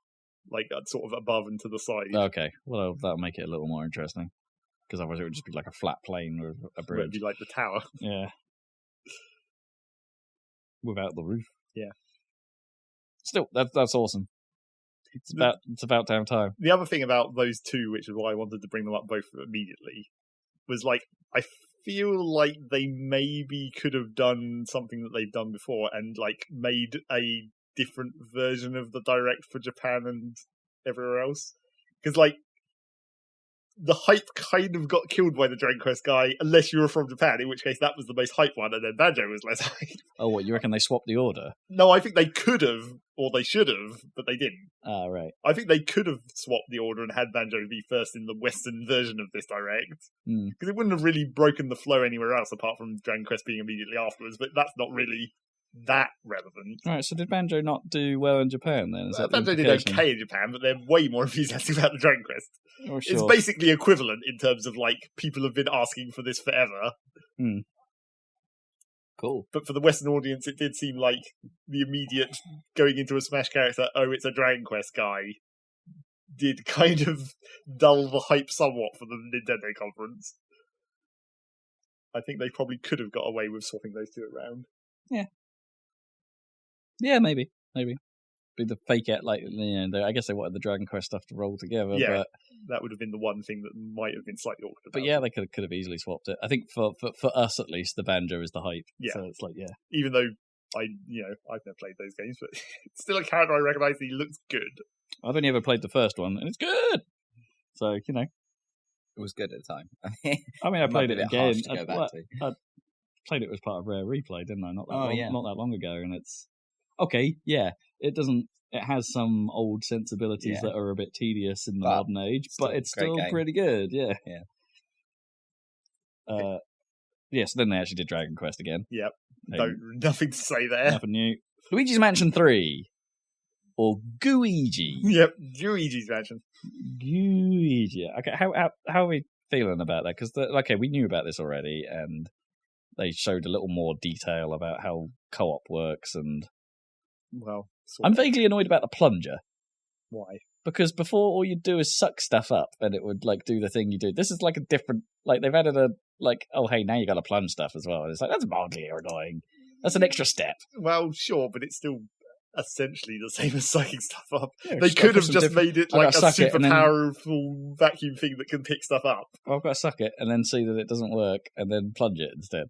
Speaker 1: like sort of above and to the side.
Speaker 3: Okay, well that'll make it a little more interesting, because otherwise it would just be like a flat plane with a
Speaker 1: Where it'd
Speaker 3: bridge.
Speaker 1: be like the tower.
Speaker 3: Yeah, without the roof.
Speaker 1: Yeah.
Speaker 3: Still, that's awesome. It's about damn time.
Speaker 1: The other thing about those two, which is why I wanted to bring them up both immediately, was like I feel like they maybe could have done something that they've done before and like made a different version of the Direct for Japan and everywhere else. Because like the hype kind of got killed by the Dragon Quest guy, unless you were from Japan, in which case that was the most hype one, and then Banjo was less hype.
Speaker 3: Oh, what, you reckon they swapped the order?
Speaker 1: No, I think they could have, or they should have, but they didn't.
Speaker 3: Ah, right.
Speaker 1: I think they could have swapped the order and had Banjo be first in the Western version of this Direct. Because it wouldn't have really broken the flow anywhere else apart from Dragon Quest being immediately afterwards, but that's not really that relevant.
Speaker 3: Right, so did Banjo not do well in Japan then? Is that the
Speaker 1: Banjo did
Speaker 3: implication?
Speaker 1: okay in Japan, but they're way more enthusiastic about the Dragon Quest.
Speaker 3: Oh, sure.
Speaker 1: It's basically equivalent in terms of, like, people have been asking for this forever.
Speaker 3: Cool.
Speaker 1: But for the Western audience, it did seem like the immediate going into a Smash character, oh, it's a Dragon Quest guy, did kind of dull the hype somewhat for the Nintendo conference. I think they probably could have got away with swapping those two around.
Speaker 3: Yeah, maybe. Be the fake out, like, I guess they wanted the Dragon Quest stuff to roll together.
Speaker 1: Yeah,
Speaker 3: but
Speaker 1: that would have been the one thing that might have been slightly awkward about
Speaker 3: But yeah, they could have easily swapped it. I think for us at least, the Banjo is the hype.
Speaker 1: Yeah.
Speaker 3: So it's like, yeah.
Speaker 1: Even though I've never played those games, but it's still a character I recognise and he looks good.
Speaker 3: I've only ever played the first one, and it's good. So,
Speaker 2: It was good at the time.
Speaker 3: I mean, I played it again.
Speaker 2: To go back to.
Speaker 3: I played it as part of Rare Replay, didn't I? Not that
Speaker 2: Oh,
Speaker 3: not that long ago, and it's okay. Yeah, it doesn't. It has some old sensibilities that are a bit tedious in the modern age, but it's still pretty good. Yeah. Yes. Then they actually did Dragon Quest again.
Speaker 1: Yep. Nothing to say there.
Speaker 3: Nothing new. Luigi's Mansion 3. Or Gooigi.
Speaker 1: Yep, Luigi's Mansion.
Speaker 3: Gooigi. Okay, how are we feeling about that? Because we knew about this already, and they showed a little more detail about how co-op works. And I'm vaguely annoyed about the plunger.
Speaker 1: Why?
Speaker 3: Because before, all you'd do is suck stuff up, and it would do the thing you do. This is a different. They've added oh hey, now you got to plunge stuff as well. And it's that's mildly annoying. That's an extra step.
Speaker 1: Well, sure, but it's still essentially the same as sucking stuff up.
Speaker 3: Yeah,
Speaker 1: they could have just made it a super powerful vacuum thing that can pick stuff up.
Speaker 3: Well, I've got to suck it and then see that it doesn't work and then plunge it instead.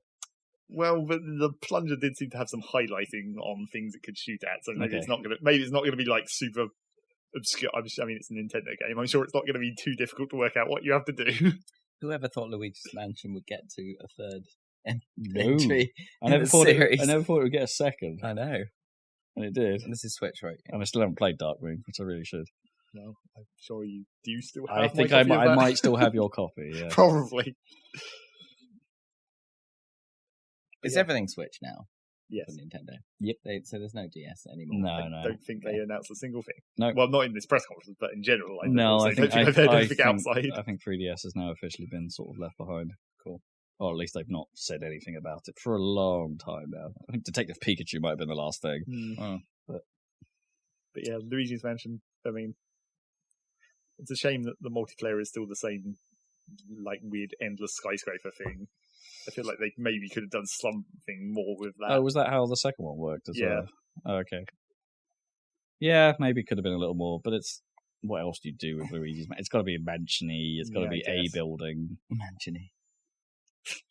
Speaker 1: Well, but the plunger did seem to have some highlighting on things it could shoot at, so maybe it's not going to be super obscure. I mean, it's a Nintendo game. I'm sure it's not going to be too difficult to work out what you have to do.
Speaker 2: Whoever thought Luigi's Mansion would get to a third
Speaker 3: entry? I never thought it would get a second.
Speaker 2: I know.
Speaker 3: And it did.
Speaker 2: And this is Switch, right?
Speaker 3: And I still haven't played Dark Moon, which I really should.
Speaker 1: No, I'm sure you do still have
Speaker 3: I think I might still have your copy, yeah.
Speaker 1: Probably.
Speaker 2: Is everything Switch now?
Speaker 1: Yes.
Speaker 2: For Nintendo?
Speaker 3: Yep.
Speaker 2: So there's no DS anymore?
Speaker 1: I don't think they announced a single thing.
Speaker 3: No.
Speaker 1: Well, not in this press conference, but in general. I
Speaker 3: think
Speaker 1: I've heard anything outside.
Speaker 3: I think 3DS has now officially been sort of left behind.
Speaker 2: Cool.
Speaker 3: Or at least they've not said anything about it for a long time now. I think Detective Pikachu might have been the last thing.
Speaker 1: But yeah, Luigi's Mansion, I mean, it's a shame that the multiplayer is still the same, weird endless skyscraper thing. I feel like they maybe could have done something more with that.
Speaker 3: Oh, was that how the second one worked as well? Oh, okay. Yeah, maybe it could have been a little more, but it's... What else do you do with Luigi's Mansion? It's got to be a mansion-y, it's got to be a building.
Speaker 2: Mansion-y.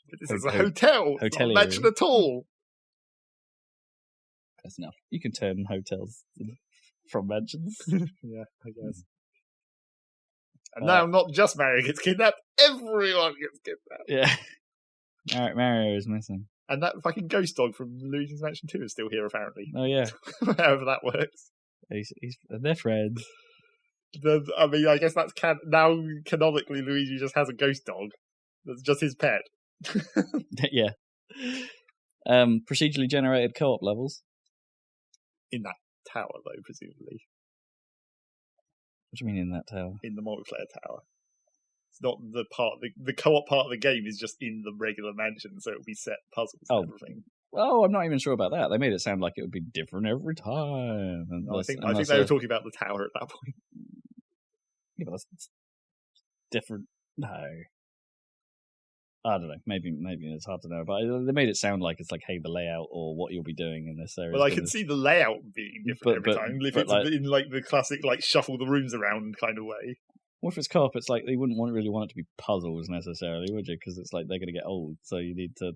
Speaker 1: But this is a hotel. It's not a mansion at all.
Speaker 2: That's enough.
Speaker 3: You can turn hotels from mansions.
Speaker 1: Yeah, I guess. And now not just Mario gets kidnapped, everyone gets kidnapped.
Speaker 3: Yeah. Mario is missing.
Speaker 1: And that fucking ghost dog from Luigi's Mansion 2 is still here, apparently.
Speaker 3: Oh, yeah.
Speaker 1: However that works.
Speaker 3: They're friends.
Speaker 1: I mean, I guess that's now canonically Luigi just has a ghost dog. That's just his pet.
Speaker 3: Yeah. Procedurally generated co-op levels.
Speaker 1: In that tower, though, presumably.
Speaker 3: What do you mean in that tower?
Speaker 1: In the multiplayer tower. It's not the part. The co-op part of the game is just in the regular mansion, so it'll be set puzzles and everything.
Speaker 3: Oh, I'm not even sure about that. They made it sound like it would be different every time.
Speaker 1: I think they were talking about the tower at that point.
Speaker 3: Yeah, but that's different. No. I don't know. Maybe it's hard to know. But they made it sound like it's hey, the layout or what you'll be doing in this area.
Speaker 1: Well, I can see the layout being different every time. If it's in the classic shuffle the rooms around kind of way.
Speaker 3: What if it's co-op? It's they wouldn't really want it to be puzzles necessarily, would you? Because it's they're going to get old, so you need to.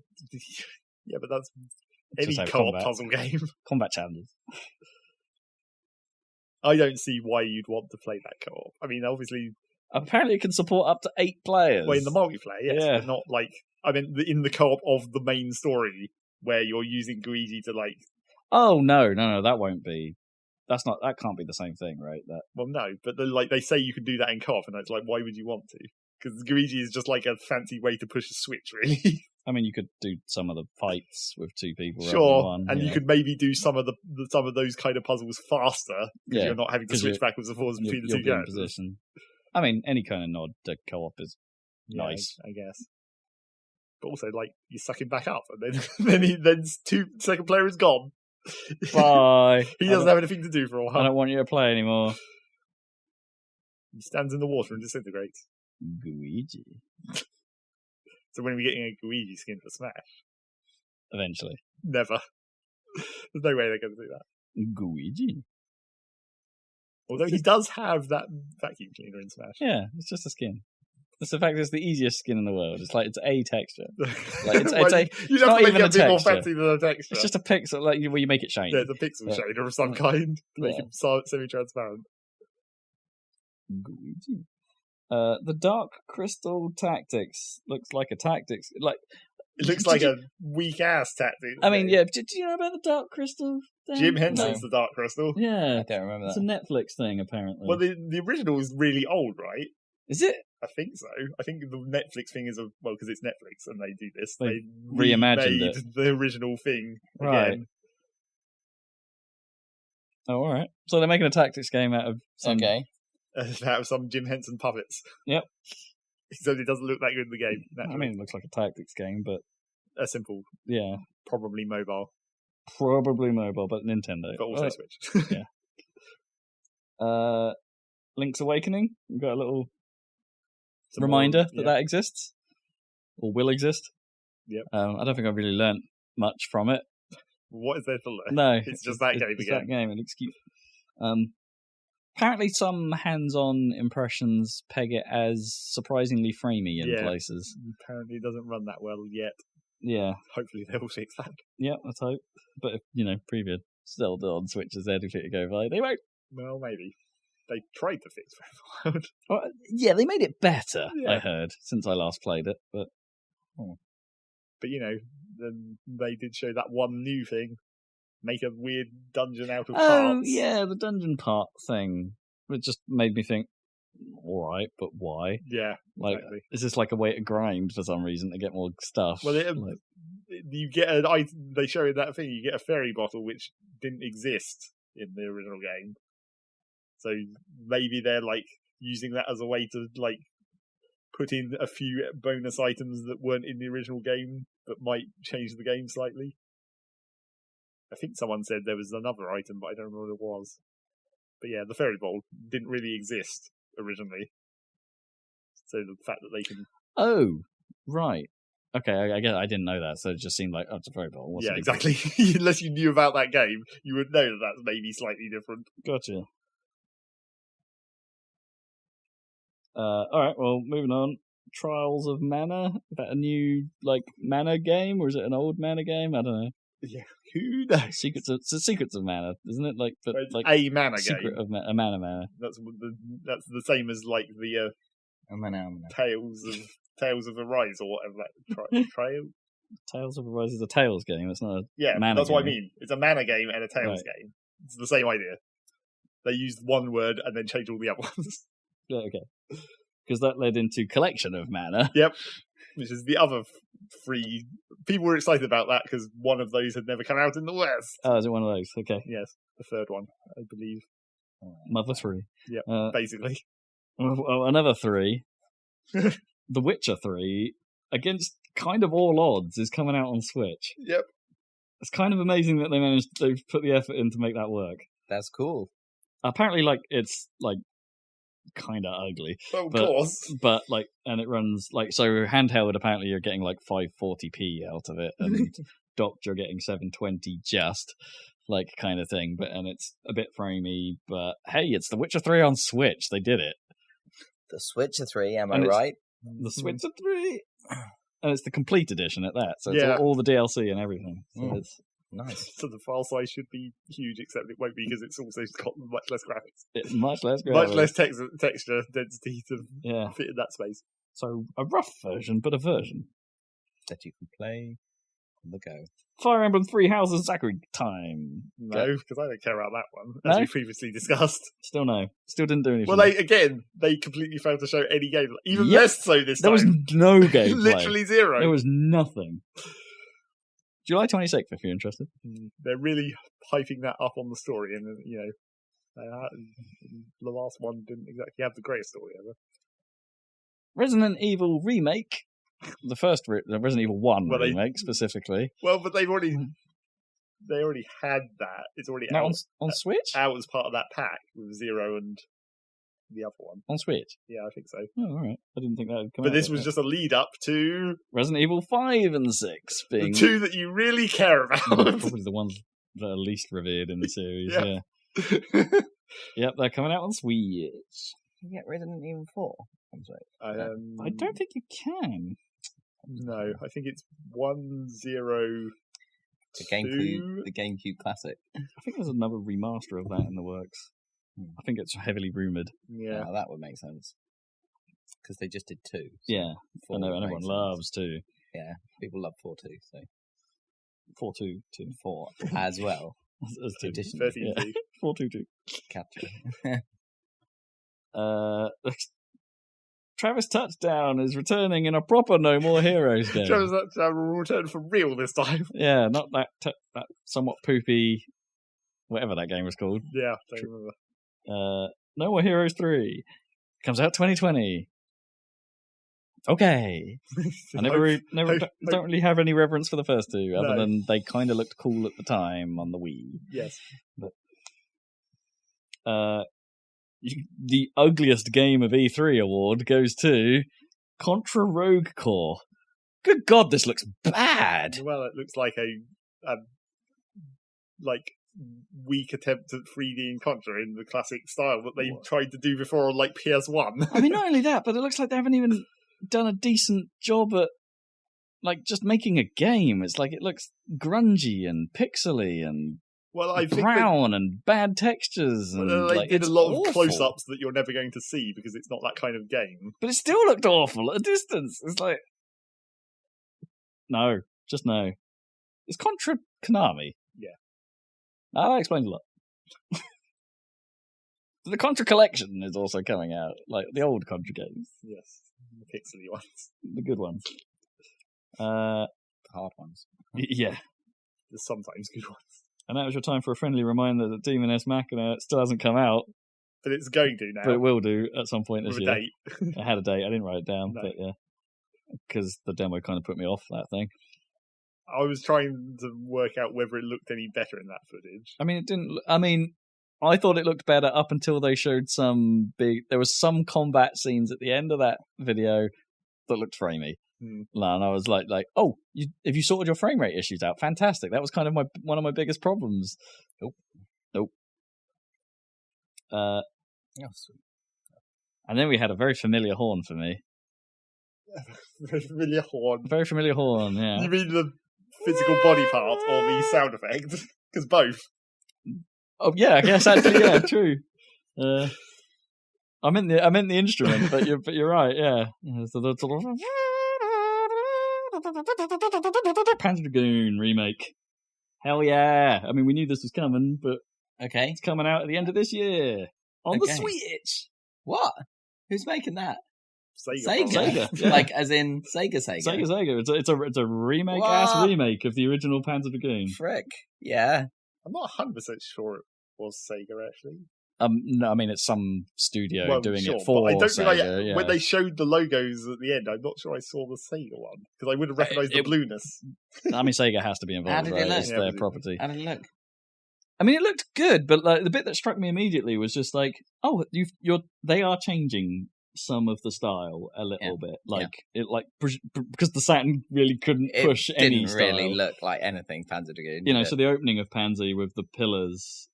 Speaker 1: Yeah, but that's any co-op puzzle game.
Speaker 3: Combat challenges.
Speaker 1: I don't see why you'd want to play that co-op. I mean, obviously.
Speaker 3: Apparently, it can support up to 8 players.
Speaker 1: Well, in the multiplayer, yes, but not in the co-op of the main story where you're using Luigi to
Speaker 3: Oh no, that won't be. That can't be the same thing, right?
Speaker 1: Well, no, but they say you can do that in co-op, and it's why would you want to? Because Luigi is just a fancy way to push a switch, really.
Speaker 3: I mean, you could do some of the fights with 2 people.
Speaker 1: Sure,
Speaker 3: one,
Speaker 1: and you could maybe do some of those kind of puzzles faster because you're not having to switch backwards and forwards between the two games.
Speaker 3: Position. I mean, any kind of nod to co-op is nice,
Speaker 1: I guess. But also, you suck him back up, and then second player is gone.
Speaker 3: Bye.
Speaker 1: He doesn't have anything to do for a while.
Speaker 3: I don't want you to play anymore.
Speaker 1: He stands in the water and disintegrates.
Speaker 3: Luigi.
Speaker 1: So when are we getting a Luigi skin for Smash?
Speaker 3: Eventually.
Speaker 1: Never. There's no way they're going to do that.
Speaker 3: Luigi.
Speaker 1: Although he does have that vacuum cleaner in Smash.
Speaker 3: Yeah, it's just a skin. It's the fact it's the easiest skin in the world. It's it's a texture.
Speaker 1: It's not even a bit more fancy than a texture.
Speaker 3: It's just a pixel, where you make it shiny.
Speaker 1: Yeah, it's a pixel shader of some kind to make it semi-transparent.
Speaker 3: Luigi. The Dark Crystal Tactics looks like a tactics.
Speaker 1: It looks like a weak ass tactic.
Speaker 3: I mean, yeah. Do you know about the Dark Crystal thing?
Speaker 1: Jim Henson's the Dark Crystal.
Speaker 3: Yeah,
Speaker 2: I don't remember
Speaker 3: it's
Speaker 2: that.
Speaker 3: a Netflix thing apparently.
Speaker 1: Well, the original is really old, right?
Speaker 3: Is it?
Speaker 1: I think so. I think the Netflix thing is because it's Netflix and they do this.
Speaker 3: They
Speaker 1: They
Speaker 3: reimagined
Speaker 1: remade
Speaker 3: it.
Speaker 1: the original thing
Speaker 3: Right.
Speaker 1: again.
Speaker 3: Oh, all right. So they're making a tactics game out of some.
Speaker 2: Okay.
Speaker 1: Out of some Jim Henson puppets.
Speaker 3: Yep.
Speaker 1: Except it doesn't look that good in the game.
Speaker 3: I
Speaker 1: Naturally.
Speaker 3: mean, it looks like a tactics game, but
Speaker 1: A simple,
Speaker 3: yeah,
Speaker 1: probably mobile,
Speaker 3: probably mobile, but Nintendo.
Speaker 1: but also Switch.
Speaker 3: Link's Awakening. We've got a little
Speaker 1: Some
Speaker 3: reminder
Speaker 1: more-
Speaker 3: that exists or will exist.
Speaker 1: Yep.
Speaker 3: I don't think I've really learnt much from it.
Speaker 1: What is there to learn?
Speaker 3: No,
Speaker 1: It's just that game
Speaker 3: it's
Speaker 1: again.
Speaker 3: That game. It looks cute. Apparently, some hands-on impressions peg it as surprisingly framey in
Speaker 1: Yeah.
Speaker 3: places.
Speaker 1: Apparently, it doesn't run that well yet.
Speaker 3: Yeah,
Speaker 1: Hopefully, they will fix that.
Speaker 3: yeah, let's hope. But if preview still on Switch as they're to go by, they won't.
Speaker 1: Well, maybe they tried to fix Breath
Speaker 3: Well, yeah, they made it better.
Speaker 1: Yeah.
Speaker 3: I heard since I last played it, but
Speaker 1: But then they did show that one new thing: make a weird dungeon out of parts.
Speaker 3: yeah, the dungeon part thing. It just made me think, all right, but why?
Speaker 1: Yeah,
Speaker 3: Like,
Speaker 1: exactly.
Speaker 3: is this like a way to grind for some reason to get more stuff?
Speaker 1: Well,
Speaker 3: Like,
Speaker 1: you get they show in that thing you get a fairy bottle which didn't exist in the original game. So maybe they're like using that as a way to like put in a few bonus items that weren't in the original game but might change the game slightly. I think someone said there was another item, but I don't remember what it was. But yeah, the fairy bowl didn't really exist originally. So the fact that they can...
Speaker 3: oh, right. Okay, I guess I didn't know that, so it just seemed like, it's a fairy ball. What's
Speaker 1: yeah,
Speaker 3: the big deal?
Speaker 1: exactly. Unless you knew about that game, you would know that that's maybe slightly different.
Speaker 3: Gotcha. Alright, well, moving on. Trials of Mana? Is that a new, Mana game, or is it an old Mana game? I don't know.
Speaker 1: Yeah, who knows?
Speaker 3: Secrets of Mana, isn't it?
Speaker 1: It's a mana
Speaker 3: Secret
Speaker 1: game.
Speaker 3: of a Mana.
Speaker 1: That's the same as like the Tales of Arise or whatever that trail.
Speaker 3: Tales of Arise is a Tales game. It's not a
Speaker 1: Yeah,
Speaker 3: mana
Speaker 1: that's what I
Speaker 3: game.
Speaker 1: mean. It's a mana game and a Tales game. It's the same idea. They used one word and then changed all the other ones.
Speaker 3: Yeah, okay. Because that led into Collection of Mana.
Speaker 1: Yep. Which is the other three. People were excited about that because one of those had never come out in the West.
Speaker 3: Oh, is it one of those? Okay.
Speaker 1: Yes, the third one, I believe.
Speaker 3: Mother 3.
Speaker 1: Yep, basically.
Speaker 3: Well, another 3. The Witcher 3, against kind of all odds, is coming out on Switch.
Speaker 1: Yep.
Speaker 3: It's kind of amazing that they've put the effort in to make that work.
Speaker 2: That's cool.
Speaker 3: Apparently, it's kind of ugly.
Speaker 1: Well, of course.
Speaker 3: But and it runs so handheld. Apparently, you're getting 540p out of it, and docked you're getting 720 just kind of thing. And it's a bit framey. But hey, it's The Witcher 3 on Switch. They did it.
Speaker 2: The Switcher 3, am I
Speaker 3: And it's-
Speaker 2: right?
Speaker 3: The Switcher 3, and it's the complete edition at that. So it's
Speaker 1: Yeah.
Speaker 3: all the DLC and everything. So it's
Speaker 2: Nice.
Speaker 1: So the file size should be huge, except it won't be because it's also got much less graphics.
Speaker 3: much less
Speaker 1: Much
Speaker 3: graphics.
Speaker 1: less texture density to
Speaker 3: Yeah.
Speaker 1: fit in that space.
Speaker 3: So a rough version, but a version.
Speaker 2: That you can play on the go.
Speaker 3: Fire Emblem 3 Houses Sakura time.
Speaker 1: No, because I don't care about that one,
Speaker 3: No?
Speaker 1: as we previously discussed.
Speaker 3: Still no. Still didn't do anything.
Speaker 1: Well, they completely failed to show any game, even
Speaker 3: Yep.
Speaker 1: less so this
Speaker 3: there was
Speaker 1: time.
Speaker 3: no gameplay.
Speaker 1: Literally zero.
Speaker 3: There was nothing. July 26th, if you're interested.
Speaker 1: They're really hyping that up on the story, and the last one didn't exactly have the greatest story ever.
Speaker 3: Resident Evil Remake. The first the Resident Evil 1
Speaker 1: Well,
Speaker 3: remake, specifically.
Speaker 1: Well, but they already had that. It's already
Speaker 3: Now
Speaker 1: out,
Speaker 3: on Switch?
Speaker 1: out as part of that pack with Zero and the other one.
Speaker 3: On Switch?
Speaker 1: Yeah, I think so.
Speaker 3: Oh, alright. I didn't think that would come out.
Speaker 1: But this
Speaker 3: yet,
Speaker 1: was just a lead up to
Speaker 3: Resident Evil 5 and 6 being
Speaker 1: the two that you really care about.
Speaker 3: probably the ones that are least revered in the series.
Speaker 1: Yeah.
Speaker 3: Yeah. Yep, they're coming out on Switch.
Speaker 2: You get Resident Evil 4 on Switch.
Speaker 3: I don't think you can.
Speaker 1: No, I think it's 1, 0,
Speaker 2: The
Speaker 1: 2.
Speaker 2: GameCube classic.
Speaker 3: I think there's another remaster of that in the works. I think it's heavily rumoured.
Speaker 1: Yeah.
Speaker 2: Oh, that would make sense. because they just did 2. So
Speaker 3: Yeah,
Speaker 2: 4
Speaker 3: and everyone
Speaker 2: makes sense.
Speaker 3: loves 2.
Speaker 2: Yeah, people love 4 too. So
Speaker 3: 4 2 2
Speaker 2: 4 as well.
Speaker 3: as 2.
Speaker 2: Additionally,
Speaker 1: 13
Speaker 3: Yeah. 4 2 2.
Speaker 2: capture.
Speaker 3: Travis Touchdown is returning in a proper No More Heroes game.
Speaker 1: Travis Touchdown will return for real this time.
Speaker 3: Yeah, not that somewhat poopy, whatever that game was called.
Speaker 1: Yeah, don't remember.
Speaker 3: No More Heroes 3 comes out 2020. Okay. I don't really have any reverence for the first 2, other than they kind of looked cool at the time on the Wii.
Speaker 1: Yes.
Speaker 3: But, the ugliest game of E3 award goes to Contra Rogue Core. Good God, this looks bad.
Speaker 1: Well, it looks like a weak attempt at 3D in Contra in the classic style that they tried to do before on like PS1.
Speaker 3: I mean, not only that, but it looks like they haven't even done a decent job at like just making a game. It's like it looks grungy and pixely and brown and bad textures. And
Speaker 1: they did a lot of
Speaker 3: awful.
Speaker 1: close-ups that you're never going to see because it's not that kind of game.
Speaker 3: But it still looked awful at a distance. It's like, no, just no. It's Contra Konami.
Speaker 1: Yeah.
Speaker 3: That explains a lot. The Contra Collection is also coming out, like the old Contra games.
Speaker 1: Yes, the pixely ones.
Speaker 3: The good ones.
Speaker 2: The hard ones.
Speaker 3: Yeah.
Speaker 1: The sometimes good ones.
Speaker 3: And that was your time for a friendly reminder that Demon S Machina still hasn't come out.
Speaker 1: But it's going to now.
Speaker 3: But it will do at some point this
Speaker 1: with
Speaker 3: year.
Speaker 1: a date.
Speaker 3: I had a date. I didn't write it down,
Speaker 1: No.
Speaker 3: but yeah. Because the demo kind of put me off that thing.
Speaker 1: I was trying to work out whether it looked any better in that footage.
Speaker 3: I mean, it didn't. I thought it looked better up until they showed there was some combat scenes at the end of that video that looked framey. And I was like, oh, have you sorted your frame rate issues out? Fantastic. That was kind of one of my biggest problems. Nope. And then we had a very familiar horn for me.
Speaker 1: Very familiar horn.
Speaker 3: Very familiar horn, yeah.
Speaker 1: You mean the physical body part or the sound effect? Because both.
Speaker 3: Oh yeah, I guess actually, yeah, true. I meant the instrument, but you're right, yeah. So the sort of Panzer Dragoon remake. Hell yeah! I mean, we knew this was coming, but
Speaker 2: okay,
Speaker 3: it's coming out at the end of this year on the Switch.
Speaker 2: What? Who's making that?
Speaker 1: Sega.
Speaker 3: Yeah.
Speaker 2: Like as in Sega.
Speaker 3: Sega. It's a remake ass remake of the original Panzer Dragoon.
Speaker 2: Frick. Yeah.
Speaker 1: I'm not 100% sure it was Sega actually.
Speaker 3: No, I mean it's some studio doing it for
Speaker 1: I don't
Speaker 3: Sega. Yeah.
Speaker 1: When they showed the logos at the end, I'm not sure I saw the Sega one because I would have recognised the blueness.
Speaker 3: I mean, Sega has to be involved,
Speaker 2: How did it look?
Speaker 3: It's their property.
Speaker 2: How did it look?
Speaker 3: I mean, it looked good, but like the bit that struck me immediately was just like, oh, they are changing some of the style a little bit, because the Saturn really couldn't push any style. It
Speaker 2: didn't really look like anything Panzer Dragoon.
Speaker 3: So the opening of Panzer with the pillars.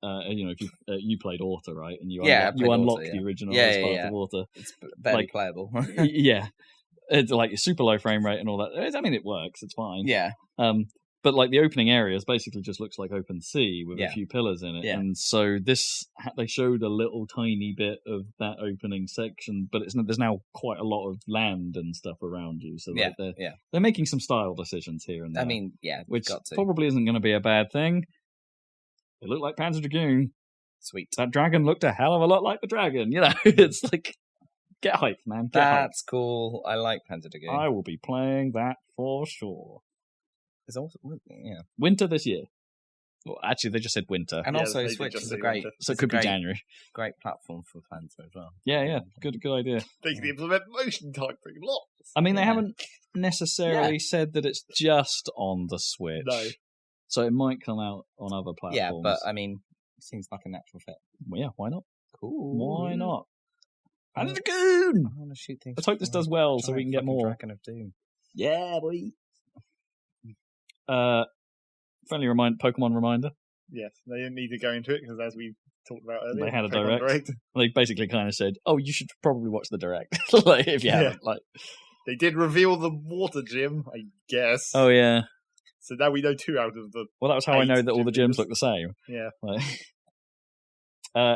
Speaker 3: If you played Auto, right, and you unlocked the original as part of Auto.
Speaker 2: It's barely playable.
Speaker 3: Yeah, it's like super low frame rate and all that. I mean, it works. It's fine.
Speaker 2: Yeah.
Speaker 3: But like the opening areas basically just looks like open sea with a few pillars in it. Yeah. And so they showed a little tiny bit of that opening section, but there's now quite a lot of land and stuff around you. So they're making some style decisions here and there.
Speaker 2: I mean,
Speaker 3: which probably isn't going to be a bad thing. It looked like Panzer Dragoon.
Speaker 2: Sweet.
Speaker 3: That dragon looked a hell of a lot like the dragon. It's like, get hyped, man.
Speaker 2: That's cool. I like Panzer Dragoon.
Speaker 3: I will be playing that for sure.
Speaker 2: It's also
Speaker 3: winter this year. Well, actually, they just said winter,
Speaker 2: and also Switch is a great.
Speaker 3: So it could be January.
Speaker 2: Great platform for Panzer as well.
Speaker 3: Yeah, good idea.
Speaker 1: They can implement motion typing lots.
Speaker 3: I mean, they haven't necessarily said that it's just on the Switch.
Speaker 1: No.
Speaker 3: So it might come out on other platforms.
Speaker 2: Yeah, but I mean, it seems like a natural fit.
Speaker 3: Well, yeah, why not?
Speaker 2: Cool.
Speaker 3: Why not? Panzer Dragoon!
Speaker 2: I want to shoot things.
Speaker 3: Let's hope this does well so we can get more.
Speaker 2: Dragon of Doom.
Speaker 3: Yeah, boy. Friendly Pokemon reminder.
Speaker 1: Yes, they didn't need to go into it because, as we talked about earlier,
Speaker 3: they had a
Speaker 1: Pokemon
Speaker 3: direct. They basically kind of said, "Oh, you should probably watch the direct if you haven't." Like,
Speaker 1: they did reveal the water gym, I guess.
Speaker 3: Oh yeah.
Speaker 1: So now we know 2 out of the.
Speaker 3: Well, that was how I know that all the gyms look the same.
Speaker 1: Yeah.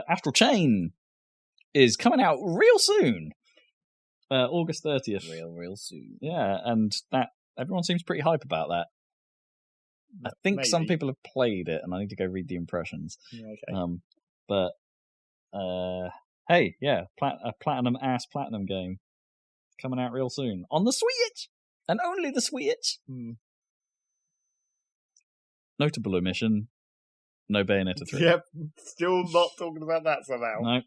Speaker 3: Astral Chain is coming out real soon. August 30th.
Speaker 2: Real soon.
Speaker 3: Yeah, and that everyone seems pretty hype about that. I think some people have played it, and I need to go read the impressions.
Speaker 1: Okay.
Speaker 3: But hey, yeah, a platinum game coming out real soon on the Switch, and only the Switch. Notable omission: no Bayonetta 3.
Speaker 1: Yep, still not talking about that somehow.
Speaker 3: No.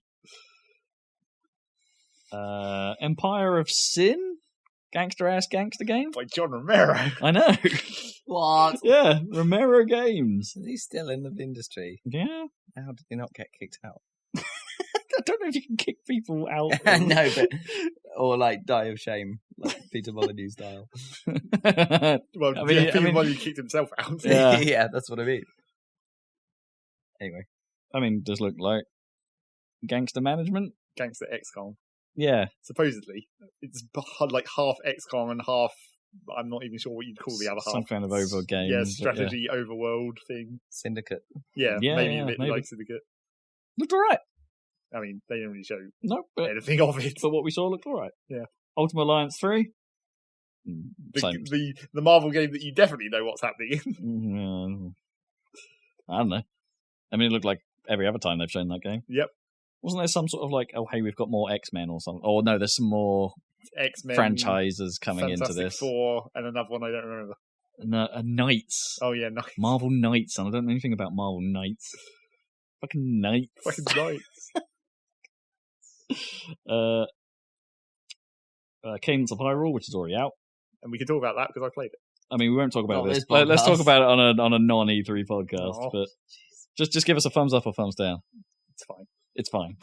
Speaker 3: Empire of Sin, gangster game
Speaker 1: By John Romero.
Speaker 3: I know.
Speaker 2: What?
Speaker 3: Yeah, Romero Games.
Speaker 2: Is he still in the industry?
Speaker 3: Yeah.
Speaker 2: How did he not get kicked out?
Speaker 3: I don't know if you can kick people out.
Speaker 2: No, but or like die of shame, like Peter Molyneux style.
Speaker 1: Well, Peter Molyneux kicked himself out.
Speaker 3: Yeah.
Speaker 2: Yeah, that's what I mean. Anyway,
Speaker 3: I mean, does look like gangster management.
Speaker 1: Gangster XCOM.
Speaker 3: Yeah.
Speaker 1: Supposedly, it's like half XCOM and half. I'm not even sure what you'd call the other half.
Speaker 3: Some kind of over game.
Speaker 1: Yeah, strategy overworld thing.
Speaker 2: Syndicate.
Speaker 1: Yeah, maybe a bit like Syndicate.
Speaker 3: Looked alright.
Speaker 1: I mean, they didn't really show
Speaker 3: anything
Speaker 1: of it.
Speaker 3: But what we saw looked alright.
Speaker 1: Yeah.
Speaker 3: Ultimate Alliance 3.
Speaker 1: The Marvel game that you definitely know what's happening in.
Speaker 3: I don't know. I mean, it looked like every other time they've shown that game.
Speaker 1: Yep.
Speaker 3: Wasn't there some sort of like, oh, hey, we've got more X-Men or something? Oh, no, there's some more
Speaker 1: X-Men
Speaker 3: franchises coming
Speaker 1: Fantastic
Speaker 3: into this.
Speaker 1: Four, and another one I don't remember.
Speaker 3: Knights.
Speaker 1: Oh, yeah, Knights.
Speaker 3: Marvel Knights, and I don't know anything about Marvel Knights. Fucking Knights.
Speaker 1: Fucking Knights.
Speaker 3: Cadence of Hyrule, which is already out.
Speaker 1: And we can talk about that because I played it.
Speaker 3: I mean, we won't talk about this.
Speaker 2: Let's
Speaker 3: talk about it on a non-E3 podcast. But just give us a thumbs up or thumbs down.
Speaker 1: It's fine.
Speaker 3: It's fine.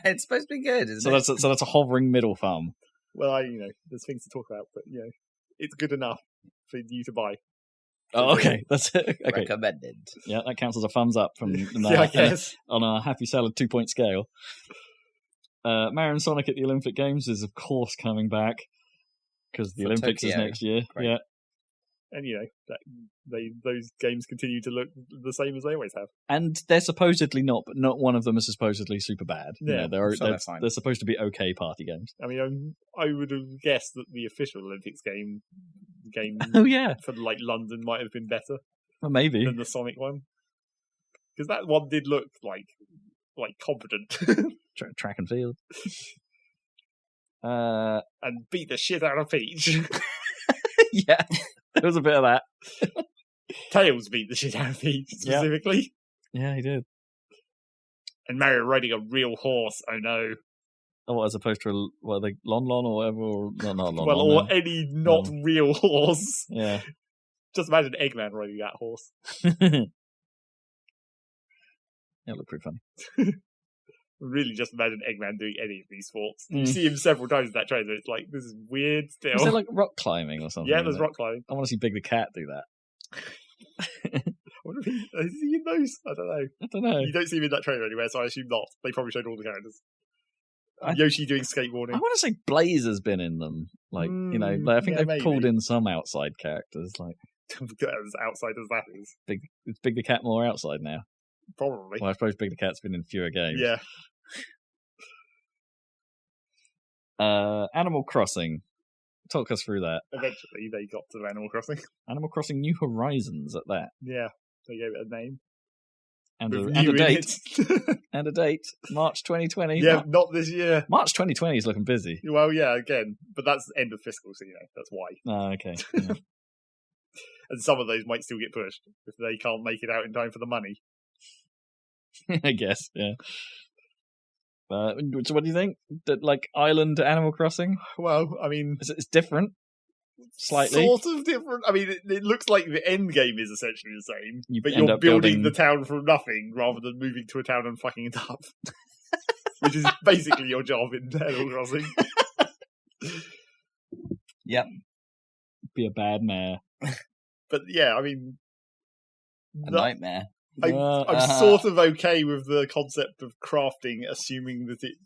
Speaker 2: It's supposed to be good, isn't
Speaker 3: so
Speaker 2: it?
Speaker 3: That's a hovering middle thumb.
Speaker 1: Well, there's things to talk about, but it's good enough for you to buy.
Speaker 3: Oh, okay, that's it. Okay.
Speaker 2: Recommended.
Speaker 3: Yeah, that counts as a thumbs up from
Speaker 1: I guess.
Speaker 3: On a Happy Salad 2-point scale. Mario and Sonic at the Olympic Games is of course coming back because the Olympics is next year. Great. Yeah,
Speaker 1: and those games continue to look the same as they always have.
Speaker 3: And they're supposedly not one of them is supposedly super bad.
Speaker 1: Yeah,
Speaker 3: they're supposed to be okay party games.
Speaker 1: I mean, I would have guessed that the official Olympics game
Speaker 3: oh yeah,
Speaker 1: for like London might have been better.
Speaker 3: Well, maybe
Speaker 1: than the Sonic one, because that one did look like competent.
Speaker 3: Track and field.
Speaker 1: And beat the shit out of Peach.
Speaker 3: Yeah, there was a bit of that.
Speaker 1: Tails beat the shit out of Peach, specifically.
Speaker 3: Yeah, he did.
Speaker 1: And Mario riding a real horse, oh no.
Speaker 3: Oh, as opposed to the Lon or whatever, or not Lon.
Speaker 1: Well, or any not real horse.
Speaker 3: Yeah.
Speaker 1: Just imagine Eggman riding that horse.
Speaker 3: It looked pretty funny.
Speaker 1: Really just imagine Eggman doing any of these sports. You see him several times in that trailer. It's like, this is weird still.
Speaker 3: Is there like rock climbing or something?
Speaker 1: Yeah, there's rock climbing.
Speaker 3: I want to see Big the Cat do that.
Speaker 1: What if is he in those? I don't know. You don't see him in that trailer anywhere, so I assume not. They probably showed all the characters. Yoshi doing skateboarding.
Speaker 3: I want to say Blaze has been in them. I think they've pulled in some outside characters. Like
Speaker 1: as outside as that is.
Speaker 3: Is Big the Cat more outside now?
Speaker 1: Probably.
Speaker 3: Well, I suppose Big the Cat's been in fewer games.
Speaker 1: Yeah.
Speaker 3: Animal Crossing. Talk us through that.
Speaker 1: Eventually, they got to Animal Crossing.
Speaker 3: Animal Crossing New Horizons at that.
Speaker 1: Yeah, they gave it a name.
Speaker 3: And a date. And a date. March 2020.
Speaker 1: Yeah, not this year.
Speaker 3: March 2020 is looking busy.
Speaker 1: Well, yeah, again. But that's the end of fiscal, so that's why.
Speaker 3: Oh, okay. Yeah.
Speaker 1: And some of those might still get pushed if they can't make it out in time for the money.
Speaker 3: I guess, yeah. So what do you think? That Island Animal Crossing?
Speaker 1: Well, I mean,
Speaker 3: it's different, slightly.
Speaker 1: Sort of different. I mean, it looks like the end game is essentially the same, but you're
Speaker 3: building
Speaker 1: the town from nothing rather than moving to a town and fucking it up, which is basically your job in Animal Crossing.
Speaker 2: Yep.
Speaker 3: Be a bad mayor.
Speaker 1: But yeah, I mean,
Speaker 2: a nightmare.
Speaker 1: I'm sort of okay with the concept of crafting, assuming that it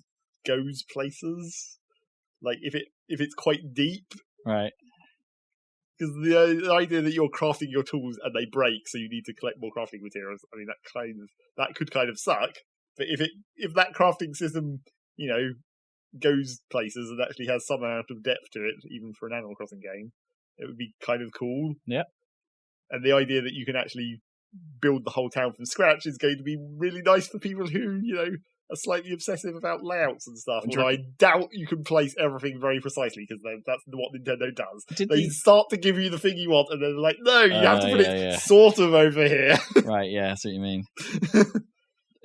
Speaker 1: goes places. Like if it's quite deep,
Speaker 3: right?
Speaker 1: Because the idea that you're crafting your tools and they break, so you need to collect more crafting materials. I mean, that could kind of suck. But if that crafting system, goes places and actually has some amount of depth to it, even for an Animal Crossing game, it would be kind of cool.
Speaker 3: Yeah.
Speaker 1: And the idea that you can actually build the whole town from scratch is going to be really nice for people who, are slightly obsessive about layouts and stuff. Although I doubt you can place everything very precisely, because that's what Nintendo does. They start to give you the thing you want, and then they're like, no, you have to put it sort of over here.
Speaker 3: Right, yeah, I see what you mean.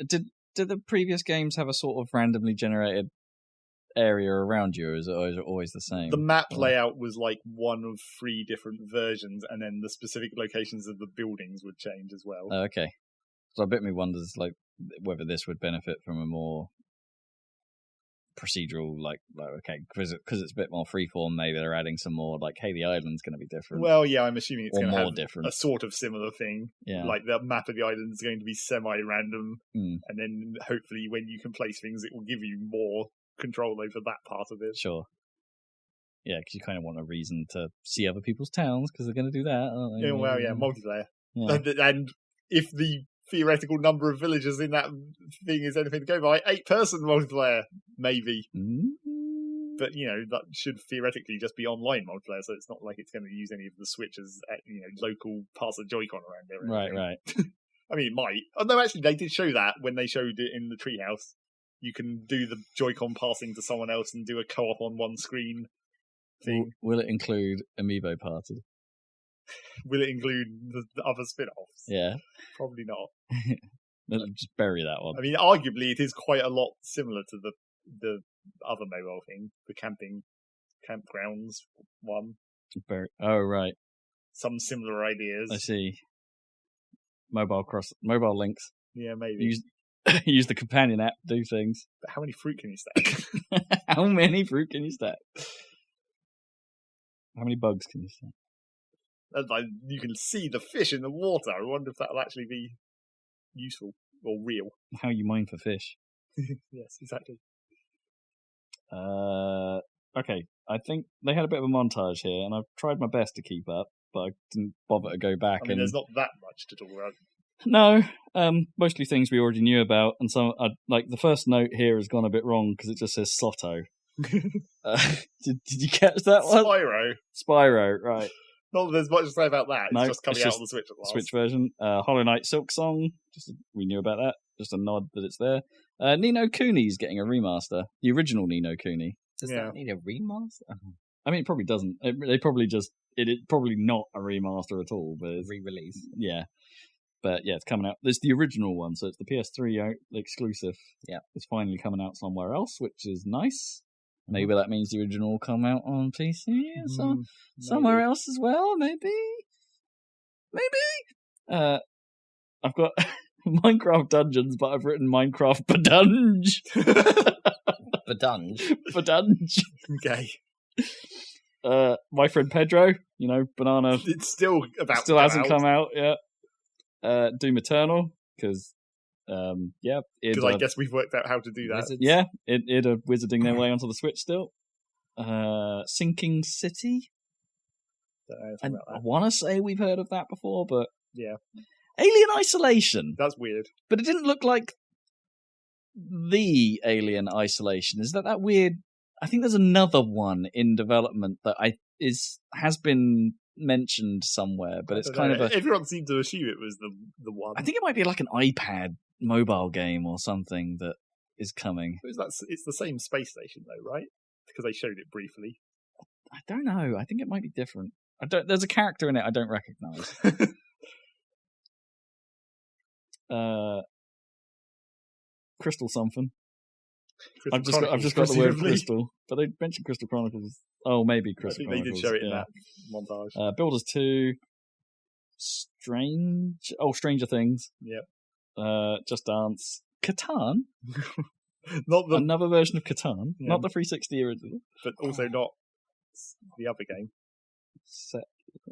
Speaker 3: Did the previous games have a sort of randomly generated area around you, or is it always the same?
Speaker 1: The map layout was like one of 3 different versions, and then the specific locations of the buildings would change as well.
Speaker 3: Oh, okay. So I bet me wonders like whether this would benefit from a more procedural, like okay, because it's a bit more freeform. Maybe they're adding some more like, hey, the island's going to be different.
Speaker 1: Well, yeah, I'm assuming it's going to have
Speaker 3: different.
Speaker 1: A sort of similar thing.
Speaker 3: Yeah,
Speaker 1: like the map of the island is going to be semi-random,
Speaker 3: and
Speaker 1: then hopefully when you can place things, it will give you more control over that part of it.
Speaker 3: Sure. Yeah, because you kind of want a reason to see other people's towns, because they're going to do that, aren't they?
Speaker 1: Yeah, well, yeah, multiplayer.
Speaker 3: Yeah.
Speaker 1: And if the theoretical number of villagers in that thing is anything to go by, 8-person multiplayer, maybe.
Speaker 3: Mm-hmm.
Speaker 1: But, that should theoretically just be online multiplayer, so it's not like it's going to use any of the switches at, local parts of Joy-Con around there.
Speaker 3: Right.
Speaker 1: I mean, it might. Oh, no, actually, they did show that when they showed it in the treehouse. You can do the Joy-Con passing to someone else and do a co-op on one screen thing.
Speaker 3: Will it include Amiibo Party?
Speaker 1: Will it include the other spin-offs?
Speaker 3: Yeah.
Speaker 1: Probably not.
Speaker 3: Just bury that one.
Speaker 1: I mean, arguably, it is quite a lot similar to the other mobile thing, the campgrounds one.
Speaker 3: Oh, right.
Speaker 1: Some similar ideas.
Speaker 3: I see. Mobile links.
Speaker 1: Yeah, maybe.
Speaker 3: Use the companion app to do things.
Speaker 1: But how many fruit can you stack?
Speaker 3: How many fruit can you stack? How many bugs can you stack?
Speaker 1: Like, you can see the fish in the water. I wonder if that'll actually be useful or real.
Speaker 3: How you mine for fish.
Speaker 1: Yes, exactly.
Speaker 3: Okay, I think they had a bit of a montage here, and I've tried my best to keep up, but I didn't bother to go back.
Speaker 1: I mean, there's not that much to talk about.
Speaker 3: No, mostly things we already knew about, and some like the first note here has gone a bit wrong because it just says Slotto. Did you catch that one? Spyro, right.
Speaker 1: Not that there's much to say about that. It's just coming out on the Switch at last.
Speaker 3: Switch version. Hollow Knight Silk Song. We knew about that. Just a nod that it's there. Ni no Kuni's getting a remaster. The original Ni no Kuni.
Speaker 2: Does that need a remaster?
Speaker 3: I mean, it probably doesn't. They probably just... It's probably not a remaster at all. But
Speaker 2: re-release.
Speaker 3: Yeah. But yeah, it's coming out. There's the original one, so it's the PS3 exclusive.
Speaker 2: Yeah. It's
Speaker 3: finally coming out somewhere else, which is nice. Maybe that means the original will come out on PC or somewhere else as well, maybe. I've got Minecraft Dungeons, but I've written Minecraft Badunge. Badunge.
Speaker 1: Okay.
Speaker 3: My friend Pedro, Banana.
Speaker 1: It's still
Speaker 3: hasn't come out yet. Doom Eternal, because
Speaker 1: because I guess we've worked out how to do that.
Speaker 3: Wizards. Yeah, it are wizarding their way onto the Switch still. Sinking City. I want to say we've heard of that before, but
Speaker 1: yeah.
Speaker 3: Alien Isolation.
Speaker 1: That's weird,
Speaker 3: but it didn't look like the Alien Isolation. Is that weird? I think there's another one in development that has been mentioned somewhere, but it's kind of
Speaker 1: everyone seemed to assume it was the one.
Speaker 3: I think it might be like an iPad mobile game or something that is coming.
Speaker 1: It's the same space station though, right? Because they showed it briefly.
Speaker 3: I don't know. I think it might be different. There's a character in it I don't recognize. Crystal something. I've just got the word Crystal, but they mentioned Crystal Chronicles. Oh, maybe Crystal Chronicles.
Speaker 1: They did show it in that montage.
Speaker 3: Builders 2, Stranger Things.
Speaker 1: Yep.
Speaker 3: Just Dance. Catan.
Speaker 1: Not
Speaker 3: another version of Catan. Yeah. Not the 360 original,
Speaker 1: but also not the other game.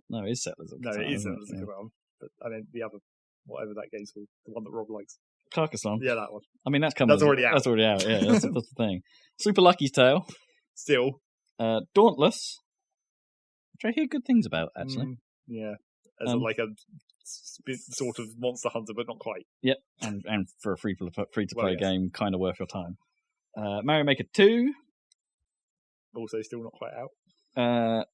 Speaker 3: No, it is Settlers of Catan.
Speaker 1: No, it is Settlers of Catan. But I mean the other, whatever that game's called, the one that Rob likes.
Speaker 3: Carcassonne.
Speaker 1: Yeah, that one.
Speaker 3: I mean, that's coming.
Speaker 1: That's already out.
Speaker 3: That's already out. Yeah, that's the thing. Super Lucky's Tale.
Speaker 1: Still.
Speaker 3: Dauntless, which I hear good things about, actually.
Speaker 1: Yeah, as like a sort of Monster Hunter, but not quite.
Speaker 3: Yep, and for a free to play game, kind of worth your time. Mario Maker 2,
Speaker 1: Also, still not quite out.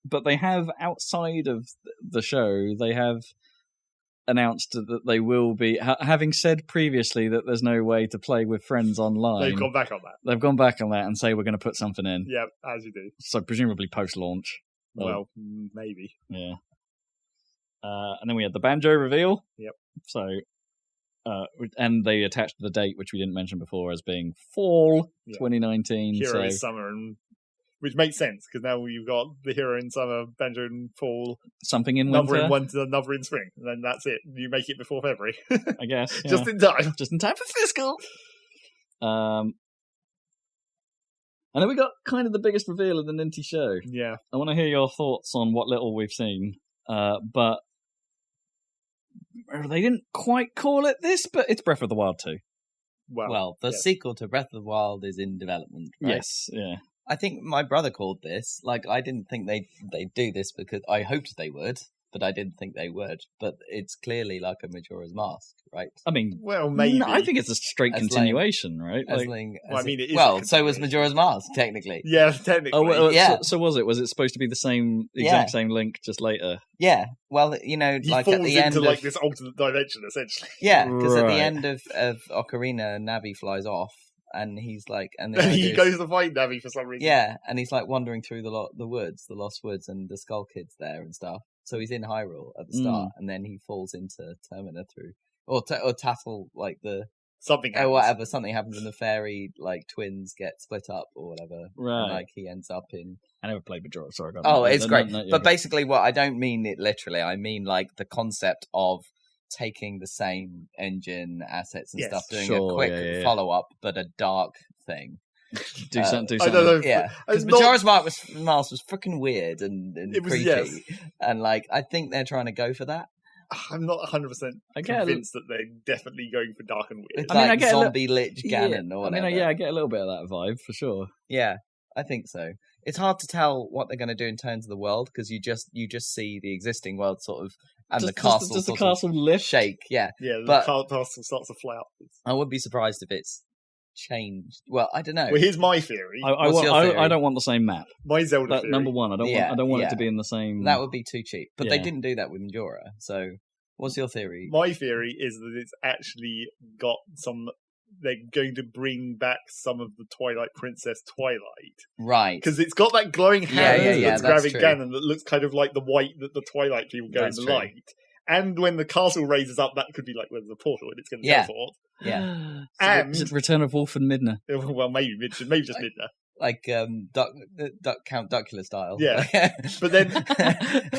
Speaker 3: But they have, outside of the show, they have announced that they will be, having said previously that there's no way to play with friends online.
Speaker 1: They've gone back on that.
Speaker 3: They've gone back on that and say we're going to put something in.
Speaker 1: Yeah, as you do.
Speaker 3: So presumably post-launch.
Speaker 1: Well, maybe.
Speaker 3: Yeah. And then we had the banjo reveal.
Speaker 1: Yep.
Speaker 3: So, and they attached the date, which we didn't mention before, as being fall 2019.
Speaker 1: Hero
Speaker 3: so
Speaker 1: is summer, which makes sense because now you've got the hero in summer, banjo in fall,
Speaker 3: something in
Speaker 1: another
Speaker 3: winter,
Speaker 1: another in spring, and then that's it. You make it before February,
Speaker 3: I guess. Yeah.
Speaker 1: Just in time.
Speaker 3: Just in time for fiscal. And then we got kind of the biggest reveal of the Ninty show.
Speaker 1: Yeah.
Speaker 3: I want to hear your thoughts on what little we've seen. But they didn't quite call it this, but it's Breath of the Wild 2.
Speaker 2: Well, the sequel to Breath of the Wild is in development, right?
Speaker 3: Yes, yeah.
Speaker 2: I think my brother called this. Like, I didn't think they'd do this because I hoped they would, but I didn't think they would. But it's clearly like a Majora's Mask, right?
Speaker 3: I mean,
Speaker 1: well, maybe.
Speaker 3: I think it's a straight continuation, right?
Speaker 1: I mean, it is.
Speaker 2: So was Majora's Mask, technically.
Speaker 1: Yeah, technically.
Speaker 3: Oh, well,
Speaker 2: yeah.
Speaker 3: So was it? Was it supposed to be the exact same Link, just later?
Speaker 2: Yeah. Well, you know,
Speaker 1: he
Speaker 2: like
Speaker 1: falls
Speaker 2: at the end
Speaker 1: into
Speaker 2: of
Speaker 1: like this alternate dimension, essentially.
Speaker 2: Yeah, because at the end of Ocarina, Navi flies off. And he's like, and
Speaker 1: he goes to find Navi for some reason.
Speaker 2: Yeah, and he's like wandering through the woods, the Lost Woods, and the Skull Kid's there and stuff. So he's in Hyrule at the start, and then he falls into Termina through, or Tattle, like
Speaker 1: something happens.
Speaker 2: or whatever. Something happens, and the fairy like twins get split up or whatever.
Speaker 3: Right.
Speaker 2: And, like he ends up in.
Speaker 3: I never played Majora, sorry.
Speaker 2: It's great. But basically, what I don't mean it literally. I mean like the concept of taking the same engine assets and stuff, doing a quick follow-up, but a dark thing.
Speaker 3: Do something.
Speaker 1: I don't know.
Speaker 2: Yeah, because Majora's Mask was freaking weird and creepy, and like I think they're trying to go for that.
Speaker 1: I'm not 100% convinced that they're definitely going for dark and weird.
Speaker 2: It's I get zombie Lich Ganon or whatever.
Speaker 3: I mean, I get a little bit of that vibe for sure.
Speaker 2: Yeah, I think so. It's hard to tell what they're going to do in terms of the world because you just see the existing world sort of and the castle.
Speaker 3: Does the castle lift?
Speaker 2: Shake? Yeah,
Speaker 1: the castle starts to fly up.
Speaker 2: I would be surprised if it's changed. Well, I don't know.
Speaker 1: Well, here's my theory.
Speaker 3: I don't want the same map.
Speaker 1: My Zelda theory.
Speaker 3: Number one, I don't want it to be in the same.
Speaker 2: That would be too cheap. But they didn't do that with Majora. So, what's your theory?
Speaker 1: My theory is that it's actually got some. They're going to bring back some of the Twilight Princess Twilight.
Speaker 2: Right.
Speaker 1: Because it's got that glowing hand that's grabbing
Speaker 2: true.
Speaker 1: Ganon that looks kind of like the white that the Twilight people go in the light. And when the castle raises up, that could be like where there's a portal and it's going to teleport.
Speaker 2: Yeah.
Speaker 3: And Return of Wolf and Midna.
Speaker 1: Well, maybe just Midna.
Speaker 2: Like Count Duckula style.
Speaker 1: Yeah. But then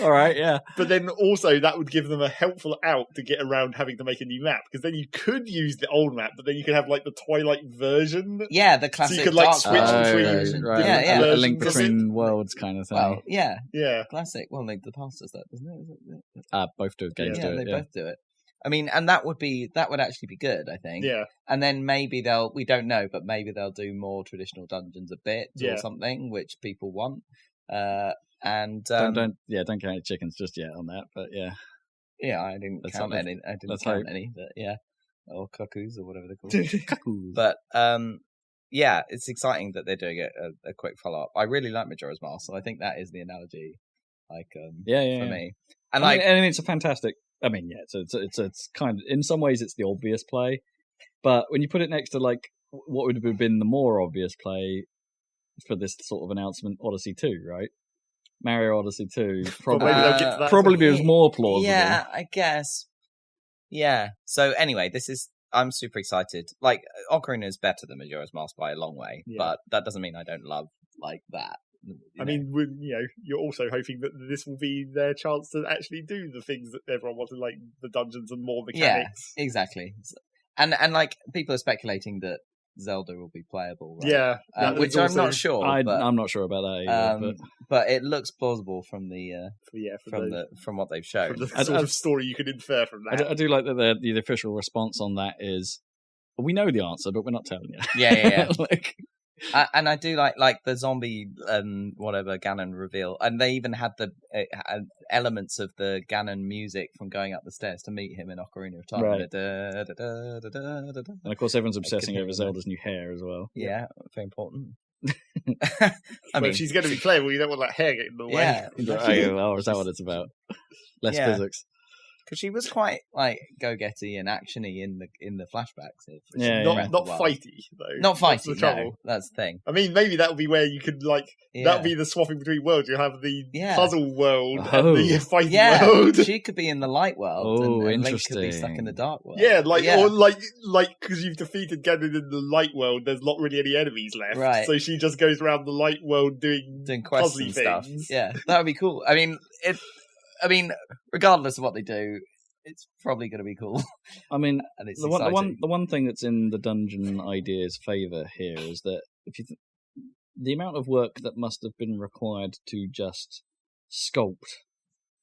Speaker 3: all right, yeah.
Speaker 1: But then also that would give them a helpful out to get around having to make a new map. Because then you could use the old map, but then you could have like the Twilight version.
Speaker 2: Yeah, the classic.
Speaker 1: So you could like switch between
Speaker 3: a link between worlds kind of thing.
Speaker 2: Well, yeah.
Speaker 1: Yeah.
Speaker 2: Classic. Well, the past does that, doesn't it?
Speaker 3: Both do games do it.
Speaker 2: They both do it. I mean, and that would actually be good, I think.
Speaker 1: Yeah.
Speaker 2: And then maybe we don't know, but maybe they'll do more traditional dungeons a bit or something, which people want. And
Speaker 3: don't count chickens just yet on that, but yeah.
Speaker 2: Yeah, I didn't count any. But yeah, or cuckoos or whatever they're called.
Speaker 3: Cuckoos.
Speaker 2: But yeah, it's exciting that they're doing a quick follow up. I really like Majora's Mask, so I think that is the analogy. Like, for me, and
Speaker 3: I mean, it's a fantastic. I mean, yeah, it's kind of, in some ways it's the obvious play, but when you put it next to like what would have been the more obvious play for this sort of announcement, Odyssey 2, right? Mario Odyssey 2 probably was more plausible.
Speaker 2: Yeah, I guess. Yeah. So anyway, I'm super excited. Like, Ocarina is better than Majora's Mask by a long way, but that doesn't mean I don't love like that.
Speaker 1: I mean, you're also hoping that this will be their chance to actually do the things that everyone wanted, like the dungeons and more mechanics.
Speaker 2: Yeah, exactly. And like people are speculating that Zelda will be playable, right?
Speaker 1: Yeah,
Speaker 2: which I'm not sure.
Speaker 3: I'm not sure about that either.
Speaker 2: But it looks plausible from from what they've shown.
Speaker 1: From the sort of story you can infer from that.
Speaker 3: I do like that the official response on that is, we know the answer, but we're not telling you.
Speaker 2: Yeah. And I do like the zombie whatever Ganon reveal, and they even had the elements of the Ganon music from going up the stairs to meet him in Ocarina of Time.
Speaker 3: Right.
Speaker 2: Da, da, da, da, da, da, da.
Speaker 3: And of course, everyone's obsessing over Zelda's new hair as well.
Speaker 2: Yeah, very important. I mean,
Speaker 1: if she's going to be playable, you don't want that hair getting in the way.
Speaker 2: Yeah.
Speaker 3: Oh, is that what it's about? Less
Speaker 2: Yeah.
Speaker 3: physics.
Speaker 2: Because she was quite like go-getty and actiony in the flashbacks.
Speaker 3: Yeah,
Speaker 1: Not fighty though.
Speaker 2: Not
Speaker 1: That's
Speaker 2: fighty.
Speaker 1: the trouble.
Speaker 2: No, that's the thing.
Speaker 1: I mean, maybe that would be where you could that would be the swapping between worlds. You have the puzzle world and the fighting world.
Speaker 2: She could be in the light world, and Link could be stuck in the dark world.
Speaker 1: Yeah, or because you've defeated Ganon in the light world, there's not really any enemies left.
Speaker 2: Right.
Speaker 1: So she just goes around the light world doing
Speaker 2: quests and stuff. Yeah, that would be cool. I mean, regardless of what they do, it's probably going to be cool.
Speaker 3: I mean,
Speaker 2: and it's
Speaker 3: the one thing that's in the dungeon idea's favour here is that if you the amount of work that must have been required to just sculpt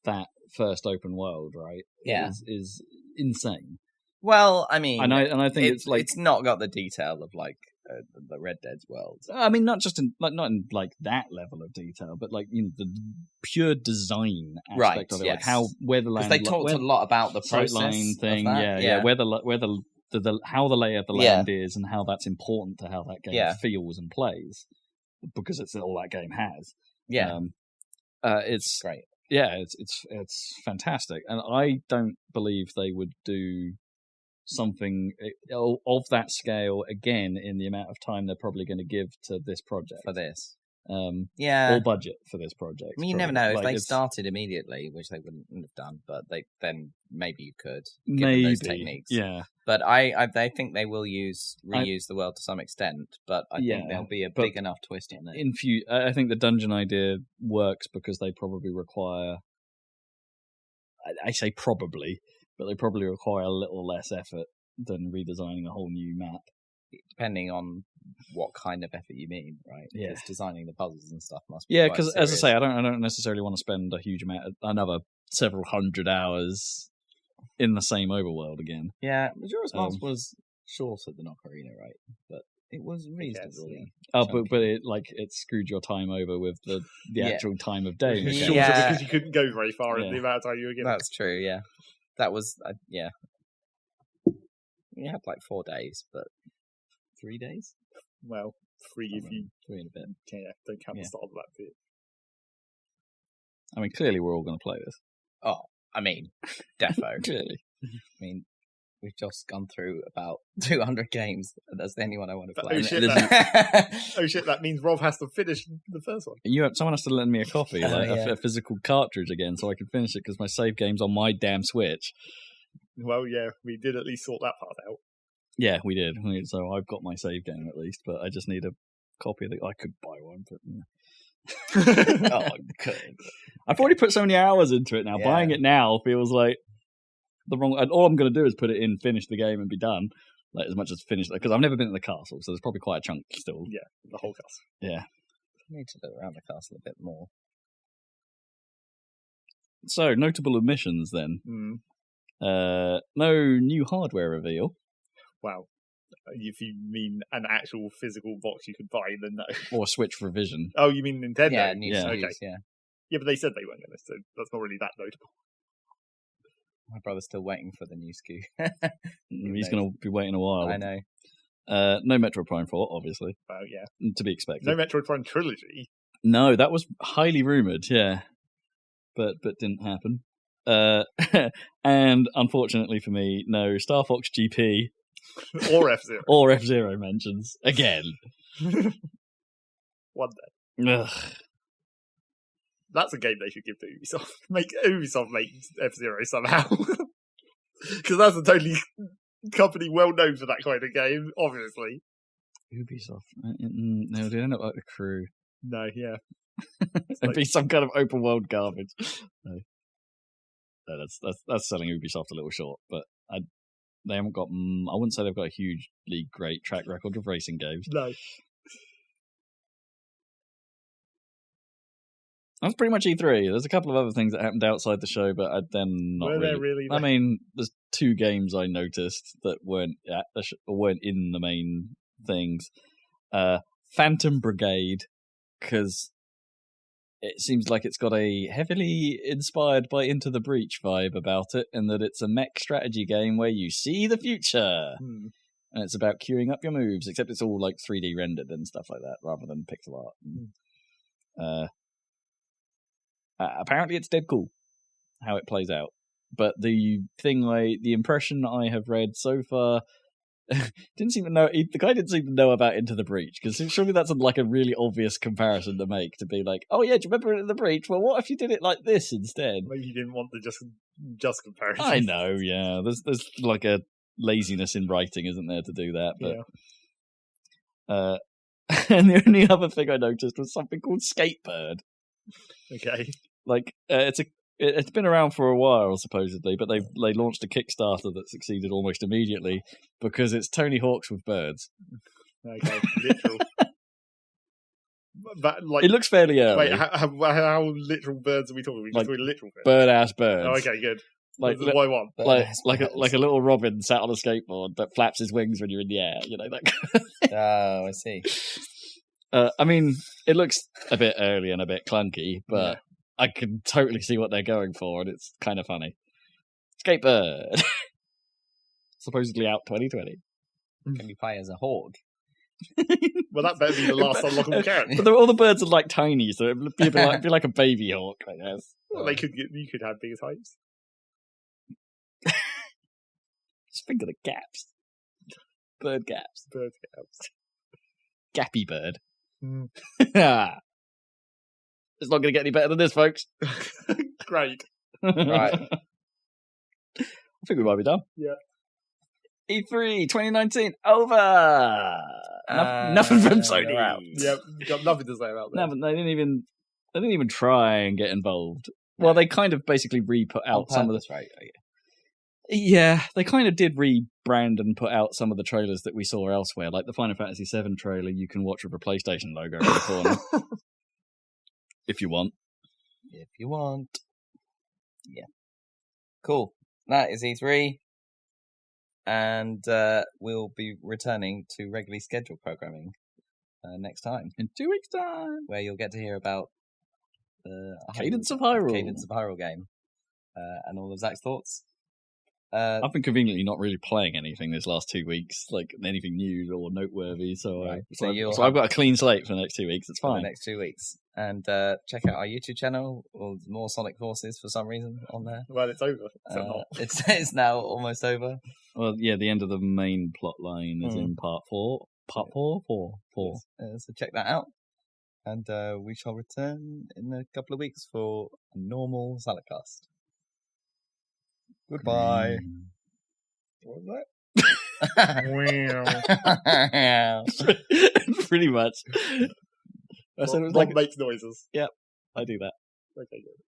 Speaker 3: that first open world, right?
Speaker 2: Yeah,
Speaker 3: is insane.
Speaker 2: Well, I mean,
Speaker 3: and I think it's like
Speaker 2: it's not got the detail of like the Red Dead's world.
Speaker 3: I mean, not in that level of detail, but like the pure design aspect of it, like where the land.
Speaker 2: Because they talked a lot about the process
Speaker 3: line thing,
Speaker 2: yeah.
Speaker 3: where the how the lay of the land is and how that's important to how that game feels and plays, because it's all that game has.
Speaker 2: Yeah,
Speaker 3: it's
Speaker 2: great.
Speaker 3: Yeah, it's fantastic, and I don't believe they would do something of that scale again in the amount of time they're probably going to give to this project
Speaker 2: for this.
Speaker 3: Or budget for this project.
Speaker 2: I mean, you never know if they started immediately, which they wouldn't have done, but then maybe you could given those techniques.
Speaker 3: Yeah,
Speaker 2: but I think they will reuse the world to some extent, but I think there'll be a big enough twist on it.
Speaker 3: I think the dungeon idea works because they probably require. I say probably. But they probably require a little less effort than redesigning a whole new map.
Speaker 2: Depending on what kind of effort you mean, right?
Speaker 3: Yeah.
Speaker 2: Because designing the puzzles and stuff must be
Speaker 3: because as I say, I don't necessarily want to spend a huge amount, another several hundred hours in the same overworld again.
Speaker 2: Yeah, Majora's Mask was shorter than Ocarina, right? But it was reasonably.
Speaker 3: But it screwed your time over with the actual time of day.
Speaker 1: Shorter because you couldn't go very far in the amount of time you were given.
Speaker 2: That's true. Yeah. That was, You had like 4 days, but 3 days?
Speaker 1: Well, 3 if you...
Speaker 2: 3 and a bit.
Speaker 1: Yeah, don't count the start of that bit.
Speaker 3: I mean, clearly we're all going to play this.
Speaker 2: Oh, I mean, defo.
Speaker 3: Clearly.
Speaker 2: I mean, we've just gone through about 200 games. That's the only one I want to play.
Speaker 1: Oh shit, that means Rob has to finish the first one.
Speaker 3: Someone has to lend me a copy, a physical cartridge again, so I can finish it, because my save game's on my damn Switch.
Speaker 1: Well, yeah, we did at least sort that part out.
Speaker 3: Yeah, we did. So I've got my save game at least, but I just need a copy of it. I could buy one, but... Oh, good. I've already put so many hours into it now. Yeah. Buying it now feels like the wrong. And all I'm going to do is put it in, finish the game, and be done. Like as much as finish, because I've never been in the castle, so there's probably quite a chunk still.
Speaker 1: Yeah, the whole castle.
Speaker 3: Yeah,
Speaker 2: I need to look around the castle a bit more.
Speaker 3: So notable omissions then. No new hardware reveal.
Speaker 1: Wow. If you mean an actual physical box you could buy, then no.
Speaker 3: Or Switch revision.
Speaker 1: Oh, you mean Nintendo?
Speaker 2: Yeah, new SKUs,
Speaker 1: okay. Yeah, but they said they weren't going to, so that's not really that notable.
Speaker 2: My brother's still waiting for the new SKU.
Speaker 3: He's going to be waiting a while.
Speaker 2: I know.
Speaker 3: No Metroid Prime 4, obviously.
Speaker 1: Oh, yeah.
Speaker 3: To be expected.
Speaker 1: No Metroid Prime Trilogy?
Speaker 3: No, that was highly rumoured, yeah. But didn't happen. And unfortunately for me, no Star Fox GP.
Speaker 1: Or F-Zero.
Speaker 3: Or F-Zero mentions. Again.
Speaker 1: One day.
Speaker 3: Ugh.
Speaker 1: That's a game they should give to Ubisoft. Ubisoft make F-Zero somehow. Because that's a totally company well known for that kind of game, obviously.
Speaker 3: Ubisoft. No, they don't look like the crew.
Speaker 1: No, yeah.
Speaker 3: It'd be some kind of open world garbage. No, that's selling Ubisoft a little short, but they haven't got. I wouldn't say they've got a hugely great track record of racing games.
Speaker 1: No.
Speaker 3: That's pretty much E3. There's a couple of other things that happened outside the show, but then not really.
Speaker 1: Really
Speaker 3: I mean, there's 2 games I noticed that weren't in the main things. Phantom Brigade, because it seems like it's got a heavily inspired by Into the Breach vibe about it, and that it's a mech strategy game where you see the future. and it's about queuing up your moves, except it's all like 3D rendered and stuff like that, rather than pixel art. Apparently, it's dead cool how it plays out. But the impression I have read so far didn't seem to know. The guy didn't seem to know about Into the Breach, because surely that's like a really obvious comparison to make. To be like, oh yeah, do you remember Into the Breach? Well, what if you did it like this instead?
Speaker 1: Maybe you didn't want the just comparison.
Speaker 3: I know, yeah. There's like a laziness in writing, isn't there, to do that? But and the only other thing I noticed was something called Skatebird.
Speaker 1: Okay.
Speaker 3: Like it's been around for a while supposedly, but they launched a Kickstarter that succeeded almost immediately because it's Tony Hawk's with birds.
Speaker 1: Okay, literal. But like,
Speaker 3: it looks fairly early.
Speaker 1: Wait, how literal birds are we talking? We just talking literal birds.
Speaker 3: Bird-ass birds.
Speaker 1: Oh, okay, good.
Speaker 3: Like
Speaker 1: why one?
Speaker 3: Like a little robin sat on a skateboard that flaps his wings when you're in the air. You know that. Kind of thing.
Speaker 2: Oh, I see.
Speaker 3: I mean, it looks a bit early and a bit clunky, but I can totally see what they're going for, and it's kind of funny. Skatebird. Supposedly out 2020.
Speaker 2: Can you play as a hawk?
Speaker 1: Well, that better be the last unlockable character.
Speaker 3: But all the birds are like tiny, so it'd be like a baby hawk, I guess.
Speaker 1: Well, you could have bigger types.
Speaker 3: Just think of the gaps. Bird gaps.
Speaker 1: Bird gaps.
Speaker 3: Gappy bird. It's not going to get any better than this, folks.
Speaker 1: Great.
Speaker 2: Right.
Speaker 3: I think we might be done.
Speaker 1: Yeah.
Speaker 3: E3 2019 over. Nothing from Sony.
Speaker 1: Yeah, got nothing to say about that.
Speaker 3: No, they didn't even try and get involved. Well, they kind of basically re-put out some of the.
Speaker 2: Right.
Speaker 3: Yeah, they kind of did rebrand and put out some of the trailers that we saw elsewhere, like the Final Fantasy VII trailer. You can watch with a PlayStation logo in the corner. If you want.
Speaker 2: Yeah. Cool. That is E3. And we'll be returning to regularly scheduled programming next time.
Speaker 3: In 2 weeks' time.
Speaker 2: Where you'll get to hear about the
Speaker 3: Cadence of Hyrule
Speaker 2: game. And all of Zach's thoughts.
Speaker 3: I've been conveniently not really playing anything this last 2 weeks, like anything new or noteworthy. So, so I've got a clean slate for the next 2 weeks. It's fine.
Speaker 2: The next 2 weeks. And check out our YouTube channel, or more Sonic Forces for some reason on there.
Speaker 1: Well, it's over.
Speaker 2: It's now almost over.
Speaker 3: Well, yeah, the end of the main plot line is in part 4. Part 4? 4.
Speaker 2: So check that out. And we shall return in a couple of weeks for a normal Saladcast. Goodbye.
Speaker 1: What was that?
Speaker 3: Pretty much. I said it was like
Speaker 1: makes noises.
Speaker 3: Yep, I do that.
Speaker 1: Okay, good.